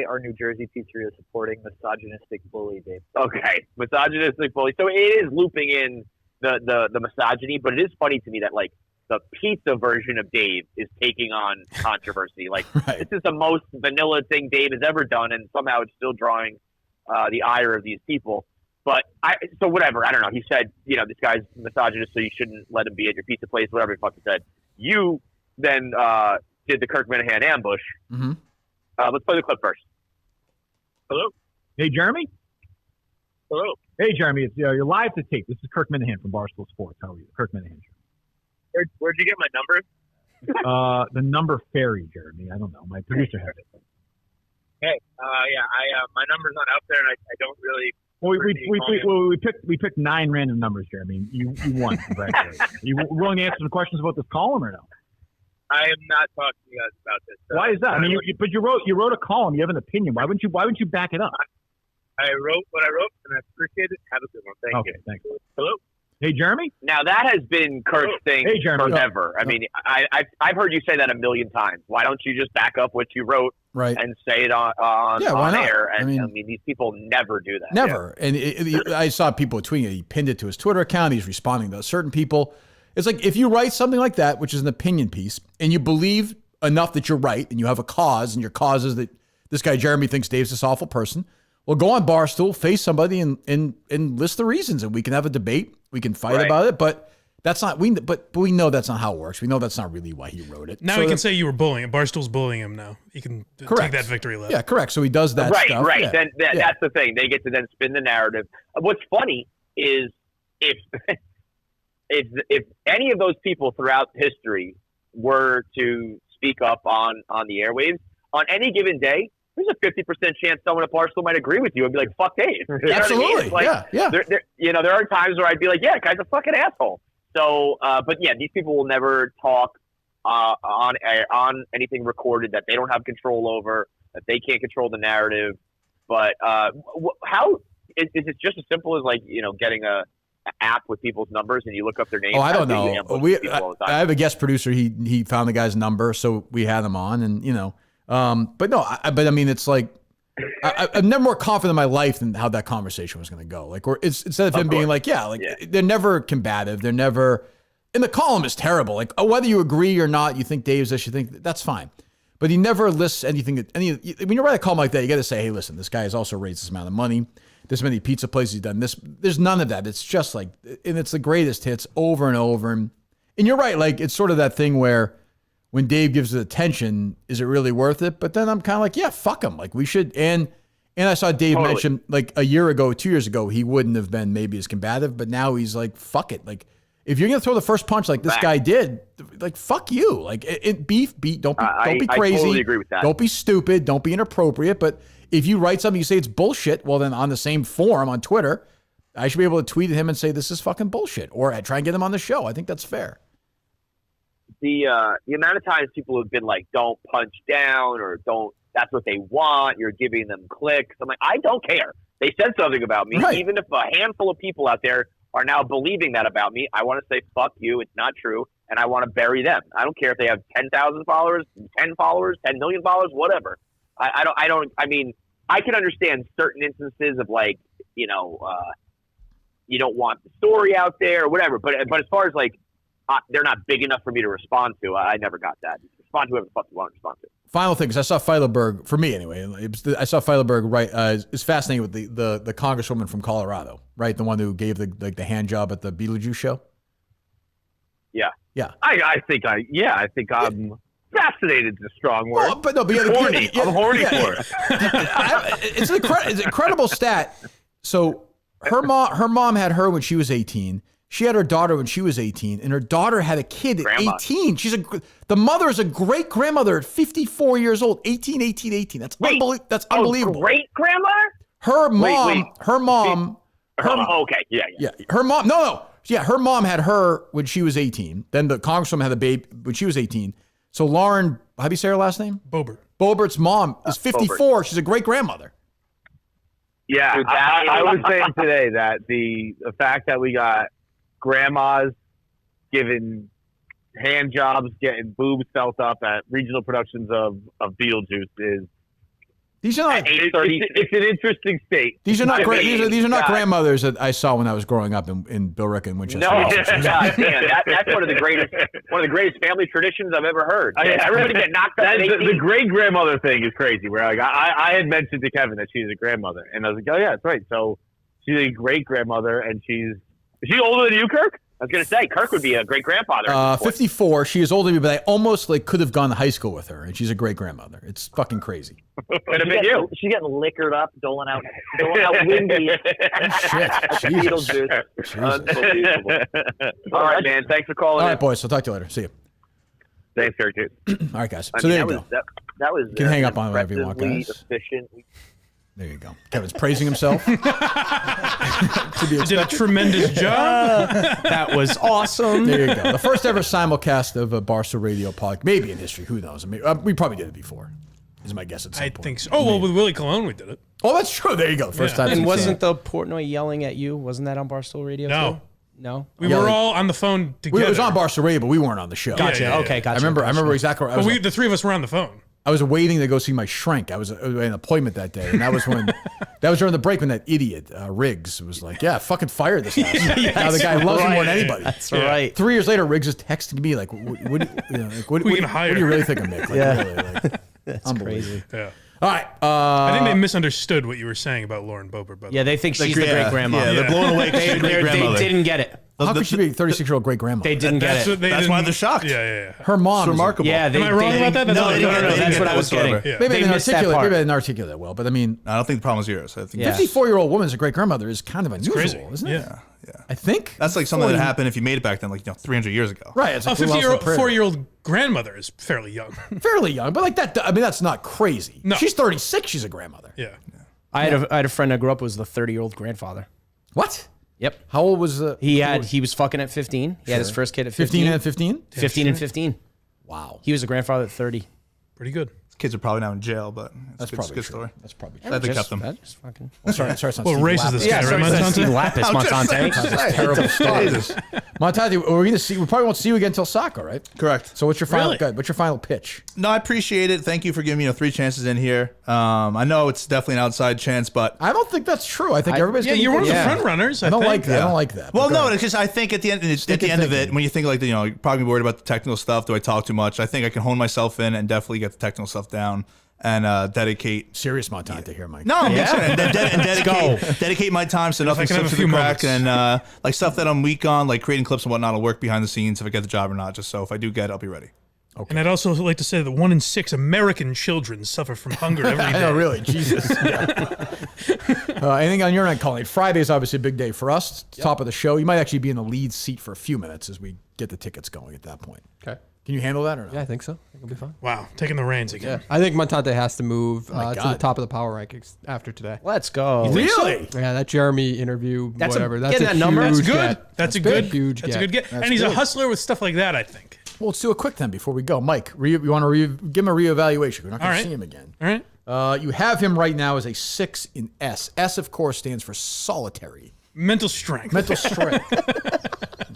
G: are New Jersey pizzerias supporting misogynistic bully Dave?
H: Okay, misogynistic bully. So it is looping in the misogyny, but it is funny to me that like the pizza version of Dave is taking on controversy. Like This is the most vanilla thing Dave has ever done, and somehow it's still drawing the ire of these people. But so whatever, I don't know. He said, this guy's misogynist, so you shouldn't let him be at your pizza place, whatever he fucking said. You then did the Kirk Minifan ambush.
A: Mm-hmm.
H: Let's play the clip first.
Q: Hello. Hey, Jeremy.
I: Hello.
Q: Hey, Jeremy. It's you're live to tape. This is Kirk Minifan from Barstool Sports. How are you? Kirk Minifan.
I: Where'd you get my number?
Q: The number fairy, Jeremy. I don't know. My producer has it.
I: Hey, my number's not out there, and I don't really.
Q: Well, we picked 9 random numbers, Jeremy. You won. Congratulations. You willing to answer some questions about this column or no?
H: I am not talking to you guys about this.
Q: Why is that? I mean, you wrote a column. You have an opinion. Why wouldn't you back it up?
H: I wrote what I wrote, and I appreciate it. Have a good one. Thank you.
Q: Okay, thanks.
H: Hello.
Q: Hey, Jeremy.
H: Now that has been Kirk's thing forever. I mean, I've heard you say that a million times. Why don't you just back up what you wrote and say it on air? And I mean, these people never do that.
A: Never. Yeah. And I saw people tweeting it. He pinned it to his Twitter account. He's responding to certain people. It's like if you write something like that, which is an opinion piece, and you believe enough that you're right, and you have a cause, and your cause is that this guy Jeremy thinks Dave's this awful person. Well, go on Barstool, face somebody, and list the reasons, and we can have a debate. We can fight about it, but that's not But we know that's not how it works. We know that's not really why he wrote it.
D: Now he can say you were bullying him. Barstool's bullying him now. He can take that victory lap.
A: Yeah, correct. So he does that stuff.
H: Right.
A: Yeah.
H: Then that's the thing. They get to then spin the narrative. What's funny is if any of those people throughout history were to speak up on the airwaves on any given day, there's a 50% chance someone at Barstool might agree with you and be like, "Fuck Dave." You know
A: Absolutely.
H: What I mean?
A: Yeah.
H: There are times where I'd be like, "Yeah, guy's a fucking asshole." So, but yeah, these people will never talk on anything recorded that they don't have control over, that they can't control the narrative. But how is it just as simple as getting a app with people's numbers and you look up their names?
A: Oh, I don't know. I have a guest producer. He found the guy's number, so we had him on, and but no, but I mean, it's like I'm never more confident in my life than how that conversation was going to go. Like, or instead of him being like, they're never combative. They're never. And the column is terrible. Like, whether you agree or not, you think Dave's this, you think that's fine. But he never lists anything. When you write a column like that, you got to say, hey, listen, this guy has also raised this amount of money. This many pizza places he's done this. There's none of that. It's just like, and it's the greatest hits over and over. And you're right. Like, it's sort of that thing where when Dave gives it attention, is it really worth it? But then I'm kind of like, yeah, fuck him. Like, we should. And I saw Dave mention like a year ago, 2 years ago, he wouldn't have been maybe as combative, but now he's like, fuck it. Like, if you're going to throw the first punch like this guy did, like, fuck you. Like, don't be crazy.
H: I totally agree with that.
A: Don't be stupid. Don't be inappropriate. But if you write something, you say it's bullshit, well, then on the same forum on Twitter, I should be able to tweet at him and say, this is fucking bullshit. Or I try and get him on the show. I think that's fair.
H: The amount of times people have been like, don't punch down or don't, that's what they want. You're giving them clicks. I'm like, I don't care. They said something about me. Right. Even if a handful of people out there are now believing that about me, I want to say, fuck you. It's not true. And I want to bury them. I don't care if they have 10,000 followers, 10 followers, 10 million followers, whatever. I mean, I can understand certain instances of like, you don't want the story out there or whatever. But as far as like, they're not big enough for me to respond to. I never got that. Respond to whoever the fuck you want to respond to.
A: Final thing, because I saw Feilerberg, for me anyway, I saw Feilerberg is fascinating with the congresswoman from Colorado, right? The one who gave the hand job at the Beetlejuice show.
H: Yeah.
A: Yeah.
M: I think I'm fascinated is a strong word.
A: Well, but no, but
M: horny. I'm horny for it.
A: It's an incredible stat. So her mom had her when she was 18. She had her daughter when she was 18, and her daughter had a kid at 18. The mother is a great grandmother at 54 years old. 18. That's unbelievable. That's unbelievable.
H: Great grandmother?
A: Her mom.
H: Okay. Yeah.
A: Her mom. No. Yeah, her mom had her when she was 18. Then the congresswoman had the baby when she was 18. So Lauren, how do you say her last name?
D: Boebert.
A: Boebert's mom is 54. Boebert. She's a great grandmother.
M: Yeah, I was saying today that the fact that we got grandmas giving hand jobs, getting boobs felt up at regional productions of Beetlejuice is.
A: These are not.
M: It's an interesting state.
A: These are not these are not grandmothers that I saw when I was growing up in Billerica and Winchester.
H: No, that's one of the greatest family traditions I've ever heard. Everybody get knocked up.
M: The great grandmother thing is crazy. Where like I had mentioned to Kevin that she's a grandmother, and I was like, oh yeah, that's right. So she's a great grandmother, and is she older than you, Kirk?
H: I was going to say, Kirk would be a great-grandfather.
A: 54. She is older than me, but I almost could have gone to high school with her, and she's a great-grandmother. It's fucking crazy.
H: Could have been you.
L: She's getting liquored up, doling out windy.
A: Shit.
H: Beetlejuice. Unbelievable. All right, man. Thanks for calling in.
A: All right, boys. I'll talk to you later. See you.
H: Thanks, Kirk, dude.
A: All right, guys. So there you go.
H: That was
A: you can hang up on whatever you want, guys.
H: Efficient.
A: There you go. Kevin's praising himself. to be expected.
D: Did a tremendous job.
C: That was awesome.
A: There you go. The first ever simulcast of a Barstool Radio podcast, maybe in history. Who knows? I mean, we probably did it before. Is my guess at some point.
D: I think so. Oh, well, with Willie Colon, we did it.
A: Oh, that's true. There you go. First time.
C: And wasn't the Portnoy yelling at you? Wasn't that on Barstool Radio?
D: No.
C: Too? No.
D: We were all on the phone together.
A: It was on Barstool Radio, but we weren't on the show.
C: Gotcha. Okay, gotcha.
A: I remember exactly.
D: But the three of us were on the phone.
A: I was waiting to go see my shrink. I was at an appointment that day, and that was when during the break when that idiot Riggs was like, "Yeah, fucking fire this guy." Now the guy loves him more than anybody.
C: That's right.
A: 3 years later, Riggs is texting me like, "What do you really think of Mick?" Like, really, like,
C: that's crazy.
D: Yeah.
A: All right.
D: I think they misunderstood what you were saying about Lauren Boebert. By the way.
C: Yeah, they think she's the great grandma.
B: Yeah, they're blown away.
C: They didn't get it.
A: How could she be a 36-year-old great grandma?
C: They didn't get it.
B: That's why they're shocked.
D: Yeah.
A: Her mom.
B: It's remarkable.
C: Yeah,
D: Am I wrong about that?
B: No,
C: that's what I was getting.
D: Yeah.
A: Maybe they didn't articulate it well, but I mean,
B: I don't think the problem is yours. I think
A: 54-year-old woman as a great grandmother is kind of unusual, isn't it?
B: Yeah.
A: I think
B: that's like something that happened if you made it back then, like 300 years ago.
A: Right. It's
D: a 54-year-old grandmother is fairly young.
A: Fairly young, but like that. I mean, that's not crazy.
D: No.
A: She's 36. She's a grandmother.
D: Yeah.
C: I had a friend I grew up with was the 30-year-old grandfather.
A: What?
C: Yep.
A: How old was
C: he was fucking at 15. He had his first kid at 15.
A: 15 and 15?
C: 15 and 15.
A: Wow.
C: He was a grandfather at 30.
D: Pretty good.
B: His kids are probably now in jail, but
A: that's
B: probably a good
A: true.
B: story.
A: That's probably
B: true. They kept them.
C: Just fucking.
A: Well,
D: race is this guy, right, Montante?
C: Lappas, Montante.
A: Terrible stuff. Montante, we're going to see. We probably won't see you again until soccer, right?
B: Correct.
A: So what's your final? What's your final pitch?
B: No, I appreciate it. Thank you for giving me 3 chances in here. I know it's definitely an outside chance, but
A: I don't think that's true. I think everybody's.
D: Yeah, you're one of the front runners.
A: I don't like that. I don't like that.
B: Well, no, because I think at the end of it, when you think like you're probably worried about the technical stuff. Do I talk too much? I think I can hone myself in and definitely get the technical stuff down. And dedicate
A: serious Montante here, Mike.
B: No, and dedicate my time so nothing slips through the crack and like stuff that I'm weak on, like creating clips and whatnot. I'll work behind the scenes if I get the job or not. Just so if I do get it, I'll be ready.
A: Okay.
D: And I'd also like to say that 1 in 6 American children suffer from hunger every day.
A: I know, really, Jesus. Anything on your end, Colleen? Friday is obviously a big day for us. Top of the show. You might actually be in the lead seat for a few minutes as we get the tickets going at that point.
F: Okay.
A: Can you handle that or not?
F: Yeah, I think so. I think it'll be fine.
D: Wow, taking the reins again.
F: Yeah, I think Montante has to move to the
A: God.
F: top of the power rankings after today.
C: Let's go.
A: Really?
F: Yeah, that Jeremy interview,
C: That's
F: whatever.
C: getting that number.
D: That's
F: huge
D: good.
F: get.
D: That's a good
F: huge
D: That's a
F: get.
D: good get.
A: That's
D: And he's a
A: good.
D: hustler with stuff like that, I think.
A: Well, let's do a quick then before we go. Mike, you want to give him a reevaluation. We're not going to see him again.
D: All right.
A: You have him right now as a 6 in S. S, of course, stands for solitary.
D: Mental strength.
A: Mental strength.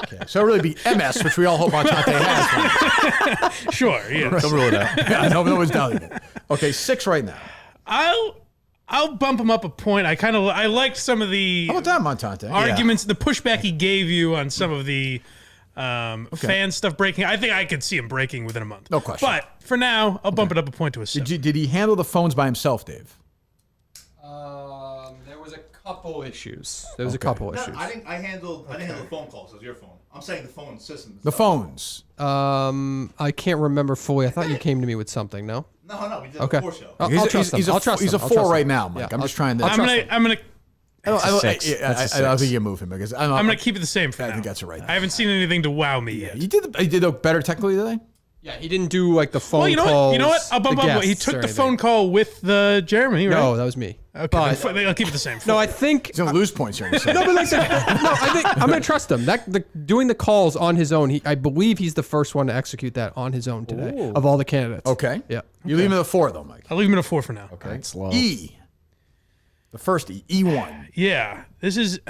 A: Okay, so it'll really be MS, which we all hope Montante has.
D: Sure, yeah.
B: Don't rule it out.
A: Yeah, nobody's doubting it. Okay, 6 right now.
D: I'll bump him up a point. I liked some of the
A: How about that, Montante?
D: arguments, the pushback he gave you on some of the fan stuff breaking. I think I could see him breaking within a month.
A: No question.
D: But for now, I'll bump it up a point to a 7.
A: Did he handle the phones by himself, Dave?
F: There was a couple issues. I
B: didn't handle the phone calls. It was your phone. I'm saying the phone system.
A: The phones.
F: I can't remember fully. I thought you came to me with something. No.
B: No, we did
F: Okay.
B: before show.
F: I'll trust him. I'll trust
A: He's
F: him.
A: a
F: I'll
A: 4
F: trust
A: right
F: him.
A: now, Mike.
F: Yeah,
A: I'm just trying to.
D: I'm gonna.
A: I don't
C: That's a
A: think
C: 6.
A: you move him because
D: I'm gonna keep it the same for now.
A: I think that's right.
D: I haven't seen anything to wow me yet.
A: He did better technically today.
F: Yeah, he didn't do like the phone
D: Well, you know
F: calls.
D: what? You know what? I'll bump
F: the
D: up. He
F: guests or
D: took the
F: anything.
D: phone call with the Jeremy, right?
F: No, that was me.
D: Okay,
F: But-
D: then I'll keep it the same.
F: No, I think
A: He's gonna lose points here. In a second.
F: no, but like I think I'm gonna trust him. Doing the calls on his own. I believe he's the first one to execute that on his own today of all the candidates.
A: Okay.
F: Yeah.
A: You leave him at a 4 though, Mike.
D: I'll leave him at a 4 for now.
A: Okay.
C: That's low.
A: E. The first E. E1.
D: Yeah, this is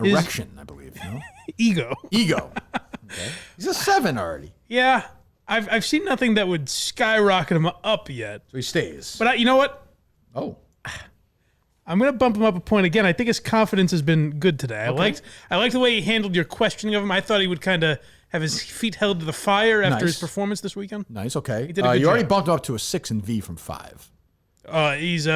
A: Erection, I believe. No?
D: ego.
A: Ego. Okay. He's a 7 already.
D: Yeah, I've seen nothing that would skyrocket him up yet.
A: So he stays.
D: But you know what?
A: Oh.
D: I'm gonna bump him up a point again. I think his confidence has been good today. I liked the way he handled your questioning of him. I thought he would kind of have his feet held to the fire after his performance this weekend.
A: Nice. Okay.
D: He did a good
A: you already
D: job.
A: bumped him up to a 6 in V from 5.
D: He's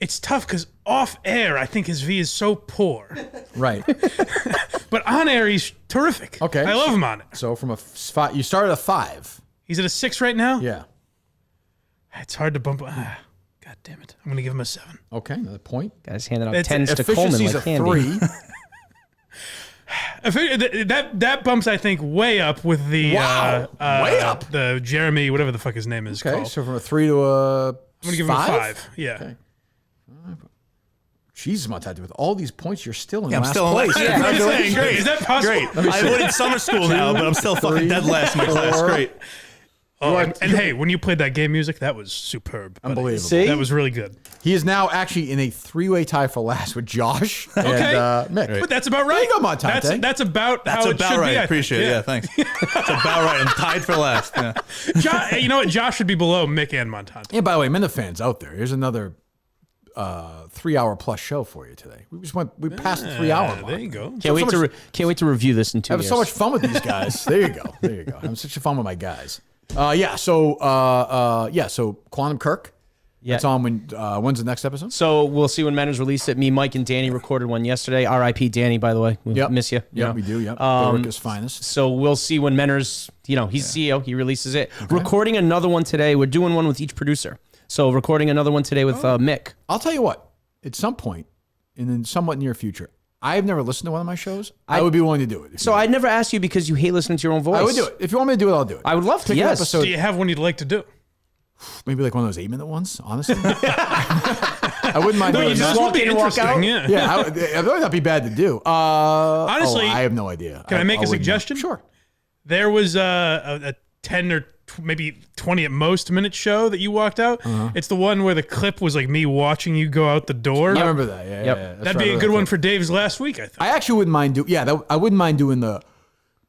D: it's tough because off air, I think his V is so poor.
A: Right.
D: But on air, he's terrific.
A: Okay.
D: I love him on it.
A: So from a 5, you started at a 5.
D: He's at a 6 right now?
A: Yeah.
D: It's hard to bump. God damn it. I'm going to give him a 7.
A: Okay. Another point.
C: Guys handing out
D: It's-
C: 10s to Coleman
A: Efficiency's
C: like
A: a
C: candy.
A: 3.
D: That bumps, I think, way up with the
A: Wow. Way up?
D: the Jeremy, whatever the fuck his name is
A: Okay.
D: called.
A: So from a 3 to a
D: I'm gonna give him a 5. Yeah.
A: Okay. Jesus, Montante, with all these points, you're still in
B: Yeah, I'm
A: last
B: still in
A: place.
B: last. Yeah, I'm saying, great.
D: Is that possible?
B: Great. I avoided summer school now, but I'm still fucking dead last in my class. Great.
D: Oh, and hey, when you played that game music, that was superb. Buddy.
A: Unbelievable.
C: See?
D: That was really good.
A: He is now actually in a 3-way tie for last with Josh and Mick.
D: But that's about right.
A: There you go, Montante.
D: That's about how it should
B: right.
D: be.
B: I appreciate it. Yeah, thanks. That's about right. I'm tied for last. Yeah.
D: You know what? Josh should be below Mick and Montante.
A: Yeah, by the way, Minifans out there. Here's another 3-hour plus show for you today. We passed the 3-hour mark.
D: There you go.
C: Can't wait to review this in 2 years.
A: Having so much fun with these guys. There you go. Having such fun with my guys. So Quantum Kirk.
C: Yeah.
A: It's on when's the next episode?
C: So we'll see when Manners release it. Me, Mike, and Danny recorded one yesterday. R.I.P. Danny, by the way. We miss you.
A: Yeah, we do. Yep. America's finest.
C: So we'll see when Manners, he's CEO. He releases it. Okay. Recording another one today. We're doing one with each producer. So recording another one today with Mick.
A: I'll tell you what. At some point, in the somewhat near future, I've never listened to one of my shows. I would be willing to do it.
C: So I'd never asked you because you hate listening to your own voice.
A: I would do it. If you want me to do it, I'll do it.
C: I would love to. Yes.
D: Do you have one you'd like to do?
A: Maybe like one of those 8-minute ones, honestly. I wouldn't mind doing
D: you just
A: that.
D: walk in and walk out?
A: Yeah, it would not be bad to do.
D: Honestly,
A: I have no idea.
D: Can I make a suggestion?
A: Sure.
D: There was a 10 or maybe 20 at most minute show that you walked out. It's the one where the clip was like me watching you go out the door.
A: I remember that. Yeah.
D: That'd be a good one for Dave's last week, I think.
A: I actually wouldn't mind I wouldn't mind doing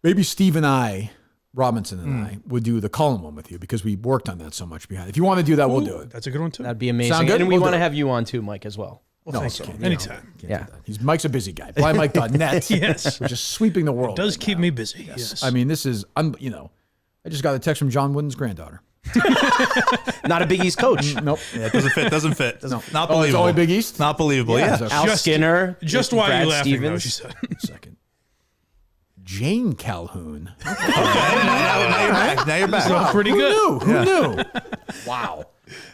A: maybe Steve and I, Robinson and I, would do the Cullen one with you because we worked on that so much behind. If you want to do that, we'll do it.
D: That's a good one too.
C: That'd be amazing.
A: Sound good?
C: And we
A: We'll
C: want to
A: do it.
C: have you on too, Mike, as well.
D: Well, thanks. Anytime.
A: Yeah. Mike's a busy guy. BlindMike.net.
D: Yes.
A: Which is sweeping the world.
D: It does keep me busy. Yes.
A: I mean, this is, I just got a text from John Wooden's granddaughter.
C: Not a Big East coach.
A: Nope.
B: Yeah, it doesn't fit.
A: No.
B: Not believable.
A: It's only Big East?
B: Not believable. Yeah.
C: Al Skinner.
D: Just why
C: Brad
D: you laughing,
C: Stevens.
D: though, she said.
A: Second. Jane Calhoun.
B: Now you're back.
D: So pretty good.
A: Who knew? Wow.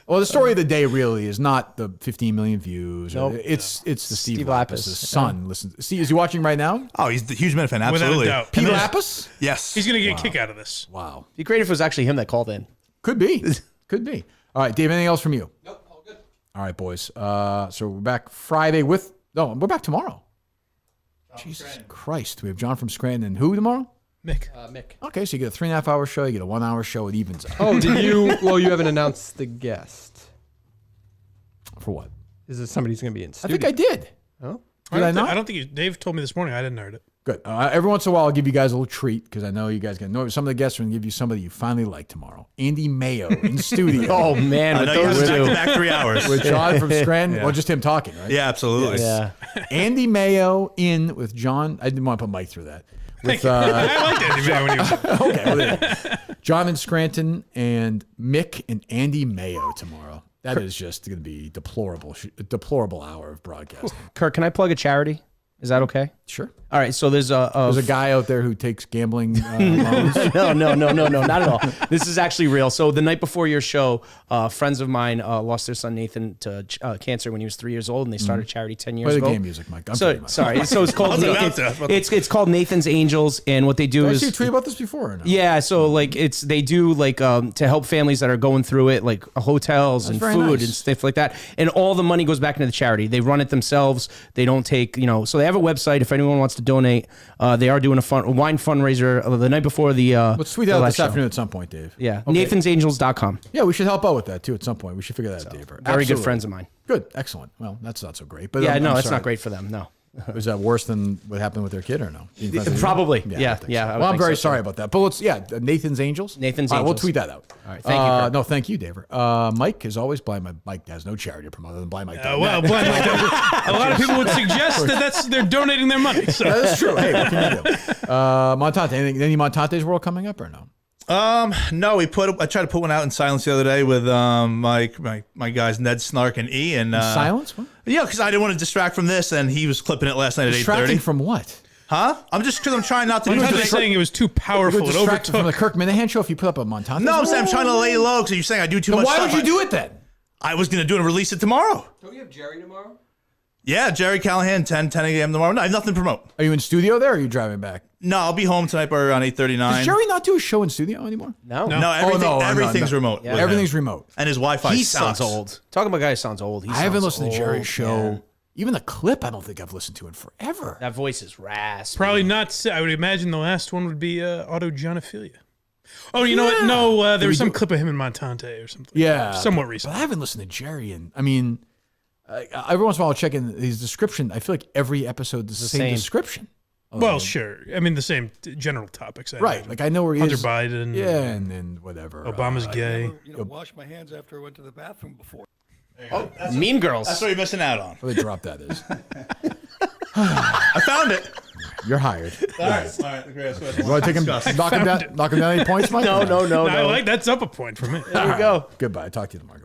A: Well, the story of the day really is not the 15 million views.
C: Nope.
A: It's the Steve
C: Lappas.
A: Lappas' son. Listen, is he watching right now?
B: Oh, he's the huge Minifan. Absolutely.
D: Without a doubt.
A: Pete Lappas?
B: Yes.
D: He's going to get a kick out of this.
A: Wow.
C: It'd be great if it was actually him that called in.
A: Could be. Could be. All right, Dave, anything else from you? Nope, all good. All right, boys. So we're back Friday we're back tomorrow. Jesus Christ. We have John from Scranton and who tomorrow?
D: Mick.
A: Okay, so you get a 3.5-hour show, you get a 1-hour show, it evens out.
F: Oh, did you? Well, you haven't announced the guest.
A: For what?
F: Is it somebody who's going to be in
A: I
F: studio?
A: think I did.
F: Oh?
A: Did I not?
D: I don't think you, Dave told me this morning. I didn't heard it.
A: Good. Every once in a while, I'll give you guys a little treat because I know you guys can know some of the guests are going to give you somebody you finally like tomorrow. Andy Mayo in studio.
C: Oh, man. With those two.
B: Back 3 hours.
A: With John from Scranton. Well, just him talking, right?
B: Yeah, absolutely.
C: Yeah.
A: Andy Mayo in with John. I didn't want to put Mike through that. With,
D: I liked Andy Mayo when he was.
A: Okay. Well, there you go. John in Scranton and Mick and Andy Mayo tomorrow. That is just going to be a deplorable hour of broadcasting.
C: Kirk, can I plug a charity? Is that okay?
A: Sure.
C: All right, so there's a
A: guy out there who takes gambling loans.
C: No, not at all. This is actually real. So the night before your show, friends of mine lost their son Nathan to cancer when he was 3 years old, and they started a charity 10 years ago.
A: Play the game music, Mike.
C: So it's called it's called Nathan's Angels, and what they do
A: Did I
C: is
A: see a tweet about this before or no?
C: yeah. So like they do to help families that are going through it, like hotels and food and stuff like that, and all the money goes back into the charity. They run it themselves. They don't take so they have a website if anyone wants to donate. They are doing a wine fundraiser the night before the.
A: Let's tweet that out this afternoon at some point, Dave.
C: Yeah, okay. NathansAngels.com.
A: Yeah, we should help out with that too at some point. We should figure that out, Dave.
C: Very good friends of mine.
A: Good, excellent. Well, that's not so great, but
C: yeah,
A: I'm
C: it's
A: sorry.
C: not great for them. No.
A: Was that worse than what happened with their kid or no?
C: Probably. Yeah.
A: Well, I'm very sorry about that. But let's, Nathan's Angels.
C: Nathan's
A: All right, we'll
C: Angels.
A: tweet that out.
C: All right. Thank you. Kirk.
A: No, thank you, Dave. Mike, as always, Mike has no charity to promote other than Blind Mike.
D: Well, Blind Mike. A lot of people would suggest that they're donating their money. So.
A: That's true. Hey, what can you do? Montante, any Montante's World coming up or no?
B: No, I tried to put one out in silence the other day with my guys Ned Snark and E and
A: silence. What?
B: Yeah, because I didn't want to distract from this, and he was clipping it last night at 8:30.
A: Distracting from what?
B: Huh? I'm trying not to.
D: I'm just saying it was too powerful. It overtook
A: from the Kirk Minahan show. If you put up a Montante,
B: no, I'm saying I'm trying to lay low because you're saying I do too much.
A: Why
B: stuff.
A: would you do it then?
B: I was going to do it and release it tomorrow.
F: Don't you have Jerry tomorrow?
B: Yeah, Jerry Callahan, 10 a.m. tomorrow. No, I have nothing to promote.
A: Are you in studio there or are you driving back?
B: No, I'll be home tonight by around 8:39.
A: Does Jerry not do a show in studio anymore?
C: No.
B: Everything's remote.
C: Yeah.
A: Everything's remote.
B: And his Wi-Fi
C: He
B: sucks.
C: sounds old. Talking about a guy who sounds old.
A: I haven't listened to Jerry's show Even the clip, I don't think I've listened to in forever.
C: That voice is raspy.
D: Probably not. I would imagine the last one would be autogenophilia. Oh, you know what? No, there was some clip of him in Montante or something.
A: Yeah.
D: Somewhat recent.
A: But I haven't listened to Jerry. And I mean, every once in a while I'll check in his description. I feel like every episode is the same description.
D: Well, sure. I mean, the same general topics.
A: Right. Like, I know where he
D: Hunter
A: is.
D: Biden.
A: Yeah, and whatever.
D: Obama's gay.
N: Wash my hands after I went to the bathroom before.
C: Oh, Mean Girls.
B: That's what you're missing out on.
A: Where they drop that is.
B: I found it.
A: You're hired.
B: All right.
A: You want to take him, knock him down any points, Mike?
C: No.
D: I like that's up a point for me.
C: There you go.
A: Goodbye. Talk to you tomorrow.